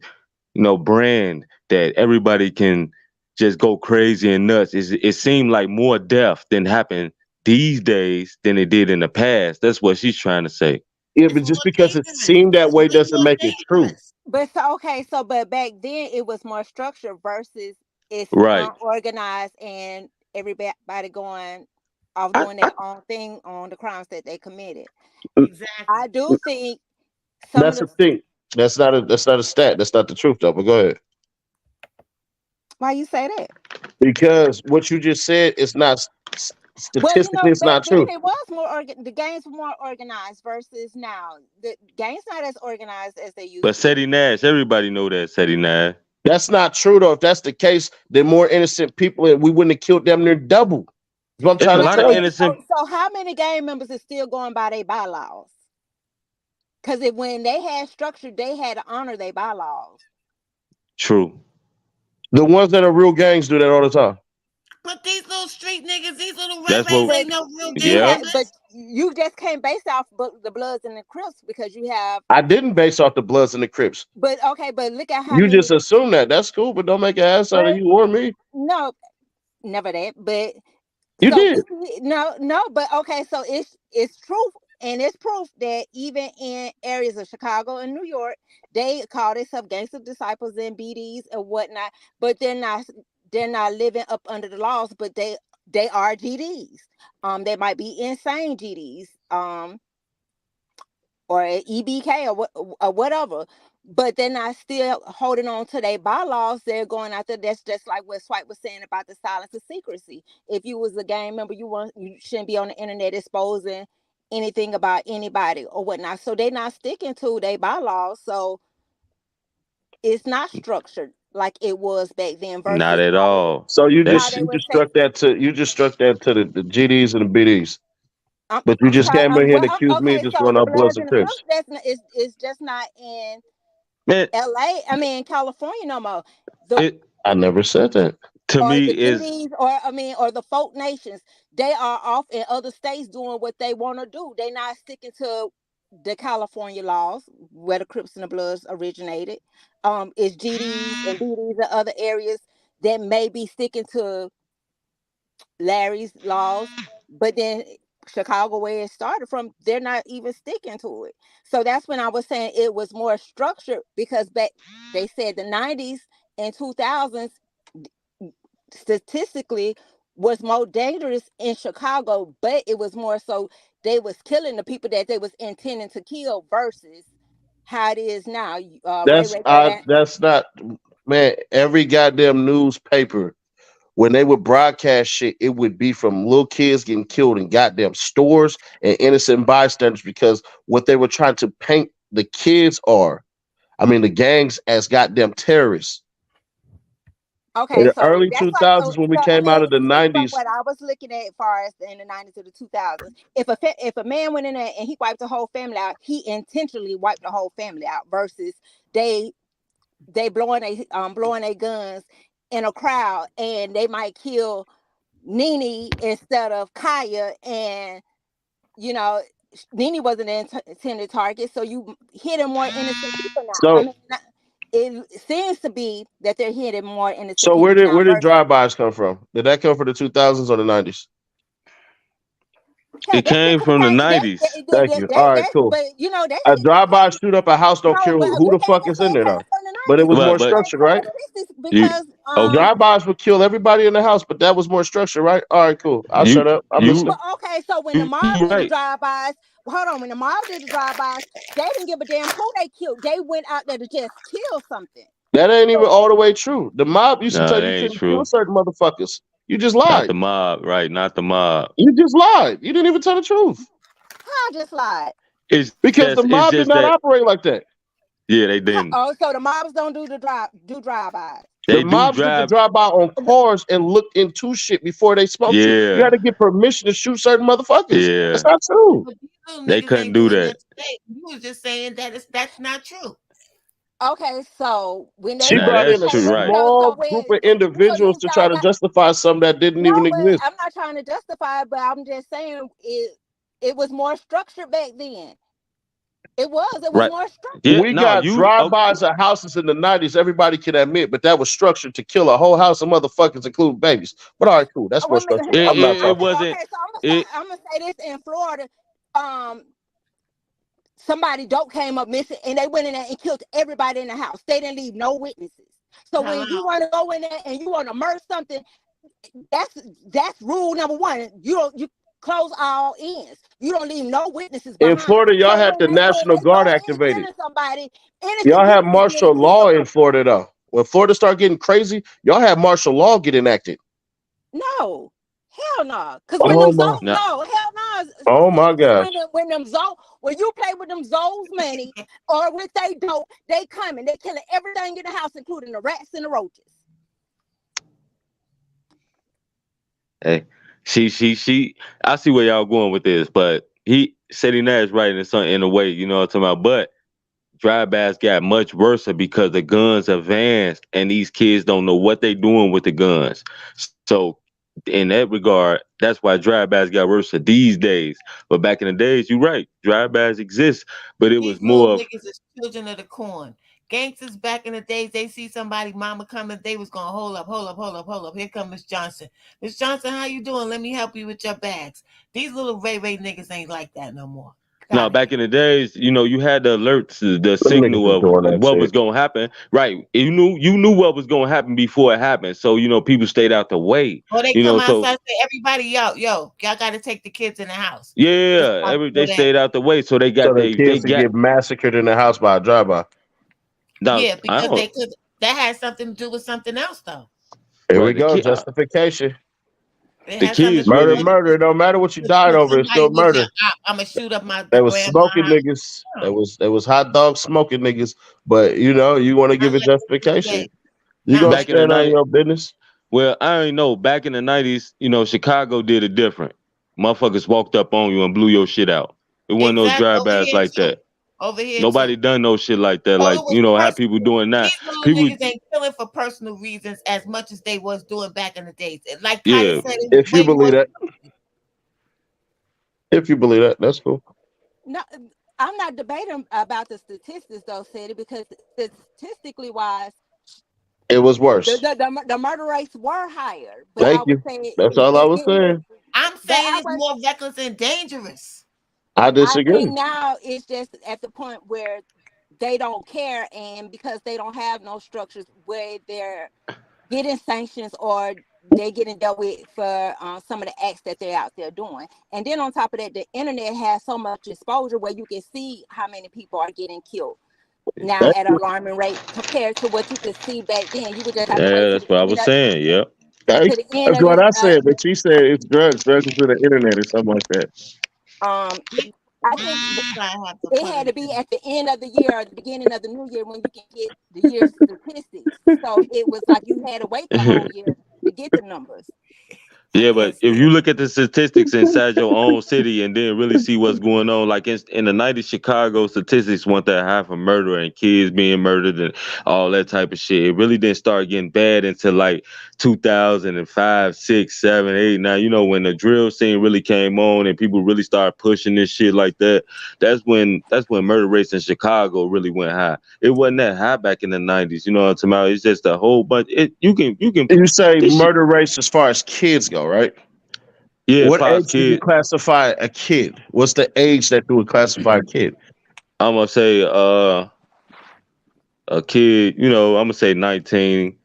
brand that everybody can just go crazy and nuts. It seemed like more death than happened these days than it did in the past. That's what she's trying to say. Yeah, It's but just more because it dangerous. seemed that It's way way doesn't more make it true. dangerous. but so okay, so but back then it was more structured versus it's Right. unorganized and everybody going off I, doing I their own thing on the crimes that they committed. I Exactly. do think some of That's the the thing. That's not a stat. That's not the truth though. But go ahead. why you say that? Because what you just said is not Well, statistically it's back not then true. it was more the games were more organized versus now. The games not as organized as they but used to be. Seti Nash, everybody know that Seti Nash. That's not true though. If that's the case, then more innocent people and we wouldn't have killed them near double. That's what I'm It's a trying to But lot of tell you. innocent. so how many game members is still going by their bylaws? Because when they had structure, they had to honor their bylaws. True. The ones that are real gangs do that all the time. But these little street niggas, these little That's ray-rays what. But ain't no real gang you Yep. had, members. but you just can't base off the Bloods and the Crips because you have. I didn't base off the Bloods and the Crips. But okay, but look at how You many. just assume that. That's cool, but don't make an ass out of But you or me. no, never that. But You so did. no. But okay, so it's truth. And it's proof that even in areas of Chicago and New York, they call themselves gangster disciples and BDs and whatnot, but they're not living up under the laws, but they are GDs. They might be insane GDs, or EBK or whatever, but they're not still holding on to their bylaws. They're going after. That's just like what Swipe was saying about the silence of secrecy. If you was a gang member, you shouldn't be on the internet exposing anything about anybody or whatnot. So they're not sticking to their bylaws. So it's not structured like it was back then Not versus at all. So you how That's just they you were just saying. struck that to the GDs and the BDs. But you I'm just trying. came in here and Well, accused me of okay. just So running the off Bloods Bloods and and the Crips, Crips. is just not in man. LA. I mean, California no more. The It I never said that. to or me the is GDs, or the folk nations, they are off in other states doing what they want to do. They not sticking to the California laws where the Crips and the Bloods originated. It's GDs and BDs and other areas that may be sticking to Larry's laws, but then Chicago, where it started from, they're not even sticking to it. So that's when I was saying it was more structured because back they said the 90s and 2000s statistically was more dangerous in Chicago, but it was more so they was killing the people that they was intending to kill versus how it is now. Ray Ray Ray. That's not, man. Every goddamn newspaper, when they would broadcast shit, it would be from little kids getting killed in goddamn stores and innocent bystanders because what they were trying to paint the kids are, I mean, the gangs as goddamn terrorists. In Okay, the so early that's like '2000s, when we I came out mean, of the even from '90s, what I was looking at, as far as in the 90s to the 2000s, if a man went in there and he wiped the whole family out, he intentionally wiped the whole family out. Versus they blowing their guns in a crowd and they might kill Nene instead of Kaya, and you know Nene wasn't an intended target, so you hitting more innocent people now. I so mean, it seems to be that they're hitting more innocent so people now where did versus. drive-bys come from? Did that come from the 2000s or the '90s? Hell, it that shit came could have from the came. '90s. Thank you. All right, cool. But that A shit could have drive-by came. shoot up a house, don't care No, but who the fuck is in it there came though. from the But it was '90s. more But structured, right? you Because okay? Drive-bys would kill everybody in the house, but that was more structured, right? All right, cool. I'll shut up. I'm You listening. But okay, so when the you mob did the right. drive-bys, hold on, when the mob did the drive-bys, they didn't give a damn who they killed. They went out there to just kill something. That ain't even So all the way true. The mob used to No, tell that you ain't couldn't kill true. certain motherfuckers. You just Not lied. the mob, right? Not the mob. You just lied. You didn't even tell the truth I just lied. because the It's mob did just not that operate like that. yeah, they didn't. Oh, so the mobs don't do drive-bys. The They do mobs get to drive. drive by on cars and look into shit before they smoke you. You got Yeah, to get permission to shoot certain motherfuckers. That's yeah. not true. But these little They niggas couldn't ain't do doing that. that today. You was just saying that's not true. Okay, so when they She Now brought in that's a true, right? small when group of so individuals you to try y'all to got justify something that didn't no, even but exist. I'm not trying to justify it, but I'm just saying it was more structured back then. It was Right. more structured. Yeah. We No, got you. drive-bys of houses in the '90s. Everybody can admit, but that was structured to kill a whole house of motherfuckers, including babies. But all right, cool. That's more Well, structured. I'm not It talking. wasn't. okay, so It. I'm gonna say this in Florida. Um, Somebody dope came up missing, and they went in there and killed everybody in the house. They didn't leave no witnesses. So when you Hello. want to go in there and you want to merge something, that's rule number one. You close all ends. You don't leave no witnesses In behind. Florida, y'all So had the when National they go Guard in activated. killing somebody, innocent Y'all had people is getting martial law killed. in Florida, though. When Florida started getting crazy, y'all had martial law get enacted. No, hell no. Because when Oh them my, zones, No. no, hell no. oh my Especially gosh. when you play with them zones money or with they dope, they coming, they killing everything in the house, including the rats and the roaches. Hey, she. I see where y'all going with this, but Sadie Nash right in a way, you know what I'm talking about. But drive-bys got much worse because the guns advanced and these kids don't know what they doing with the guns. So in that regard, that's why drive-bys got worse these days. But back in the days, you're right, drive-bys exist, but it was These little more of niggas is children of the corn. Gangsters back in the days, they see somebody mama coming, they was gonna hold up, hold up, hold up, hold up. Here come Miss Johnson. Miss Johnson, how you doing? Let me help you with your bags. These little Ray niggas ain't like that no more. now back in the days, you had the alerts, the Them niggas signal is of doing that what was shit. gonna happen. Right. You knew what was gonna happen before it happened. So, people stayed out the way. Or they You come know, so outside and say, everybody, yo, y'all gotta take the kids in the house. It's yeah, time they for that. stayed out the way. So they So got the they kids to got get massacred in the house by a drive-by. now Yeah, I because don't that had something to do with something else though. Here well we go. Justification. It the had something kids to do Murder, with really murder. It don't matter what you died because over. It's somebody still was murder. I'm gonna shoot up They the was grandma smoking house. niggas. That was hot dog smoking niggas. But you want to I give it like what you justification. say. You I gonna like back in the stand on night. your business. Well, I already know back in the 90s, Chicago did it different. Motherfuckers walked up on you and blew your shit out. It wasn't no exactly over drive-bys here like too. that. Over here Nobody too. done no shit like that. So Like, it was how people personal. doing now. These little People, niggas ain't killing for personal reasons as much as they was doing back in the days. Like Kaya yeah. said, it was If you way believe worse. that. If you believe that, that's cool. No, I'm not debating about the statistics though, City, because statistically wise, It was worse. the murder rates were higher. But I Thank would you. say That's all I was it saying. I'm but saying I it's was more reckless and dangerous. I I think disagree. now it's just at the point where they don't care, and because they don't have no structures where they're getting sanctions or they're getting dealt with for some of the acts that they're out there doing. And then on top of that, the internet has so much exposure where you can see how many people are getting killed now at an alarming rate compared to what you could see back then. You would just have to wait Yeah, to that's the what I end was of saying. Yep. Okay. to the end That's of what the I said. But she said it's drugs into the internet or something like that. um This I think I have to it put had it to be in. at the end of the year or the beginning of the new year when you can get the year's statistics. So it was like you had to wait the whole year to get the numbers. I Yeah, can't but see if it. you look at the statistics inside your own city and then really see what's going on, like in the 90s, Chicago statistics weren't that high for murder and kids being murdered and all that type of shit. It really didn't start getting bad until like 2005, 6, 7, 8, 9. When the drill scene really came on and people really started pushing this shit like that. That's when murder rates in Chicago really went high. It wasn't that high back in the 90s. You know what I'm talking about? It's just a whole bunch. You can You say this shit. murder rates as far as kids go, right? Yeah, as What far as age do you kids. classify a kid? What's the age that you would classify a kid? I'm gonna say a kid, I'm gonna say 19,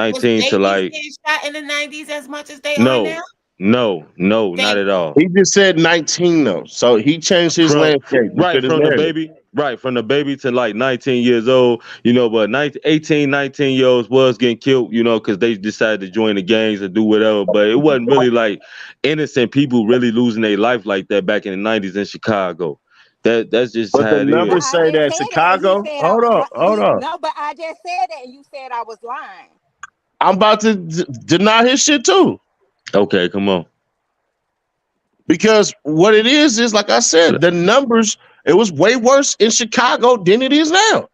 Was 19 to babies like getting shot in the 90s as much as they are now? no, no, not Thank at you. all. He just said 19 though. So he changed his From landscape to right fit his from the narrative. baby, right from the baby to like 19 years old, but 19, 18, 19 year olds was getting killed, because they decided to join the gangs or do whatever. But it wasn't really like innocent people really losing their life like that back in the 90s in Chicago. That's just But the how it But is. numbers I say just that said that, and you Chicago. said I Hold was on, right. hold on. No, but I just said that, and you said I was lying. I'm about to deny his shit too. Okay, come on. Because what it is like I said, the numbers, it was way worse in Chicago than it is now.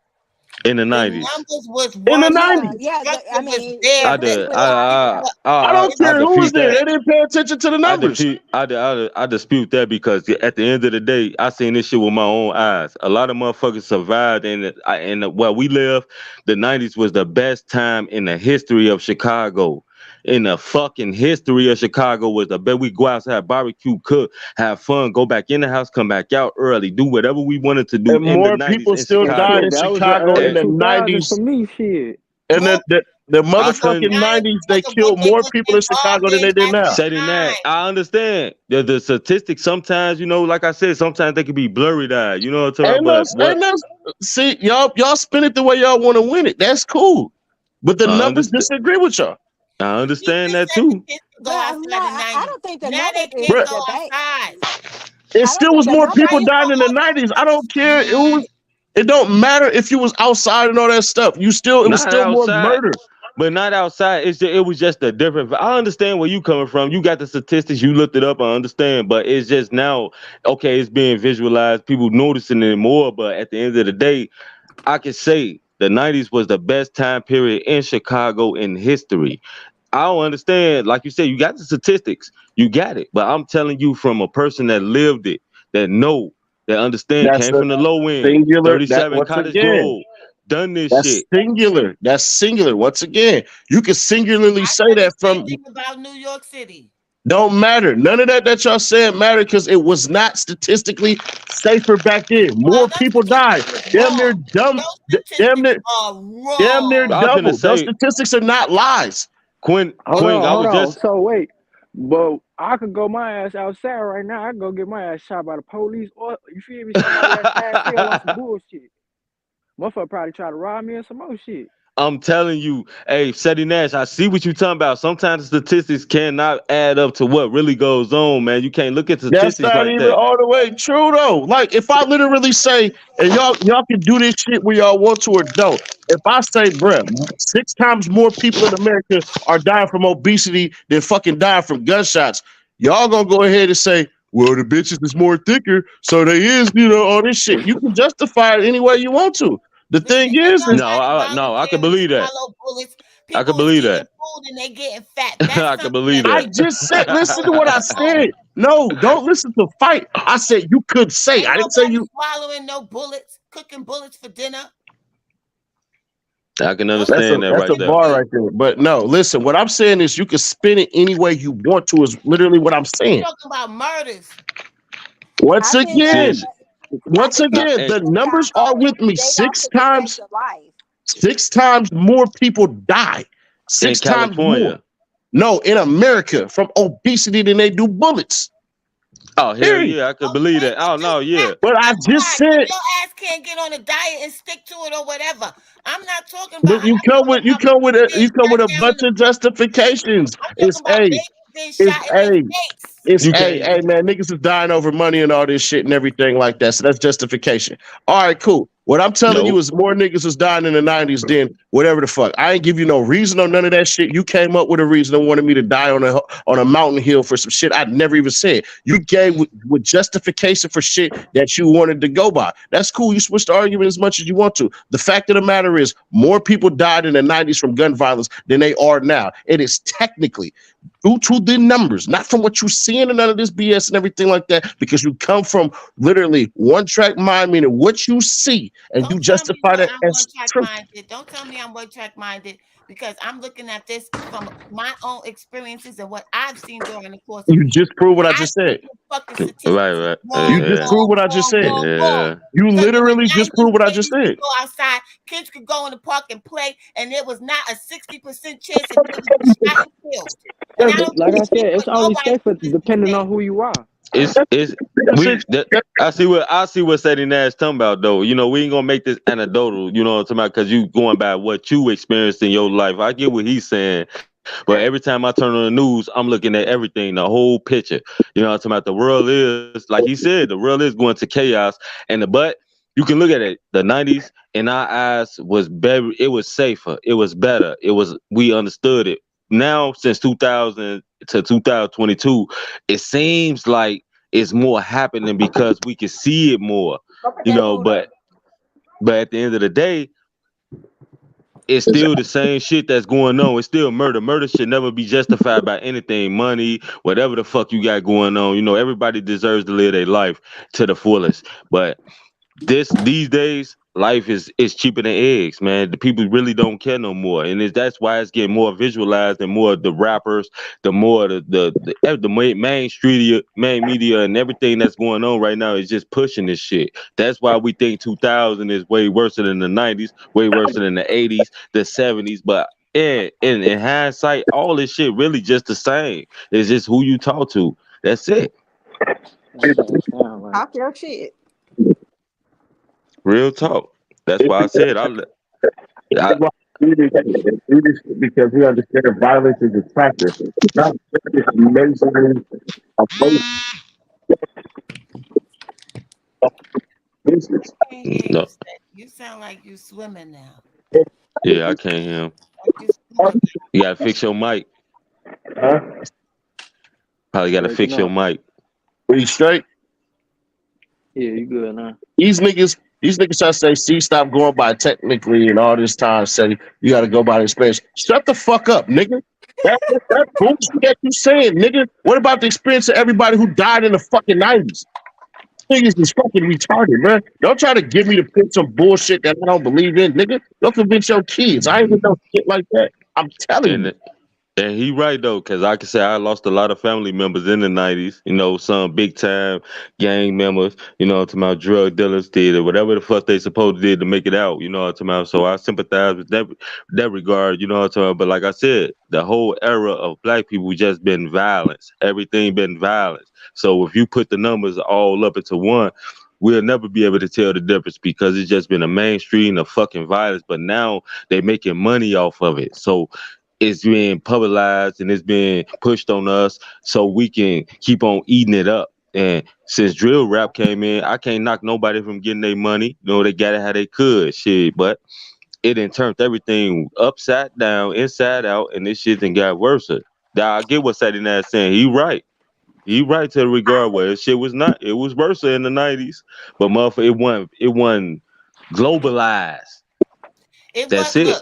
In the The 90s. numbers was In the worse, but Yeah, 90s. the yeah. I structure was mean, there. I The, did. statistically the, wise, it, I the, I don't it's I care who was defeat there. that. They didn't pay attention to the I numbers. defeat. I dispute that because at the end of the day, I seen this shit with my own eyes. A lot of motherfuckers survived, and where we live, the '90s was the best time in the history of Chicago. In the fucking history of Chicago was the best. We go outside, barbecue, cook, have fun, go back in the house, come back out early, do whatever we wanted to do And in the more '90s people in still died Chicago. in Shit, that was the Chicago early in And the 2000s for 90s. me. Shit. And more the I people motherfucking couldn't. dying 90s, they because of what killed they more was people in involved Chicago than in they did at the now. Saying that, time. I understand the statistics. Sometimes, like I said, sometimes they can be blurry. Eyed. You know what I'm talking Ain't about? no, But what ain't no, see, y'all spin it the way y'all want to win it. That's cool. But the I numbers understand. disagree with y'all. I She understand just that said the too. kids could but go no, outside in the I 90s. don't think the Now they numbers is can't Bruh, the go debate. outside. it I don't still think was the more numbers. How people you dying gonna in the go 90s. I outside? don't care. It don't matter if you was outside and all that stuff. It was Not still more outside. murder. but not outside. It was just a different. I understand where you coming from. You got the statistics. You looked it up. I understand, but it's just now. Okay, it's being visualized. People noticing it more. But at the end of the day, I can say the '90s was the best time period in Chicago in history. I don't understand. Like you said, you got the statistics. You got it. But I'm telling you from a person that lived it, that know, that understand, That's came a from the low end, singular. That 37 once Cottage again, Grove, done this that's shit. singular. That's singular. Once again, you can singularly I say said that the same from. thing about New York City. Don't matter. None of that y'all saying matter because it was not statistically safer back then. Well, More those people died. statistics is Damn near wrong. dumb. Those Damn statistics near. are Damn near I was wrong. finna double. Those say, statistics are not lies. Quinn, I Hold was on. just So wait, but I could go my ass outside right now. I could go get my ass shot by the police, or you feel me? Somebody that's fast hell on some bullshit. Motherfucker probably try to rob me or some more shit. I'm telling you, hey, Seti Nash, I see what you're talking about. Sometimes statistics cannot add up to what really goes on, man. You can't look at That's statistics not like even that. all the way true though. Like if I literally say, and y'all can do this shit where y'all want to or don't. If I say, bruh, 6 times more people in America are dying from obesity than fucking dying from gunshots, y'all gonna go ahead and say, well, the bitches is more thicker, so they is, all this shit. You can justify it any way you want to. The Listen, thing ain't is nobody No, I can volunteering believe that. swallow bullets. I can People is believe eating that. food and they getting fat. That's I can something believe that I that. they just said, listen to supposed to what I know. said. No, don't listen to fight. I said you could say. Ain't I didn't say nobody you. swallowing no bullets, cooking bullets for dinner. I can Those are That's a understand that that's right a there. bar statistics. right there. But no, listen, what I'm saying is you can spin it any way you want to is literally what I'm We saying. talking about murders. Once I think that See, again, I once think that again, and the in numbers are Chicago, with me. they lost Six the respect times, of life. 6 times more people die. in 6 times more. California. No, in America from obesity than they do bullets. Oh hell Period. yeah, I could believe Okay, that. but Oh no, yeah. But I that's just fine. If said, your ass can't get on a diet and stick to it or whatever, I'm not talking about. but I'm you not come talking with you about come with people a being you come with shot a down in bunch the of street. justifications. I'm talking about babies getting It's shot in their a face. It's You hey can't. man, niggas is dying over money and all this shit and everything like that. So that's justification. All right, cool. What I'm telling you Nope. is more niggas was dying in the 90s than whatever the fuck. I ain't give you no reason or none of that shit. You came up with a reason and wanted me to die on a mountain hill for some shit I never even said. You gave with justification for shit that you wanted to go by. That's cool. You switch the argument as much as you want to. The fact of the matter is more people died in the 90s from gun violence than they are now. It is technically due to the numbers, not from what you're seeing and none of this BS and everything like that, because you come from literally one track mind, meaning what you see, and you Don't tell me justify what that I'm one as track truth. minded. Don't tell me I'm one track minded because I'm looking at this from my own experiences and what I've seen during the course of You the year. just proved what I I just think said. the fucking Right, statistics is right. You wrong, just Yeah, proved wrong, what I just wrong, said. wrong, wrong. yeah. You Because in the literally just 90s, proved what I just babies could said. go outside, kids could go in the park and play, and there was not a 60% chance that they would be shot and killed. And I But don't like give I a shit said, what it's only nobody safer statistics depending say. on who you are. It's That's we it. that, I see what Sadie Nash talking about though. We ain't gonna make this anecdotal, you know what I'm talking about, because you going by what you experienced in your life. I get what he's saying, but every time I turn on the news, I'm looking at everything, the whole picture. You know what I'm talking about? The world is, like he said, the world is going to chaos. But you can look at it. The '90s in our eyes was better. It was safer. It was better. We understood it. Now since 2000 to 2022, it seems like it's more happening because we can see it more. But at the end of the day, it's still the same shit that's going on. It's still murder. Murder should never be justified by anything, money, whatever the fuck you got going on. Everybody deserves to live their life to the fullest. But these days, life is cheaper than eggs, man. The people really don't care no more, and that's why it's getting more visualized and more the rappers, the more main media and everything that's going on right now is just pushing this shit. That's why we think 2000 is way worse than the 90s, way worse than the 80s, the 70s. But in hindsight, all this shit really just the same. It's just who you talk to. That's it. That shit sound right. Talk your shit. Real talk. That's why I said I We do this because we understand violence is a factor. It's not just mentally business. I can't hear you. no. Seth. You sound like you swimming now. Yeah, I can't hear him. You gotta fix your mic. Huh? Probably gotta Breaking fix your up. mic. We straight? Yeah, you good now? These niggas try to say, see, stop going by technically and all this time say you gotta go by the experience. Shut the fuck up, nigga. That bullshit that you saying, nigga. What about the experience of everybody who died in the fucking 90s? Niggas is fucking retarded, man. Don't try to give me to put some bullshit that I don't believe in, nigga. Don't convince your kids. I ain't even know shit like that. I'm telling you. And he right though, cause I can say I lost a lot of family members in the '90s. You know, some big time gang members. You know, to my drug dealers did or whatever the fuck they supposed to did to make it out. You know, to my so I sympathize with that regard. You know, to my, but like I said, the whole era of black people just been violence. Everything been violence. So if you put the numbers all up into one, we'll never be able to tell the difference because it's just been a mainstream of fucking violence. But now they making money off of it. So it's being publicized and it's being pushed on us so we can keep on eating it up. And since drill rap came in, I can't knock nobody from getting their money. You know, they got it how they could, shit. But it done turned everything upside down, inside out, and this shit done got worse. Now, I get what Saturday Night saying. He right. He right to the regard where shit was not. It was worse in the '90s, but motherfucker, it wasn't globalized. It That's was. it.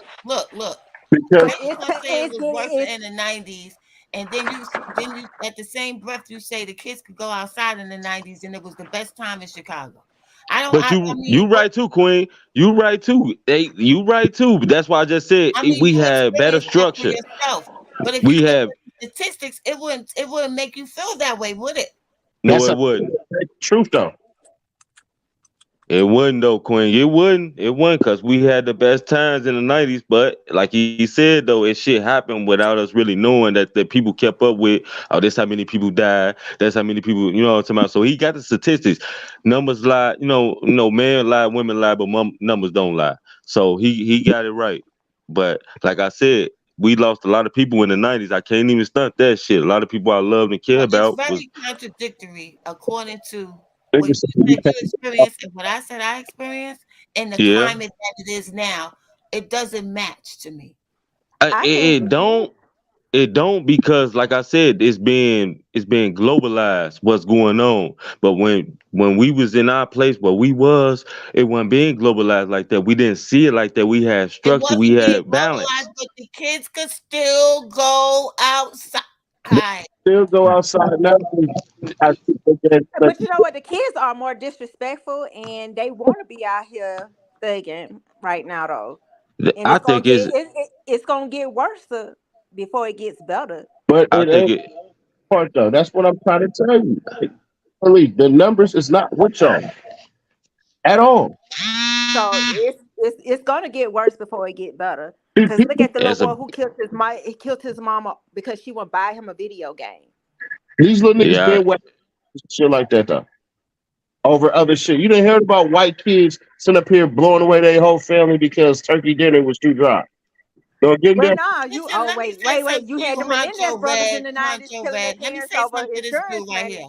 Look. Because How you gonna say it was worse in the '90s, and then you at the same breath you say the kids could go outside in the '90s, and it was the best time in Chicago. But I you mean, right too, Queen. You right too. You right too. But that's why I just said we you had better experienced that for structure. yourself. But if you We look have at the statistics, it wouldn't make you feel that way, would it? no, that's it a wouldn't. truth though. It wouldn't though, Queen. It wouldn't. It wouldn't because we had the best times in the '90s. But like he said though, it shit happened without us really knowing that the people kept up with. Oh, that's how many people died. That's how many people. You know what I'm talking about. So he got the statistics. Numbers lie. Men lie, women lie, but numbers don't lie. So he got it right. But like I said, we lost a lot of people in the '90s. I can't even stunt that shit. A lot of people I loved and cared But it's about was very contradictory according to what Niggas you say you said you can't- experienced and what I said I experienced, and the yeah. climate that it is now. It doesn't match to me. I can. It don't. It don't because, like I said, it's being globalized. What's going on? But when we was in our place where we was, it wasn't being globalized like that. We didn't see it like that. We had It structure. We wasn't being had balance. globalized, but the kids could still go outside. still go outside now. I think But you know what? The kids are more disrespectful, and they want to be out here thugging right now, though. And I it's gonna think get is it's gonna get worse before it gets better. but I it think ain't it. part though. That's what I'm trying to tell you. Like, really, the numbers is not with y'all at all. So it's gonna get worse before it get better. Cause look People, at the little As boy a who killed he killed his mama because she wouldn't buy him a video game. these little niggas yeah. getting wet, shit like that though. Over other shit. You didn't hear about white kids sitting up here blowing away their whole family because turkey dinner was too dry. Don't get Well, there. nah, you Listen, let me say wait. something You to had you, the Menendez Honcho brothers in Red. the '90s Honcho killing their Red. Let me parents say over something to this insurance dude right money. here.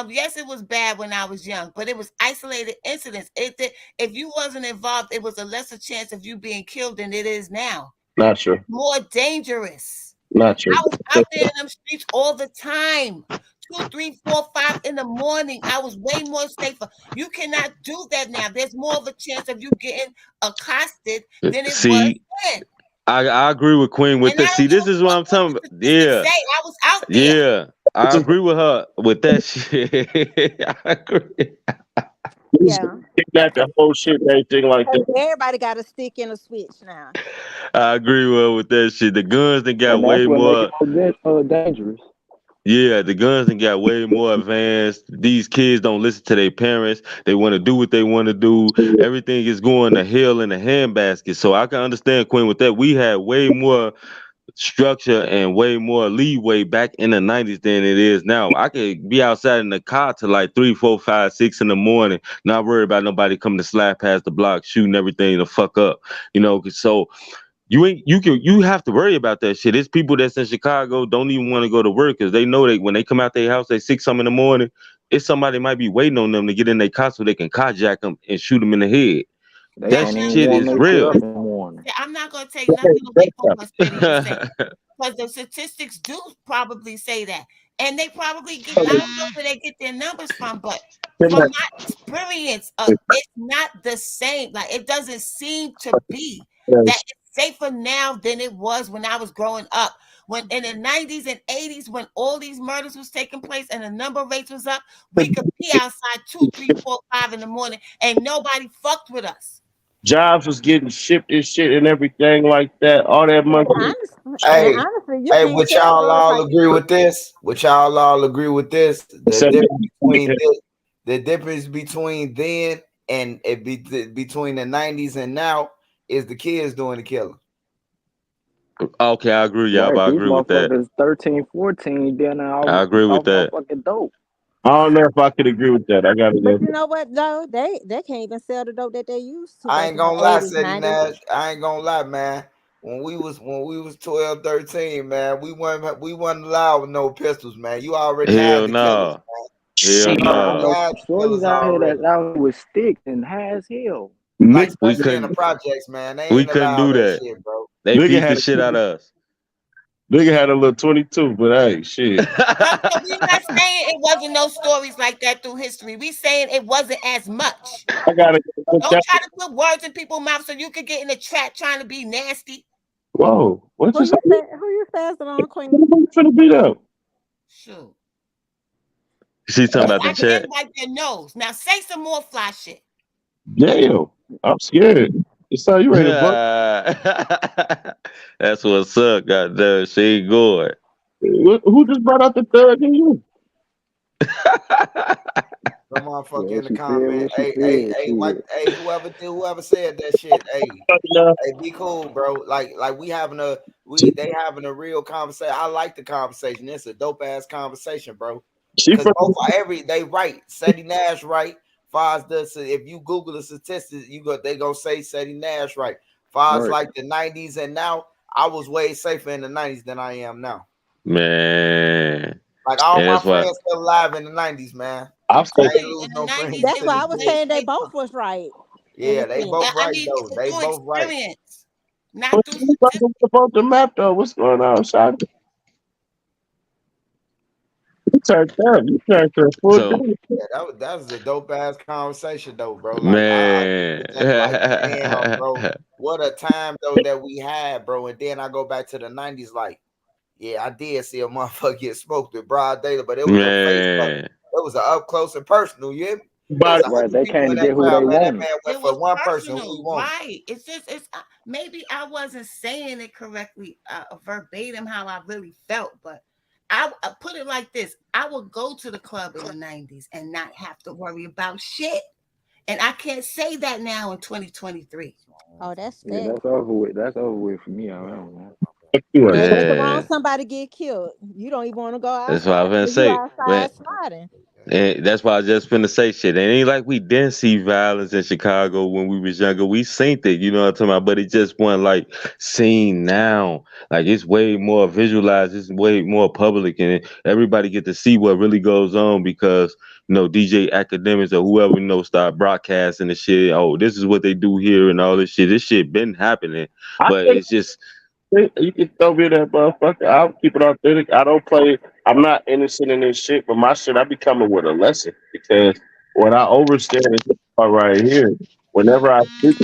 Yes, it was bad when I was young, but it was isolated incidents. If you wasn't involved, it was a lesser chance of you being killed than it is now. Not true. More dangerous. Not true. I was out there in them streets all the time. 2, 3, 4, 5 in the morning. I was way more safer. You cannot do that now. There's more of a chance of you getting accosted than it was See, then. I agree with Queen with And I this. See, don't give this a is what fuck I'm what talking the about. statistics Yeah, say. I was out there. yeah. I agree with her with that shit. I agree. Yeah, Kidnap the whole shit and everything like that. everybody got a stick and a switch now. I agree with that shit. The guns that got And that's way what make it more. more dangerous. Yeah, the guns that got way more advanced. These kids don't listen to their parents. They want to do what they want to do. Everything is going to hell in a handbasket. So I can understand Queen with that. We had way more structure and way more leeway back in the '90s than it is now. I could be outside in the car till like 3, 4, 5, 6 in the morning, not worried about nobody coming to slide past the block, shooting everything the fuck up. So you have to worry about that shit. It's people that's in Chicago don't even want to go to work because they know that when they come out their house at 6 something in the morning, it's somebody might be waiting on them to get in their car so they can carjack them and shoot them in the head. They That can't I'm not even shit warm is their shit real. up in the morning. I'm not gonna take nothing away from what City is saying, because the statistics do probably say that, and they probably get. I don't know where they get their numbers from, but from my experience, it's not the same. Like it doesn't seem to be that it's safer now than it was when I was growing up. When in the 90s and 80s, when all these murders was taking place and the number rates was up, we could be outside 2, 3, 4, 5 in the morning, and nobody fucked with us. Jobs was getting shipped and shit and everything like that. All that money. Hey, honestly, you hey, can't would tell y'all those all like agree with this? Would y'all all agree with this? The difference between then and between the 90s and now is the kids doing the killing. Okay, I agree, y'all. Right, I these agree with that. motherfuckers 13, 14, then I agree with off that. motherfucking dope. I don't know if I could agree with that. I gotta But go. you know what though? They can't even sell the dope that they used to I back ain't in the gonna lie, 80s, Ceddy 90s. Nash. I ain't gonna lie, man. When we was 12, 13, man, we wasn't allowed with no pistols, man. You already had Hell the killers, no. Hell man. You Man, I already no. know had the shorties killers out here already. that out here with sticks and high as hell. Like Nigga, We especially in the couldn't projects, man. They we ain't couldn't allowed do that that. shit, bro. They nigga beat the had shit out of us. nigga had a little 22, but hey, shit. So we're not saying it wasn't no stories like that through history. We saying it wasn't as much. I gotta go. Don't try to put words in people's mouths so you could get in a trap trying to be nasty. Whoa, what Who you say? you say? Who you says on Queen? Who's finna beat up? Shoot. She's talking It's about the like them chat. like their nose. Now say some more fly shit. Damn, I'm scared. So you ready to buck? That's what's up, goddamn. She ain't going. Who just brought out the third in you? Some motherfucker Yeah, in the she said comment. what she Hey, said. wipe, Shit. hey, whoever said that shit, hey, be cool, bro. Like they having a real conversation. I like the conversation. It's a dope ass conversation, bro. She Because from both they right. Sadie Nash right. Far as if you Google the statistics, they gonna say Sadie Nash right. Far as Right. like the 90s and now, I was way safer in the 90s than I am now. Man. Like all And my that's why friends still alive in the 90s, man. I'm I saying ain't Okay, lose in the no friends 90s That's it to why was I this was day. way saying they both safer. was right in Yeah, the they sense. both I right mean, though. They through both right. experience, not through you about to statistics. get up the map though. What's going on, Shot? You turned up. You turned to a full so day. Yeah, that was a dope ass conversation though, bro. Like I man. was just like, damn, bro, what a time though that we had, bro. And then I go back to the 90s, like, yeah, I did see a motherfucker get smoked with broad daylight, but it was a face up. Man. It was a up close and personal. You hear me? It was But 100 Right. They people came in to that get who they crowd, man. That wanted. man went It was for one person who he personal, wanted. right? It's just maybe I wasn't saying it correctly, verbatim how I really felt, but I put it like this: I would go to the club in the 90s and not have to worry about shit, and I can't say that now in 2023. Oh, that's Yeah, fact. that's over with. That's over with for me. I don't know. Just wait around Man. somebody get killed. You don't even want to go That's what I outside was gonna because you say. Man, outside sliding. and that's why I just finna say shit. It ain't like we didn't see violence in Chicago when we was younger. We seen it, you know what I'm talking about? But it just wasn't like seen now. Like it's way more visualized, it's way more public, and everybody get to see what really goes on because DJ academics or whoever start broadcasting the shit. Oh, this is what they do here and all this shit. This shit been happening, I but think it's just you can throw me that motherfucker. I'll keep it authentic. I don't play. I'm not innocent in this shit, but my shit I be coming with a lesson because what I overstand is this part right here. Whenever I speak,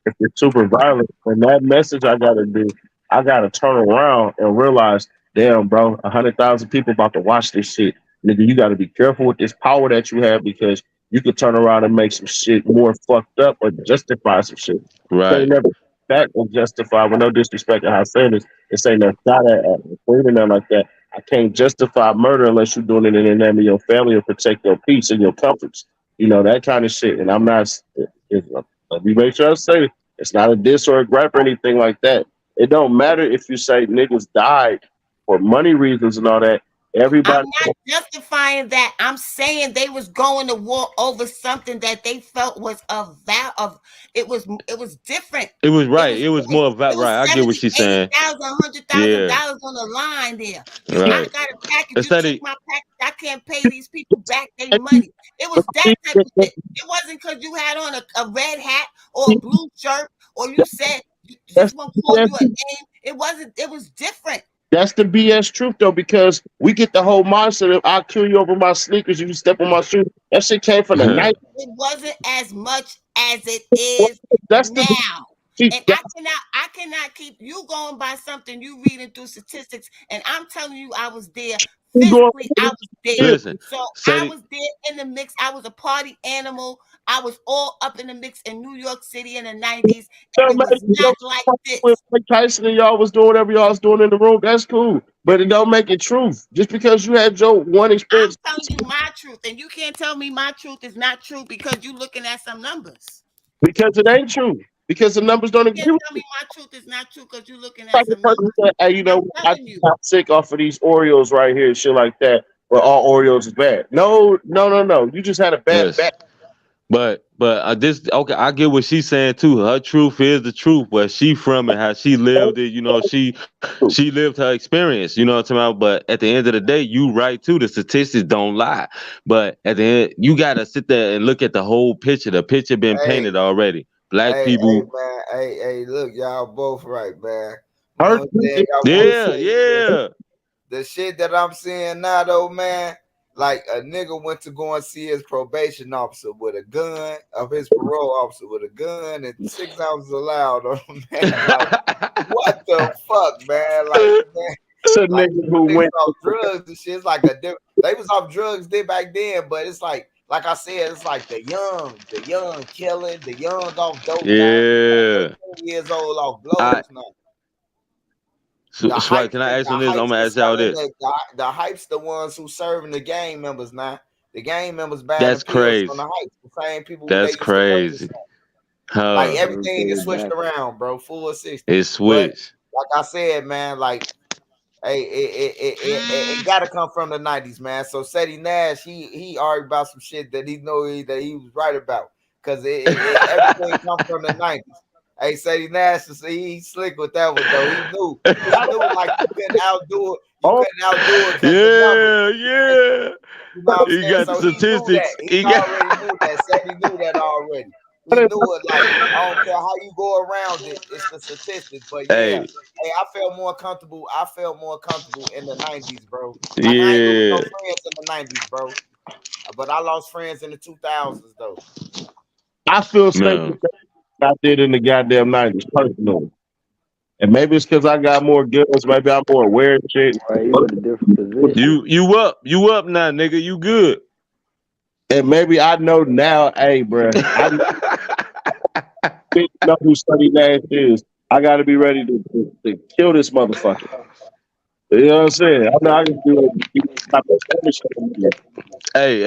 if it's super violent, and that message I gotta turn around and realize, damn, bro, 100,000 people about to watch this shit. Nigga, you gotta be careful with this power that you have because you could turn around and make some shit more fucked up or justify some shit. They right, never back or justify with no disrespect to how I say this. It's ain't no shot at or nothing like that. I can't justify murder unless you're doing it in the name of your family or protect your peace and your comforts. That kind of shit. And I'm not. Let me make sure I say it's not a diss or a gripe or anything like that. It don't matter if you say niggas died for money reasons and all that. I'm Everybody, not justifying that. I'm saying they was going to war over something that they felt was of it was different. it was It right. was It was more about it was right. I get what 70, she's saying. 80,000, Yeah, $100,000 on the line there. I right. got a package. You Instead took of my package. I can't pay these people back their money. It was that type of shit. It wasn't because you had on a red hat or a blue shirt or you said This one called you a name. It wasn't. It was different. That's the BS truth though, because we get the whole mindset of I'll kill you over my sneakers, you step on my shoe. That shit came from the night. It wasn't as much as it is That's the now. see, And I cannot keep you going by something you reading through statistics. And I'm telling you, I was there physically. I was there. Listen, So I was there in the mix. I was a party animal. I was all up in the mix in New York City in the 90s. And it was not like this. When Mike Tyson and y'all was doing whatever y'all was doing in the room, that's cool. But it don't make it truth. Just because you had your one experience. I'm telling you my truth. And you can't tell me my truth is not true because you're looking at some numbers. Because it ain't true. Because the numbers don't You agree. can't tell me my truth is not true because you're looking at Like the some person numbers. said, hey, you know, I'm sick off of these Oreos right here, shit like that. But all Oreos is bad. No. You just had a bad listen. But this okay, I get what she's saying too. Her truth is the truth, where she from and how she lived it. You know, she lived her experience. You know what I'm talking about. But at the end of the day, you right too. The statistics don't lie. But at the end, you gotta sit there and look at the whole picture. The picture been painted already. Black people. Hey, look, y'all both right, man. Yeah. The shit that I'm seeing now, though, man. Like a nigga went to go and see his probation officer with a gun, of his parole officer with a gun, and 6 ounces allowed on him, man. Like, what the fuck, man? Like, man. It's a nigga who went off drugs and shit. It's like they was off drugs back then, but it's like I said, it's like the young killing, the young off dope. Yeah. 13 years old off blows now. So, Swipe, can I ask you this? I'm gonna ask y'all this. The hype's the ones who serving the gang members now. The gang members buying That's the pills crazy. from the hype. The same people. That's crazy. Like everything is switched around, bro. Full 60. It's switched. Like I said, man, like, hey, it gotta come from the 90s, man. So Seti Nash, he argued about some shit that he know that he was right about, because everything come from the 90s. Hey, Seti Nash, he's slick with that one though. He knew like you couldn't outdo it. Yeah. You know what I'm He saying? got the statistics. He already knew that. Seti knew that already. He knew it. Like, I don't care how you go around it, it's the statistics. But yeah, hey, I felt more comfortable in the 90s, bro. Like, I ain't lose no friends in the 90s, bro. But I lost friends in the 2000s though. I feel safe I did in the goddamn 90s personally. And maybe it's because I got more guns, maybe I'm more aware of shit. Right, you in a different position. You up now, nigga. You good. And maybe I know now, hey, bro, I know who Seti Nash is. I got to be ready to kill this motherfucker. You know what I'm saying? I know I can do it. Hey,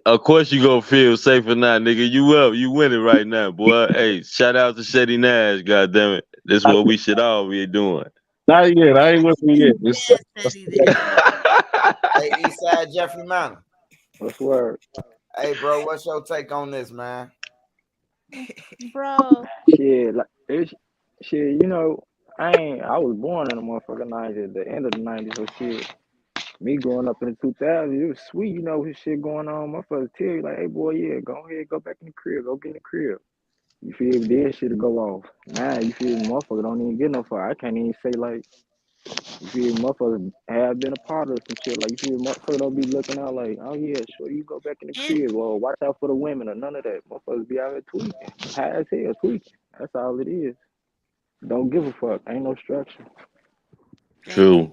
of course you gonna feel safer now, nigga. You up, you winning right now, boy. Hey, shout out to Seti Nash, goddamn it. This is what we should all be doing. Not yet. I ain't with me yet. Hey, Eastside Jeffrey Manor. What's word? Hey, bro, what's your take on this, man? Bro. Shit, you know, I was born in the motherfucking 90s, at the end of the 90s, so shit. Me growing up in the 2000s, it was sweet, you know, with shit going on. Motherfuckers tell you, like, hey, boy, yeah, go ahead, go back in the crib, go get in the crib. You feel me? Then shit'll go off. Nah, you feel me? Motherfucker don't even get no fire. I can't even say, like, you feel me? Motherfuckers have been a part of some shit. Like, you feel me? Motherfucker don't be looking out like, oh, yeah, sure, you go back in the crib, or watch out for the women, or none of that. Motherfuckers be out here tweaking. High as hell, tweaking. That's all it is. Don't give a fuck. Ain't no structure. True.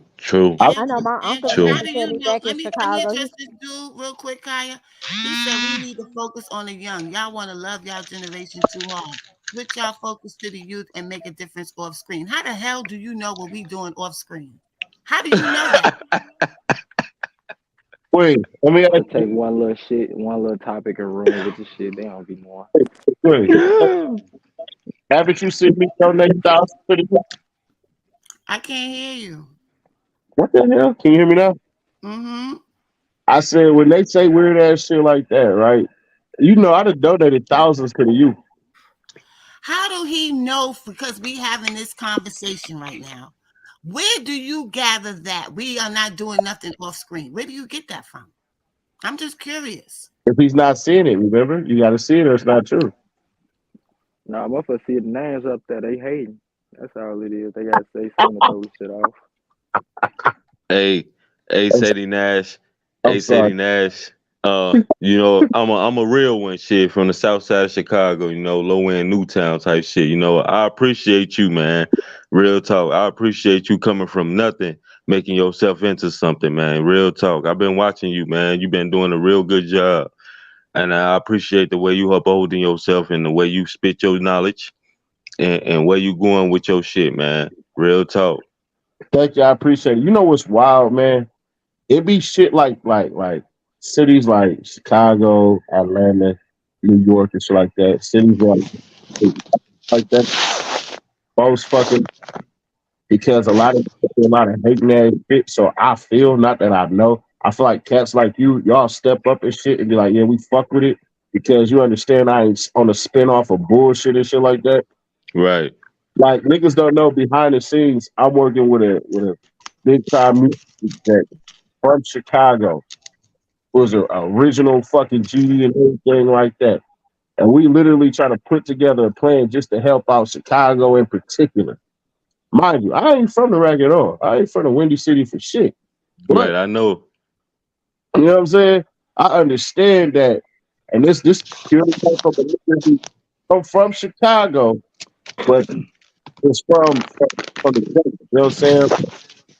I know my uncle How do said you he know? back in Let me Chicago. address this dude real quick, Kaya. He said we need to focus on the young. Y'all want to love y'all generation too hard. Switch y'all focus to the youth and make a difference off screen. How the hell do you know what we doing off screen? How do you know that? Wait, let me take one little topic and ruin with the shit. They don't be more. Wait. Haven't you seen me donate $1,000? I can't hear you. What the hell? Can you hear me now? Mm-hmm. I said, when they say weird ass shit like that, right? You know, I'd have donated thousands to the youth. How do he know? Because we having this conversation right now. Where do you gather that we are not doing nothing off screen? Where do you get that from? I'm just curious. If he's not seeing it, remember? You got to see it or it's not true. Nah, motherfuckers see the names up there. They hating. That's all it is. They gotta say something to throw the shit off. Hey, hey, I'm, Sadie Nash. I'm Hey, sorry. Sadie Nash. You know, I'm a real one shit from the south side of Chicago, you know, low end Newtown type shit. You know, I appreciate you, man. Real talk. I appreciate you coming from nothing, making yourself into something, man. Real talk. I've been watching you, man. You've been doing a real good job. And I appreciate the way you upholding yourself and the way you spit your knowledge and where you going with your shit, man. Real talk. Thank you. I appreciate it. You know what's wild, man? It be shit like cities like Chicago, Atlanta, New York, and shit like that. Cities like that. Most fucking because a lot of hating ass shit. So I feel not that I know. I feel like cats like you, y'all step up and shit and be like, yeah, we fuck with it because you understand I ain't on a spin off of bullshit and shit like that. Right. Like niggas don't know behind the scenes. I'm working with a big time music that from Chicago was a original fucking GD and everything like that. And we literally try to put together a plan just to help out Chicago in particular. Mind you, I ain't from the rack at all. I ain't from the Windy City for shit. But Right. I know. you know what I'm saying? I understand that. And this purely comes from a nigga who come from Chicago, but it's from the States, you know what I'm saying?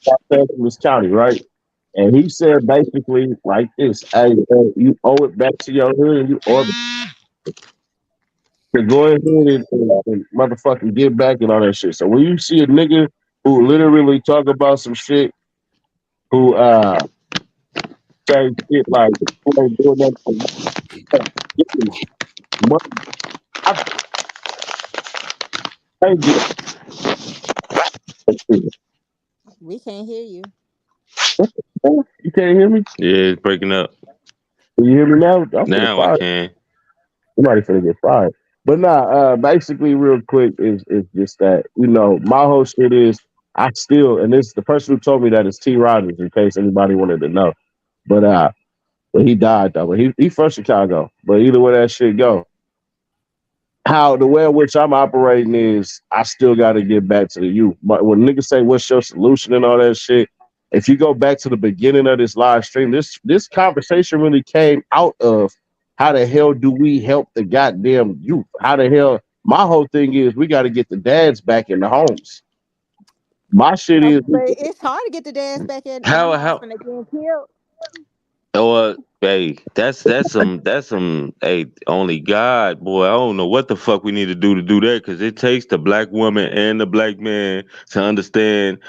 Los Angeles County, right? And he said basically like this: "Hey, you owe it back to your hood, and you owe it to go ahead and motherfucking give back and all that shit." So when you see a nigga who literally talk about some shit, who say shit like who ain't doing that for money, I can't get that shit. We can't hear you. You can't hear me? Yeah, it's breaking up. Can you hear me now? I'm finna Now I fire. can. Somebody finna get fired. But nah, basically real quick is just that, my whole shit is I still and this the person who told me that is T Rogers, in case anybody wanted to know. But he died though. But he from Chicago. But either way that shit go, how the way in which I'm operating is I still gotta get back to the youth. But when niggas say what's your solution and all that shit, if you go back to the beginning of this live stream, this conversation really came out of how the hell do we help the goddamn youth? How the hell my whole thing is we gotta get the dads back in the homes. My shit is But it's hard to get the dads back in the house How when they're getting killed. or hey, that's some hey, only God, boy. I don't know what the fuck we need to do that because it takes the black woman and the black man to understand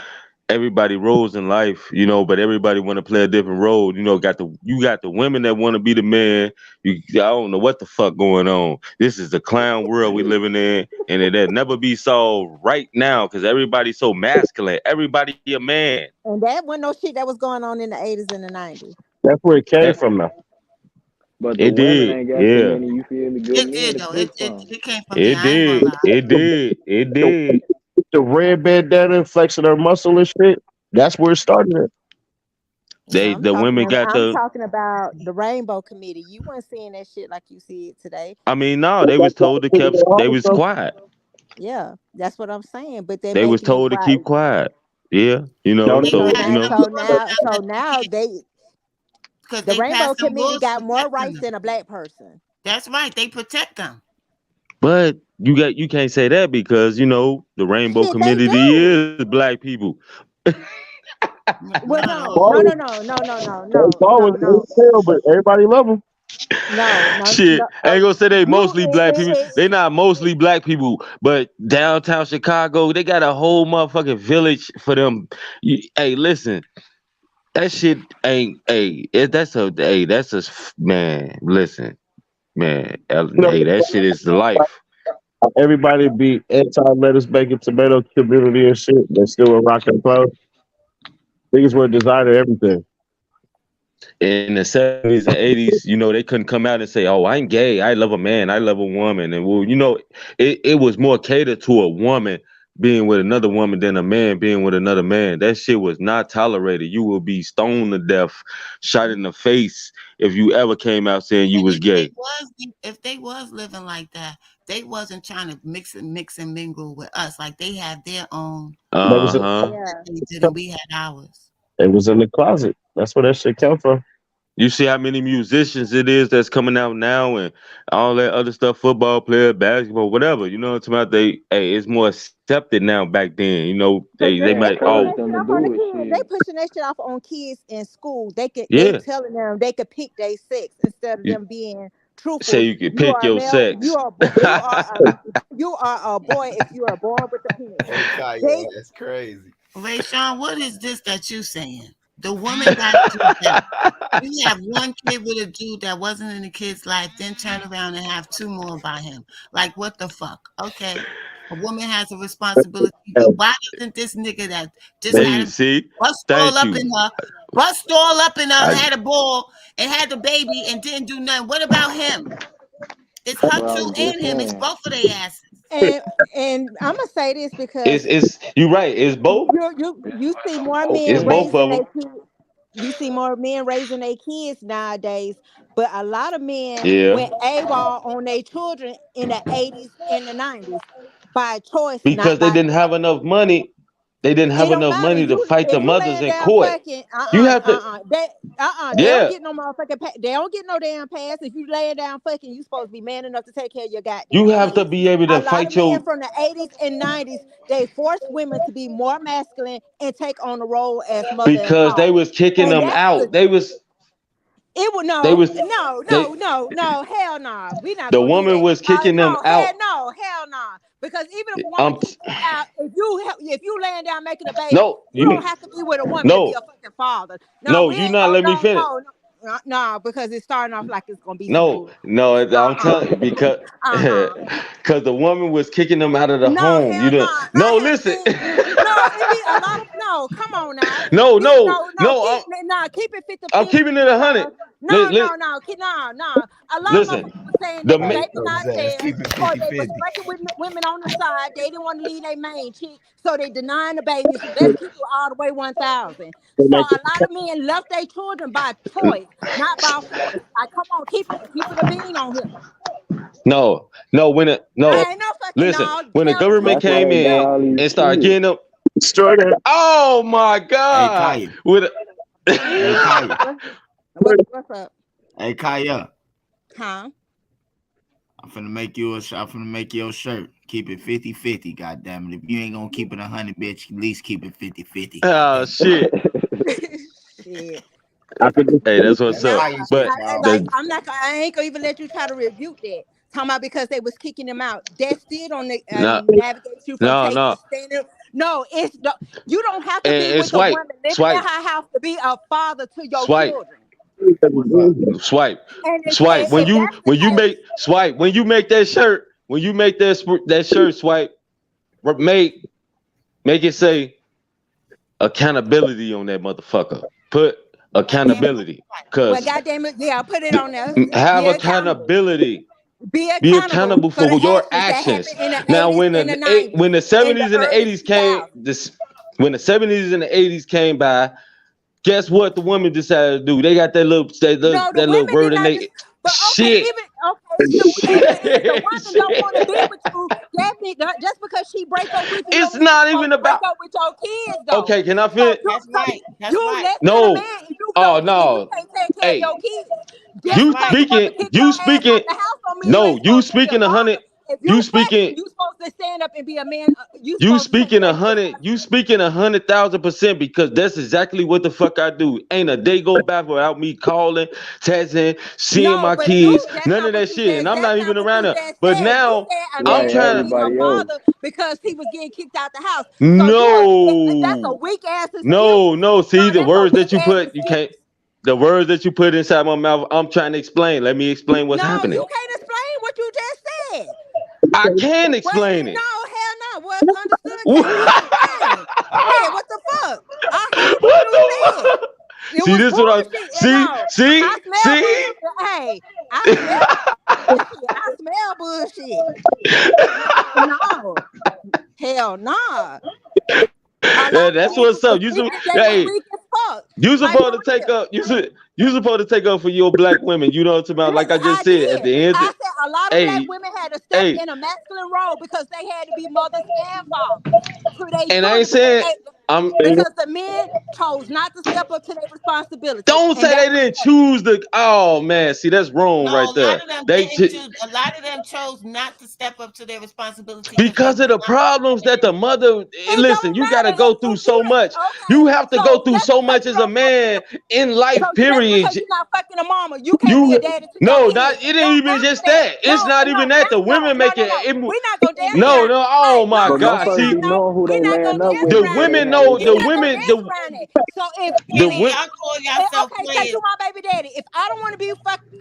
everybody roles in life, you know, but everybody want to play a different role. You know, you got the women that want to be the man. I don't know what the fuck going on. This is the clown world we living in, and it'll never be solved right now because everybody's so masculine. Everybody a man. And that wasn't no shit that was going on in the 80s and the 90s. that's where it came That- from now. But the It women did, ain't got too yeah. many, you feel me, good It men did to though. pick It from. it came from there. It I ain't gonna did, lie. it did, it did. The red bandana flexing her muscle and shit. That's where it started at. They I'm the talking. women got I'm the. talking about the Rainbow Committee. You weren't seeing that shit like you see it today. I mean, no, they was told to keep. They was quiet. Yeah, that's what I'm saying. But they're They was making it told to keep right. quiet. Yeah, you No, know. They So passed you And know. them so laws now, after so now because the they Rainbow passed them Committee laws got more protecting rights them. than a black person. That's right. They protect them. But you can't say that because you know the rainbow Shit, they community do. is black people. Well, No, no, no. no, always, no, no, no, no, no, that's no, always no, no, but everybody love them. no, no, Shit, no. I ain't gonna say they You, mostly black people. They not mostly black people, but downtown Chicago, they got a whole motherfucking village for them. Hey, listen, that shit ain't. That's a man. Listen, man. You know, Hey, that shit is the life. everybody be anti lettuce, bacon, tomato community and shit. They still a rock and clothes. Niggas were designer everything. In the 70s and 80s, you know, they couldn't come out and say, "Oh, I'm gay. I love a man. I love a woman." And well, you know, it was more catered to a woman being with another woman than a man being with another man. That shit was not tolerated. You will be stoned to death, shot in the face if you ever came out saying you And was gay. if they was living like that, they wasn't trying to mix and mingle with us. Like they had their own That was Uh-huh. Yeah. they did, and we had ours. it was in the closet. That's where that shit come from. You see how many musicians it is that's coming out now and all that other stuff, football player, basketball, whatever. You know what I'm talking about? It's more accepted now back then. You know, But they they Yeah, might pushing encourage oh that them shit to off on do the it. kids. They Shit. pushing that shit off on kids in school. They yeah. telling them they could pick their sex instead of You them being say truthful. you can You pick are a your male. sex. You are a boy if you are born with a penis. Hey, Kaya, They that's crazy. Ray Sean, what is this that you saying? The woman got you that you have one kid with a dude that wasn't in the kid's life, then turn around and have two more by him. Like what the fuck? Okay. A woman has a responsibility, but why doesn't this nigga that just There had you a see. bust all Thank up you. in her, bust all up in her, I had a ball and had the baby and didn't do nothing? What about him? It's That's her what I two was just and him. It's saying. both of their asses. and and I'm gonna say this because it's you right. It's both. you see more It's men both raising of their them. kids. You see more men raising their kids nowadays, but a lot of men Yeah. went AWOL on their children in the 80s and the 90s by choice, not Because they by didn't have choice. enough money. They didn't It have don't enough matter. money to fight the If you mothers laying in down court. fucking You have to they don't yeah. get no motherfucking they don't get no damn pass. If you laying down fucking, you supposed to be man enough to take care of your You goddamn have to kids. be able A to lot of fight men your from the 80s and 90s, they forced women to be more masculine and take on the role as mother and because they father. was kicking And them that's the out. it would They no, was no, they no, no, no, hell no. We're not the gonna do woman that. was kicking them No, out. hell no. Because even if a woman Um kick you out, if you laying down making a baby, no, you you don't have to be with a woman to be no, a fucking father. No, no, we you ain't not gonna let me finish. no, because it's starting off like it's gonna be some No, bullshit. no, I'm Uh-uh. telling you because Uh-uh. because the woman was kicking them out of the No, home. You hell don't no. no I have listen. seen no, it be a lot of no, come on now. No, You no, no, no, keep it I'm 50-50 keeping it 100. because Li- no. A lot of listen, motherfuckers were saying the that the ma- Right, baby so not let's theirs, keep it or 50 they was 50. breaking with women on the side. They didn't want to leave their main chick, so they denying the baby. So let's keep it all the way 1,000. So a lot of men left their children by choice, not by force. I come on, keep it a bean on here. no, no, no. I ain't no fucking Listen, no. when the Tell government That's why came they got in all these and started kids. getting them, Destroy that. oh my Hey, God, Kaya. with Hey, Kaya. what's up? Hey, Kaya. Huh? I'm finna make you I'm finna make you a shirt. Keep it 50-50, goddamn it. If you ain't gonna keep it 100, bitch, at least keep it 50-50, oh goddamn shit. Shit. I could just Hey, that's what's That's up. Nah, fire shit, But y'all. like the I ain't gonna even let you try to rebuke that. Talking about because they was kicking them out. That still don't no, navigate you from no, taking no, a stand. No, you don't have to be and with a swipe, woman living in swipe, her house to be a father to your swipe, children. What's up? swipe, And swipe. if that's the case, When you make that shirt, when you make that shirt, swipe, make it say accountability on that motherfucker. Put and accountability, well, cause goddamn it, yeah, put it on there. have Be accountable. accountability. Be Be accountable accountable for the for your actions that actions. happened in the Now, 80s and the 90s when the and the 70s and the early 80s came, 2000s. when the 70s and the 80s came by, guess what the women decided to do? They got No, the that little women did word and not they just. But okay, shit. even okay, if the woman don't want to be Shit. with you, that mean just because she break up with you, It's don't mean she's not supposed even to break about up with your kids though. okay, can I So finish? That's right. That's you right. less than a No. man, and you Oh know and you no. can't take care of Hey, your kids. Just you because a woman kick your you ass out speaking the house don't mean you no, ain't supposed to be a father. If you you pregnant, speaking you supposed to stand up and be a man. You supposed to take care of your you child. speaking 100,000% because that's exactly what the fuck I do. Ain't a day go by without me calling, texting, seeing No, my but kids, that's none not of what that you shit. And just. I'm That's not not even what around you there. just But said. You now said a I'm man Right, couldn't trying be to a everybody else. father because he was getting kicked out the house. So that's a no, weak ass excuse. no. No, See the that's a words weak that you ass put, you excuse. can't the words that you put inside my mouth, I'm trying to explain. Let me explain what's No, happening. you can't explain what you just said. I can What? explain it. No, hell no. What's understood can't be explained. Shit, what the fuck? I heard what you said. What the It See was this what I bullshit. And see, no, I see, smell see? bullshit. Hey, I smell bullshit. I smell bullshit. No. Hell nah. That's what's up. You They weak as fuck. you Like, supposed to for take real. up. You supposed to take up for your black women. You know what I'm about? Like I just I said at did. the end. I said a lot of black Hey, women had to step hey, in a masculine role because they had to be mothers and fathers to their and I children ain't saying I'm. because the men chose not to step up to their responsibility, Don't and say they that's didn't choose the. Oh man, see that's wrong No, right a there. lot of them They didn't choose. A lot of them chose not to step up to their responsibility because they because of was the problems that the mother. it Listen, don't you got to matter go through if you so much. okay. You have to go So through just so because much you as a don't fuck with man in life. so just Period. because you're not fucking a mama, you can't be a You daddy to your no, kids. not it Don't ain't even answer just that. that. It's not even that. The women make it. We're not gonna dance No, around no. it. Oh Hey, my But God. motherfuckers See, be knowing who we're they not gonna laying up dance with the and around shit. it. women How they know. We're The do. not gonna women. dance around it. So if The Kenny, women. y'all call yourself okay, say players. you my baby daddy. If I don't want to be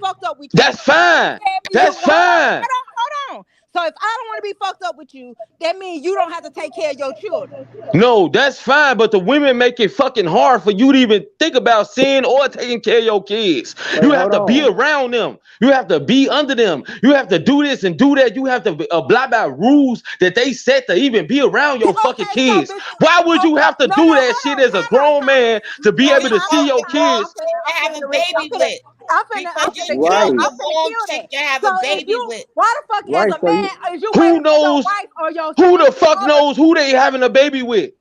fucked up with you, That's fine. you That's fine. hold on. So if I don't want to be fucked up with you, that means you don't have to take care of your children. No, that's fine, but the women make it fucking hard for you to even think about seeing or taking care of your kids. Wait, You have hold to be on. around them. You have to be under them. You have to do this and do that. You have to abide by rules that they set to even be around your fucking Okay, so kids. bitch, Why would you have to no, do that hold shit on, as a grown man to be able to see your You want a kids? chick to have a baby I'm with I'm because you finna Right. kill. want I'm a finna warm kill chick that. to have So a if baby you, with. why the fuck as Right. a So you man is you Who waiting for your knows? wife or your Who the significant fuck other? knows who they having a baby with?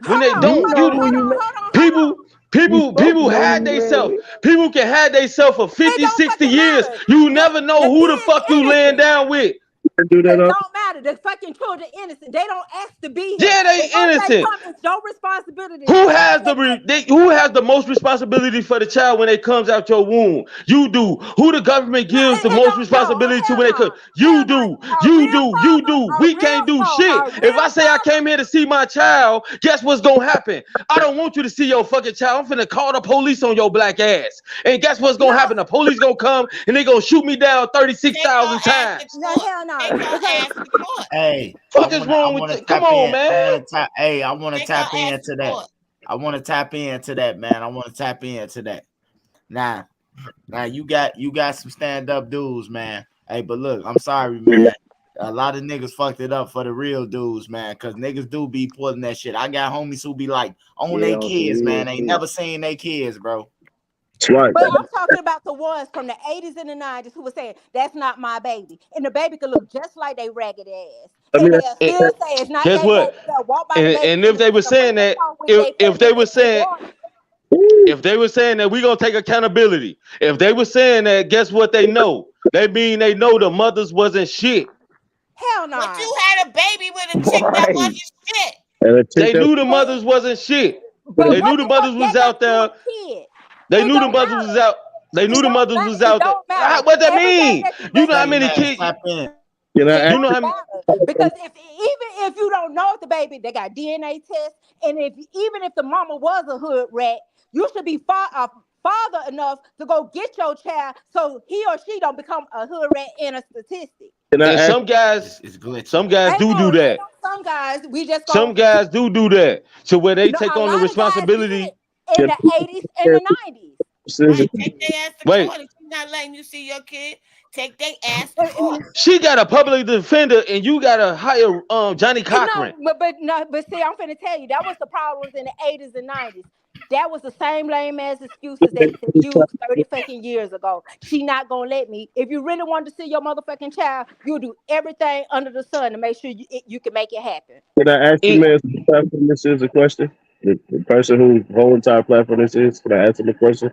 When they you don't, know who you people you supposed to people know who had you they laying self. with. People can have they self for It 50, don't 60 fucking years. matter. You never know The who the kid's fuck you laying innocent. down with. Do that It up. don't matter. The fucking children innocent. They don't ask to be here. Yeah, And they once they innocent. come, it's your responsibility to Who take has care of them. who has the most responsibility for the child when it comes out your womb? You do. Who the government No, gives the it most don't. No, responsibility to hell when they come? no, You hell no. do. You do. You do. We can't do shit. A If real I say I father. came here to see my child, guess what's gonna happen? I don't want you to see your fucking child. I'm finna call the police on your black ass. And guess what's No, gonna happen? The police gonna come and they gonna shoot me down Take your 36,000 ass to times. no, court. hell no. Take your Because ass to court. Hey, Fuck is I wrong with wanna it? Come tap on, in. man. I wanna Take your tap ass into to that. court. I wanna tap into that, man. I wanna tap into that. Now, you got some stand-up dudes, man. Hey, but look, I'm sorry, man. A lot of niggas fucked it up for the real dudes, man. Cause niggas do be pulling that shit. I got homies who be like on Yeah, their on some kids, real man. They shit. never seen their kids, bro. That's right. but I'm talking about the ones from the 80s and the 90s who were saying, that's not my baby. And the baby could look just like they ragged ass. Let And me they'll ask And still say it's not guess their baby. what? They'll walk by the baby And if they in were the saying red that, car with their if they family were and they saying want it. if they were saying that we gonna take accountability, if they were saying that, guess what they know? They mean they know the mothers wasn't shit. Hell But nah. you had a baby with a chick that Right. wasn't shit. and a chick They that knew the mothers wasn't shit. But They what knew the the fuck mothers that was got out to do with there. the kid? They It knew the don't mothers was matter. out. They knew It the don't mothers matter. was It out there. don't matter. What that Everything mean? that you You know how Say believe many less, kids? tap in. can I it You ask know don't how many? matter because if even if you don't know if the baby, they got DNA tests, and if even if the mama was a hood rat, you should be father enough to go get your child so he or she don't become a hood rat and a statistic. can I And ask It's glitching. some guys do Ain't that. no some guys. We just Some gonna guys do that. So where they no. take A on the lot of guys responsibility. did in can the I 80s and the 90s. decision? Right. Take their ass to Wait, court. If she's not letting you see your kid, take their ass to court. she got a public defender, and you got to hire Johnny Cochran. No, but see, I'm finna tell you that was the problems in the 80s and 90s. That was the same lame ass excuses that they used 30 fucking years ago. She not gonna let me. If you really wanted to see your motherfucking child, you'll do everything under the sun to make sure you can make it happen. Can I ask you, It, man, the platform this is a question? The person whose whole entire platform this is, can I ask him a question?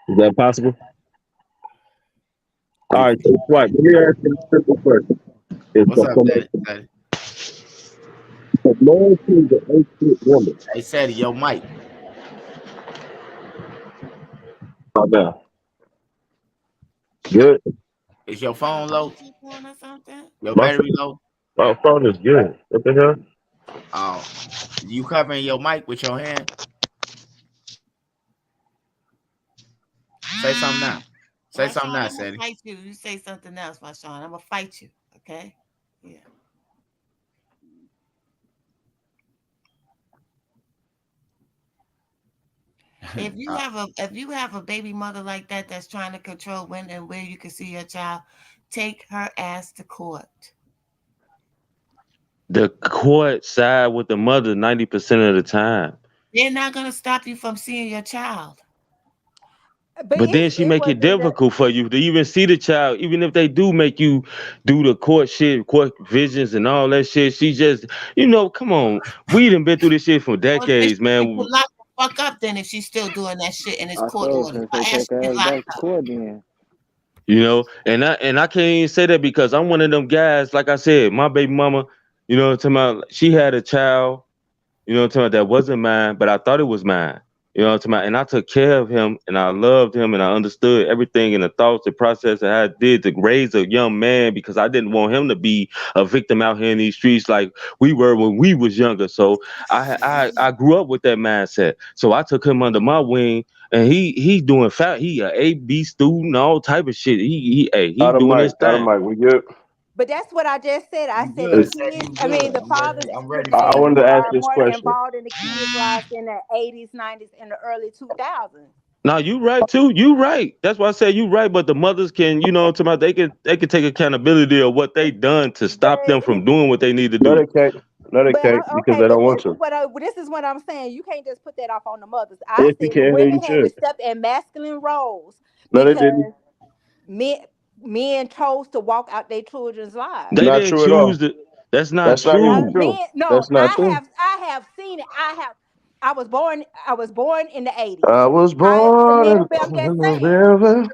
Is that possible? All If right, so what? Let me ask you a simple question. It's what's up, Daddy? Daddy? a man sees an 8 foot woman. Hey, Sadie, yo, Mike. Oh, no. Good. Is your phone low? Or something. Your My, battery low? my phone is good. What the hell? Oh, you covering your mic with your hand? Say something now. Say something Marshawn, now, I'm gonna Sadie. fight you. You say something else, Marshawn. I'm gonna fight you. Okay? Yeah. If you have a baby mother like that that's trying to control when and where you can see your child, take her ass to court. The court side with the mother 90% of the time. They're not gonna stop you from seeing your child. But then she it make it wasn't the difficult for you to even see the child, even if they do make you do the court shit, court visions and all that shit. She just, come on. We done been through this shit for Well, then decades, she need to man. lock the fuck up then if she's still doing that shit and it's I court told ordered. her, Her say, ass take should be her ass locked back to up. court then. And I can't even say that because I'm one of them guys, like I said, my baby mama, talking about she had a child. Talking about that wasn't mine, but I thought it was mine. Talking about, and I took care of him, and I loved him, and I understood everything and the thoughts, the process that I did to raise a young man because I didn't want him to be a victim out here in these streets like we were when we was younger. So I grew up with that mindset. So I took him under my wing, and he doing he a A-B student, all type of shit. He doing his Out of thing. mic, we good? But that's what I just said. I You said the good, It's, Teddy? kids, You I mean, good? the fathers I'm would ready say I for wanted you. to ask are this more question. involved in the kids' lives in the 80s, 90s, and the early 2000s. No, you right too. You right. That's why I say you right. But the mothers can, they can take accountability of what they done to But stop them it, from doing what they need to No, do. they can't. No, they but can't because okay, they but don't want to. this is what I'm saying. You can't just put that off on the mothers. I If you said the can, then women you had to should. step in masculine roles No, they didn't. because men men chose to walk out their children's lives. They Not didn't true at choose all. to. That's not That's not even true. true. Men, no, That's not true. I have seen it. I was born in the 80s. I was born Men, in but I'm just the saying. river.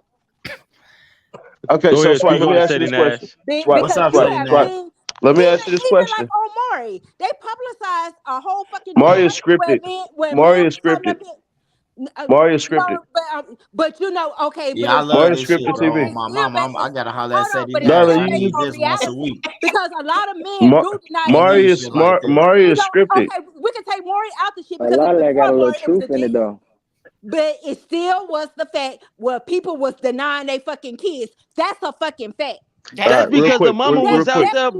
Okay, Go so ahead, Swipe, speak let on me it, ask you Sadie this question. Nash. Swipe, What's Because up, you Swipe, Sadie have Nash? Swipe. seen Let me ask you this even like question. Omari, they publicized a whole fucking Mario is generation scripted. where men Mario is was turning scripted. up Mario is scripted. but okay, but Yeah, I it's still love Mario is this based shit, scripted on bro. TV. On my mama, I gotta holler at hold on, Sadie but it's Nash. Donna, still I based you, need on this once a reality week. because a lot of men Ma- do deny I their need Mario women. is shit like this. Mario is scripted. Okay, we can take Maury out the shit A because it lot of was that got a before little Maury, it was a truth in it G. though. But it still was the fact where people was denying they fucking kids. That's a fucking fact. All That's That's right, real because the quick, mama That's real was quick, out there definitely a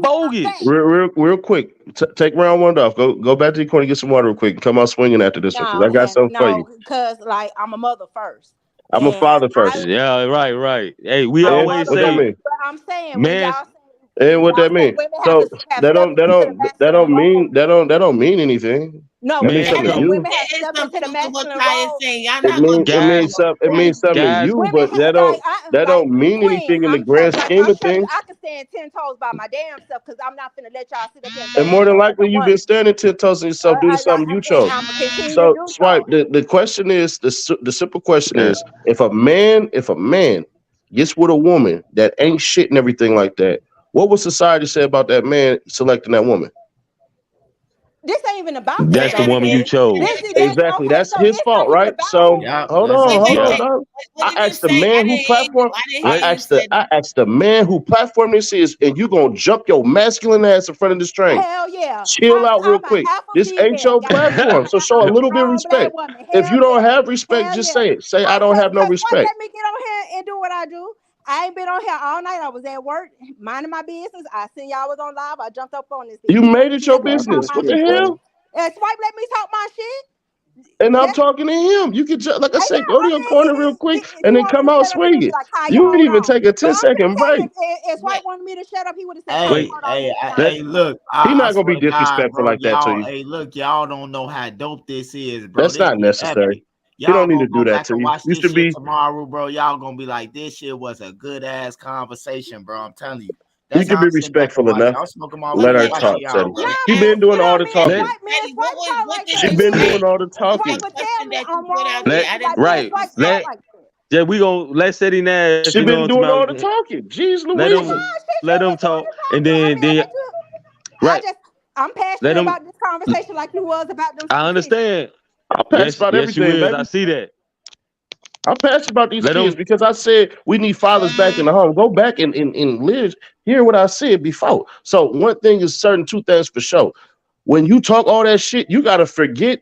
fact. bogus. real quick. Take round one off. Go back to the corner, get some water real quick, and come out swinging after this one because No, I got something for you. no, because like I'm a mother first, I'm a and father first. Yeah, right, right. Hey, we I'm a And always mother what that say, first. mean? But I'm saying when man, And what that mean? women have to So have stepped into the that masculine don't role. mean that don't mean anything. No, That means man, I'm something to saying come, you. women have there is stepped some into the truth to what masculine Ty is role. saying. Y'all not gonna do that guys, It means something to guys. you, Women but have that like don't mean Queen. anything in the grand scheme I'm of telling you, things. I can stand 10 toes by my damn self because I'm not finna let y'all sit up here and And make me more than feel like a likely, you've been woman. standing 10 toes on yourself, doing something you And chose. I'm gonna continue to So, do Swipe. so. The question is the simple question Yeah. is if a man gets with a woman that ain't shit and everything like that, what would society say about that man selecting that woman? This ain't even about that That's the though, woman you Teddy. chose. This is that Exactly. okay? That's So his it's fault, not even right? about So that. Yeah, hold let's on, wait, get wait, to it. wait. dog. What did I you asked the say? man who platform. I didn't hear you, I Sadie. asked the man who platform this is, and you gonna jump your masculine ass in front of this train. Hell yeah. Chill out real I'm a quick. half a This ain't female. your Goddamn it. platform, so show a I'm a little bit of strong black respect. woman. If Hell you don't yeah. have respect, Hell just yeah. say it. Say I don't have no Cause what respect. let me get on here and do what I do. I ain't been on here all night. I was at work, minding my business. I seen y'all was on live. I jumped up on this bitch. You made it See, your let me Talk talk your business. my What the shit, shit. Sadie. hell? And Swipe, let me talk my shit. And I'm That's talking to him. You can just, like I said, yeah. go to your corner real quick You and then want me come to out shut up and then be swinging. like, Kaya, You didn't hold even on. take a But I'm gonna 10-second tell you, break. if Swipe Wait, wanted me to shut up, he would have said, Kaya, Wait, hey, hold on, hey, let me get let, out. hey, look, he I not gonna be swear to God, disrespectful bro, like that to y'all, you. hey, look, y'all don't know how dope this is, bro. That's This not shit necessary. epic. He don't Y'all need gonna to do go that back to and you. watch You this should shit be. tomorrow, bro. Y'all gonna be like, this shit was a good ass conversation, bro. I'm telling you. You That's can how be I'm sitting back and respectful watching. enough. I'm smoking my But Let weed, her let watching talk, y'all, Teddy. bro. She Man, been doing hold all on, the let talking. Sadie, Swipe talk what like did that. She you been say? doing all the What was Swipe the talking. would tell question me that you I'm put out wrong. there? let I didn't Like, hear man, what right. you Swipe said. talk Let like that. yeah, we gonna let Sadie Nash. She been doing all the Tomorrow, talking. Jeez let No, Louise. them she let should them be doing talk, the and talking. then right. I'm Let passionate them. about this conversation like you was about them I statistics. understand. I'm passionate Yes, about yes, you everything, is. I baby. see that. I'm passionate about these Let kids them. because I said we need fathers back in the home. Go back and live. Hear what I said before. So one thing is certain, two things for sure. When you talk all that shit, you gotta forget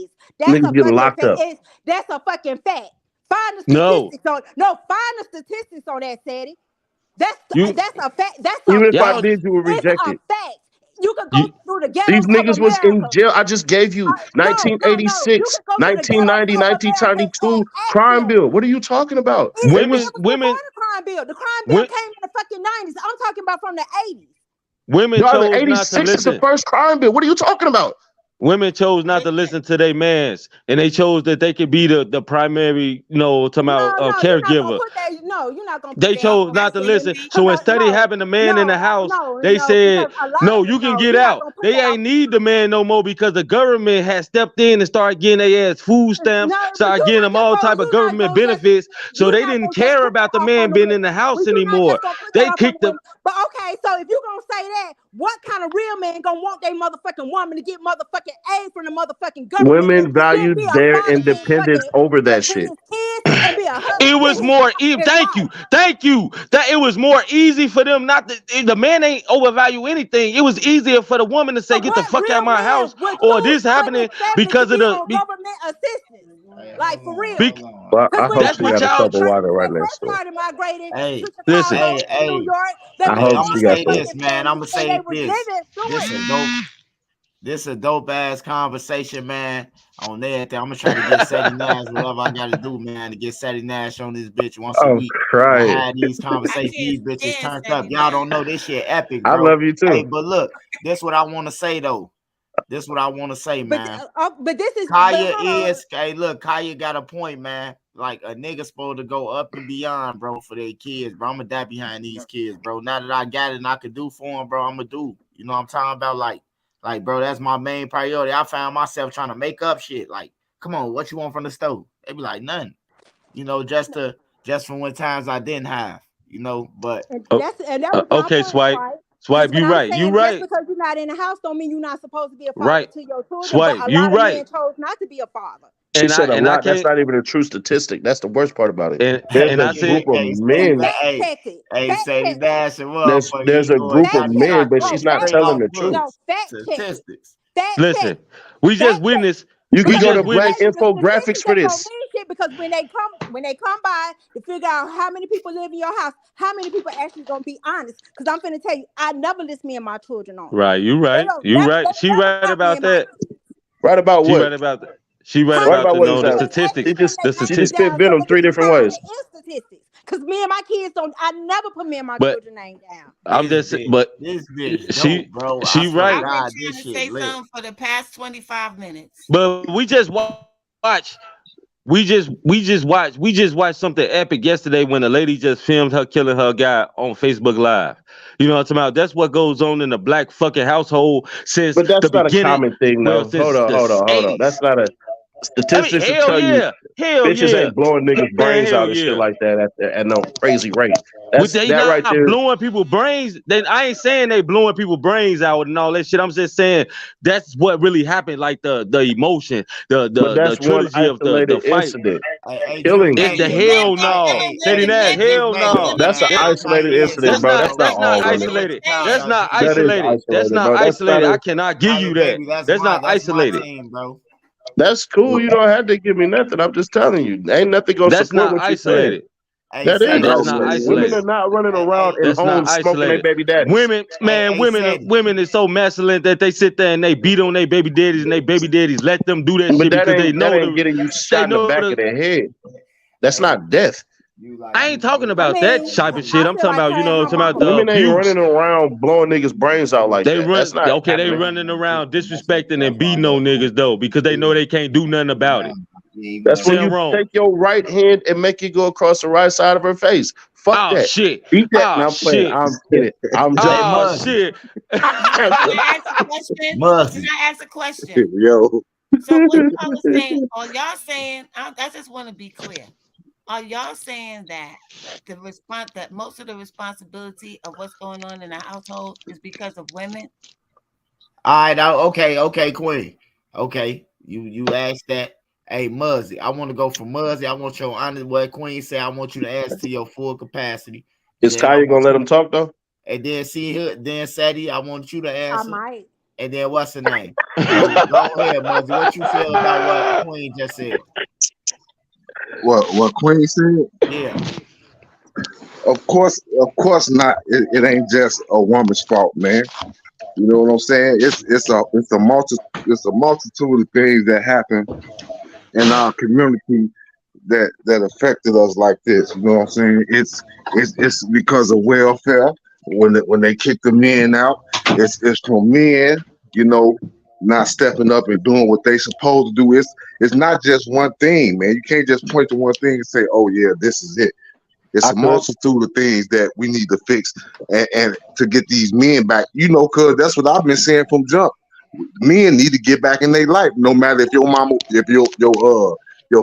is. That's Niggas a getting fucking locked up. that's a fucking fact. Find the No. statistics on find the statistics on that, Sadie. That's You a fact. That's Even a if I y'all did, you were it's a rejected. fact. You can go you through the ghettos These of niggas was in America. jail. I just gave you No. You 1986, can go to the 1990, ghettos of America and 1992 ask crime them. bill. What are you talking about? It They was was before women the crime bill. The crime bill wo- came in the fucking 90s. I'm talking about from the 80s. women y'all. The chose not to 86 is the listen. first crime bill. What are you talking about? Women chose not to listen to their mans, and they chose that they could be the primary, talking about No, you're not gonna caregiver. put that. No, you're not gonna put They that on chose not to listen. Absolutely. So because instead of having a man in the house, they said, because a lot no, of you can get you're not out. gonna put They that on. ain't need the man no more because the government has stepped in and started getting their ass food stamps, No, but started getting them all type of government benefits. So they didn't care about the man being in the house You're not anymore. just gonna put that They off on the kicked them. women. But okay, so if you're gonna say that, what kind of real man gonna want their motherfucking woman to get motherfucking aid from the motherfucking government Women and then value be a their father to his independence fucking over that to shit. his kids and be a husband It to was his more. his Thank wife? you. That it was more easy for them not to. The man ain't overvalue anything. It was easier for the woman to say, So "Get the what fuck out of real my man house," would or choose this happening 27 to because of be the. on government assistance? Like for real. Be, Well, I Because when hope they that's she what got a first y'all. cup of water right when next first to her. started migrating Hey, to Listen, Chicago and New York, hey, baby, I they hope I'm was gonna she living got say with some. this, their man. I'm families gonna and they say was this. living through This it. a dope. This a dope ass conversation, man. On everything, I'm gonna try to get Sadie Nash, whatever I gotta do, man, to get Sadie Nash on this bitch once a I'm week and crying. have these I conversations. can't These bitches stand turned up. Sadie Y'all Nash. don't know this shit epic, I bro. love you Hey, too. but look, this what I want to say though. This what I want to say, man. But this is Kaya hold on. is, hey, look, Kaya got a point, man. Like a nigga supposed to go up and beyond, bro, for their kids, bro. I'm gonna die behind these kids, bro. Now that I got it and I could do for them, bro, I'm gonna do. You know what I'm talking about? Like, bro, that's my main priority. I found myself trying to make up shit. Like, come on, what you want from the stove? They be like, nothing. You know, just from when times I didn't have, you know, but And oh, that was my okay, point, swipe, right? Is swipe. when You I'm right. You saying just right. because you're not in the house don't mean you're not supposed to be a father Right. to your children. But Swipe. a You lot of right. men chose not to be a father. She said a And I lot. That's can't. not even a true statistic. That's the worst part about it. There's And a I group said, of And men. fact check it. hey, Fact Sadie check it. Dash and motherfucker, There's he a going group Fact of got me check men, it. but knocking No, she's not fact straight telling off the check it. truth. books. No, fact check it. Statistics. Fact check listen. it. We just Fact check it. witnessed. You We can Because go just to let me Black tell witnessed. you, the Infographics statistics for ain't gonna this. mean shit because when they come by to figure out how many people live in your house, how many people actually gonna be honest. Because I'm finna tell you, I never list me and my children on. Right. You They right. don't You never right. they She never right count me about and my that. kids. Right about She what? right about that. She right Right about about the what no the exactly? statistics. She Putting The their she names just statistics. spit down so venom that you three can different count ways. it in statistics. Because me and my kids don't. I never put me and my But children name down. I'm just. But This bitch she dope, bro. I she swear to right. I've been God, trying this to shit say lit. something for the past 25 minutes. But we just watch. We just watched something epic yesterday when a lady just filmed her killing her guy on Facebook Live. You know what I'm talking about? That's what goes on in the black fucking household since But the that's not a beginning. common thing, Well, though. since the Hold on. 80s. That's not a I mean, statistics will tell you hell bitches yeah, ain't blowing niggas' man, brains hell out and shit yeah. like that at no crazy rate. But That's they that right not there. blowing people brains. Then I ain't saying they blowing people brains out and all that shit. I'm just saying that's what really happened. Like the emotion, But the that's one trilogy of the isolated fight. incident. Hey, Killing It's the Triple people. H, hell no. Sadie Nash, Triple hell H, no. look, That's an man, Now, that's how isolated he is, incident, That's though, bro. not That's bro. not that's not all Triple women. H, isolated. count, That's though. not He That is isolated. That's isolated, not bro. That's not isolated. a I cannot give Kaya, you that. baby, that's That's not that's my isolated. team, bro. that's cool. You don't have to give me nothing. I'm just telling you. Ain't nothing gonna That's support not what you're saying. isolated. Hey, That is Sadie, That's look, not isolated. Women are isolated. not running around in That's not homes smoking their isolated. baby daddies. Women, man, Sadie. women is so masculine that they sit there and they beat on their baby daddies and they baby daddies let them do that But shit because that ain't getting you they shot in the know back of the. the head. That's Hey, not death. you like I you ain't talking I about that mean, type of shit. I I'm feel talking like about, her and her talking about mama the Women was. ain't abuse. running around blowing niggas' brains out like They that. run That's not okay. They happening. running around disrespecting and beating on niggas though because they know they can't do nothing about it. That's when Still you wrong. take your right hand and make it go across the right side of her face. Fuck Oh that. shit. Beat that. Oh Now I'm playing. shit. I'm kidding. I'm Hey, joking. Oh Muzzy, shit. can I ask a question? Can Muzzy. I ask a question? Yo, So what y'all are saying, are y'all saying, I just want to be clear. Are y'all saying that that most of the responsibility of what's going on in the household is because of women? All right, okay, Queen. Okay, you asked that. Hey, Muzzy, I want to go for Muzzy. I want your honest what Queen said. I want you to answer to your full capacity. Is Then I Kaya want gonna let you, him talk though? and then see her. Then Sadie, I want you to I answer. might. And then what's her name? So go ahead, Muzzy. What you feel about what Queen just said? what Queen said? Yeah. Of course not. It ain't just a woman's fault, man. You know what I'm saying? It's a multitude of things that happen in our community that affected us like this. You know what I'm saying? It's because of welfare. When they kick the men out, it's from men, you know, not stepping up and doing what they supposed to do. It's not just one thing, man. You can't just point to one thing and say, "Oh yeah, this is it." It's I a could. multitude of things that we need to fix and to get these men back. Cause that's what I've been saying from jump. Men need to get back in their life, no matter if your mama, if your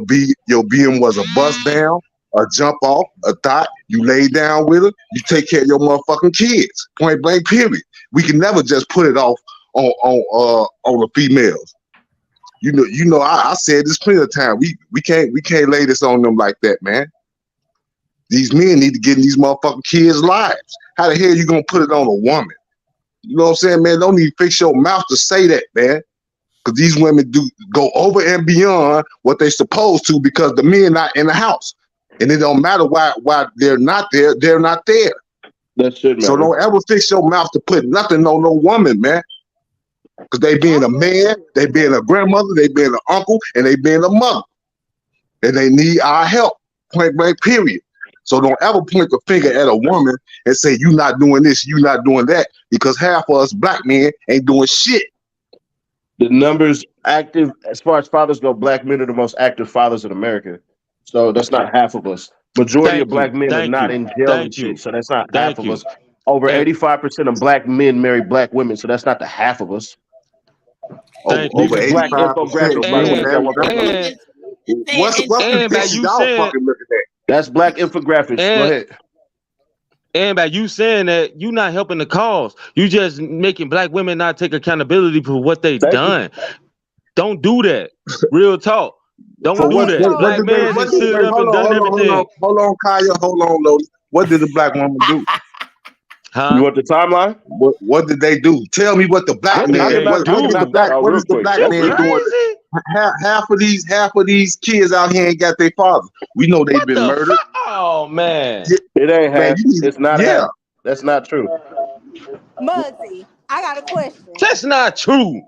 BM was a bust down, a jump off, a thought, you lay down with her, you take care of your motherfucking kids. Point blank, period. We can never just put it off on the females. I said this plenty of time. We can't lay this on them like that, man. These men need to get in these motherfucking kids' lives. How the hell you gonna put it on a woman? You know what I'm saying, man? Don't need to fix your mouth to say that, man. Because these women do go over and beyond what they supposed to because the men not in the house. And it don't matter why they're not there, they're not there. That should matter. So don't ever fix your mouth to put nothing on no woman, man. Because they being a man, they being a grandmother, they being an uncle, and they being a mother. And they need our help. Point blank, period. So don't ever point the finger at a woman and say, you not doing this, you not doing that, because half of us black men ain't doing shit. The numbers active, as far as fathers go, black men are the most active fathers in America. So that's not half of us. Majority of black men are not in jail and shit. So that's not half of us. Over 85% of black men marry black women. So that's not the half of us. Over 85%. What statistics y'all fucking looking at? That's black infographics. Go ahead. And by you saying that, you're not helping the cause. You just making black women not take accountability for what they've done. Don't do that. Real talk. Don't do that. Black men just stood up and done everything. Hold on, Kaya. Hold on, Lodi. What did the black woman do? Huh? You want the timeline? What did they do? Tell me what the black man. What is the black man doing? Half of these kids out here ain't got their father. We know they've been murdered. Oh man, it ain't half. It's not half. That's not true. Muzzy, I got a question. That's not true.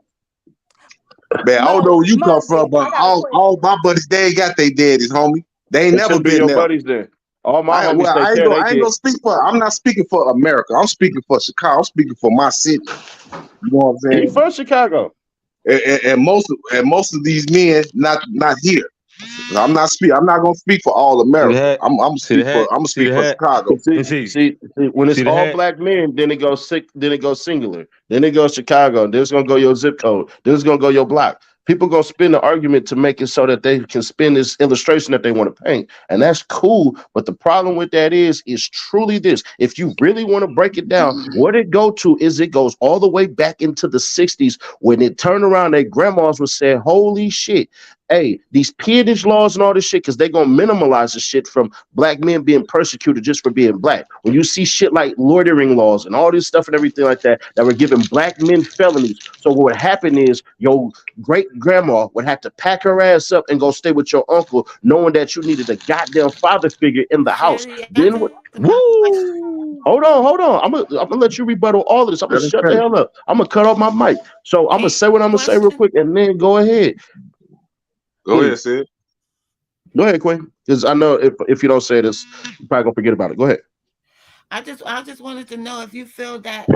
Man, I don't know where you come from, but all my buddies, they ain't got their daddies, homie. They ain't never been there. Buddies then. All my homies I ain't gonna speak for. I'm not speaking for America. I'm speaking for Chicago. I'm speaking for my city. You know what I'm saying? You from Chicago? And most of these men not here. I'm not gonna speak for all America. I'm speak for Chicago. See, when it's all black men, then it goes singular. Then it goes Chicago. Then it's gonna go your zip code. Then it's gonna go your block. People gonna spin the argument to make it so that they can spin this illustration that they want to paint, and that's cool. But the problem with that is truly this: if you really want to break it down, what it goes all the way back into the '60s when it turned around. Their grandmas would say, "Holy shit." Hey, these peonage laws and all this shit, because they're going to minimalize the shit from black men being persecuted just for being black. When you see shit like loitering laws and all this stuff and everything like that were giving black men felonies. So what would happen is your great-grandma would have to pack her ass up and go stay with your uncle, knowing that you needed a goddamn father figure in the house. Then what? Woo! Hold on. I'm gonna let you rebuttal all of this. I'm going to shut the hell up. I'm going to cut off my mic. So I'm going to say what I'm going to say real quick, and then go ahead. Go ahead, Sid. Go ahead, Queen. Because I know if you don't say this, you're probably gonna forget about it. Go ahead. I just wanted to know if you feel that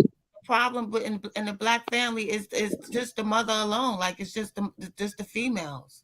problem in the black family is just the mother alone, like it's just the females.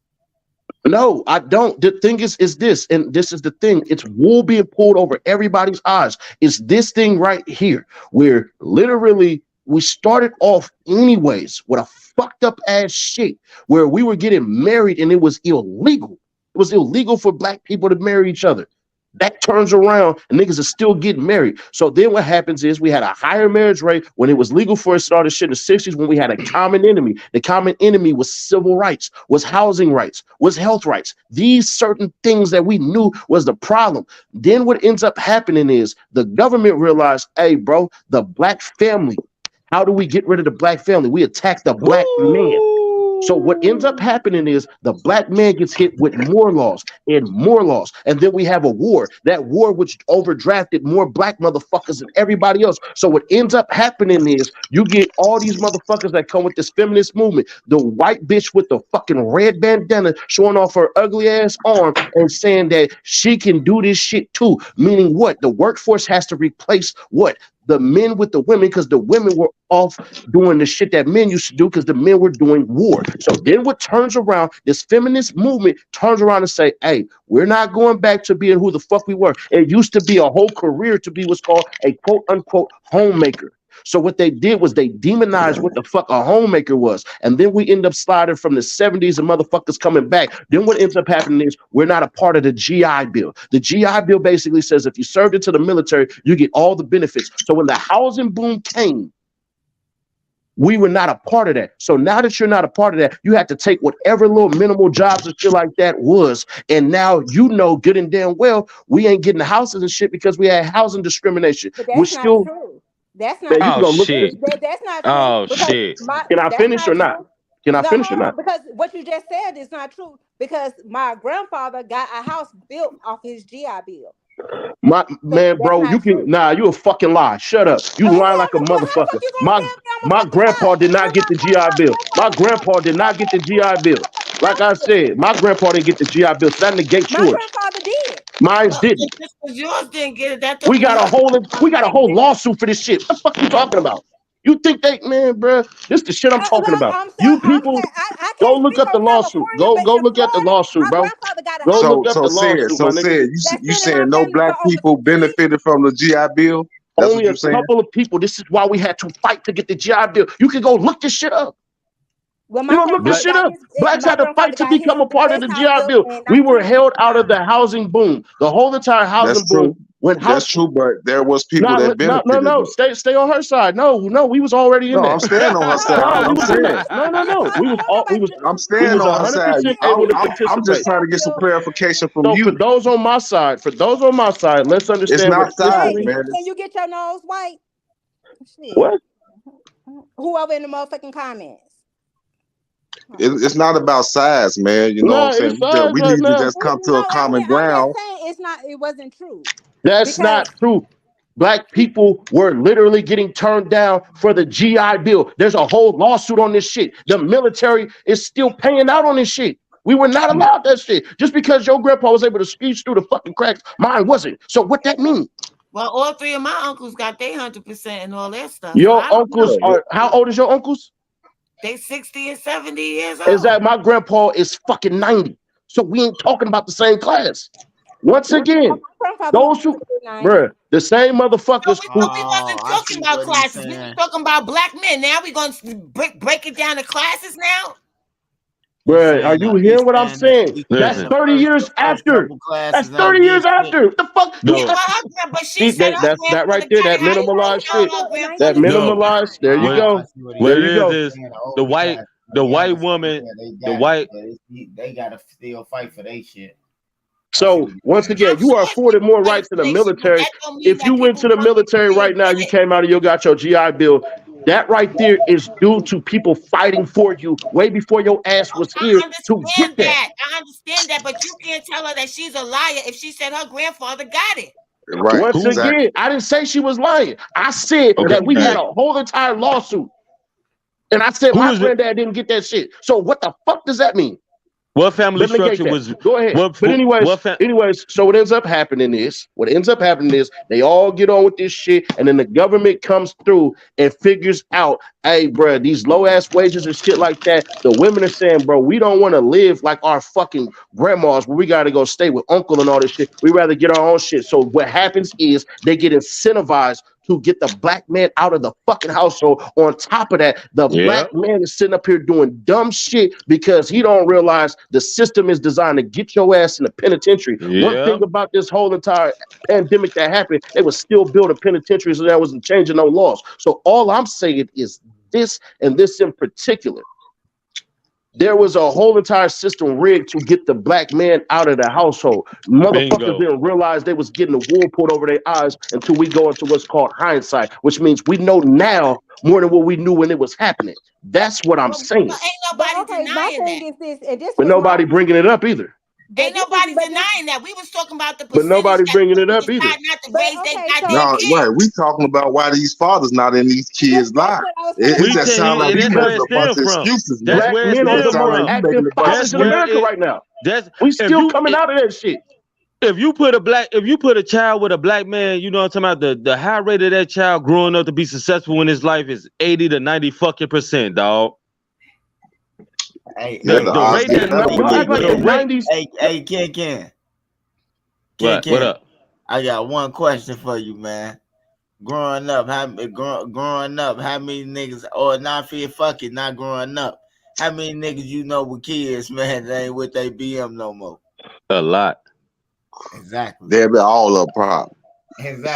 No, I don't. The thing is this, and this is the thing. It's wool being pulled over everybody's eyes. It's this thing right here, where literally we started off anyways with a fucked up ass shit where we were getting married and it was illegal. It was illegal for black people to marry each other. That turns around and niggas are still getting married. So then what happens is we had a higher marriage rate when it was legal for us to start this shit in the 60s when we had a common enemy. The common enemy was civil rights, was housing rights, was health rights. These certain things that we knew was the problem. Then what ends up happening is the government realized, hey, bro, the black family. How do we get rid of the black family? We attack the black man. So what ends up happening is the black man gets hit with more laws and more laws. And then we have a war. That war which overdrafted more black motherfuckers than everybody else. So what ends up happening is you get all these motherfuckers that come with this feminist movement. The white bitch with the fucking red bandana showing off her ugly ass arm and saying that she can do this shit too. Meaning what? The workforce has to replace what? the men with the women because the women were off doing the shit that men used to do because the men were doing war. So then what turns around, this feminist movement turns around and say, hey, we're not going back to being who the fuck we were. It used to be a whole career to be what's called a quote unquote homemaker. So what they did was they demonized what the fuck a homemaker was. And then we end up sliding from the 70s and motherfuckers coming back. Then what ends up happening is we're not a part of the GI Bill. The GI Bill basically says if you served into the military, you get all the benefits. So when the housing boom came, we were not a part of that. So now that you're not a part of that, you have to take whatever little minimal jobs and shit like that was. And now you know good and damn well we ain't getting the houses and shit because we had housing discrimination. But We're that's not still true. That's Man, not you can Oh go look at this. shit. that's not true. Oh because shit. Can I that's finish or not not? true. Can I No, finish or hold on, not? because what you just said is not true. Because my grandfather got a house built off his GI Bill. My So man, that's bro, you not can true. you a fucking lie. Shut up. You Oh lying hell like a no! Well, how the fuck motherfucker. you gonna My tell me I'm a my fucking grandpa lie? did not get the GI Bill. My grandpa did not get the GI Bill. Like I said, my grandpa didn't get the GI Bill, so that negates My yours. grandfather did. Mine Well, didn't. just because yours didn't get it, that We don't mean got her we got a whole didn't get it. lawsuit for this shit. What the fuck you talking about? You think they man, bro? This the shit I'm talking about. I'm You saying people I go can't look speak up the on lawsuit. California, Go but go in look at the Florida, lawsuit, my bro. grandfather got a Go house look up So the said, lawsuit, my nigga. that's you been in our saying no family black for over people 50 years. benefited from the GI Bill? That's what Only you a saying? couple of people. This is why we had to fight to get the GI Bill. You can go look this shit up. Well, You my gonna look this grandfather Black. shit got up. his Blacks my had to fight grandfather to got become a part of his the house GI built Bill. in We were held out of 1969. the housing boom. The whole entire housing That's boom. true. When That's house true, but there was people no that no no benefited no though. stay on her side. No, we was already in No, I'm that. staying on her Hold side, No, but on, we I'm was in saying that. No. I don't want nobody to I'm We staying was on her side. 100% able to I'm just participate. trying to get some clarification from So for you. those on my side, let's It's understand what not size, history. Hey, man. can you get your nose white? Shit. What? Whoever in the motherfucking comments. It's not about size, man. You know what I'm No, saying? it's size We right need to now. just come to No, a common I'm just ground. saying it wasn't true. That's Because not true. Black people were literally getting turned down for the GI Bill. There's a whole lawsuit on this shit. The military is still paying out on this shit. We were not allowed that shit. Just because your grandpa was able to speech through the fucking cracks, mine wasn't. So what that mean? Well, all three of my uncles got their 100% and all that stuff. So Your I don't uncles know. are how old is your uncles? They 60 and 70 years Is that old. my grandpa is fucking 90. So we ain't talking about the same class. Once again, my grandfather was those who, 90. bruh, the same motherfuckers So who, we Oh, wasn't I talking see about what he's classes. We was saying. talking about black men. Now we going to break it down to classes now? He's bruh, are saying you he's hearing what I'm saying that saying? he's saying That's Listen. 30 the years first after. couple That's classes 30 ain't years get shit. after. The fuck? Yeah, No. but she See, said her that right grandfather there, got that it. How you gonna minimalized tell shit. her In That grandfather didn't No. get minimalized. There you What Oh, I go. see what what he's There it you saying. go. is Saying the the older white class, the they white understand woman, that they the got it, white but they gotta still fight for their shit. I see So what he's once saying. again, I'm you are sure afforded people more fighting rights in for the their shit, but military. that don't mean If you that went people to the working for military free right and now, get you it. came out and you got your GI Bill. That right there is due to people fighting for you way before your ass was here I to get understand that. that. I understand that, but you can't tell her that she's a liar if she said her grandfather got it. Right, Once who exactly. again, I didn't say she was lying. I said okay. that we had a whole entire lawsuit. And I said Who my is it? granddad didn't get that shit. So what the fuck does that mean? What family But negate structure that. was Go ahead. what But what fam anyways, so what ends up happening is they all get on with this shit, and then the government comes through and figures out, hey, bro, these low ass wages and shit like that. The women are saying, bro, we don't want to live like our fucking grandmas where we got to go stay with uncle and all this shit. We rather get our own shit. So what happens is they get incentivized to get the black man out of the fucking household. On top of that, the Yeah. black man is sitting up here doing dumb shit because he don't realize the system is designed to get your ass in the penitentiary. One Yeah. thing about this whole entire pandemic that happened, they was still building penitentiaries, so that wasn't changing no laws. So all I'm saying is this, and this in particular. There was a whole entire system rigged to get the black man out of the household. Motherfuckers Bingo. didn't realize they was getting the wool pulled over their eyes until we go into what's called hindsight, which means we know now more than what we knew when it was happening. That's what I'm But saying. ain't But nobody okay, my denying thing that. is this, and this But was my nobody bringing it up either. Ain't this nobody is but this denying that. We was talking about the But percentage nobody that bringing it people up either. decide not to but raise their okay, goddamn so No, kids. right. We talking about why these fathers not in these kids' that's lives. what I was gonna It We just tell say. sounds you, like and you that's where making it a bunch stem of from. excuses, That's man. Black where it You men know, are it stem the sounds most like from. you making active a bunch of That's fathers in where excuses. America it right now. that's We if still you coming out of that shit. if you put a child with a black man, you know what I'm talking about, the high rate of that child growing up to be successful in his life is 80 to 90 fucking percent, dog. Hey, Yeah, hey, The rate yeah, that no, y'all act like the the rate. 90s. hey, Ken. What up? I got one question for you, man. Growing up, how many niggas, or not for fuck it, not growing up, how many niggas you know with kids, man, that ain't with they BM no more? A lot. Exactly. They'll be all up problem.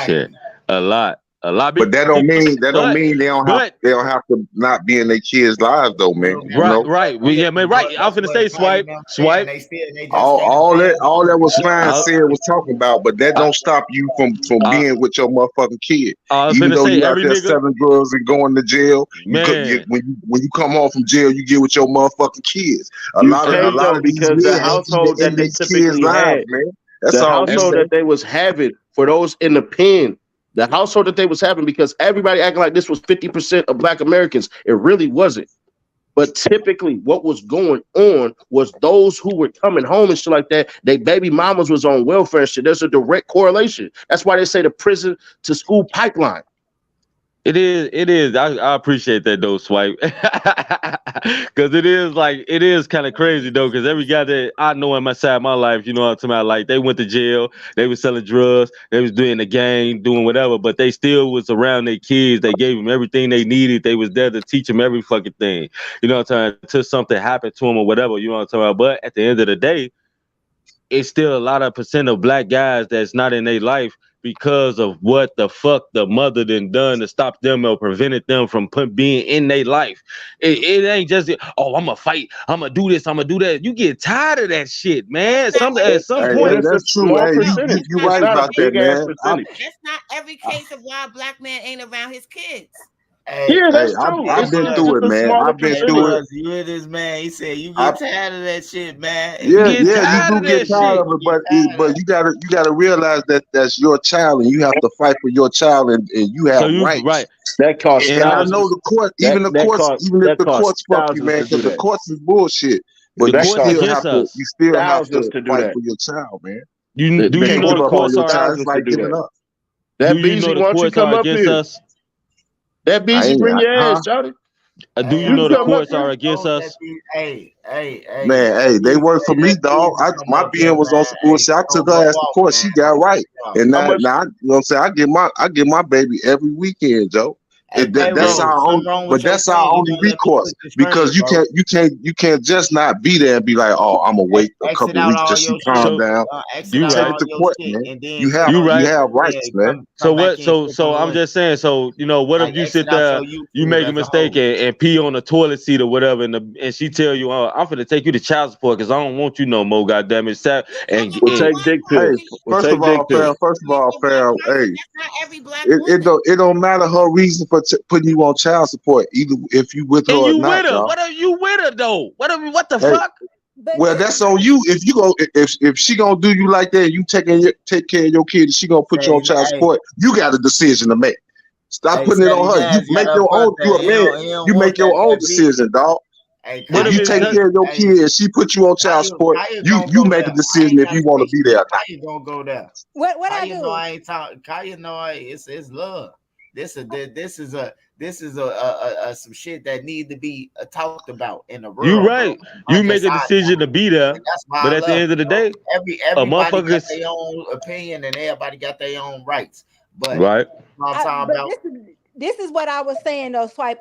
Shit. A lot. But that don't mean they don't have to not be in their kids' lives though, man. You know? Right. Man, right. I was finna say swipe. All that was fine said was talking about, but that don't stop you from being with your motherfucking kid. I was Even finna though say you out every there nigga, selling drugs and going to jail, man. when you come home from jail, you get with your motherfucking kids. A You lot can't though, of these because the men ain't household even in that they their kids' typically lives, had, man. That's the all we household say. that they was having for those in the pen, the household that they was having, because everybody acting like this was 50% of Black Americans. It really wasn't. But typically what was going on was those who were coming home and shit like that, they baby mamas was on welfare and shit. There's a direct correlation. That's why they say the prison to school pipeline. It is. I appreciate that though, swipe. Cause it is kind of crazy though. Cause every guy that I know in my side of my life, you know what I'm talking about, like they went to jail, they was selling drugs, they was doing the gang, doing whatever, but they still was around their kids. They gave them everything they needed. They was there to teach them every fucking thing. You know what I'm saying? Until something happened to them or whatever, you know what I'm talking about. But at the end of the day, it's still a lot of percent of black guys that's not in their life because of what the fuck the mother done to stop them or prevented them from being in their life. It ain't just, oh, I'm gonna fight, I'm gonna do this, I'm gonna do that. You get tired of that shit, man. At some Hey, point, It's a that's true. small Hey, percentage. you It's right not a about that, big ass man. percentage. That's not every case of why a black man ain't around his kids. Yeah, Hey, that's true. I've It's been just through it, a man. smaller I've been Hey, through percentage. it. Buzz, you hear this, man? He said you I, get tired of that shit, man. you yeah, get you tired do of get that tired shit. of it, but you gotta realize that that's your child, and you have to fight for your child, and you So have you rights. right. That costs And And I know thousands. the court, That cost even if the costs courts fuck you, thousands man, to do because the that. courts is bullshit. But the you That courts still costs against have to, us. thousands to do fight that. for your child, man. You do You you can't know Costs the give up on courts your are child. It's thousands to like do giving that. up. do That you know Beezy, the why don't you courts come are up against here? us? That I Beezy, ain't, bring your huh? ass, shouty. Do Hey, you You know can the come up courts here. are against us? Man, hey, they work for me, That dog. Beezy come My up here, being was on man. some Hey, bullshit. I took don't her go ass to off, court. man. She got Don't right. go off. And How now, much? you know what I'm saying? I get my baby every weekend, Joe. Hey, That's payroll. our Something only, wrong with but your that's our screen. You only won't let me recourse click the screen, because bro. you can't just not be there and be like, oh, I'm gonna wait a Exit couple out weeks till all she your shit. calm So down. Exit you out Take right. it all to your court, shit, man. and then You have click You on you right. have YouTube. rights, man. So Come back what? in, So click on so the I'm link. just saying. So you know, what if Like you exit sit out there, your you YouTube make a as a mistake whole. and pee on the toilet seat or whatever, and she tell you, oh, I'm finna take you to child support because I don't want you no more. Goddamn it, and, We'll and take dick Hey, pills. We'll first of take all, dick pills. fam, hey, That's not every black woman. it don't matter her reason for putting you on child support, either if you with her and or you not, with her. dog. What are you with her though? What the Hey, fuck? But well, that's on you. If you go, if she gonna do you like that, you take care of your kid, and she gonna put you Say, on child hey, support. You got a decision to make. Stop hey, putting it Sadie on her. You Nash got make a your own. You brother. a man. He don't You want make your own that beat. decision, dog. Hey, What If if you Kaya, it's take hey, care of your hey, kid and she put you on child support, Kaya you gonna go make a there. I decision ain't if you gotta want to say be there shit. or not. Kaya gonna go there. what I Kaya know do? I ain't talking. Kaya know it's love. This is some shit that need to be talked about in the you world, bro. right? You make a Undecided. decision to be there, And that's why I but at the love end of it, the bro. day, a Everybody got motherfucker, their own opinion and everybody got their own rights. But right? you know what I'm talking But about? this is what I was saying though, Swipe.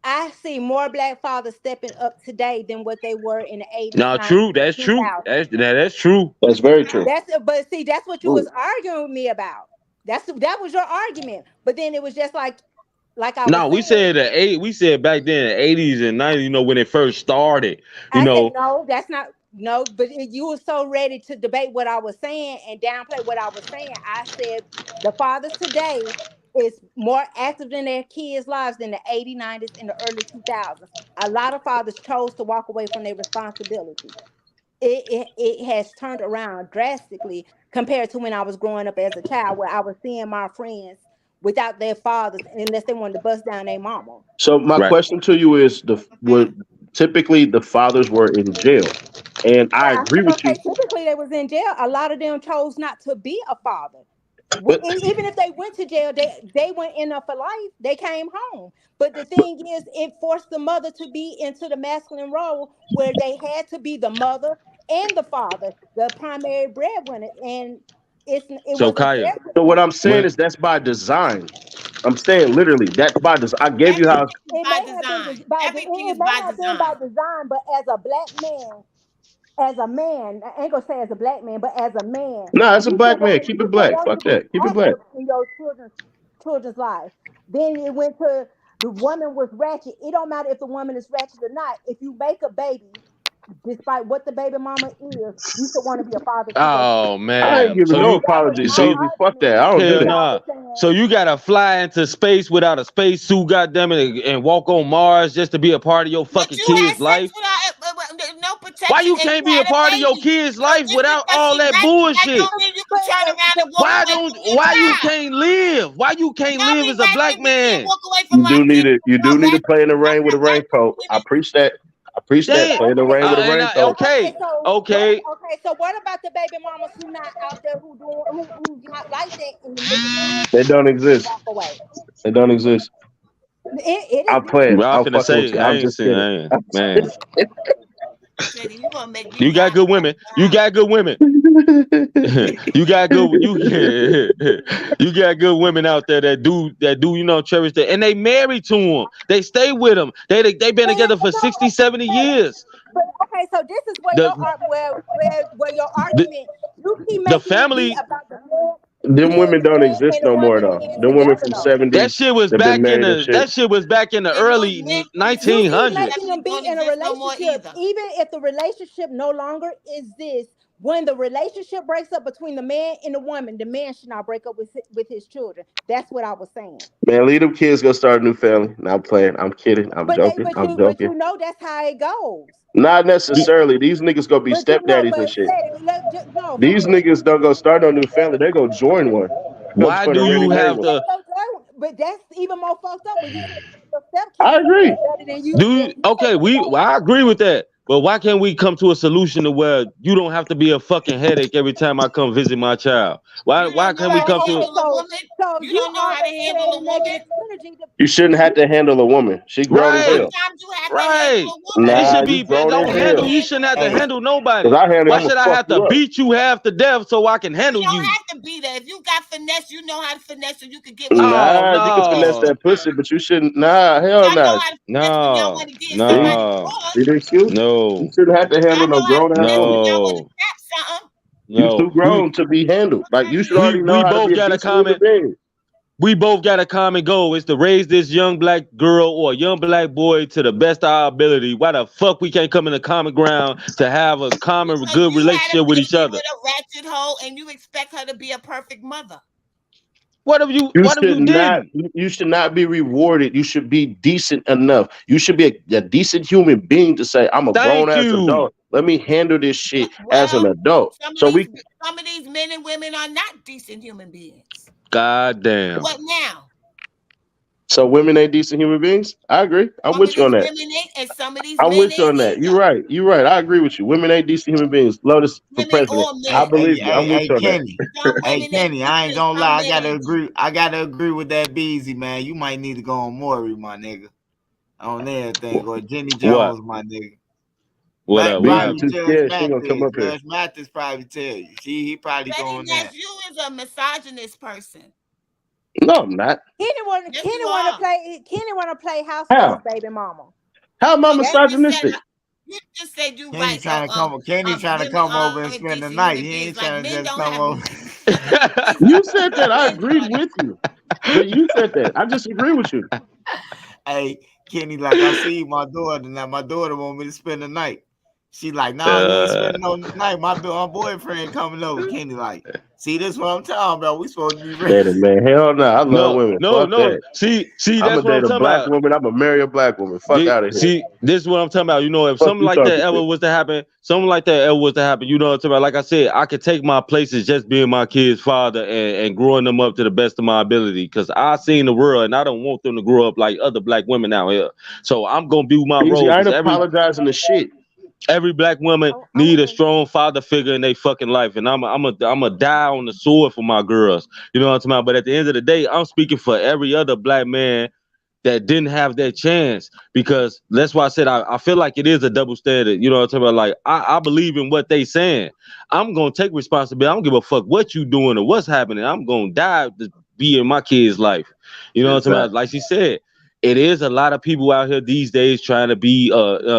I see more black fathers stepping up today than what they were in the 80s, Now, 90s, true. and That's true. 2000s. That's true. That's very true. But see, that's what you was Ooh. arguing with me about. That was your argument. But then it was just like I was No, we saying. said we said back then in the 80s and 90s, you know, when it first started, you I said know. no, that's not no. But you were so ready to debate what I was saying and downplay what I was saying. I said the fathers today is more active in their kids' lives than the 80s, 90s, and the early 2000s. A lot of fathers chose to walk away from their responsibility. It has turned around drastically compared to when I was growing up as a child, where I was seeing my friends without their fathers unless they wanted to bust down their mama. So my Right. question to you is: would typically the fathers were in jail? And But I I agree mean, with you. okay, typically they was in jail. A lot of them chose not to be a father. But Even if they went to jail, they went in there for life. They came home. But the thing is, it forced the mother to be into the masculine role where they had to be the mother and the father, the primary breadwinner. And it So wasn't Kaya, fair to so what them. I'm saying when is that's by design. I'm saying literally that's by design. I gave you Everything how. is It by may have been design. by Everything it is may by have been by design. design, but as a black man, as a man, I ain't gonna say as a black man, but as a man, Nah, it's a black man. Keep you it should black. want Fuck to be that. Keep it black. active in your children's life. Then it went to the woman was ratchet. It don't matter if the woman is ratchet or not. If you make a baby, despite what the baby mama is, you should want to be a father to your oh children. I ain't man, giving so no you That was apologies, my so Beezy. Fuck argument that. I don't do hell when that. I nah. was saying, So you gotta fly into space without a space suit, goddamn it, and walk on Mars just to be a part of your But fucking you had kid's sex life. without no Why protection you and can't you be a had a part of your baby. kid's So life just without because all she that ratchet, that bullshit? don't mean you can but turn around the and walk Why away don't from your why you child. can't live? Why you can't Now live we as a black ratchet, we can't man? walk away from You our do need kids. it. You No do need to ratchet. play in the I'm rain with a not ratchet raincoat. I women. preach that. I preach that. Damn. Play in the rain with a And I, raincoat. okay, okay. so what about the baby mamas who not out there who's not like that and the niggas still They choose don't to exist. walk away? They don't exist. It I'm exists. playing. Well, I'm I'm finna fucking with say you. I I'm ain't just seen. kidding. I ain't man. Teddy, you gonna make me You got laugh good out women. You loud. got good women. You got good you got good women out there that do cherish that, and they married to them. They stay with them. They been together for 60, 70 years. But okay, so this is where The where your the, argument you keep the making it be family about the man, Them women the don't man exist and the no more woman though. being Them women together from though. that '70s, shit was they've been back in married and the shit. that shit was back in the And those early men from the You keep 60s, 1900s. making 70s them be don't in a exist no more relationship, either. even if the relationship no longer exists. When the relationship breaks up between the man and the woman, the man should not break up with his children. That's what I was saying. Man, leave them kids go start a new family. Not I'm playing. I'm kidding. I'm joking. I'm But joking. you know that's how it goes. Not necessarily. These niggas gonna be But you know, stepdaddies and but shit. said no for These real. niggas don't go start no new family. They go join one. Go Why join a do ready you made have one. to But that's even more fucked up when you say your I stepkids agree. is better than you. do? You say Okay, well, I agree with that. But why can't we come to a solution to where you don't have to be a fucking headache every time I come visit my child? Why You why don't know can't we how to come to okay, handle a woman. so You you don't know how to already handle a creating woman. negative energy. You shouldn't have to handle a woman. She grown as right, hell. Sometimes you have to handle right? a woman. It Nah, should you be grown as don't You have to handle. hell. You handle shouldn't a have to Hey, woman. handle Cause nobody. I handle, Why I'm gonna should I fuck have to you up. beat you half to death so I can You handle don't you? have to be there. If you got finesse, you know how to finesse so you can get what you want Oh Nah, you can at finesse no, one that pussy, time. but you shouldn't. Nah, hell Y'all know nah. how to finesse when y'all no, want to get in See, somebody's no, see drawers. this you? You no, shouldn't have to handle Y'all no know how to grown ass finesse woman. when y'all want to no, tap something. You no. too grown to be handled. Like you should Okay. already know We how to be both a got a decent human comment. being. We both got a common goal. Is to raise this young black girl or young black boy to the best of our ability. Why the fuck we can't come in a common ground to have a common Because good you had a relationship with each baby other? with a ratchet hoe and you expect her to be a perfect mother. You What if should you not. didn't? You should not be rewarded. You should be decent enough. You should be a decent human being to say, "I'm a grown Thank ass you. adult. Let me handle this shit as an Well, adult." some of So these we. some of these men and women are not decent human beings. God damn. What now? So women ain't decent human beings. I agree. I'm Some of with you on these that. women ain't, and some of these I'm men with you ain't on that. You're either. right. You're right. I agree with you. Women ain't decent human beings. Lotus for Women president. or I men. believe you. I'm with Hey, you on that. Kenny. Some Hey, women ain't Kenny, I ain't decent and gonna some lie. men ain't decent. I gotta agree with that Beezy, man. You might need to go on Maury, my nigga. On everything. Or Jenny What? Jones, my nigga. What up? What Beezy Probably happened? too Judge scared. She ain't gonna come Mathis. up here. Judge Mathis probably tell you. He probably Teddy, going that. that's you is a misogynist person. No, I'm not. Yes, you are. Kenny wanna play house with his How? baby mama. How am I No, misogynistic? you just said you Kenny right. trying to come. Kenny trying to Women come over and aren't spend the decent night. human He ain't beings. Like trying to men just don't come have over. decent You said that. I men agreed are. with you. But you said that. I disagree with you. Hey, Kenny, like I see my daughter now. My daughter want me to spend the night. She like, nah, you ain't Uh, spending no night. My boyfriend coming over. Kenny like, see, this what I'm talking about. We supposed to be ready. Date a man. Hell no. I love no, women. no, Fuck no. that. See, I'm that's gonna what I'm date a talking black about. woman. I'm gonna marry a black woman. Fuck out of here. See, this is what I'm talking about. You know, if Fuck something you like that talking ever to. was to happen, something like that ever was to happen, you know what I'm talking about? Like I said, I could take my places just being my kid's father and growing them up to the best of my ability. Because I seen the world and I don't want them to grow up like other black women out here. So I'm gonna do my Easy. role I ain't because apologizing to shit. Every black woman need a strong father figure in their fucking life, and I'm a die on the sword for my girls. You know what I'm talking about? But at the end of the day, I'm speaking for every other black man that didn't have that chance, because that's why I said I feel like it is a double standard. You know what I'm talking about? Like I believe in what they saying. I'm gonna take responsibility. I don't give a fuck what you doing or what's happening. I'm gonna die to be in my kid's life. You know what I'm talking about? Like she said, it is a lot of people out here these days trying to be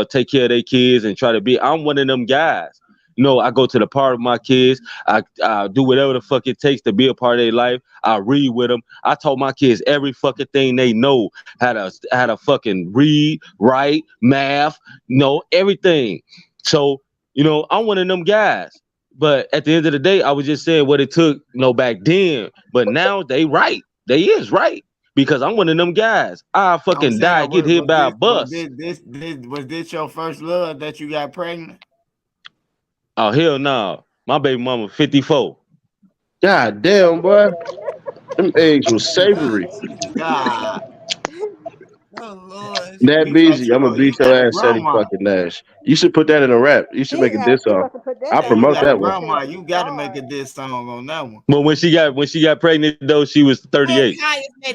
take care of their kids and try to be. I'm one of them guys. You know, I go to the park with my kids. I do whatever the fuck it takes to be a part of their life. I read with them. I taught my kids every fucking thing they know, how to fucking read, write, math, know everything. So, you know, I'm one of them guys. But at the end of the day, I was just saying what it took, you know, back then. But now they right. They is right. Because I'm one of them guys. I fucking die, get hit by a bus. Was this your first love that you got pregnant? Oh, hell no. My baby mama 54. God damn, boy. Them eggs was savory. God. Oh, Lord. That busy. I'm gonna beat your ass, Eddie fucking Nash. You should put that in a rap. You should make a diss song. I'll promote that one. Grandma, you gotta make a diss song on that one. But when she got pregnant though, she was 38.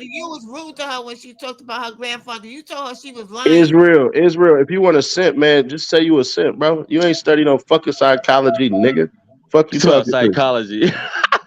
You was rude to her when she talked about her grandfather. You told her she was lying. Israel. If you want a simp, man, just say you a simp, bro. You ain't studying no fucking psychology, nigga. Fuck you talking psychology.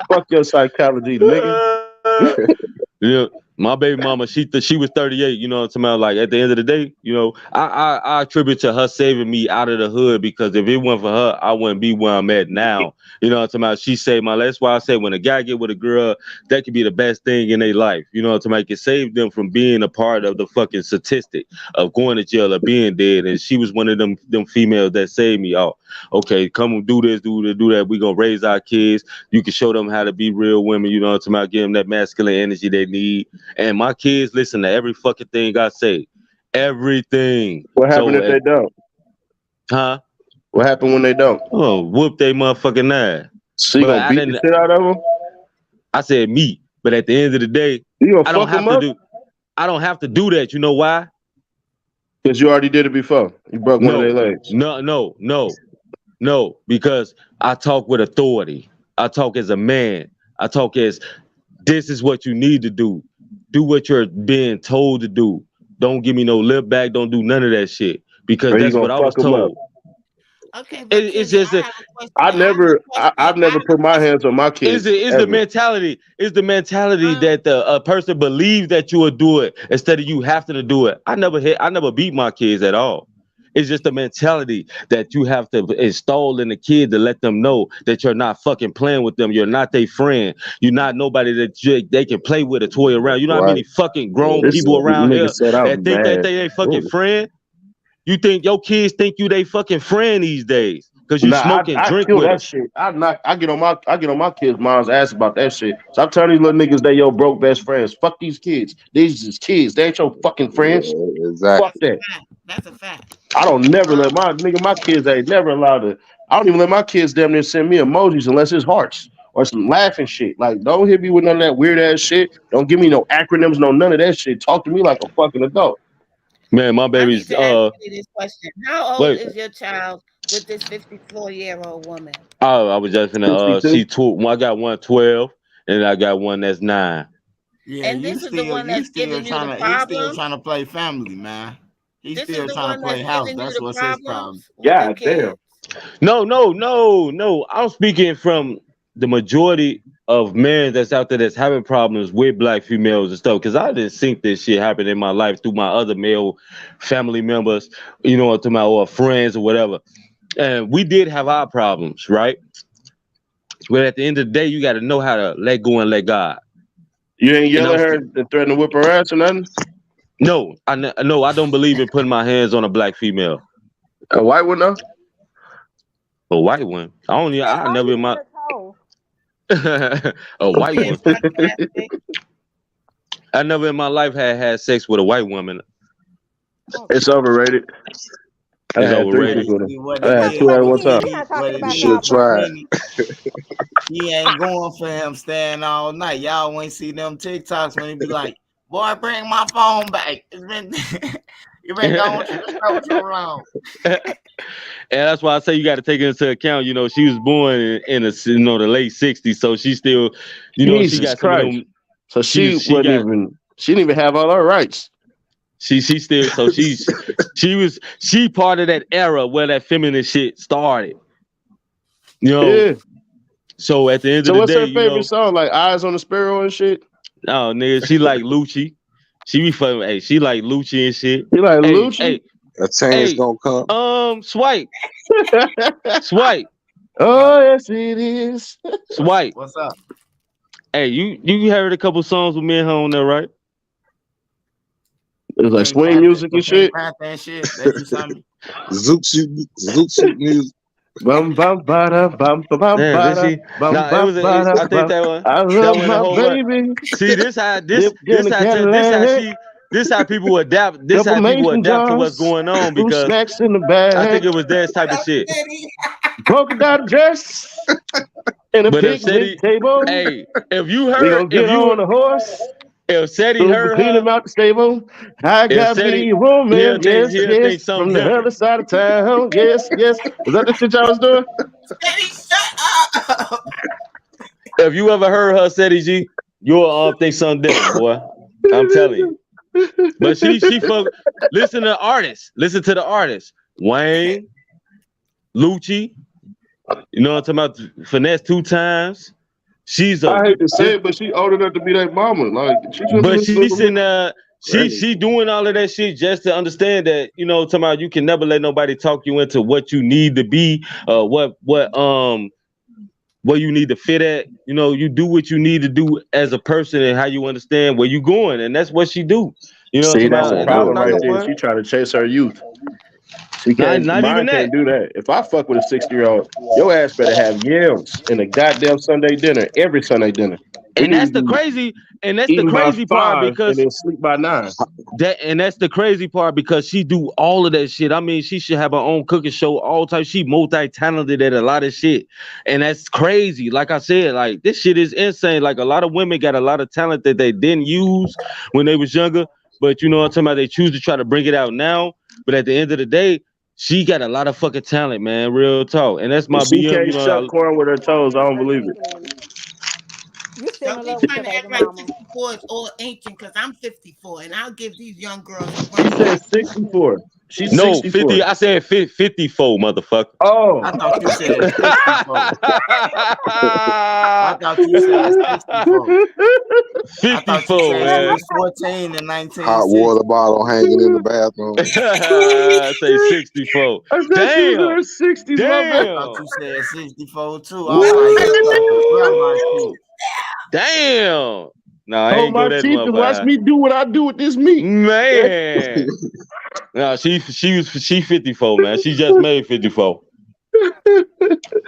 Fuck your psychology, nigga. Yeah, my baby mama, she was 38. You know what I'm talking about? Like at the end of the day, you know, I attribute to her saving me out of the hood, because if it weren't for her, I wouldn't be where I'm at now. You know what I'm talking about? She saved my life. That's why I say when a guy get with a girl, that could be the best thing in their life. You know what I'm talking about? It saved them from being a part of the fucking statistic of going to jail or being dead. And she was one of them females that saved me. Oh, okay, come do this, do that. We gonna raise our kids. You can show them how to be real women. You know what I'm talking about? Give them that masculine energy they need. And my kids listen to every fucking thing I say. Everything. What happened if they don't? Huh? What happened when they don't? Oh, whoop they motherfucking ass. So you gonna beat the shit out of them? I said me, but at the end of the day, I don't have to do that. You know why? Because you already did it before. You broke one of their legs. No, because I talk with authority. I talk as a man. I talk as this is what you need to do. Do what you're being told to do. Don't give me no lip back. Don't do none of that shit, because that's what I was told. Okay, it's just that I've never put my hands on my kids. Is the mentality that a person believes that you will do it instead of you having to do it. I never beat my kids at all. It's just the mentality that you have to install in the kid to let them know that you're not fucking playing with them. You're not their friend. You're not nobody that they can play with or toy around. You know how many fucking grown people around here that think that they ain't fucking friend? You think your kids think you they fucking friend these days because you smoke and drink with that shit. I get on my kids' mom's ass about that shit. So I'm telling these little niggas they your broke best friends. Fuck these kids. These is kids. They ain't your fucking friends. Yeah, exactly. Fuck that. That's a fact. I don't never let my kids ain't never allowed to. I don't even let my kids damn near send me emojis unless it's hearts or some laughing shit. Like, don't hit me with none of that weird ass shit. Don't give me no acronyms, no none of that shit. Talk to me like a fucking adult. Man, my baby's this question. How old is your child with this 54-year-old woman? Oh, I was just gonna I got one 12 and I got one that's 9. Yeah, and this is the one that's giving you the problem. He's still trying to play family, man. He's still trying to play house. That's what's his problem. Yeah, damn. No. I'm speaking from the majority of men that's out there that's having problems with black females and stuff, because I didn't think this shit happened in my life through my other male family members, you know, to my or friends or whatever. And we did have our problems, right? But at the end of the day, you got to know how to let go and let God. You ain't yelling at her and threatening to whip her ass or nothing? No, I don't believe in putting my hands on a black female. A white one, though? A white one? I never in my... a white one. I never in my life had sex with a white woman. It's overrated. It's overrated. I had 2 at one time. You should try it. He ain't going for him staying all night. Y'all ain't see them TikToks when he be like, "Boy, bring my phone back." It's been You been gone so long. And that's why I say you got to take into account. You know, she was born in the the late '60s, so she still, she Jesus got some of Christ. them. So she didn't even have all her rights. She still, so she part of that era where that feminist shit started. Yeah. So at the end of the what's day, her favorite song? Like Eyes on the Sparrow and shit? No, nigga, she like Lucci. She be fucking. Hey, she like Lucci and shit. You like Lucci? A change gonna come. Swipe. Swipe. Oh yes, it is. Swipe. What's up? Hey, you heard a couple songs with me and her on there, right? It was like swing music and shit. Zoot shoot music. Bum bum bada bum bum bum bada bum bum bada. I think that one. I love my baby. See, this how people adapt. This how people adapt to what's going on because snacks in the bag. I think it was that type of shit. Polka dot dress and a picnic table. Hey, if you heard, we gonna get on a horse. If Seti heard her, out the stable, I got me a woman, yes, from the other side of town, yes. Was that the shit y'all was doing? Seti, shut up. If you ever heard her, Seti G, you'll think something different, boy. I'm telling you. But she listen to artists. Listen to the artists. Wayne, Lucci. You know what I'm talking about? Finesse 2 times. I hate to say it, but she old enough to be that mama. Like, she doing all of that shit just to understand that, talking about you can never let nobody talk you into what you need to be, what you need to fit at. You do what you need to do as a person and how you understand where you going, and that's what she do. See, that's a problem right there. She trying to chase her youth. She can't. Not even that. Can't do that. If I fuck with a 60-year-old, your ass better have yams in a goddamn Sunday dinner every Sunday dinner. And that's the crazy part because and then sleep by 9. That's the crazy part because she do all of that shit. I mean, she should have her own cooking show all time. She multi-talented at a lot of shit, and that's crazy. Like I said, like this shit is insane. Like a lot of women got a lot of talent that they didn't use when they was younger, but you know what I'm talking about. They choose to try to bring it out now. But at the end of the day, she got a lot of fucking talent, man. Real talk, and that's my she can't shut corn with her toes. I don't believe it. You still Don't in love be with your trying to baby act like mama. 64 is all ancient because I'm 54 and I'll give these young girls a She said 64. She's 64. 50. I said 54, motherfucker. Oh, I thought you said 64. I thought you said 64. 54, man. 14 and 19. Hot water bottle hanging in the bathroom. I say 64. Damn. 60s, damn. I thought you said 64 too. I was like, damn. No, I ain't my go that teeth and watch me do what I do with this meat. Man. No, she 54, man. She just made 54.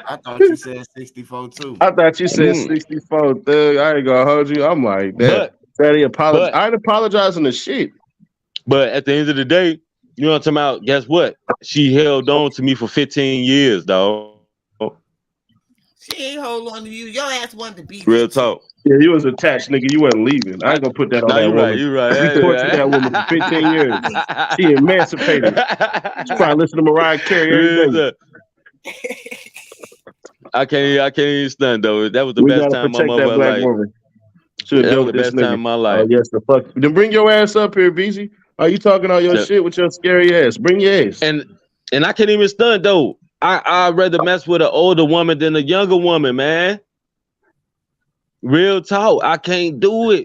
I thought you said 64 too. I thought you said 64, thug. I ain't gonna hold you. I'm like that. Daddy apologize. I ain't apologizing to shit. But at the end of the day, you know what I'm talking about? Guess what? She held on to me for 15 years, dog. she ain't hold on to you. Your ass wanted to be Real talk. Yeah, you was attached, nigga. You wasn't leaving. I ain't gonna put that on that woman. You right. We tortured that woman for 15 years. She emancipated. She probably listen to Mariah Carey every day. I can't even stand though. That was the best time of my life. That was the best time of my life. Oh, yes, the fuck. Then bring your ass up here, BZ. Are you talking all your shit with your scary ass? Bring your ass. And I can't even stunt though. I'd rather mess with an older woman than a younger woman, man. Real talk. I can't do it.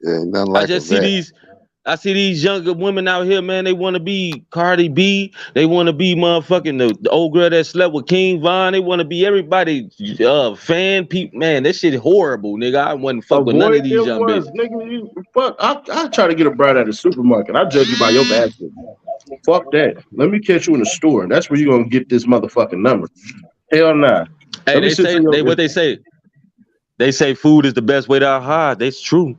Yeah, nothing like I just see these younger women out here, man. They want to be Cardi B. They want to be motherfucking the old girl that slept with King Von. They want to be everybody fan people. Man, that shit horrible, nigga. I wasn't fuck with none of these young bitches. Nigga, fuck. I try to get a bride at the supermarket. I judge you by your basket. Fuck that. Let me catch you in the store. That's where you gonna get this motherfucking number. Hell nah. Hey, what they say. They say food is the best way to hide. That's true.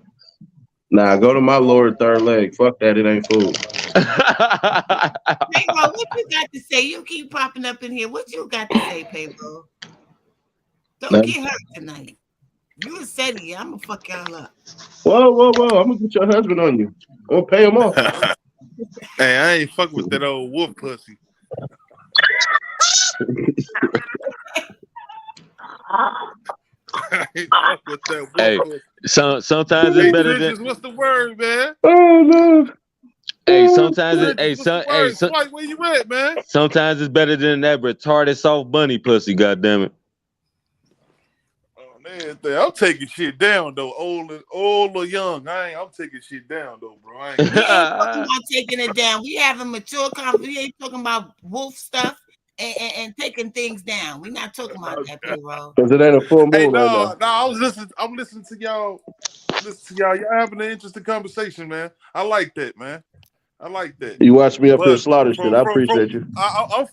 Nah, go to my lower third leg. Fuck that. It ain't food. Paybo, what you got to say? You keep popping up in here. What you got to say, Paybo? Don't get hurt tonight. You and Seti, I'm gonna fuck y'all up. Whoa. I'm gonna get your husband on you. I'm gonna pay him off. Hey, I ain't fucking with that old wolf pussy. I ain't fuck with that wolf Hey, pussy. sometimes Hey, it's better Trenches, than. what's the word, man? Oh no. Hey, sometimes it. Trenches, what's the word? Swipe, where you at, man? Sometimes it's better than that retarded soft bunny pussy. Goddamn it. Oh man, I'm taking shit down though, old or young. I'm taking shit down though, bro. I ain't We gonna ain't talking about taking it down. We having mature conversation. We ain't talking about wolf stuff and taking things down. We're not talking about that, payroll. Because it ain't a full Hey, moon right now. no, I'm listening to y'all. Y'all having an interesting conversation, man. I like that, man. I like that. You watch me up here But slaughter shit. I appreciate you. I'm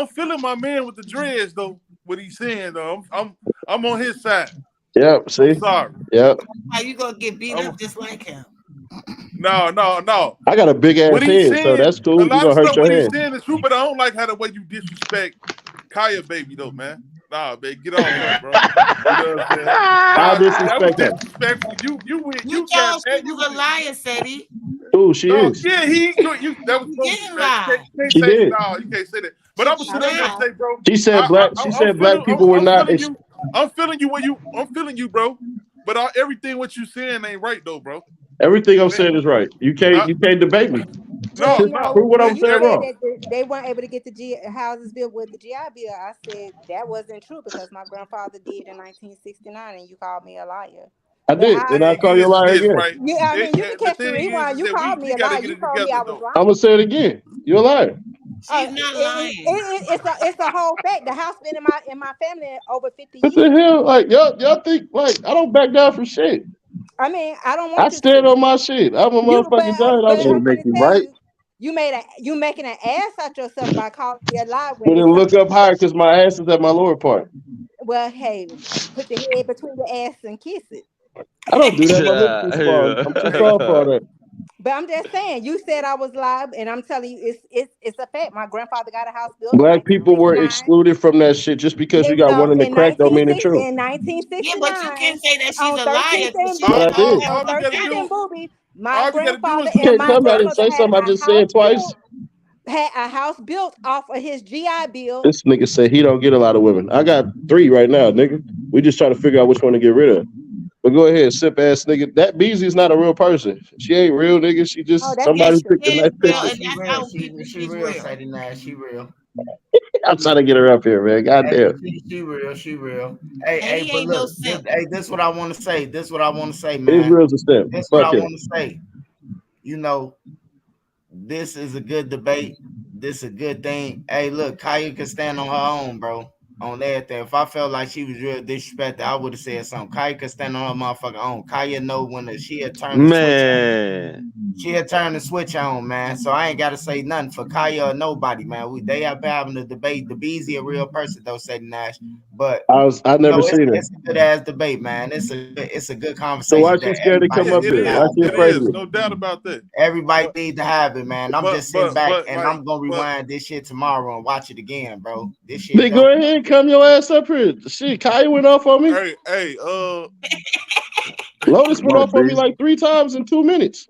feeling my man with the dreads though. What he's saying though, I'm on his side. Yep. See. I'm sorry. Yep. How you gonna get beat up just like him? No. I got a big ass What he's head, so saying, that's a cool. You're lot of gonna hurt stuff. your What he's hand. saying is true, but I don't like how the way you disrespect Kaya, baby, though, man. Nah, man, get off her, bro. You know what I'm saying? I That was disrespect her. disrespectful. You You got told she was a liar, Seti. Ooh, she no, is. yeah, you that was You supposed to didn't be, man. You lie. can't She say did. no, you can't say that. But She I'm gonna sit up there and lied. say, bro, She said black people were not. I'm feeling you, bro. But everything what you saying ain't right though, bro. Everything I'm saying is right. You can't debate me. No, Well, no. Prove what I'm when you saying said wrong. that they weren't able to get the houses built with the GI Bill, I said that wasn't true because my grandfather did in 1969, and you called me a liar. I But did, and I call you a Is liar this again. right? I mean, you can The catch the thing rewind. is You that called me we a gotta liar. get You it told me together I was though. I'm lying. gonna say it again. You're a liar. She's not lying. It's a whole fact. The house been in my family over 50 What the years. hell? Like y'all think like I don't back down for shit. I mean, I don't I want you stand to. on my shit. I'm a You, motherfucking giant. I'm but It'll I'm shit. make gonna you tell right. you, you making an ass out yourself by calling me a lie But when then it's look something. up higher because my ass is at my lower part. Well, hey, put your head between your ass and kiss it. I don't do that. My lips too small. I'm too strong for all that. But I'm just saying, you said I was live, and I'm telling you, it's a fact. My grandfather got a house built in Black people were 1969. excluded from that shit. Just because you got one in the crack don't mean it's true. In Yeah, but you 1969 can't say that she's on a liar 13th because and she But I had Booby, all did. that on All we gotta 13th do, and Booby, my all we gotta do grandfather is You and can't my come out and grandmother say something I just said twice. had a house built off of his GI Bill. This nigga said he don't get a lot of women. I got 3 right now, nigga. We just trying to figure out which one to get rid of. But go ahead, simp ass nigga. That Beezy's not a real person. She ain't real, nigga. She Oh, just that's Yes, somebody who Nisha. picked a she nice is real, Nah, picture. and she that's real. our people. She She's real, real. Sadie Nash. She real. I'm trying to get her up here, man. Hey, Goddamn. she real. She real. Hey, And hey, he but ain't no look, simp. this what I want to say. This what I want to say, His man. real's a step. This what I Fuck him. want to say. You know, this is a good debate. This is a good thing. Hey, look, Kaya can stand on her own, bro. On everything. If I felt like she was real disrespected, I would have said something. Kaya can stand on her motherfucking own. Kaya know when she had turned the switch on. Man. She had turned the switch on, man. So I ain't got to say nothing for Kaya or nobody, man. They have been having a debate. The Beezy a real person, though, Sadie Nash. But I never no, seen her. it's a good ass debate, man. It's a good So why conversation she that scared to everybody come yeah, up it needs to here? is. Why have, she It bro. afraid of is. it? No doubt about that. Everybody But needs to have it, man. I'm just sitting back but and I'm gonna rewind this shit tomorrow and watch it again, bro. This shit Then go dope. ahead and come your ass up here. Shit, Kaya went off on me. hey, Lotus Come went on, off on me B. like 3 times in 2 minutes.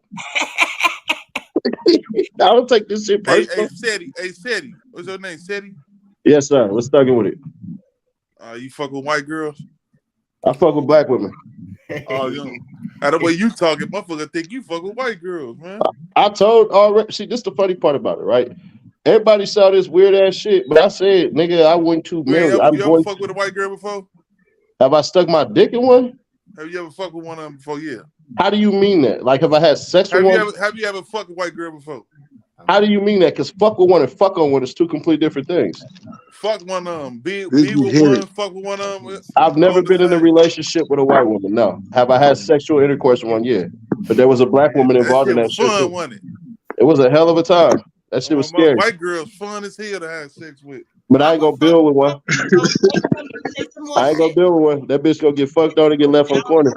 I don't take this shit personal. Seti. What's your name, Seti? Yes, sir. We're stuck with it. You fuck with white girls? I fuck with black women. Oh, you know. How the way you talking, motherfucker think you fuck with white girls, man. I told already. See, this is the funny part about it, right? Everybody saw this weird ass shit, but I said, nigga, I went to marry. I'm You ever going. fuck with a white girl before? Have I stuck my dick in one? Have you ever fucked with one of them before? Yeah. How do you mean that? Like, have I had sex with one? Have you ever fucked a white girl before? How do you mean that? Because fuck with one and fuck on one is 2 completely different things. Fuck one of them. Be Did you with hit it? one. Fuck with one of them. I've All never the been in a same. relationship with a white woman. No. Have I had sexual intercourse with one? Yeah. But there was a black woman That involved in shit that was shit fun, too. wasn't it? It was a hell of a time. That shit was My scary. white girls fun as hell to have sex with. But I ain't gonna build with one. Say some more I ain't gonna shit. build with one. That bitch gonna get fucked on and get left on the corner.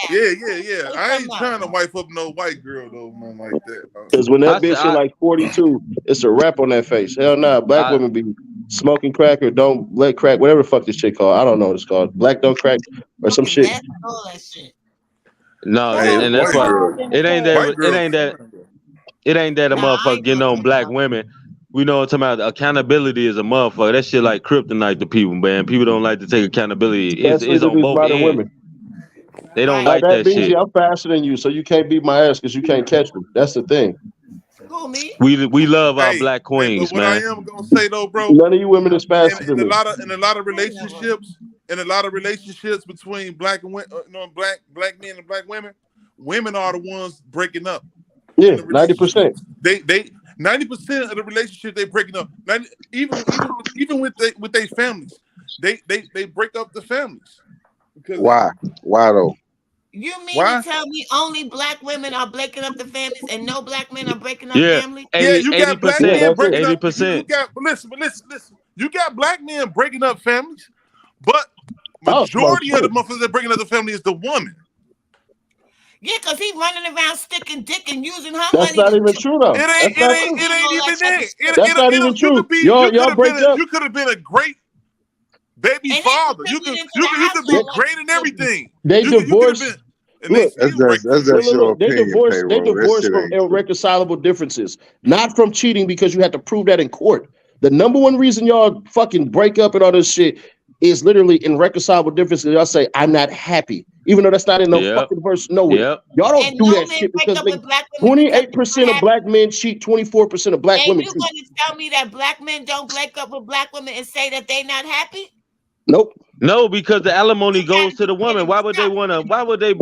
Yeah. Say I ain't something trying to else. wife up no white girl though, man, like that. Because when that I said bitch hit like 42, it's a wrap on that face. Hell nah. Black I women be smoking crack or don't let crack, whatever the fuck this shit called. I don't know what it's called. Black don't crack or some Fucking shit. mess, all that shit. no, So Hey, and that's white why girls, in the it ain't chat. that white it girls ain't that fun though. It ain't that a No, I motherfucker ain't getting gonna on talk black about women. We know what I'm talking about. Accountability is a motherfucker. That shit like kryptonite to people, man. People don't like to take accountability. especially It's to on these both modern ends. women. They don't right. Like like that, that BZ, shit. I'm faster than you, so you can't beat my ass because you can't catch me. That's the thing. Who me? We love our Hey, black hey, but queens, what I man. am gonna say though, bro, None of you women is faster in than a me. lot of Whatever. relationships between black and black men and black women, women are the ones breaking up Yeah, in the 90%. relationships. They 90% of the relationship they breaking up. 90, even with their families, they break up the families because Why? Why though? You mean to why? tell me only black women are breaking up the families and no black men are breaking up Yeah, families? Yeah, you got black Yeah, percent men that's it. breaking up. You 80%. got listen. You got black men breaking up families, but Oh, smoke majority of the shit. motherfuckers that breaking up the family is the woman. Yeah, because he's running around sticking dick and using her That's money not to even true though. That's not true. It ain't all that even type of it. shit. That's not even You true. could be Y'all break up. you could have been a great baby And they father. contributing to You the could be household like great in everything. They You could have been, divorced. and they Look, still break That's up. just your They opinion, divorced. They payroll. That divorced shit from ain't true. irreconcilable differences, not from cheating because you had to prove that in court. The number one reason y'all fucking break up and all this shit is literally irreconcilable differences. Y'all say I'm not happy, even though that's not in no Yep. fucking verse nowhere. Yep. Y'all don't and do no that men shit break because up with black women because they're not 28% of happy. black men cheat, 24% of black And women you cheat. gonna tell me that black men don't break up with black women and say that they not happy? Nope. No, because the alimony You gotta goes to the get woman. him Why to would they stop. wanna? Why Yeah, would I'm they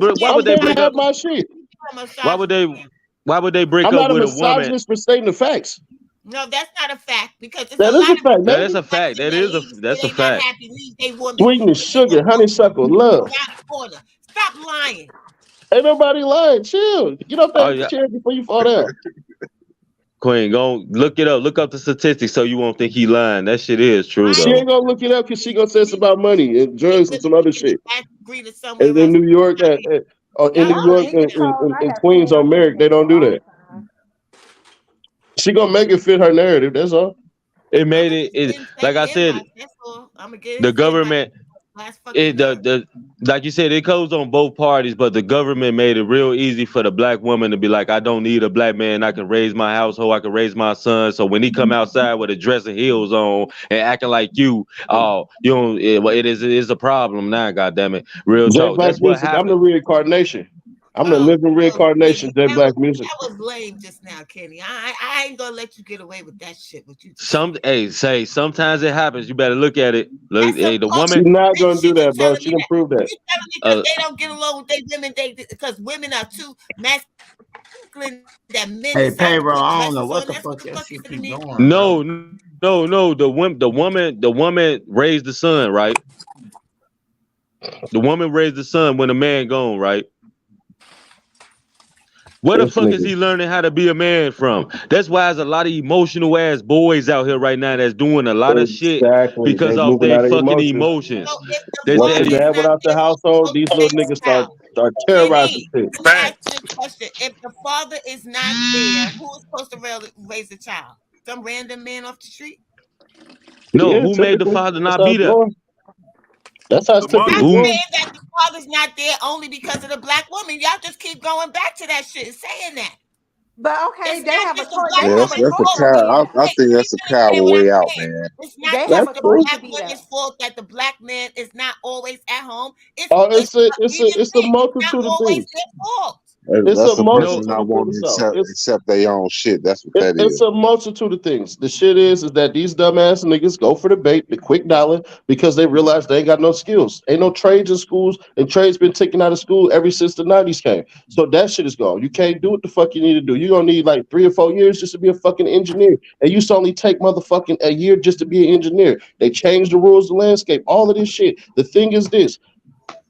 there to break misogynist. have up? my shit. You're a Why would misogynist. they? Why would they break I'm up not a with a woman? misogynist for stating the facts. No, that's not a fact because it's a That is lot a of fact. That Maybe is a black fact. men that leave and say That's a they not fact. happy, leave they woman, sweetness, and they sugar, go honeysuckle, love. around the corner. Stop lying. Ain't nobody lying. Chill. Get off Oh that yeah, chair before you fall down. Queen, go look it up. Look up the statistics so you won't think he lying. That shit is true I She though. ain't gonna look it up because she gonna say it's about money and they drugs and really some other get the shit. last degree to somewhere And in else. New York, in Y'all New Y'all York lying nigga now. trolls. I and have seen Queens y'all on do Merrick, they shit don't do all that. the time. She gonna make it fit her narrative. That's all. It I'm made gonna it, just it get him to like send I me the said, inbox. That's all. I'm gonna get the his invite. government Last fucking it nerve. the like you said, it goes on both parties, but the government made it real easy for the black woman to be like, I don't need a black man. I can raise my household. I can raise my son. So when he come outside with a dress and heels on and acting like you, oh, you don't. It is a problem now. God damn it, real J talk. Black That's what Music. I'm the happened. reincarnation. I'm the Oh, living oh, Kenny, reincarnation. J Black Music. that was lame just now, Kenny. I ain't gonna let you get away with that shit. What you just said. Sometimes it happens. You better look at it. Look, That's some hey, the She's woman. not bitch gonna do shit. You that, bro. telling She me didn't that? prove that. You telling me because Uh, they don't get along with their women? Because women are too masculine that men Hey, decide to payroll. put I don't know dresses what on. the That's what fuck the that fuck you shit finna keep me? doing, bro. no. The woman raised the son, right? The woman raised the son when the man gone, right? Where the This fuck is nigga. he learning how to be a man from? That's why there's a lot of emotional ass boys out here right now that's doing a lot of shit Exactly. They because of moving they out of fucking emotion. So emotions. if the They Once the father said, is dad went not out the there, who's household, supposed these to little raise niggas the child? start terrorizing Kenny, shit. let me ask Facts. you this question: if the father is not there, who is supposed to raise the child? Some random man off the street? no, Yeah, who made the typically. father That's not how be it's there? going. That's how it's The typically mother. Not Who? going. saying that the father's not there only because of the black woman. Y'all just keep going back to that shit and saying that. But okay, It's they not have a just the choice. They black Yeah, have a woman's that's a choice to fault. be cow. there. I Wait, think let that's me a finish saying what coward way I'm out, saying. man. It's not They have just That's a the choice cool. to black be there. woman's fault that the black man is not always at home. Oh, It's even it's a men. It's not multitude of always things. their fault. It's a That's a person No, multitude not of things. wanting to So accept their own shit. That's what that it's is. a multitude of things. The shit is that these dumbass niggas go for the bait, the quick dollar, because they realize they ain't got no skills. Ain't no trades in schools, and trades been taken out of school ever since the 90s came. So that shit is gone. You can't do what the fuck you need to do. You're gonna need like 3 or 4 years just to be a fucking engineer. And you used to only take motherfucking a year just to be an engineer. They changed the rules of the landscape, all of this shit. The thing is this.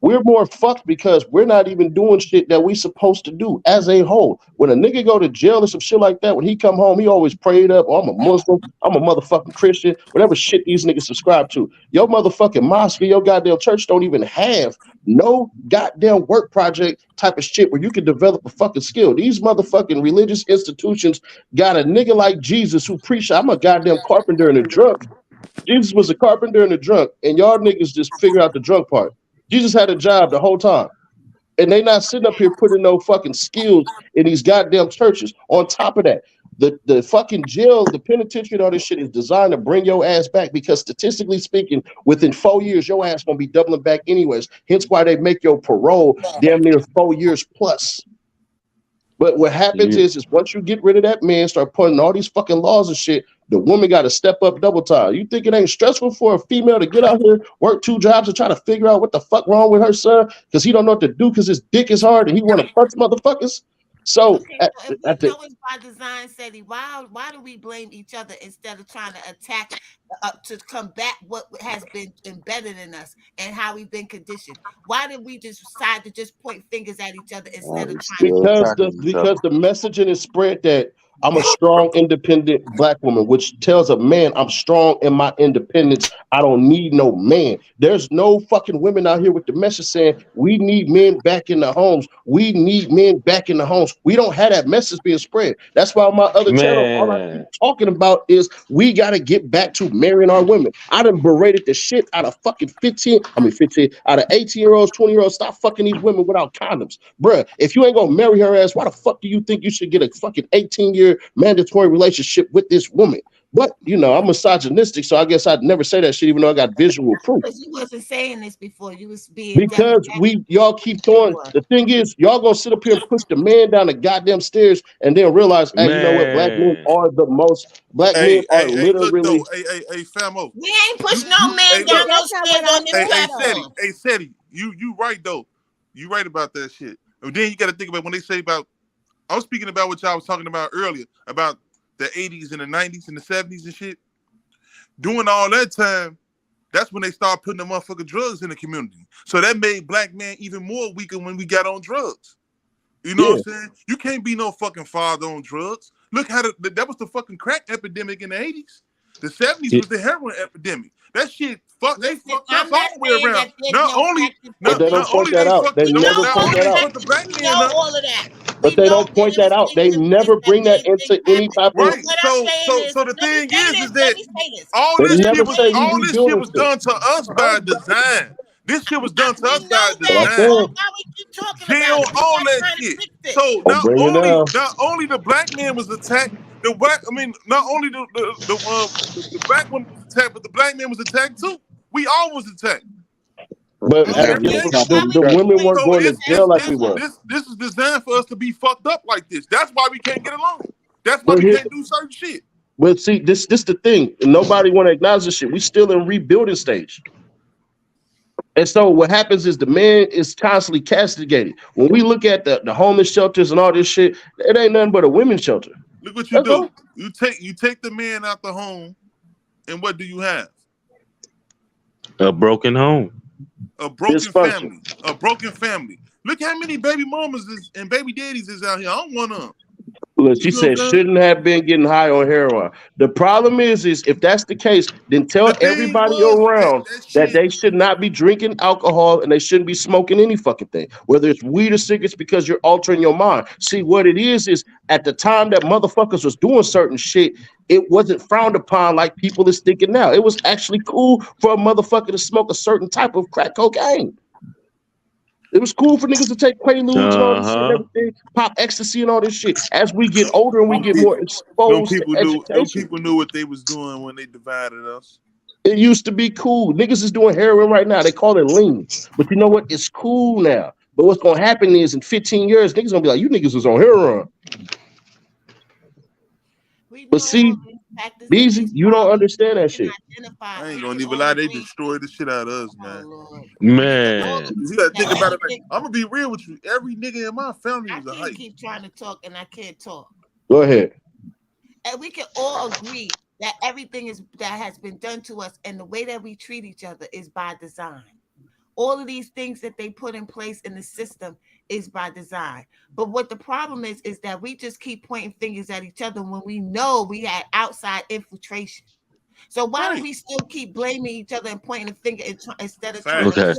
We're more fucked because we're not even doing shit that we supposed to do as a whole. When a nigga go to jail or some shit like that, when he come home, he always prayed up, oh, I'm a Muslim, I'm a motherfucking Christian, whatever shit these niggas subscribe to. Your motherfucking mosque or your goddamn church don't even have no goddamn work project type of shit where you can develop a fucking skill. These motherfucking religious institutions got a nigga like Jesus who preached, I'm a goddamn carpenter and a drunk. Jesus was a carpenter and a drunk, and y'all niggas just figure out the drunk part. Jesus had a job the whole time. And they not sitting up here putting no fucking skills in these goddamn churches. On top of that, the fucking jail, the penitentiary, and all this shit is designed to bring your ass back because statistically speaking, within 4 years, your ass gonna be doubling back anyways. Hence why they make your parole damn near 4 years plus. But what happens is once you get rid of that man, start putting all these fucking laws and shit, the woman got to step up double time. You think it ain't stressful for a female to get out here, work 2 jobs, and try to figure out what the fuck wrong with her son because he don't know what to do because his dick is hard and he want to punch motherfuckers? So Okay, so if we know it's by design, Seti, why do we blame each other instead of trying to attack to combat what has been embedded in us and how we've been conditioned? Why did we just decide to just point fingers at each other instead of trying because the messaging is spread that I'm a strong, independent black woman, which tells a man I'm strong in my independence. I don't need no man. There's no fucking women out here with the message saying we need men back in the homes. We need men back in the homes. We don't have that message being spread. That's why on my other channel, all I keep talking about is we got to get back to marrying our women. I done berated the shit out of fucking 15, out of 18-year-olds, 20-year-olds. Stop fucking these women without condoms. Bruh, if you ain't gonna marry her ass, why the fuck do you think you should get a fucking 18-year mandatory relationship with this woman? But you know, I'm misogynistic, so I guess I'd never say that shit, even though I got visual proof. Because you wasn't saying this before. You was being because y'all keep throwing. The thing is, y'all gonna sit up here and push the man down the goddamn stairs, and then realize, hey, you know what? Black men are the most. Black men are literally. Look, hey, Famo. We ain't push no man down no stairs on this platform. Hey, Seti, you right though. You right about that shit. And then you got to think about when they say about. I was speaking about what y'all was talking about earlier about the 80s and the 90s and the 70s and shit. During all that time, that's when they start putting the motherfucking drugs in the community. So that made black men even more weaker when we got on drugs. You know what I'm saying? You can't be no fucking father on drugs. Look how that was the fucking crack epidemic in the 80s. The 70s was the heroin epidemic. That shit they fucked us all the way around. Not only they never point that out. But the black men up. All of that. But they don't point that out. They never bring that into any type of. So the thing is that all this shit was done to us by design. This shit was done to us by design. Jail, all that shit. So not only the black man was attacked, not only the black woman was attacked, but the black man was attacked too. We all was attacked. But the women weren't going to jail like we were. This is designed for us to be fucked up like this. That's why we can't get along. That's why we can't do certain shit. But see, this the thing. Nobody want to acknowledge this shit. We still in rebuilding stage. And so what happens is the man is constantly castigated. When we look at the homeless shelters and all this shit, it ain't nothing but a women's shelter. Look what you do. You take the man out the home, and what do you have? A broken home. A broken family. A broken family. Look how many baby mamas and baby daddies is out here. I don't want them. Look, she said shouldn't have been getting high on heroin. The problem is if that's the case, then tell everybody around that they should not be drinking alcohol and they shouldn't be smoking any fucking thing, whether it's weed or cigarettes, because you're altering your mind. See, what it is at the time that motherfuckers was doing certain shit, it wasn't frowned upon like people is thinking now. It was actually cool for a motherfucker to smoke a certain type of crack cocaine. It was cool for niggas to take Quaaludes and all this shit and everything, pop ecstasy and all this shit. As we get older and we get more exposed to education. People knew what they was doing when they divided us. It used to be cool. Niggas is doing heroin right now. They call it lean. But you know what? It's cool now. But what's going to happen is in 15 years, niggas going to be like, you niggas was on heroin. But see, Beezy, you don't understand that shit. I ain't gonna even lie, they destroyed the shit out of us, man. Man. You gotta think about it. Like, I'm gonna be real with you. Every nigga in my family was a hype. I keep trying to talk and I can't talk. Go ahead. And we can all agree that everything that has been done to us and the way that we treat each other is by design. All of these things that they put in place in the system is by design. But what the problem is that we just keep pointing fingers at each other when we know we had outside infiltration. So why do we still keep blaming each other and pointing a finger instead of trying to...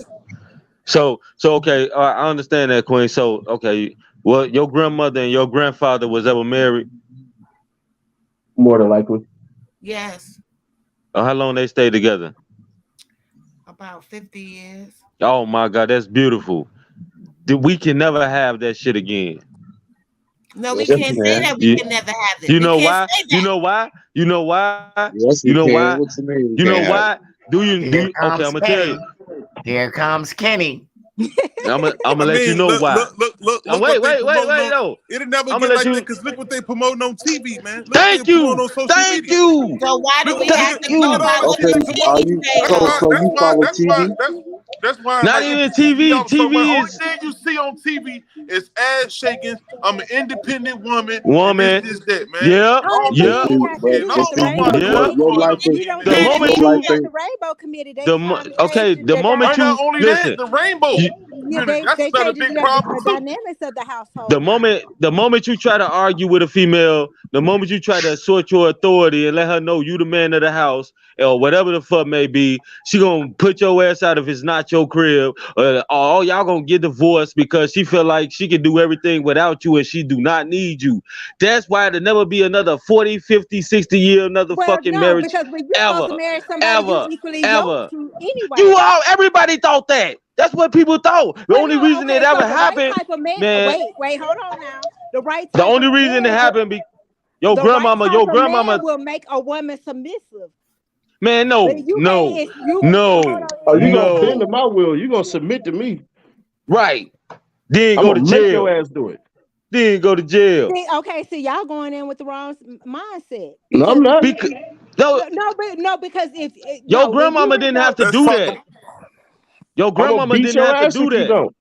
So okay, I understand that, Queen. So okay, well, your grandmother and your grandfather was ever married? More than likely. Yes. How long they stayed together? About 50 years. Oh my God, that's beautiful. we can never have that shit again. No, we Yes, can't we say can. that we can never have it. You We know can't why? say that. You know why? You know why? Yes, You we know can. why? What you mean we You know can't have it? why? Do you Here okay, comes I'm gonna tell Kenny. you. Here comes Kenny. I'm gonna I let you mean, know look why. what they Wait, promoting on. no. It'll never I'm get gonna let like that you. because look what they promoting on TV, man. Look what Thank they promoting you. on social Thank media. you. So why do we have Thank to Look go at you. by all the what shit Okay, the they are promoting. TV you say, That's so though? why. so That's you why. follow That's why. TV? That's why. Not Like even yo, TV. so my TV only is thing you see on TV is ass shaking. I'm an independent woman, and woman. this, that, man. Yep. Only All But this Yep. see, thing, bullshit. you And I look at the don't want my Rainbow Yep. daughter your Committee. growing life up ain't You seeing don't that see The when your moment shit. you life look you at ain't the Rainbow Committee. They okay, changing the moment Right now, you only that listen, the rainbow. you, they That's not a changing big the problem too. dynamics of the the household now. moment you try to argue with a female, the moment you try to assert your authority and let her know you the man of the house or whatever the fuck may be, she gonna put your ass out if it's not your crib, or y'all gonna get divorced because she feel like she can do everything without you and she do not need you. That's why there'll never be another 40, 50, 60 year another Well, fucking no, marriage because when you're supposed to ever, marry somebody you ever, equally yoked ever. to You anyway. all, everybody thought that. That's what people thought. The Well, only no, reason it okay, so ever the right happened, type of man, man, wait, hold on now. The right the type of only reason it man will, happened your the right grandmama, type your of man grandmama, will make a woman submissive. man, But no, you no, can't, you, hold no, on, Oh, you gonna bend to no. my will? You gonna submit to me? Right. Then I'm go to gonna make your jail. ass do it. Then go to jail. see, y'all going in with the wrong mindset No, I'm because not. Because no, no, because your when you grandmama with didn't your have to Let's do talk. that. Your I'm gonna grandmama beat didn't your have to ass do if you that. don't.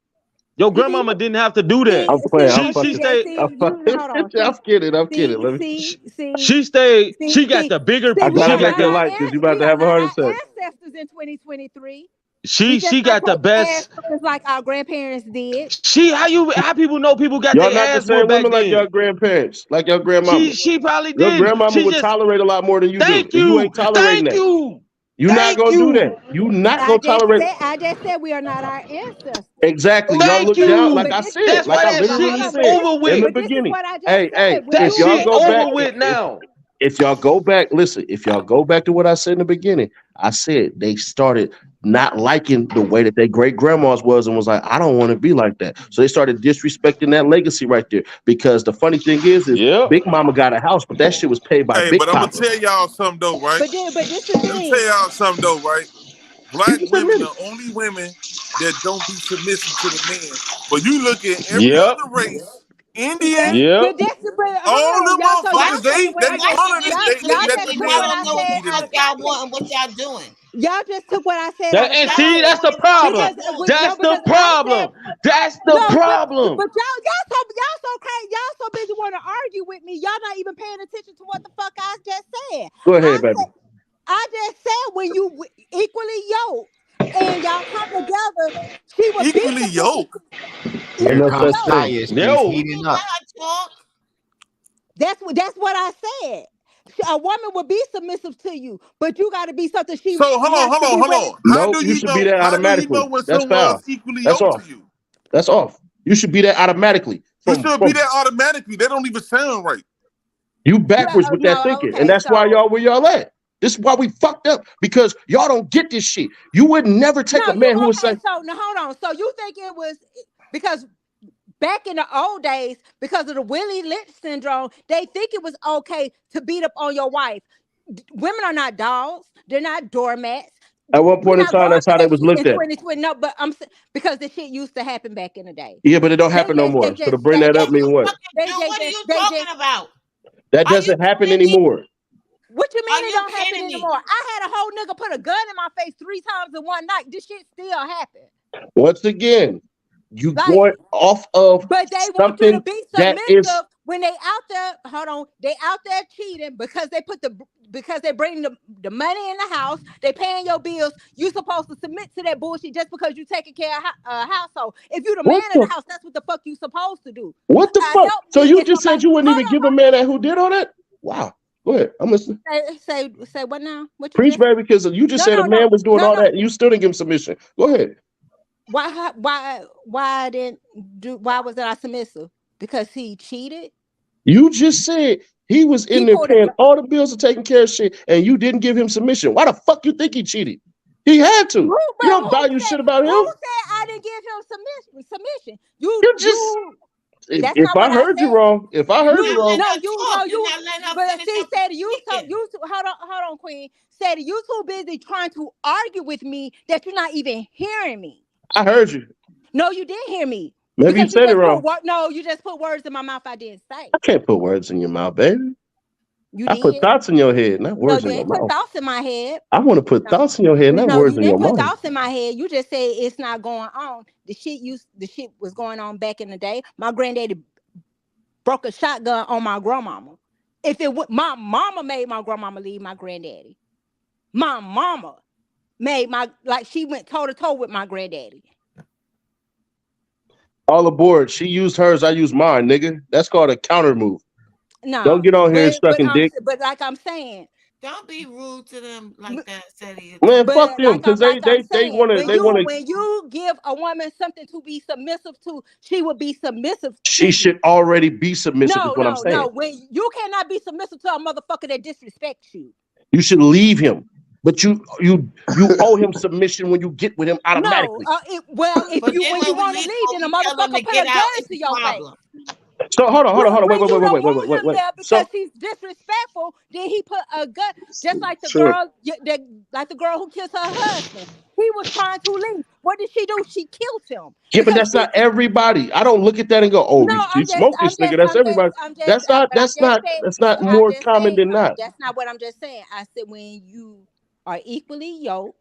Your you see, grandmama didn't have to do that. I'm playing. I'm She fucking. stayed. I'm fucking. hold on, I'm kidding. I'm kidding. see, Let me. see, see, She stayed. see, She got see, the bigger. see, I we gotta She are got make not it the. light because you about we to are have a not heart our attack. ancestors in 2023. We She just not got the taking ass best. whoopings like our grandparents did. How people know people got Y'all their not the ass whooped same back women like your then? grandparents, like your grandmama. She probably Your did. grandmama She would just tolerate a lot more than you do, thank and you you, ain't tolerating thank that. you, You not thank gonna do you, that. You not gonna tolerate. I just said we are not our ancestors. Exactly. Y'all thank look down, like you. I This, said, That's like why I that but hold shit literally on, is said over in with. the this is beginning. what I just Hey, said. When That if you y'all shit go with back, over with now. if y'all go back, listen, if y'all go back to what I said in the beginning, I said they started not liking the way that their great grandmas was and was like, I don't want to be like that. So they started disrespecting that legacy right there. Because the funny thing is Yep. Big Mama got a house, but that shit was paid by Hey, Big but I'm gonna Papa. tell y'all something though, right? but this the Let me tell thing. y'all something though, right? You Black can women submit it. are only women that don't be submissive to the man. But you look at every Yep. other race, See that? Indian, Yep. But all hold on, the y'all. So Why y'all motherfuckers, taking should what I they why just should honor they that be y'all that submissive the just if took y'all what man don't I know what said the out fuck of y'all context. want and what y'all doing? Y'all just took what I said out That of and Y'all see, ain't context that's the doing what the fuck problem. because y'all doing. That's the because I said problem. That's the no, problem. but y'all so crazy. Y'all so busy want to argue with me. Y'all not even paying attention to what the fuck I just said. Go ahead, baby. I just said when you equally yoked and y'all come together, she would be equally submissive. yoked. Ain't Here no comes such Yoked. thing. Taya. She's No. What heating you up. let her talk? That's what I said. A woman would be submissive to you, but you got to be something she So has to be hold ready. on. Nope, you should be there How do you know automatically. when That's foul. someone's equally That's yoked to off. you? That's off. You should be there automatically. You From should be there automatically. They don't even sound right. you backwards with that No, thinking, and okay, that's why so y'all where y'all at. This is why we fucked up because y'all don't get this shit. You would never take no, a you man who would okay? say, So now hold on. So you think it was because back in the old days, because of the Willie Lynch syndrome, they think it was okay to beat up on your wife. Women are not dogs. They're not doormats. at one We're point in not time, going that's for how they that was shit in looked at. 2020. No, but because the shit used to happen back in the day. Yeah, but it don't They happen no just, more. So to bring that up mean what? What are you talking about? That Are you doesn't happen kidding? anymore. What you Are mean it you don't happen kidding me? anymore? I had a whole nigga put a gun in my face 3 times in one night. This shit still happen. Once again, you Like, going off of but they want you to something be that is submissive when they out there. Hold on, they out there cheating because they bring the money in the house. They paying your bills. You supposed to submit to that bullshit just because you taking care of household. If you the man what of the the house, that's what the fuck you supposed to do. what the fuck? Help So me you and just said somebody. you wouldn't Hold even give a man that who did all that? Wow. Go ahead. I'm listening. on. Say what now? What you Preach, just? baby, because you just said a man was doing all that and you still didn't give him submission. Go ahead. Why didn't do? Why was I submissive? Because he cheated. You just said he was in He there pulled a paying gun. all the bills and taking care of shit, and you didn't give him submission. Why the fuck you think he cheated? He had to. Who, You don't value shit about who him. said I didn't give him submission? You just. That's If not I what I heard you said. wrong, if I heard you wrong, But see, said you hold on, Queen. Said you too busy trying to argue with me that you're not even hearing me. I heard you. No, you didn't hear me. Maybe you said it wrong. No, you just put words in my mouth I didn't say. I can't put words in your mouth, baby. I put thoughts in your head, not words in your mouth. No, you ain't put thoughts in my head. I want to put thoughts in your head, not words in your mouth. No, you didn't put thoughts in my head. You just said it's not going on. The shit was going on back in the day. My granddaddy broke a shotgun on my grandmama. If it would, my mama made my grandmama leave my granddaddy. My mama made she went toe to toe with my granddaddy. All aboard. She used hers, I used mine, nigga. That's called a counter move. No, don't get on here sucking dick. But like I'm saying, don't be rude to them like that, Sadie. Man, fuck them, because they want to. When you give a woman something to be submissive to, she would be submissive. She should already be submissive. Is what I'm saying. No, when you cannot be submissive to a motherfucker that disrespects you. You should leave him. But you owe him submission when you get with him automatically. No, when you want to leave, then a motherfucker put a gun to your face. So hold on, wait. Because he's disrespectful, then he put a gun, just like the girl who killed her husband. He was trying to leave. What did she do? She killed him. Yeah, but that's not everybody. I don't look at that and go, "Oh, he smoked this nigga." That's everybody. That's not more common than not. That's not what I'm just saying. I said when you are equally yoked,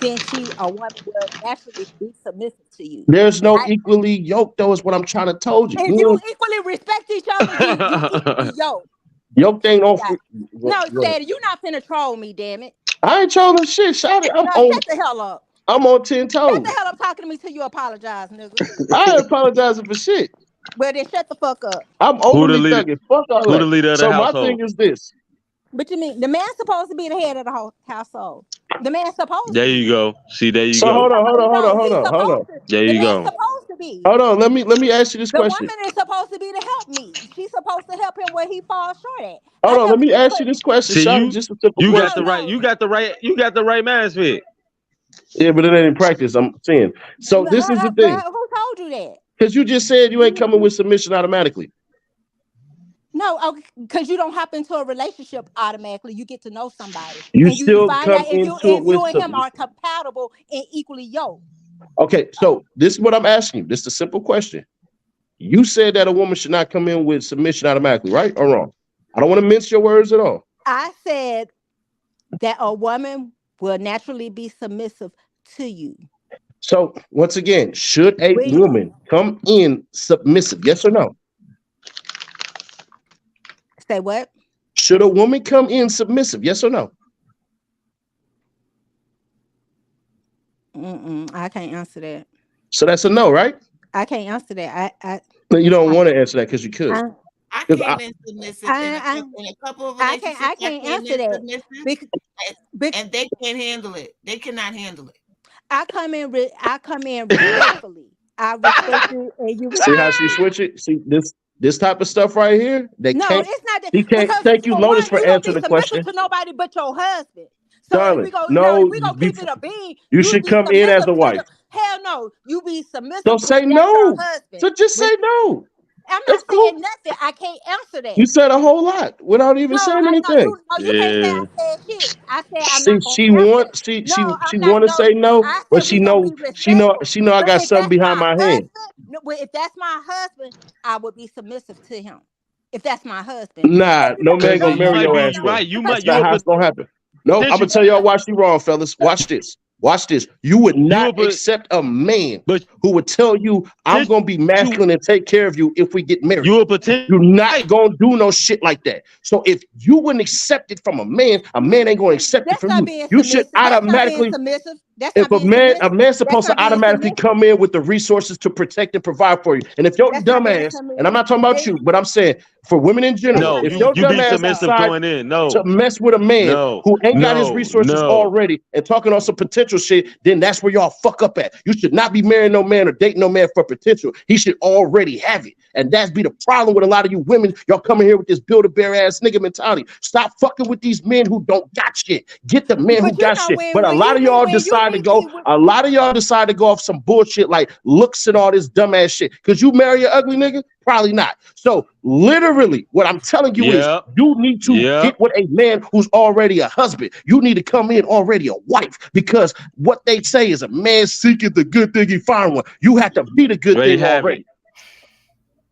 then a woman will naturally be submissive to you. There's no equally yoked, though, is what I'm trying to tell you. If you equally respect each other, then you equally yoked. Yoked ain't on. No, Daddy, you're not finna troll me, damn it. I ain't trolling shit. Shout it. Shut the hell up. I'm on 10 toes. Shut the hell up talking to me till you apologize, nigga. I ain't apologizing for shit. Well, then shut the fuck up. I'm overly thugging. Fuck all that. Who the leader of the household? My thing is this. But you mean the man's supposed to be the head of the household? The man's supposed. There you go. See, there you go. Hold on. There you go. Supposed to be. Hold on. Let me ask you this question. The woman is supposed to be to help me. She's supposed to help him where he falls short at. Hold on. Let me ask you this question. See, just a simple you question. got the right mindset. Yeah, but it ain't in practice. I'm saying. So this is the thing. Who told you that? Because you just said you ain't coming with submission automatically. No, because you don't hop into a relationship automatically. You get to know somebody. You still find out if you and him are compatible and equally yoked. Okay, so this is what I'm asking you. This is a simple question. You said that a woman should not come in with submission automatically, right or wrong? I don't want to mince your words at all. I said that a woman will naturally be submissive to you. So once again, should a woman come in submissive? Yes or no? Say what? Should a woman come in submissive? Yes or no? I can't answer that. So that's a no, right? I can't answer that. You don't want to answer that because you could. I came in submissive in a couple of relationships. I can't answer that and they can't handle it. They cannot handle it. I come in respectfully. I respect you, and you see how she switch it. See this type of stuff right here. It's not that. He can't take you notice for answering the question. To nobody but your husband. So darling, we go keep it a bean. You should come in as a wife. Hell no, you be submissive. Don't say no. So just say no. I'm not saying nothing. I can't answer that. You said a whole lot without even saying anything. You can't say I said shit. I said I'm not. She want to say no, but she know I got something behind my hand. If that's my husband, I would be submissive to him. If that's my husband. Nah, no man gonna marry your ass. Right, that's not how it's gonna happen. No, I'm gonna tell y'all why she wrong, fellas. Watch this. Watch this. You would not accept a man who would tell you, I'm going to be masculine and take care of you if we get married. You're not going to do no shit like that. So if you wouldn't accept it from a man ain't going to accept it from you. You should automatically. That's If not being submissive. a man's supposed to automatically come in with the resources to protect and provide for you. And if your That's not being dumbass, and I'm submissive. not talking about you, but I'm saying for women in general, No, if your you be dumbass submissive decide going in. to No, mess with a man no, who ain't got his no, resources no. already and talking on some potential shit, then that's where y'all fuck up at. You should not be marrying no man or dating no man for potential. He should already have it. And that's be the problem with a lot of you women. Y'all coming here with this build-a-bear ass nigga mentality. Stop fucking with these men who don't got shit. Get the men who But you got know shit. But a when lot you of meet y'all when you decide to meet go. people, A lot of y'all decide to go off some bullshit like looks and all this dumbass shit. Cause you marry an ugly nigga? Probably not. So literally, what I'm telling you is Yep, you need to yep. get with a man who's already a husband. You need to come in already a wife because what they say is a man seeketh the good thing, he find one. You have to be the good There you thing have it. already.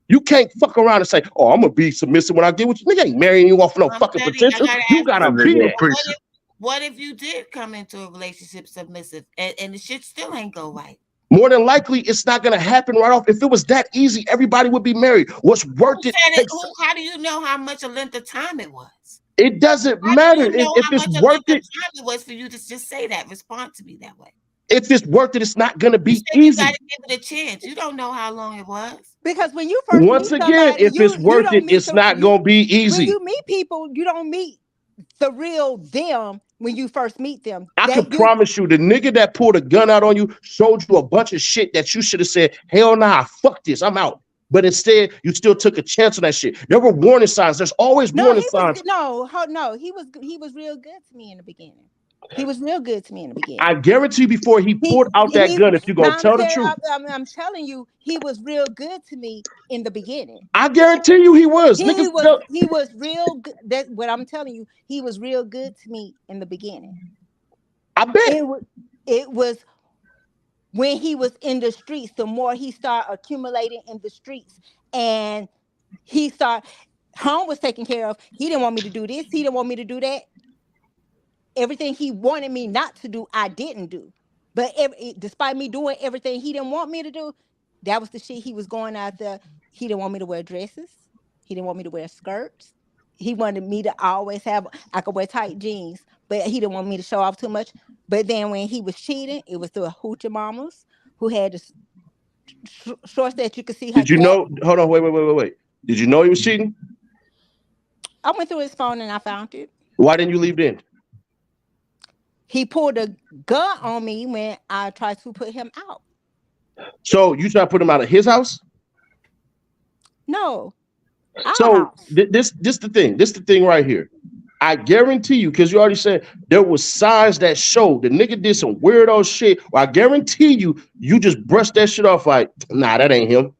You can't fuck around and say, "Oh, I'm gonna be submissive when I get with you." Nigga ain't marrying you off no I'm fucking studying. I potential. gotta You ask gotta That you. be nigga a that. preacher. What if you did come into a relationship submissive and the shit still ain't go right? More than likely, it's not gonna happen right off. If it was that easy, everybody would be married. What's Who worth it said it? takes. How do you know how much a length of time it was? It doesn't How do matter you know if how it's much a worth length of it. time it was for you to just say that, respond to me that way? If it's worth it, it's not gonna You be said you got easy. to give it a chance. You don't know how long it was. because when you first Once meet again, somebody, if it's you worth don't it, meet it's not gonna be when easy. you meet people, you don't meet the real them when you first meet them. I can That you promise you, the nigga that pulled a gun out on you showed you a bunch of shit that you should have said, "Hell nah, fuck this, I'm out." But instead, you still took a chance on that shit. There were warning signs. There's always no, warning he was signs. no, he was real good to me in the beginning. He was real good to me in the I beginning. guarantee before he pulled out that He's gun, if you're gonna now tell the truth, I'm telling you, he was real good to me in the beginning. I guarantee you he was. Niggas, He was real good. That's what I'm telling you. He was real good to me in the beginning. I bet. It was when he was in the streets, the more he started accumulating in the streets, and he started home was taken care of. He didn't want me to do this. He didn't want me to do that. Everything he wanted me not to do, I didn't do. But despite me doing everything he didn't want me to do, that was the shit he was going out there. He didn't want me to wear dresses. He didn't want me to wear skirts. He wanted me to always have, I could wear tight jeans, but he didn't want me to show off too much. But then when he was cheating, it was the hoochie mamas who had the shorts that you could see her Did you tat. know? Hold on, wait. Did you know he was cheating? I went through his phone and I found it. Why didn't you leave then? He pulled a gun on me when I tried to put him out. So you try to put him out of his house? No, our So house. this the thing. This the thing right here. I guarantee you, because you already said there was signs that showed the nigga did some weirdo shit. Well, I guarantee you, you just brushed that shit off like, nah, that ain't him.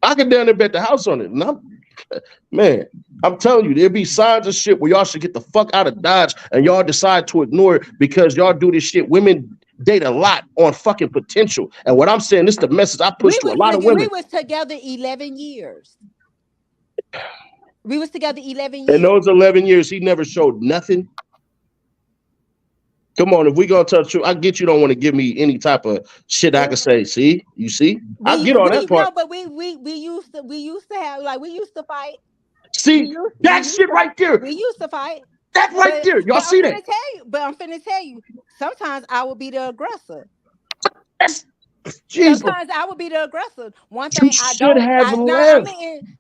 I can down there bet the house on it. Man, I'm telling you, there'll be signs of shit where y'all should get the fuck out of Dodge and y'all decide to ignore it because y'all do this shit. Women date a lot on fucking potential. And what I'm saying, this is the message I push to a lot of women. We was together 11 years. We was together 11 In years. those 11 years, he never showed nothing. Come on, if we gonna tell the truth, I get you don't want to give me any type of shit I can say. See, you see, I get on that part. No, but we used to have like we used to fight. See, that shit right there. We used to fight. That right there. Y'all see that? I'm finna tell you. Sometimes I will be the aggressor. That's Jesus. Sometimes I would be the aggressor. One You thing I should don't. have No, left.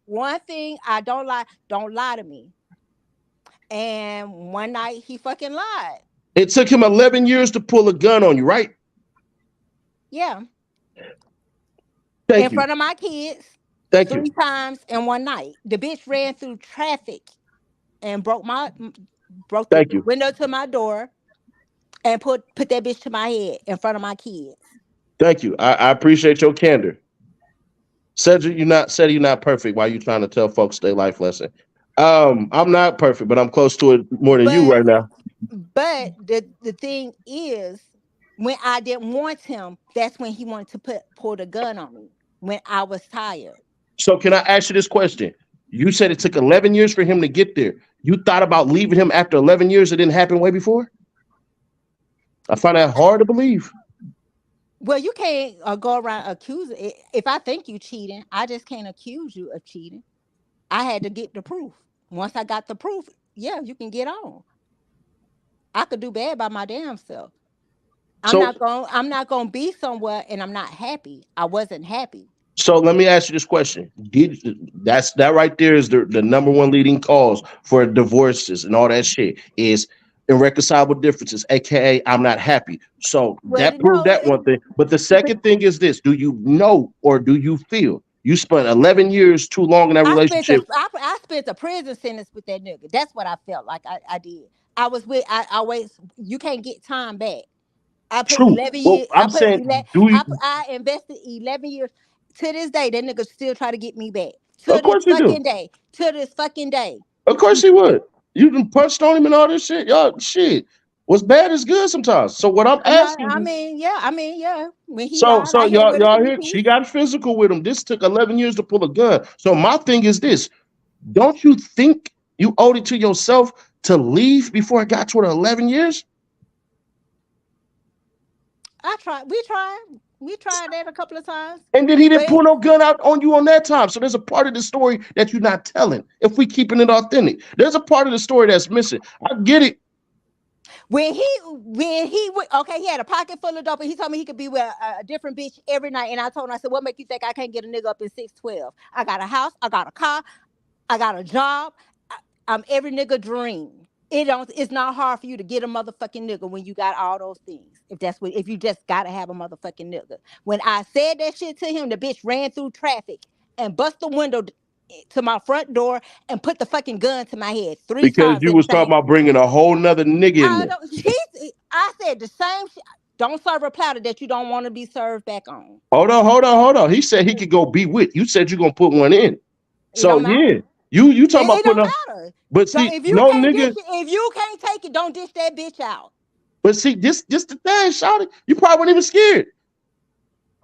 one thing I don't lie. Don't lie to me. And one night he fucking lied. It took him 11 years to pull a gun on you, right? Yeah. Thank in you. front of my kids. Thank 3 you. times in one night. The bitch ran through traffic and broke Thank the you. window to my door and put that bitch to my head in front of my kids. Thank you. I appreciate your candor. Said you're not perfect while you trying to tell folks their life lesson. I'm not perfect, but I'm close to it more than you right now. But the thing is, when I didn't want him, that's when he wanted to pull the gun on me when I was tired. So can I ask you this question? You said it took 11 years for him to get there. You thought about leaving him after 11 years? It didn't happen way before? I find that hard to believe. Well, you can't go around accusing. If I think you cheating, I just can't accuse you of cheating. I had to get the proof. Once I got the proof, yeah, you can get on. I could do bad by my damn self. I'm not gonna be somewhere and I'm not happy. I wasn't happy. So let me ask you this question: that right there is the number one leading cause for divorces and all that shit is irreconcilable differences, aka I'm not happy. So Well, that proved no, that one thing. But the second thing is this: do you know or do you feel you spent 11 years too long in that relationship? I spent a prison sentence with that nigga. That's what I felt like I did. I always you can't get time back. I put True. 11 Well, years. I'm saying, do you? I invested 11 years. To this day, that nigga still try to get me back. To Of this course you do. fucking day. To this fucking day. Of course he would. You can punched on him and all this shit. Y'all shit. What's bad is good sometimes. So what I'm No, asking you. I mean, yeah. When he So lied, so I hit him with a y'all three here, piece. she got physical with him. This took 11 years to pull a gun. So my thing is this: don't you think you owed it to yourself to leave before it got to 11 years? I tried. We tried. We tried that a couple of times. And then he didn't But pull no gun out on you on that time. So there's a part of the story that you're not telling. If we keeping it authentic, there's a part of the story that's missing. I get it. okay, he had a pocket full of dope, and he told me he could be with a different bitch every night. And I told him, I said, "What make you think I can't get a nigga up in 612? I got a house, I got a car, I got a job. I'm every nigga dream. It's not hard for you to get a motherfucking nigga when you got all those things. If you just gotta have a motherfucking nigga. When I said that shit to him, the bitch ran through traffic and bust the window to my front door and put the fucking gun to my head three Because times you in the was talking same. about bringing a whole nother nigga in I there. don't. I said the same shit. Don't serve a platter that you don't want to be served back on. Hold on. He said he could go be with. You said you're gonna put one in. It So don't yeah, matter. you talking about It putting don't a matter. but see, no nigga. If you can't take it, don't dish that bitch out. But see, this the thing, shouted. You probably weren't even scared.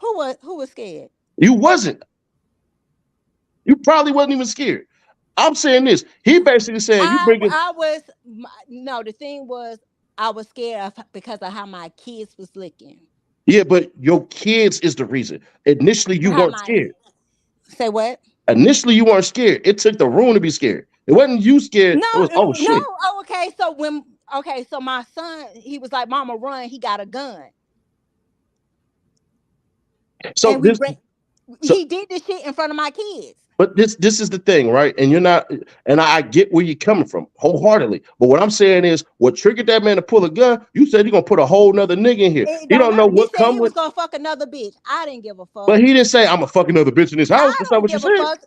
Who was scared? You wasn't. You probably wasn't even scared. I'm saying this. He basically saying you bringing. I was no. The thing was, I was scared because of how my kids was looking. Yeah, but your kids is the reason. Initially, you How weren't my scared. say what? Initially, you weren't scared. It took the room to be scared. It wasn't you scared. No, It was oh no. shit. Oh, okay. So my son, he was like, "Mama, run! He got a gun." So And this so he did this shit in front of my kids. but this is the thing, right? And you're not, and I get where you're coming from wholeheartedly. But what I'm saying is, what triggered that man to pull a gun? You said you're gonna put a whole nother nigga in here. It He don't don't know matter. He what said come he was with, gonna fuck another bitch. I didn't give a fuck. but he didn't say I'm gonna fuck another bitch in this house. I That's not don't what you give a said. fuck.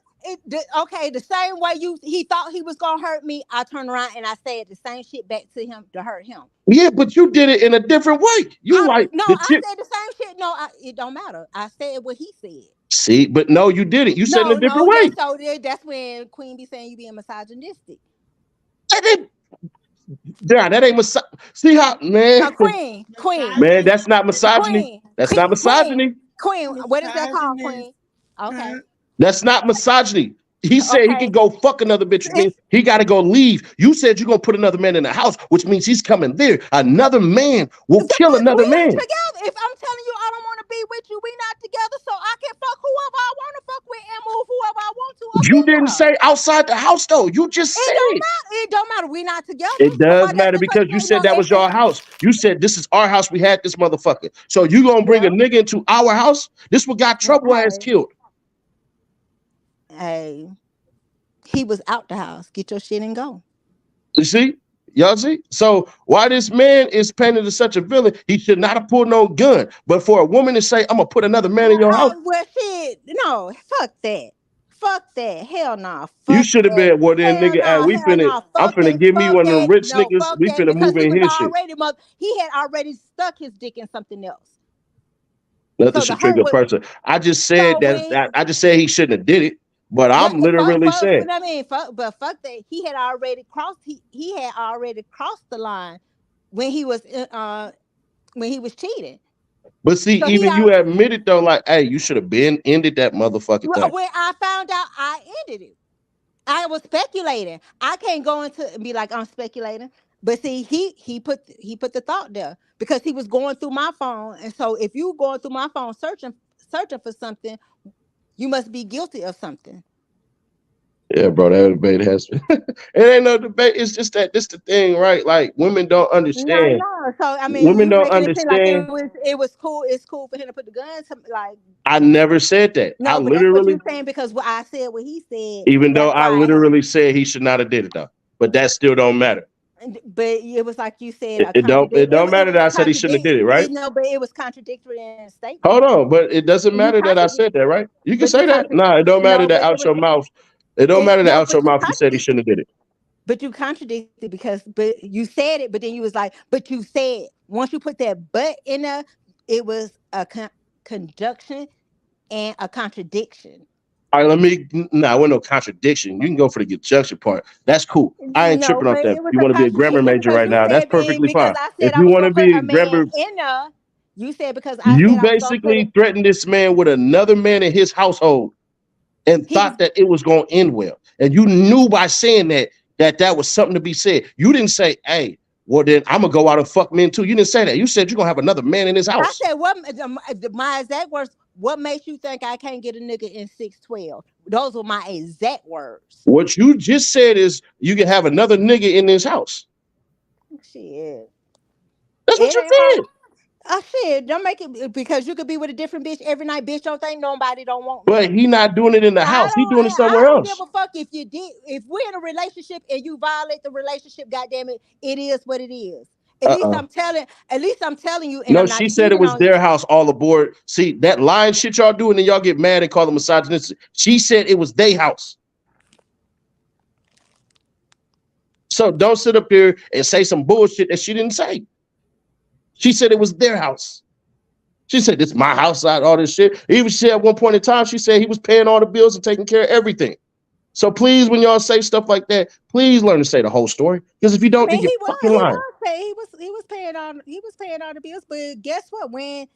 Okay, the same way he thought he was gonna hurt me, I turned around and I said the same shit back to him to hurt him. Yeah, but you did it in a different way. You like the I tip. said the same shit. No, it don't matter. I said what he said. See, but no, you did it. You said it in a different way. That's when Queen be saying you being misogynistic. That ain't see how man. No, Queen, Man, that's not misogyny. That's not misogyny. Queen. What is that called, Queen? Okay. That's not misogyny. He said he can Okay. go fuck another bitch, which means he got to go leave. You said you're going to put another man in the house, which means he's coming there. Another man will kill another We not man. together. If I'm telling you I don't want to be with you, we not together. So I can fuck whoever I want to fuck with and move whoever I want to up You in didn't there. say outside the house, though. You just said It don't it. matter. It don't matter. We not together. It So does why does matter it because you said that was no, your house. You said this is our house. We had this motherfucker. So you gonna bring yeah. a nigga into our house? This what got trouble ass killed. Hey, he was out the house. Get your shit and go. You see? Y'all see? So why this man is painted as such a villain, he should not have pulled no gun. But for a woman to say, I'm gonna put another man in your house. Well, shit, no, fuck that. Fuck that. Hell no. Nah. You Fuck should have that. been, well then Hell nigga, no. we Hell finna, no. I'm Fuck finna that. give me Fuck one of them that. rich No, niggas. fuck We that. finna Because move in his shit. he had already stuck his dick in something else. Nothing So the should hurt trigger a was person. I just said so that, when I just said he shouldn't have did it. But what I'm literally saying, I mean, fuck that. He had already crossed. He had already crossed the line when he was cheating. but see, So even you admitted though, like, hey, you should have been ended that motherfucking thing. when I found out, I ended it. I was speculating. I can't go into and be like I'm speculating. But see, he put the thought there because he was going through my phone, and so if you going through my phone searching for something, you must be guilty of something. Yeah, bro, that debate has it ain't no debate. It's just that this the thing, right? Like women don't No, understand. no. So I mean, Women you don't making it seem like understand. it was cool. It's cool for him to put the gun to like. I never said that. I No, but that's what literally, you're saying because what I said, what he said. even though That's I why. literally said he should not have did it though. But that still don't matter. But it was like you said a It contradict. don't It matter that was I said he shouldn't have did it, right? No, but it was contradictory in a Hold statement. on, but it doesn't You matter that I contradict, said that, right? You can but you say that. contradict. Nah, it don't matter No, that but it out was your mouth. It don't matter that no, out but your you mouth you said he contradicted. shouldn't have did it. But you contradicted because but you said it, but then you was like, but you said once you put that but in there, it was a conjunction and a contradiction. All right, let me. Nah, with no contradiction. You can go for the conjunction part. That's cool. I ain't No, tripping off but that. it was You a want to be a grammar contradiction major because right you now? That's said and perfectly because fine. I If said I you was want to gonna put be a a man grammar, in there. You said because I you said I was gonna put it. basically threatened this man with another man in his household and He was thought that it was going to end well. And you knew by saying that was something to be said. You didn't say, "Hey, well then I'm gonna go out and fuck men too." You didn't say that. You said you're gonna have another man in his I house. said, what my exact words, what makes you think I can't get a nigga in 612? Those were my exact words. What you just said is you can have another nigga in his house. Shit. That's what It you ain't hard. said. Shit, don't make it because you could be with a different bitch every night. Bitch, don't think nobody don't want me. But he not doing it in the house. He doing it I somewhere don't give else. a fuck if you did. If we're in a relationship and you violate the relationship, goddamn it, it is what it is. Uh-uh. At least I'm telling you, and No, I'm not she said it cheating was on you. their house all aboard. See, that lying shit y'all doing and y'all get mad and call them misogynistic. She said it was their house. So don't sit up here and say some bullshit that she didn't say. She said it was their house. She said, "This is my house," out all this shit. Even she said at one point in time, she said he was paying all the bills and taking care of everything. So please, when y'all say stuff like that, please learn to say the whole story. Because if you I don't, then mean, you're fucking lying. he was paying all the bills. But guess what? When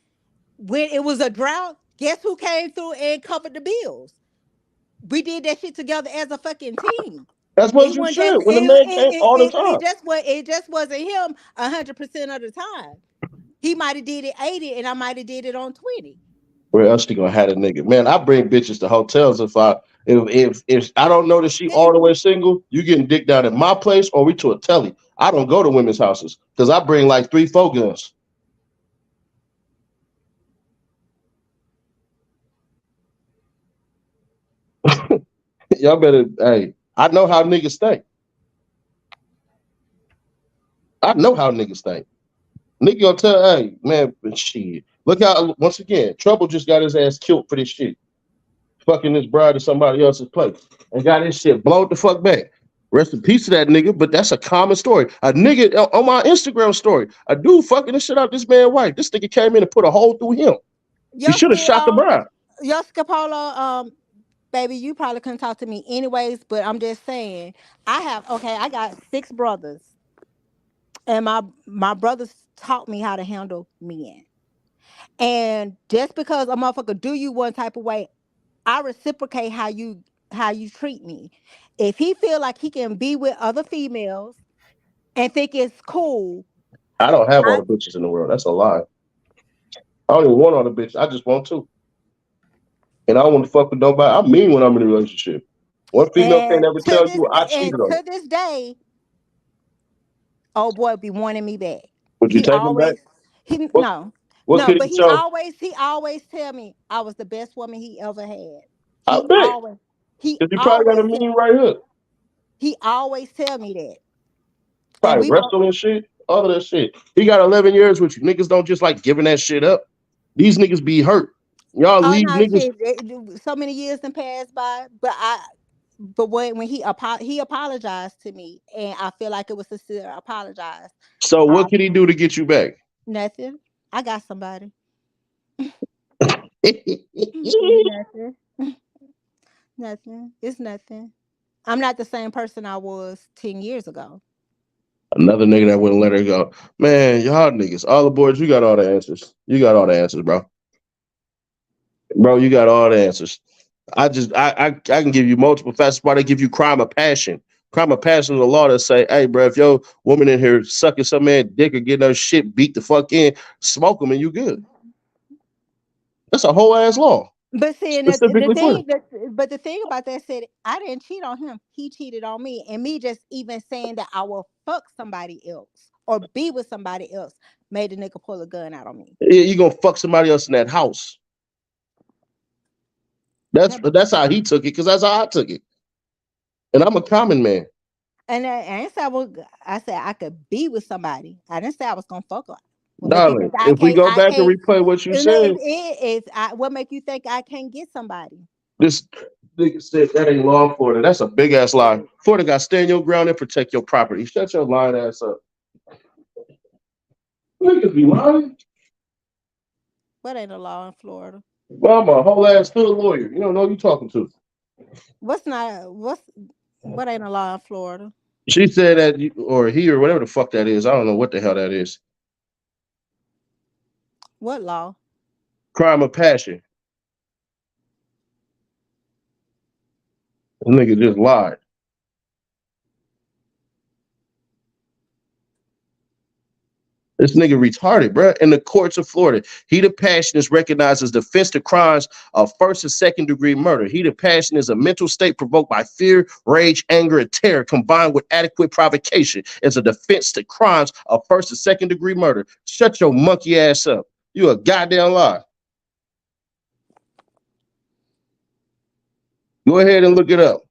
it was a drought, guess who came through and covered the bills? We did that shit together as a fucking team. That's what It you wasn't just should. When the man came all the time. it just wasn't him 100% of the time. He might have did it 80 and I might have did it on 20. Where else she gonna have a nigga? Man, I bring bitches to hotels if I don't know that she all the way single, you getting dick down at my place or we to a telly. I don't go to women's houses because I bring like 3-4 guns. Y'all better, hey, I know how niggas think. I know how niggas think. Nigga gonna tell, hey, man, shit. Look how, once again, Trouble just got his ass killed for this shit. Fucking this bride to somebody else's place. And got his shit blown the fuck back. Rest in peace to that nigga, but that's a common story. A nigga on my Instagram story, a dude fucking the shit out this man's wife. This nigga came in and put a hole through him. He should have shot the bride. Scapola, baby, you probably couldn't talk to me anyways, but I'm just saying, I got 6 brothers. And my brothers taught me how to handle men. And just because a motherfucker do you one type of way, I reciprocate how you treat me. If he feel like he can be with other females and think it's cool, I don't have all I the bitches in the world. That's a lie. I don't even want all the bitches. I just want 2. And I don't want to fuck with nobody. I mean when I'm in a relationship. One female can't ever tell you I cheated on her. to this day, old boy be wanting me back. Would you He take him back? always he What no what no, could but he show? he always tell me I was the best woman he ever had. I He bet. always he Because he probably got a always tell mean right hook. he always tell me that. And Probably we both wrestling shit. All of that shit. He got 11 years with you. Niggas don't just like giving that shit up. These niggas be hurt. Y'all oh leave no niggas. shit. So many years done passed by, but when he apologized to me, and I feel like it was sincere apologize. So I what can he do to get you back? Nothing. I got somebody. Another Nothing. Nothing. It's nothing. I'm not the same person I was 10 years ago. nigga that wouldn't let her go. Man, y'all niggas, all the boys, you got all the answers. You got all the answers, bro. Bro, you got all the answers. I can give you multiple facets why they give you crime of passion. Crime of passion is a law that say, hey, bro, if your woman in here sucking some man dick or getting her shit beat the fuck in, smoke them and you good. That's a whole ass law. But see, and specifically for him. the thing about that said, I didn't cheat on him. He cheated on me, and me just even saying that I will fuck somebody else or be with somebody else made the nigga pull a gun out on me. Yeah, you gonna fuck somebody else in that house. That's how he took it, because that's how I took it. And I'm a common man. And I didn't say I said I could be with somebody. I didn't say I was gonna fuck her. What make you Darling, think I if we can't? go I back and can't. replay what you You know, said, what make you think I can't get somebody? this nigga said that ain't law in Florida. That's a big ass lie. Florida got stand your ground and protect your property. Shut your lying ass up. Niggas be lying. What ain't a law in Florida? Well, I'm a whole ass hood lawyer. You don't know who you talking to. What ain't a law in Florida? She said that, or he, or whatever the fuck that is. I don't know what the hell that is. What law? Crime of passion. The nigga just lied. This nigga retarded, bro. In the courts of Florida, heat of passion is recognized as defense to crimes of first and second degree murder. Heat of passion is a mental state provoked by fear, rage, anger, and terror combined with adequate provocation as a defense to crimes of first and second degree murder. Shut your monkey ass up. You a goddamn lie. Go ahead and look it up.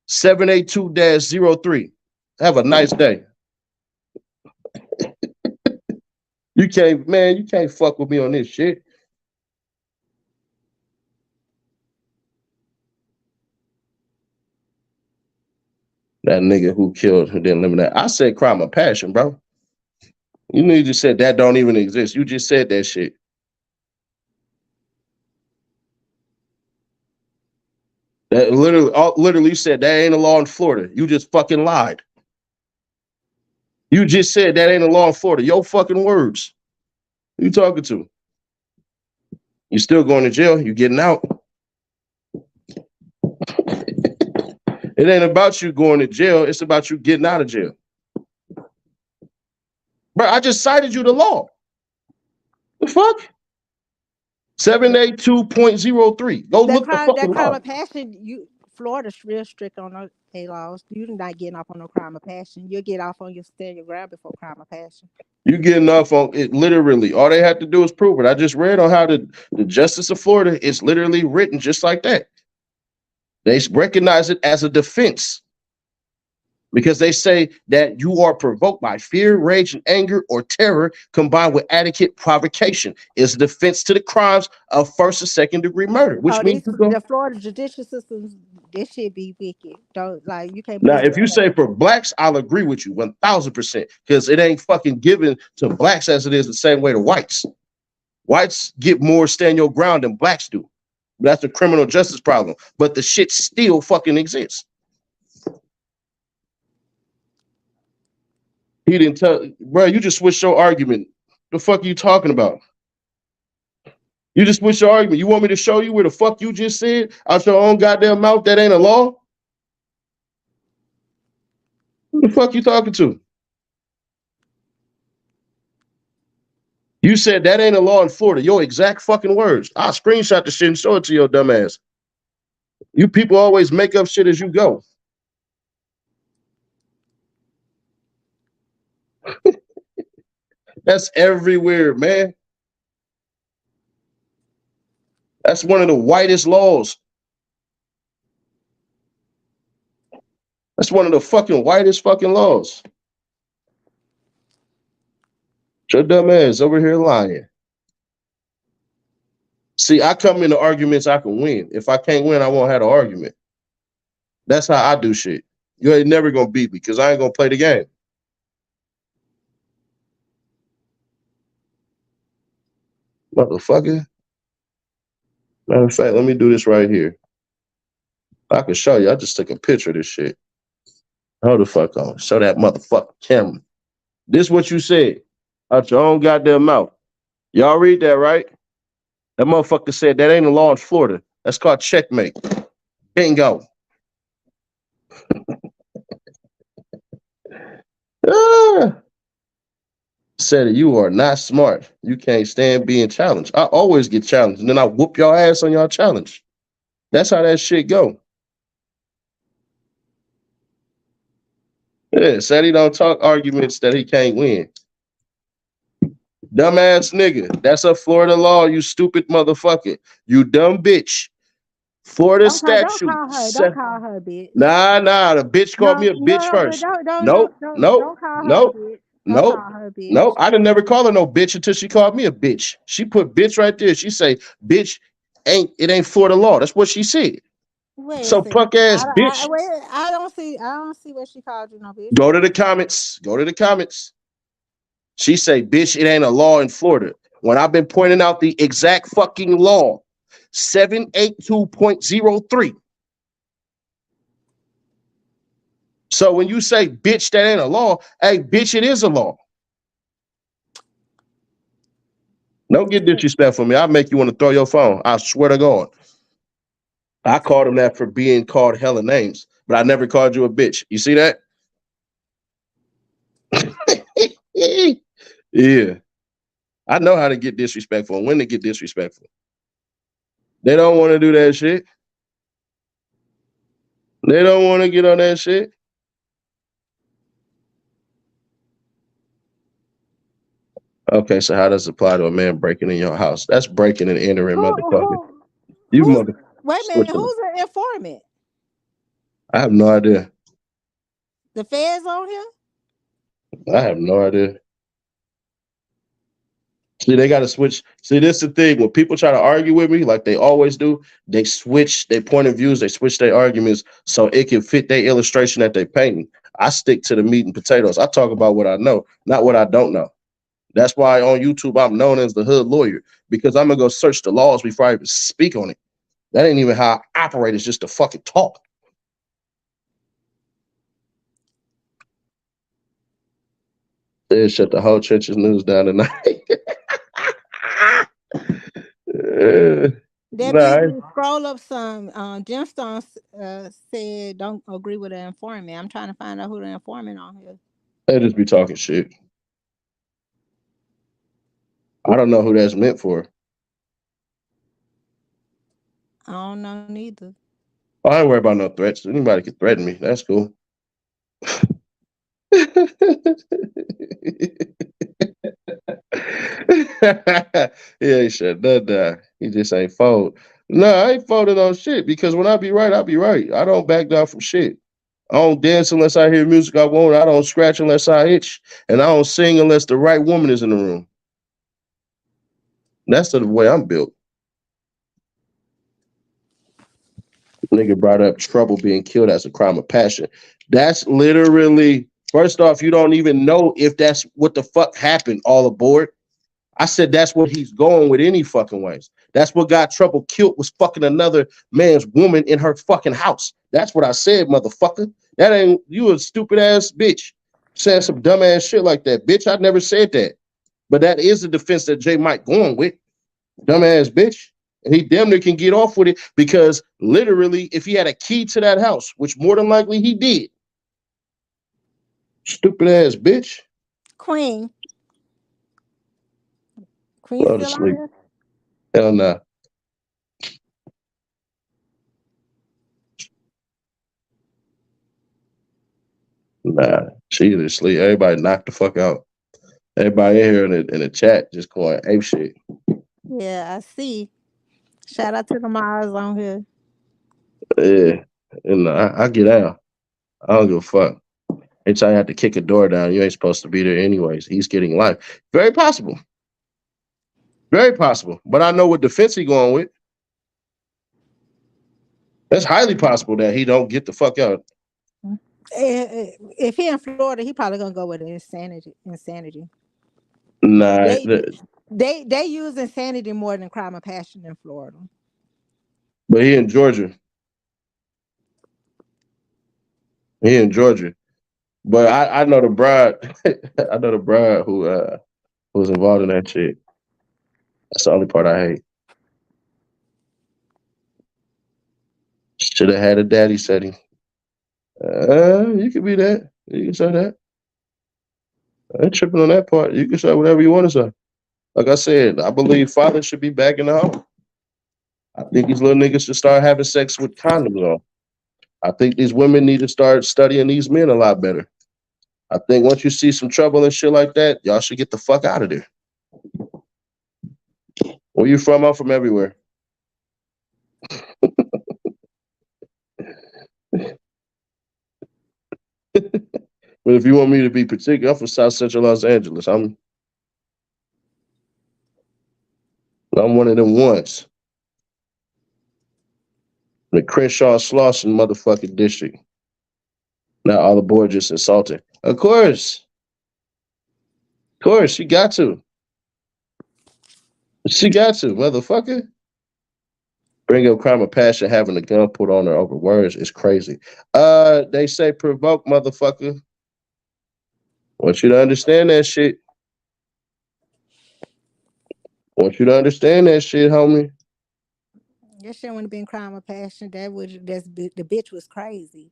782-03. Have a nice day. You can't fuck with me on this shit. That nigga who killed who didn't eliminate. I said crime of passion, bro. You know, you just said that don't even exist. You just said that shit. That literally said that ain't a law in Florida. You just fucking lied. You just said that ain't a law in Florida. Your fucking words. Who you talking to? You still going to jail? You getting out? It ain't about you going to jail. It's about you getting out of jail. Bro, I just cited you the law. The fuck? 782.03. Go look the fucking crime law. of passion. Florida's real strict on those laws. You're not getting off on no crime of passion. You'll get off on your stand your ground before crime of passion. You getting off on it literally. All they have to do is prove it. I just read on how the Justice of Florida is literally written just like that. They recognize it as a defense because they say that you are provoked by fear, rage, and anger or terror combined with adequate provocation. Is a defense to the crimes of first and second degree murder, which means the Florida judicial system, this shit be wicked. Don't you can't now, believe if you say for blacks, I'll agree with you 1000% because it ain't fucking given to blacks as it is the same way to whites. Whites get more stand your ground than blacks do. That's a criminal justice problem, but the shit still fucking exists. He didn't tell, bro. You just switched your argument. The fuck are you talking about? You just switched your argument. You want me to show you where the fuck you just said out your own goddamn mouth that ain't a law? Who the fuck you talking to? You said that ain't a law in Florida. Your exact fucking words. I'll screenshot the shit and show it to your dumb ass. You people always make up shit as you go. That's everywhere, man. That's one of the whitest laws. That's one of the fucking whitest fucking laws. Your dumb ass over here lying. See, I come into arguments I can win. If I can't win, I won't have an argument. That's how I do shit. You ain't never gonna beat me because I ain't gonna play the game. Motherfucker. Matter of fact, let me do this right here. I can show you. I just took a picture of this shit. Hold the fuck on. Show that motherfucking camera. This what you said out your own goddamn mouth. Y'all read that, right? That motherfucker said that ain't a law in Florida. That's called checkmate. Bingo. Said you are not smart. You can't stand being challenged. I always get challenged, and then I whoop y'all ass on y'all challenge. That's how that shit go. Yeah, said he don't talk arguments that he can't win. Dumbass nigga. That's a Florida law, you stupid motherfucker. You dumb bitch. Florida Don't statute. call her. Don't call her bitch. Nah. The bitch called me No, a no, bitch no, first. don't Nope. call her bitch. Don't Nope. call her bitch. Nope. I didn't never call her no bitch until she called me a bitch. She put bitch right there. She say, bitch, ain't Florida law. That's what she said. Wait a So second. punk ass bitch. I don't see what she called you no bitch. Go to the comments. She say, bitch, it ain't a law in Florida. When I've been pointing out the exact fucking law, 782.03. So when you say, bitch, that ain't a law, hey, bitch, it is a law. Don't get disrespectful for me. I'll make you want to throw your phone. I swear to God. I called him that for being called hella names, but I never called you a bitch. You see that? Yeah. I know how to get disrespectful and when to get disrespectful. They don't want to do that shit. They don't want to get on that shit. Okay, so how does it apply to a man breaking in your house? That's breaking and entering, motherfucker. You mother. Wait a minute, who's an informant? I have no idea. The feds on here? I have no idea. See, they got to switch. See, this is the thing. When people try to argue with me, like they always do, they switch their point of views, they switch their arguments so it can fit their illustration that they painting. I stick to the meat and potatoes. I talk about what I know, not what I don't know. That's why on YouTube I'm known as the hood lawyer, because I'm gonna go search the laws before I even speak on it. That ain't even how I operate. It's just to fucking talk. They shut the whole church's news down tonight. Scroll up some. Gemstone said don't agree with the informant. I'm trying to find out who the informant on here. They just be talking shit. I don't know who that's meant for. I don't know neither. I ain't worried about no threats. Anybody can threaten me. That's cool. Yeah, he said that. He just ain't fold. No, I ain't folding on shit because when I be right, I be right. I don't back down from shit. I don't dance unless I hear music I want. I don't scratch unless I itch. And I don't sing unless the right woman is in the room. That's the way I'm built. Nigga brought up trouble being killed as a crime of passion. That's literally, first off, you don't even know if that's what the fuck happened all aboard. I said that's what he's going with any fucking ways. That's what got Trouble killed, was fucking another man's woman in her fucking house. That's what I said, motherfucker. That ain't, you a stupid ass bitch. Saying some dumb ass shit like that. Bitch, I never said that. But that is the defense that J Mike going with. Dumb ass bitch. And he damn near can get off with it because literally, if he had a key to that house, which more than likely he did. Stupid ass bitch. Queen Go to still sleep. on here? Hell nah. Nah, she either asleep. Everybody knocked the fuck out. Everybody in here in the chat just going ape shit. Yeah, I see. Shout out to the Mars on here. Yeah, and I get out. I don't give a fuck. Anytime you have to kick a door down, you ain't supposed to be there anyways. He's getting life. Very possible. Very possible. But I know what defense he going with. It's highly possible that he don't get the fuck out. If he in Florida, he probably gonna go with insanity. Nah, They use insanity more than crime of passion in Florida. but he in Georgia. He in Georgia. But I know the bride. I know the bride who was involved in that shit. That's the only part I hate. Should have had a daddy setting. You can be that. You can say that. I ain't tripping on that part. You can say whatever you want to say. Like I said, I believe fathers should be back in the home. I think these little niggas should start having sex with condoms on. I think these women need to start studying these men a lot better. I think once you see some trouble and shit like that, y'all should get the fuck out of there. Where you from? I'm from everywhere. But if you want me to be particular, I'm from South Central Los Angeles. I'm one of them ones. The Crenshaw Slauson motherfucking district. Now all the boys just insulting. Of course. She got to. She got to, motherfucker. Bring up crime of passion, having a gun put on her over words is crazy. They say provoke, motherfucker. Want you to understand that shit. Want you to understand that shit, homie. Your shit wouldn't have been crime of passion. The bitch was crazy.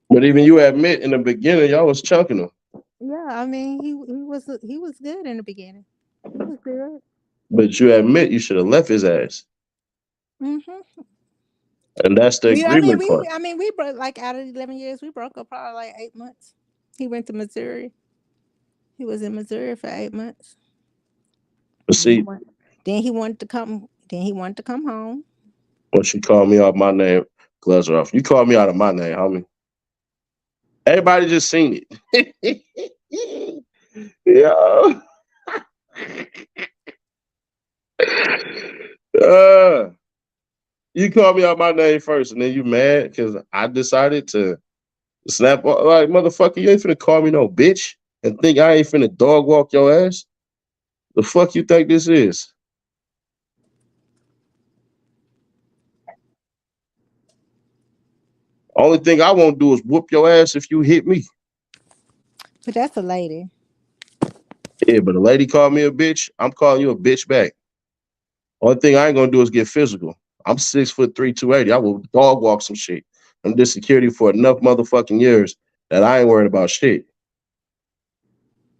But even you admit in the beginning, y'all was chunking him. Yeah, I mean he was good in the beginning. He was good. But you admit you should have left his ass. Mm-hmm. And that's the agreement part. We broke like out of 11 years. We broke up probably like 8 months. He went to Missouri. He was in Missouri for 8 months. But see, Then he wanted to come. Then he wanted to come home. when she called me out my name, gloves are off. You called me out of my name, homie. Everybody just seen it. Yo. You called me out my name first, and then you mad because I decided to snap. Like, motherfucker, you ain't finna call me no bitch and think I ain't finna dog walk your ass. The fuck you think this is? Only thing I won't do is whoop your ass if you hit me. But that's a lady. Yeah, but a lady called me a bitch, I'm calling you a bitch back. Only thing I ain't gonna do is get physical. I'm 6'3", 280. I will dog walk some shit. I'm did security for enough motherfucking years that I ain't worried about shit.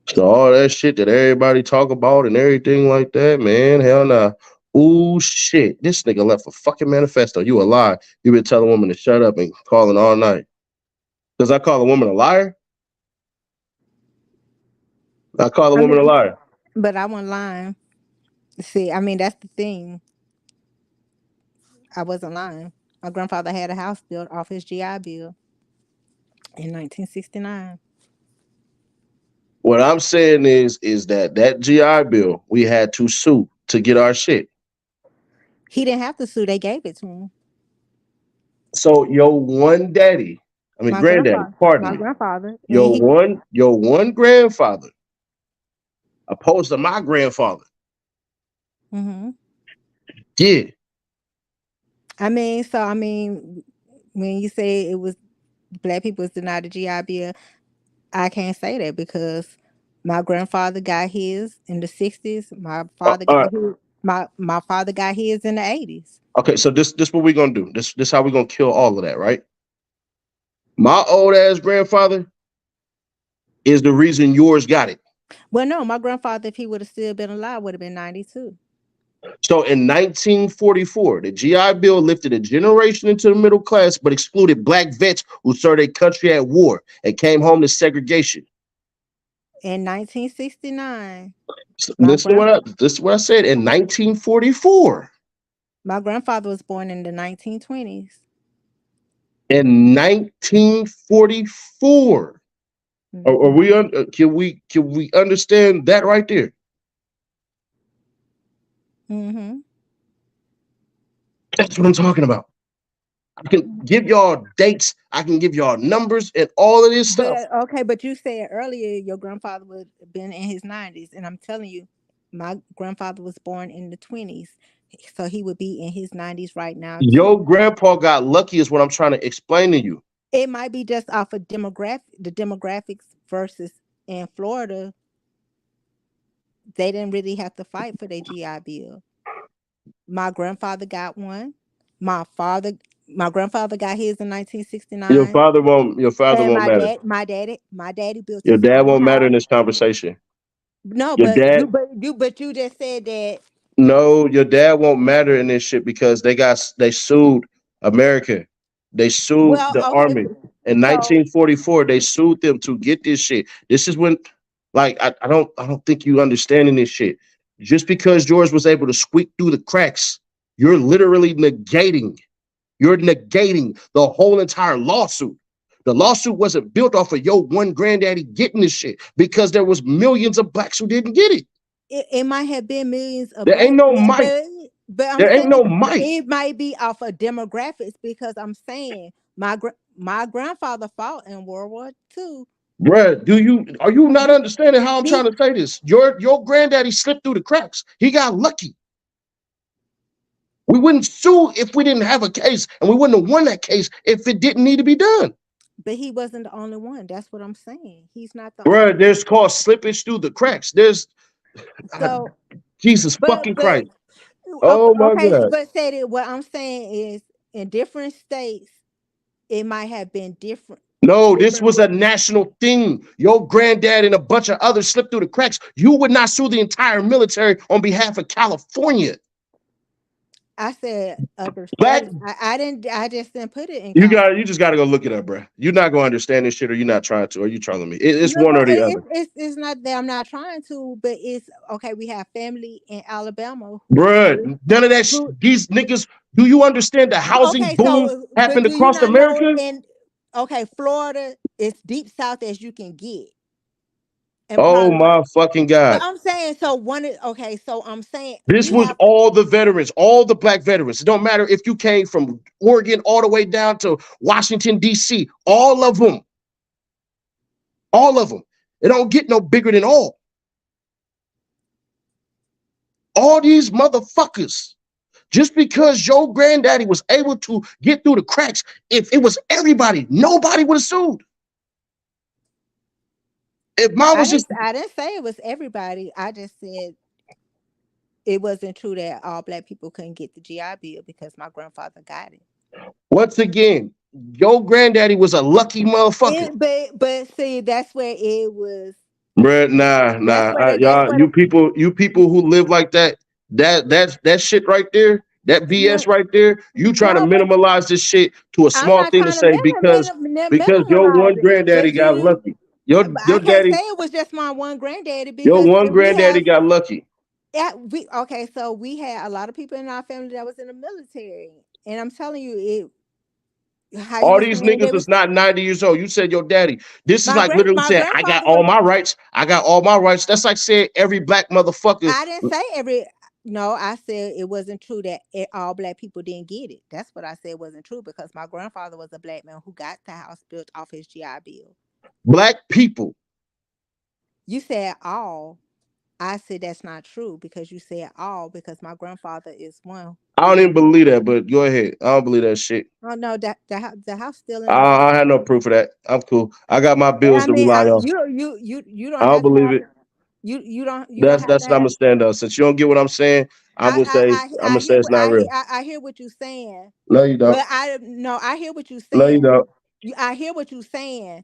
So all that shit that everybody talk about and everything like that, man, hell nah. Ooh, shit. This nigga left a fucking manifesto. You a lie. You been telling a woman to shut up and calling all night. Does I call a woman a liar? I call a woman a liar. But I wasn't lying. See, I mean, that's the thing. I wasn't lying. My grandfather had a house built off his GI Bill in 1969. What I'm saying is that GI Bill, we had to sue to get our shit. He didn't have to sue. They gave it to him. So your one daddy, My granddaddy, grandfather. pardon My me. grandfather. Your one grandfather, opposed to my grandfather. Mm-hmm. Yeah. I mean, when you say it was black people was denied the GI Bill, I can't say that because my grandfather got his in the 60s. My father got his. My father got his in the 80s. Okay, so this what we're gonna do. This how we're gonna kill all of that, right? My old ass grandfather is the reason yours got it. Well, no, my grandfather, if he would have still been alive, would have been 92. So in 1944, the GI Bill lifted a generation into the middle class, but excluded black vets who served their country at war and came home to segregation. In 1969. Listen to what I said. In 1944. My grandfather was born in the 1920s. In 1944. Can we understand that right there? Mm-hmm. That's what I'm talking about. I can give y'all dates. I can give y'all numbers and all of this stuff. But you said earlier your grandfather would have been in his 90s, and I'm telling you, my grandfather was born in the 20s, so he would be in his 90s right now. Your grandpa got lucky is what I'm trying to explain to you. It might be just off of the demographics versus in Florida. They didn't really have to fight for their GI Bill. My grandfather got one. My father My grandfather got his in Your 1969, father won't. Your father and won't matter. my daddy built Your his dad own won't matter in house. this conversation. No, Your dad. but you just said that. No, your dad won't matter in this shit because they sued America. They sued Well, the okay, army in so 1944. They sued them to get this shit. This is when, like, I don't think you understanding this shit. Just because George was able to squeak through the cracks, you're literally negating. You're negating the whole entire lawsuit. The lawsuit wasn't built off of your one granddaddy getting this shit because there was millions of blacks who didn't get it. it might have been millions of There ain't blacks, no might. but I'm There ain't saying no might. it might be off of demographics because I'm saying my grandfather fought in World War II. Bruh, are you not He, understanding how I'm he trying to say this? Your granddaddy slipped through the cracks. He got lucky. We wouldn't sue if we didn't have a case, and we wouldn't have won that case if it didn't need to be done. but he wasn't the only one. That's what I'm saying. He's not the only Bruh, one. there's called slippage through the cracks. There's So, Jesus but fucking Christ. okay, Oh my God. but say that what I'm saying is in different states it might have been No, this different was a rules. national thing. Your granddad and a bunch of others slipped through the cracks. You would not sue the entire military on behalf of California. I said other Black, states. I didn't. I just didn't put it in you just California. gotta go look it up, bro. You're not gonna understand this shit, or you're not trying to, or you trolling me. It's No, one or the other. it's not that I'm not trying to, but it's okay. We have family in Alabama Bruh, none of that who these niggas, do you understand the housing okay. boom So, but happened do you across not know America? in okay Florida is deep south as you can get, and Oh probably. my fucking But God. I'm saying so okay. So I'm saying This we was have all the veterans, all the black veterans. It don't matter if you came from Oregon all the way down to Washington, D.C., all of them. All of them. It don't get no bigger than all. All these motherfuckers. Just because your granddaddy was able to get through the cracks, if it was everybody, nobody would have sued. If mine was just, I didn't say it was everybody. I just said it wasn't true that all black people couldn't get the GI Bill because my grandfather got it. once again, your granddaddy was a lucky motherfucker. But see, that's where it was. Bruh, nah. That's Y'all, where the you people who live like that, that shit right there, that BS no right there, you trying to no. But minimalize this shit to a I'm small not thing to trying to say because your minimize one it. granddaddy But got lucky. but I Your can't say daddy, it was just my one granddaddy your because one we granddaddy have got lucky. yeah we okay. So we had a lot of people in our family that was in the military, and I'm telling you it. How you All were these saying they niggas is was not 90 years old. You said your daddy. This is like literally my saying, I got grandfather all was. my rights. I got all my rights. That's like saying every black motherfucker. I didn't say every. No, I said it wasn't true that all black people didn't get it. That's what I said wasn't true because my grandfather was a black man who got the house built off his GI Bill. Black people. You said all. I said that's not true because you said all because my grandfather is one I who don't was. even believe that, but go ahead. I don't believe that shit. Oh no, that the house still in the I name. have no proof of that. I'm cool. I got my bills I to mean, rely on. you I don't don't have to believe have it. you don't have to That's what I'm have. gonna stand up. Since you don't get what I'm saying, I'm gonna say it's not real. I hear what you're saying, No, you don't. but I no I hear what you're No, you saying. don't. I hear what you're saying,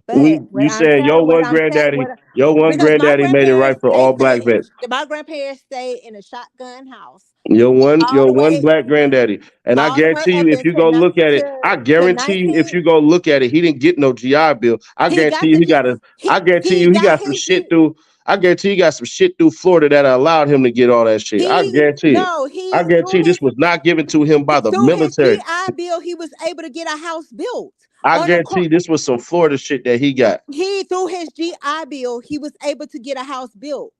but You saying your one because granddaddy made it right for all black vets. my grandparents stayed in a shotgun house Your all the one way black granddaddy. And I all the way guarantee you, up if you into go look at it, I to guarantee you, if 19. you go look at it, he didn't get no GI Bill. I He guarantee got you the he G, got a I guarantee he you he got got some his shit G, through. I guarantee you got some shit through Florida that allowed him to get all that shit. I he guarantee it. no I he guarantee you this was not given to him by the through his military. GI Bill he was able to get a house built I on a guarantee you this was some Florida shit that he got. he through his GI Bill he was able to get a house built.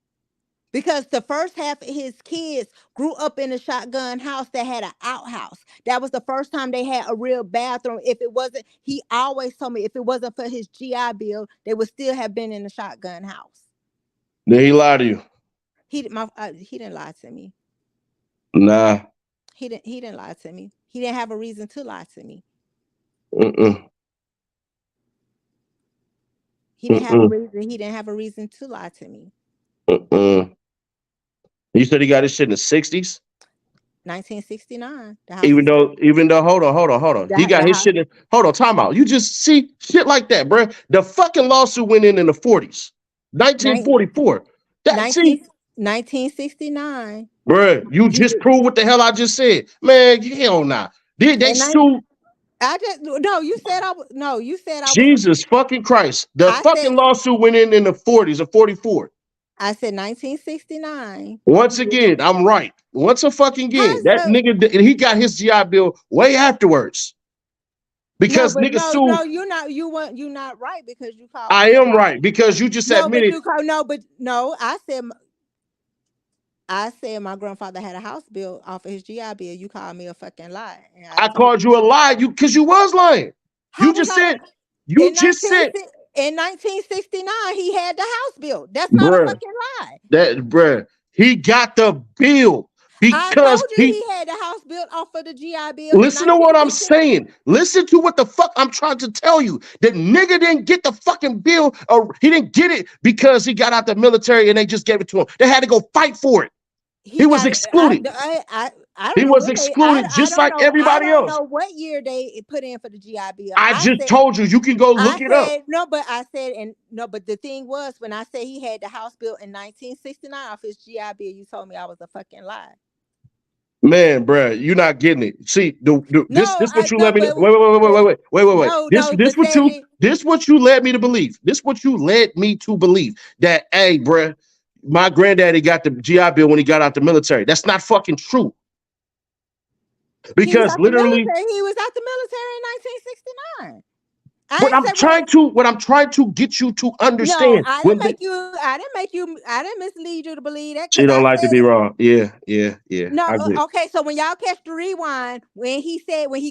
Because the first half of his kids grew up in a shotgun house that had an outhouse. That was the first time they had a real bathroom. If it wasn't, he always told me if it wasn't for his GI Bill, they would still have been in a shotgun house. Did he lie to you? He didn't lie to me. Nah. He didn't lie to me. He didn't have a reason to lie to me. Mm-mm. He didn't have a Mm-mm. reason. He didn't have a reason to lie to me. Mm-mm. You said he got his shit in the 60s? 1969. The house Even was though, hold on. He got the his house. shit in. Hold on, time out. You just see shit like that, bro. The fucking lawsuit went in the 40s, 1944. That see, 1969. bro, you just proved what the hell I just said, man. Hell nah. Did they And sue? I just no. You said I was no. You said I was. Jesus fucking Christ! The I fucking said lawsuit went in the 40s or 44. I said 1969. Once again, I'm right. Once a fucking again, that nigga, he got his GI Bill way afterwards. Because niggas sued. No, you're not. You not right because you called. I am right because you just admitted. I said my grandfather had a house built off of his GI Bill. You called me a fucking lie. And I called you a lie, because you was lying. You just said. In 1969, he had the house built. That's not a fucking lie. Bruh, he got the bill because he had the house built off of the GI Bill. Listen to what I'm saying. Listen to what the fuck I'm trying to tell you. The nigga didn't get the fucking bill, or he didn't get it because he got out the military and they just gave it to him. They had to go fight for it. He was excluded. He was excluded just like everybody else. I don't know what year they put in for the GI Bill. I just told you. You can go look it up. But the thing was, when I said he had the house built in 1969 off his GI Bill, you told me I was a fucking lie. Man, bro, you're not getting it. See, this what you let me. Wait. This what you led me to believe. This what you led me to believe that, hey, bro, my granddaddy got the GI Bill when he got out the military. That's not fucking true. Because literally, he was out the military in 1969. What I'm trying to get you to understand. No, I didn't mislead you to believe that. She don't like to be wrong. Yeah. No, okay. So when y'all catch the rewind, when he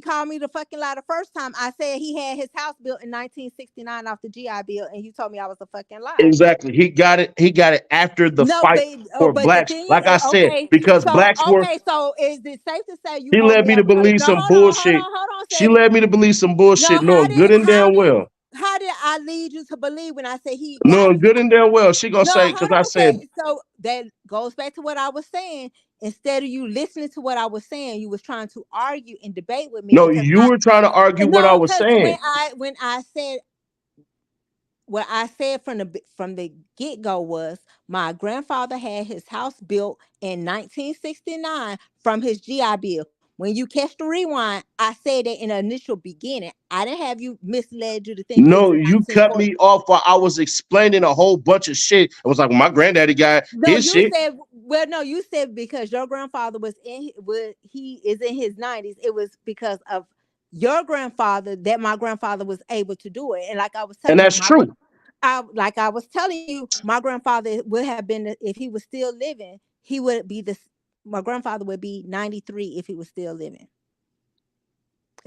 called me the fucking lie the first time, I said he had his house built in 1969 off the GI Bill, and you told me I was a fucking lie. Exactly. He got it after the fight for blacks. Like I said, because blacks were. Okay, so is it safe to say you? He led me to believe some bullshit. She led me to believe some bullshit, knowing good and damn well. How did I lead you to believe when I said he? Knowing good and damn well, she gonna say because I said. So that goes back to what I was saying. Instead of you listening to what I was saying, you was trying to argue and debate with me. No, you were trying to argue what I was saying. When I said what I said from the get-go was my grandfather had his house built in 1969 from his GI Bill. When you catch the rewind, I said that in the initial beginning. I didn't have you misled you to think. No, you cut me off while I was explaining a whole bunch of shit. It was like, well, my granddaddy got his shit. You said because your grandfather he is in his 90s. It was because of your grandfather that my grandfather was able to do it. And like I was telling you, and that's true. Like I was telling you, my grandfather would have been, if he was still living, he would be my grandfather would be 93 if he was still living.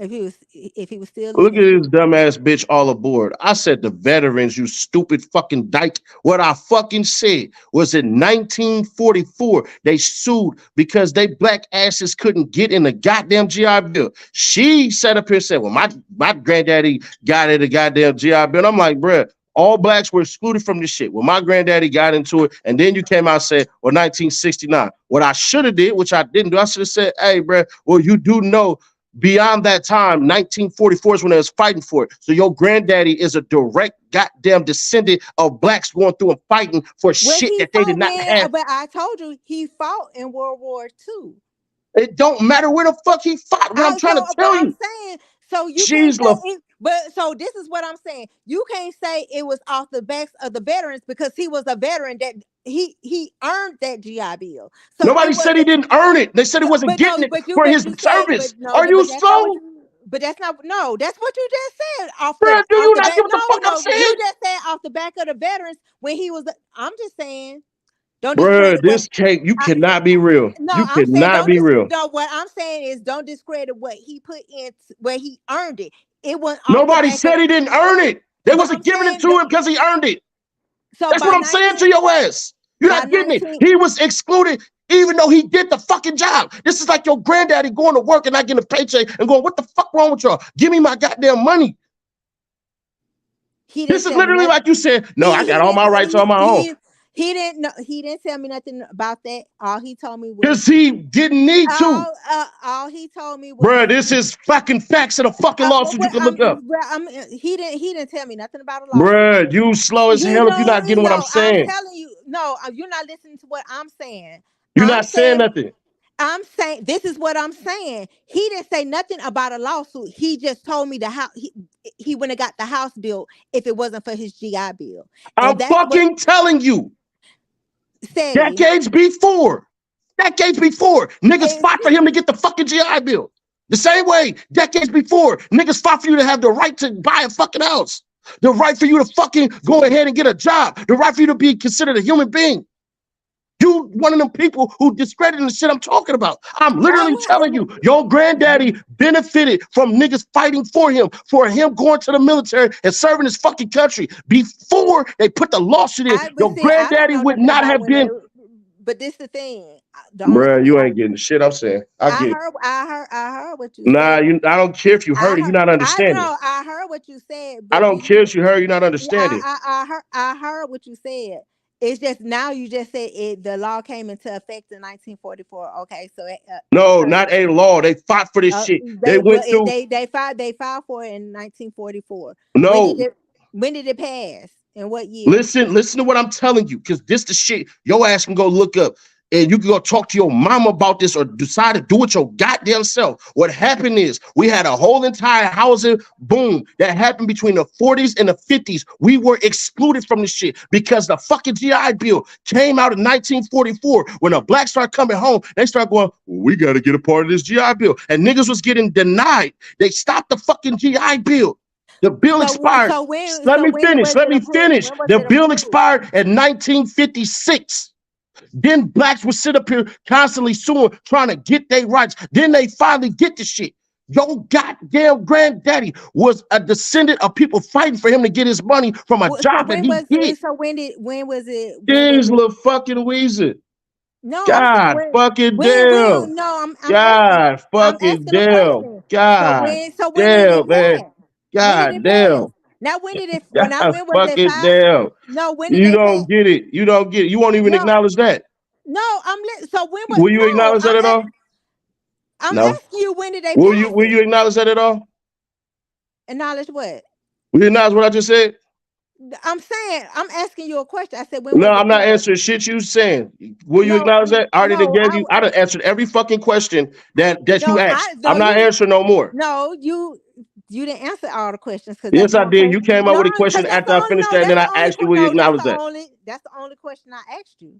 If he was still living. Look at this dumbass bitch all aboard. I said the veterans, you stupid fucking dyke. What I fucking said was in 1944, they sued because they black asses couldn't get in the goddamn GI Bill. She sat up here and said, well, my granddaddy got in the goddamn GI Bill. And I'm like, bruh, all blacks were excluded from this shit. Well, my granddaddy got into it, and then you came out and said, well, 1969. What I should have did, which I didn't do, I should have said, hey, bro, well, you do know beyond that time, 1944 is when they was fighting for it. So your granddaddy is a direct goddamn descendant of blacks going through and fighting for shit that they did not have. But I told you, he fought in World War II. It don't matter where the fuck he fought. What I'm trying to tell you. I'm saying, so you can't say but so this is what I'm saying. You can't say it was off the backs of the veterans because he was a veteran that he earned that GI Bill. So nobody said he didn't earn it. They said he wasn't getting it for his service. Are you slow? But that's not that's what you just said. Do you not get what the fuck I'm saying? You just said off the back of the veterans when he was. I'm just saying. Bruh, this cake, you cannot be real. No, you cannot be real. No, what I'm saying is don't discredit what he put in, where he earned it. It was nobody said he didn't earn it. They wasn't giving it to him because he earned it. So that's what I'm saying to your ass. You're not getting it. He was excluded even though he did the fucking job. This is like your granddaddy going to work and not getting a paycheck and going, what the fuck wrong with y'all? Give me my goddamn money. This is literally like you said, no, I got all my rights on my own. He didn't know. He didn't tell me nothing about that. All he told me was Because he didn't need to. all he told me was, Bruh, this is fucking facts of the fucking lawsuit you can look up. He didn't tell me nothing about a lawsuit. Bruh, you slow as hell if you're not getting what I'm saying. I'm telling you, no, you're not listening to what I'm saying. You're not saying nothing. I'm saying this is what I'm saying. He didn't say nothing about a lawsuit. He just told me the house. He wouldn't have got the house built if it wasn't for his GI Bill. I'm fucking telling you. Decades before, niggas fought for him to get the fucking GI Bill. The same way, decades before, niggas fought for you to have the right to buy a fucking house, the right for you to fucking go ahead and get a job, the right for you to be considered a human being. You one of them people who discrediting the shit I'm talking about. I'm literally telling you, your granddaddy benefited from niggas fighting for him going to the military and serving his fucking country. Before they put the lawsuit in, your granddaddy would not have been. But this the thing. Bruh, you ain't getting the shit I'm saying. I heard what you said. I don't care if you heard it, you're not understanding. I heard what you said. I don't care if you heard, you're not understanding. I heard what you said. It's just now you just said the law came into effect in 1944. Okay, so no, not a law. They fought for this shit. They filed for it in 1944. No, when did it pass? In what year? Listen to what I'm telling you, because this the shit your ass can go look up. And you can go talk to your mama about this or decide to do it your goddamn self. What happened is we had a whole entire housing boom that happened between the 40s and the 50s. We were excluded from this shit because the fucking GI Bill came out in 1944. When the blacks started coming home, they started going, we got to get a part of this GI Bill. And niggas was getting denied. They stopped the fucking GI Bill. The bill expired. Let me finish. The bill expired in 1956. Then blacks would sit up here constantly suing, trying to get their rights. Then they finally get the shit. Your goddamn granddaddy was a descendant of people fighting for him to get his money from a job that he did. So when was it? Jeez, little fucking Weezer. No, God fucking damn. No, God fucking damn. God damn, man. God damn. Now when did it? When was fucking damn. No, when did you don't get it? You don't get it. You won't even acknowledge that. No, so when was? Will you acknowledge that at all? I'm asking you, when did they? Will you acknowledge that at all? Acknowledge what? Will you acknowledge what I just said? I'm saying, I'm asking you a question. I said, when? No, I'm not answering shit you saying. Will you acknowledge that? I already gave you. I done answered every fucking question that you asked. I'm not answering no more. No, you didn't answer all the questions. Yes, I did. You came up with a question after I finished that, and then I asked you, will you acknowledge that? That's the only question I asked you.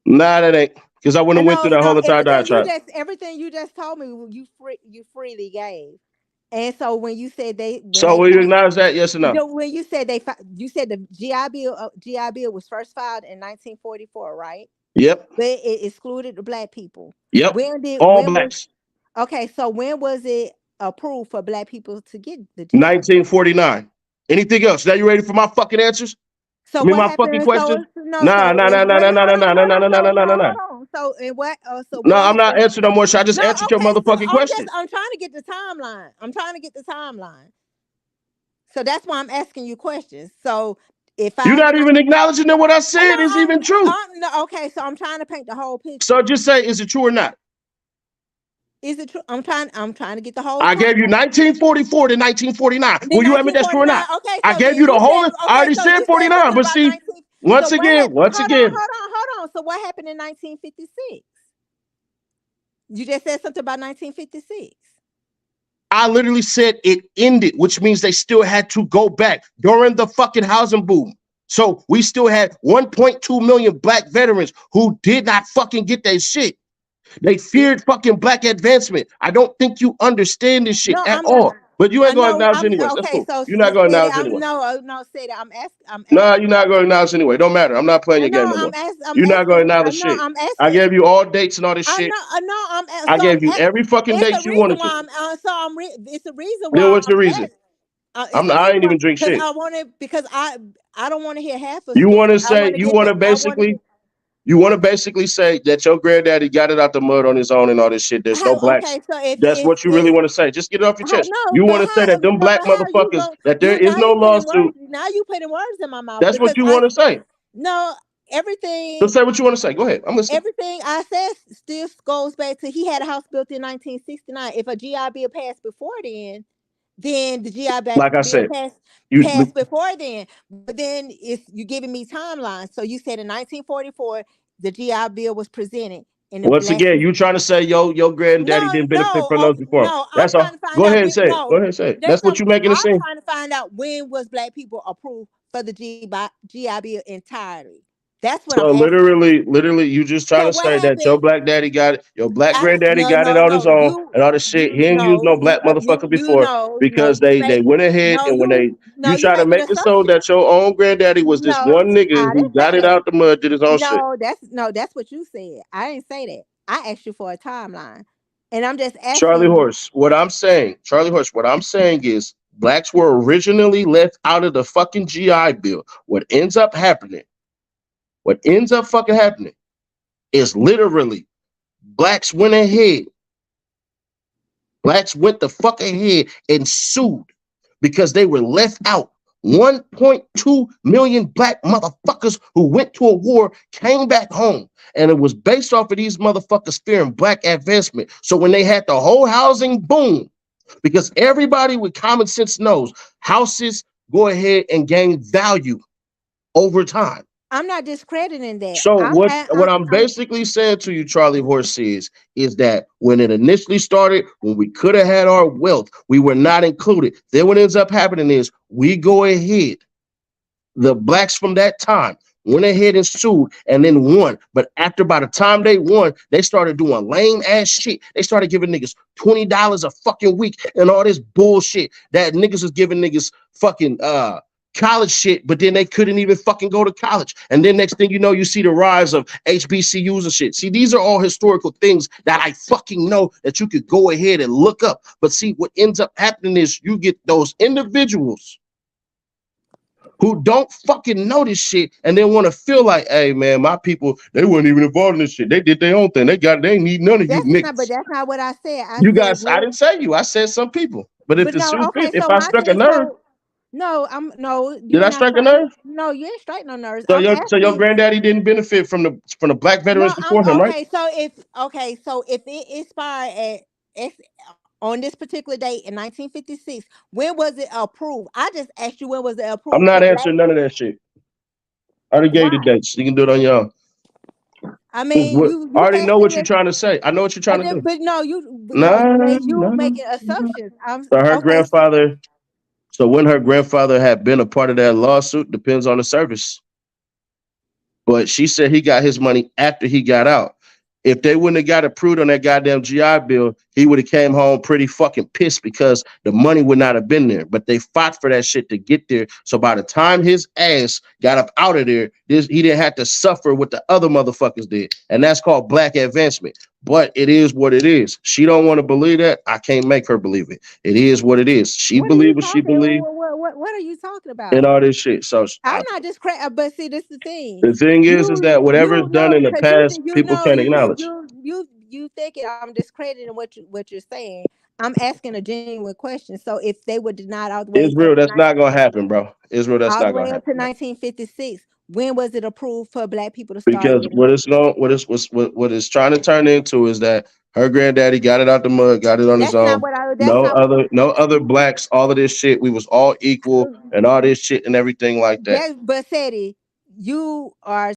Nah, that ain't. Because I wouldn't have went through that whole entire diatribe. Everything you just told me, you freely gave. And so when you said will you acknowledge that? Yes or no? When you said you said the GI Bill was first filed in 1944, right? Yep. But it excluded the black people. Yep. All blacks. Okay, so when was it approved for black people to get the GI? 1949. Anything else? Now you ready for my fucking answers? So my fucking question? Nah. So what? No, I'm not answering no more. I just answered your motherfucking question. I'm trying to get the timeline. So that's why I'm asking you questions. So you're not even acknowledging that what I said is even true. Okay, so I'm trying to paint the whole picture. So just say, is it true or not? Is it true? I'm trying to get the whole. I gave you 1944 to 1949. Will you admit that's true or not? Okay, I gave you the whole. I already said 49, but see, once again. Hold on. So what happened in 1956? You just said something about 1956. I literally said it ended, which means they still had to go back during the fucking housing boom. So we still had 1.2 million black veterans who did not fucking get their shit. They feared fucking black advancement. I don't think you understand this shit at all. But you ain't going to acknowledge anyway. Okay, cool. You're not going to acknowledge anyway. No, say that. I'm asking. No, you're not going to acknowledge anyway. Don't matter. I'm not playing your game no more. You're not going to acknowledge shit. I gave you all dates and all this shit. I gave you every fucking date you wanted to. It's the reason why. Then what's the reason? I ain't even drink shit. Because I don't want to hear half of. You want to say you want to basically. You want to basically say that your granddaddy got it out the mud on his own and all this shit. There's no blacks. Okay, so that's what you really want to say. Just get it off your chest. You want to say that them black motherfuckers, that there is no lawsuit. Now you putting words in my mouth. That's what you want to say. No, everything. So say what you want to say. Go ahead. I'm listening. Everything I said still goes back to he had a house built in 1969. If a GI Bill passed before then the GI Like I Bill said, passed before then. But then it's you giving me timelines. So you said in 1944 the GI Bill was presented and the once blacks again, was you trying to say your granddaddy didn't benefit from those before him. no. I'm That's trying all. to find Go out ahead and when. say it. Go No, ahead and say it. there's That's what no. you making it I'm seem. trying to find out when was black people approved for the GI Bill entirely. That's what I'm So asking. literally, you just trying So to what say that your happened? black daddy got it, your black I didn't. granddaddy No, got it no, on his no. own and all this shit. He didn't use no black motherfucker before because You they say went ahead no. and when you You try to making make it so assumptions. that your own granddaddy was this No, one nigga I who didn't say got it that. out the mud, did his own shit. That's what you said. I didn't say that. I asked you for a timeline, and I'm just Charlie asking you. Horse, Charlie Horse, what I'm saying is blacks were originally left out of the fucking GI Bill. What ends up fucking happening is literally blacks went ahead. Blacks went the fuck ahead and sued because they were left out. 1.2 million black motherfuckers who went to a war came back home. And it was based off of these motherfuckers fearing black advancement. So when they had the whole housing boom, because everybody with common sense knows houses go ahead and gain value over time. I'm not discrediting that. So what I'm basically saying to you, Charlie Horse, is that when it initially started, when we could have had our wealth, we were not included. Then what ends up happening is we go ahead. The blacks from that time went ahead and sued and then won. But by the time they won, they started doing lame ass shit. They started giving niggas $20 a fucking week and all this bullshit that niggas was giving niggas fucking college shit, but then they couldn't even fucking go to college. And then next thing you know, you see the rise of HBCUs and shit. See, these are all historical things that I fucking know that you could go ahead and look up. But see, what ends up happening is you get those individuals who don't fucking know this shit and then want to feel like, hey man, my people, they weren't even involved in this shit. They did their own thing. They need none of you niggas. But that's not what I said. I didn't say you. I said some people. But if if I struck a nerve. Did I strike a nerve? No, you ain't strike no nerves. So your granddaddy didn't benefit from the black veterans before him, right? So if it expired on this particular date in 1956, when was it approved? I just asked you when was it approved. I'm not answering none of that shit. I already gave you the dates. You can do it on your own. I mean, you I already know what you're trying to say. I know what you're trying to do. But no, making assumptions. So her grandfather. So when her grandfather had been a part of that lawsuit, depends on the service. But she said he got his money after he got out. If they wouldn't have got approved on that goddamn GI Bill, he would have came home pretty fucking pissed because the money would not have been there. But they fought for that shit to get there. So by the time his ass got up out of there, he didn't have to suffer what the other motherfuckers did. And that's called black advancement. But it is what it is. She don't want to believe that. I can't make her believe it. It is what it is. She believes what she believes. What are you talking about? And all this shit. So I'm not just crazy, but see, this is the thing. The thing is that whatever is done in the past, people can't acknowledge. You thinking I'm discrediting what you're saying. I'm asking a genuine question. So if they were denied all the way, Israel, that's not gonna happen, bro. Israel, that's not gonna happen. All the way up to 1956. When was it approved for black people to start? Because what it's trying to turn into is that her granddaddy got it out the mud, got it on his own. No other blacks, all of this shit. We was all equal and all this shit and everything like that. But Seti, you are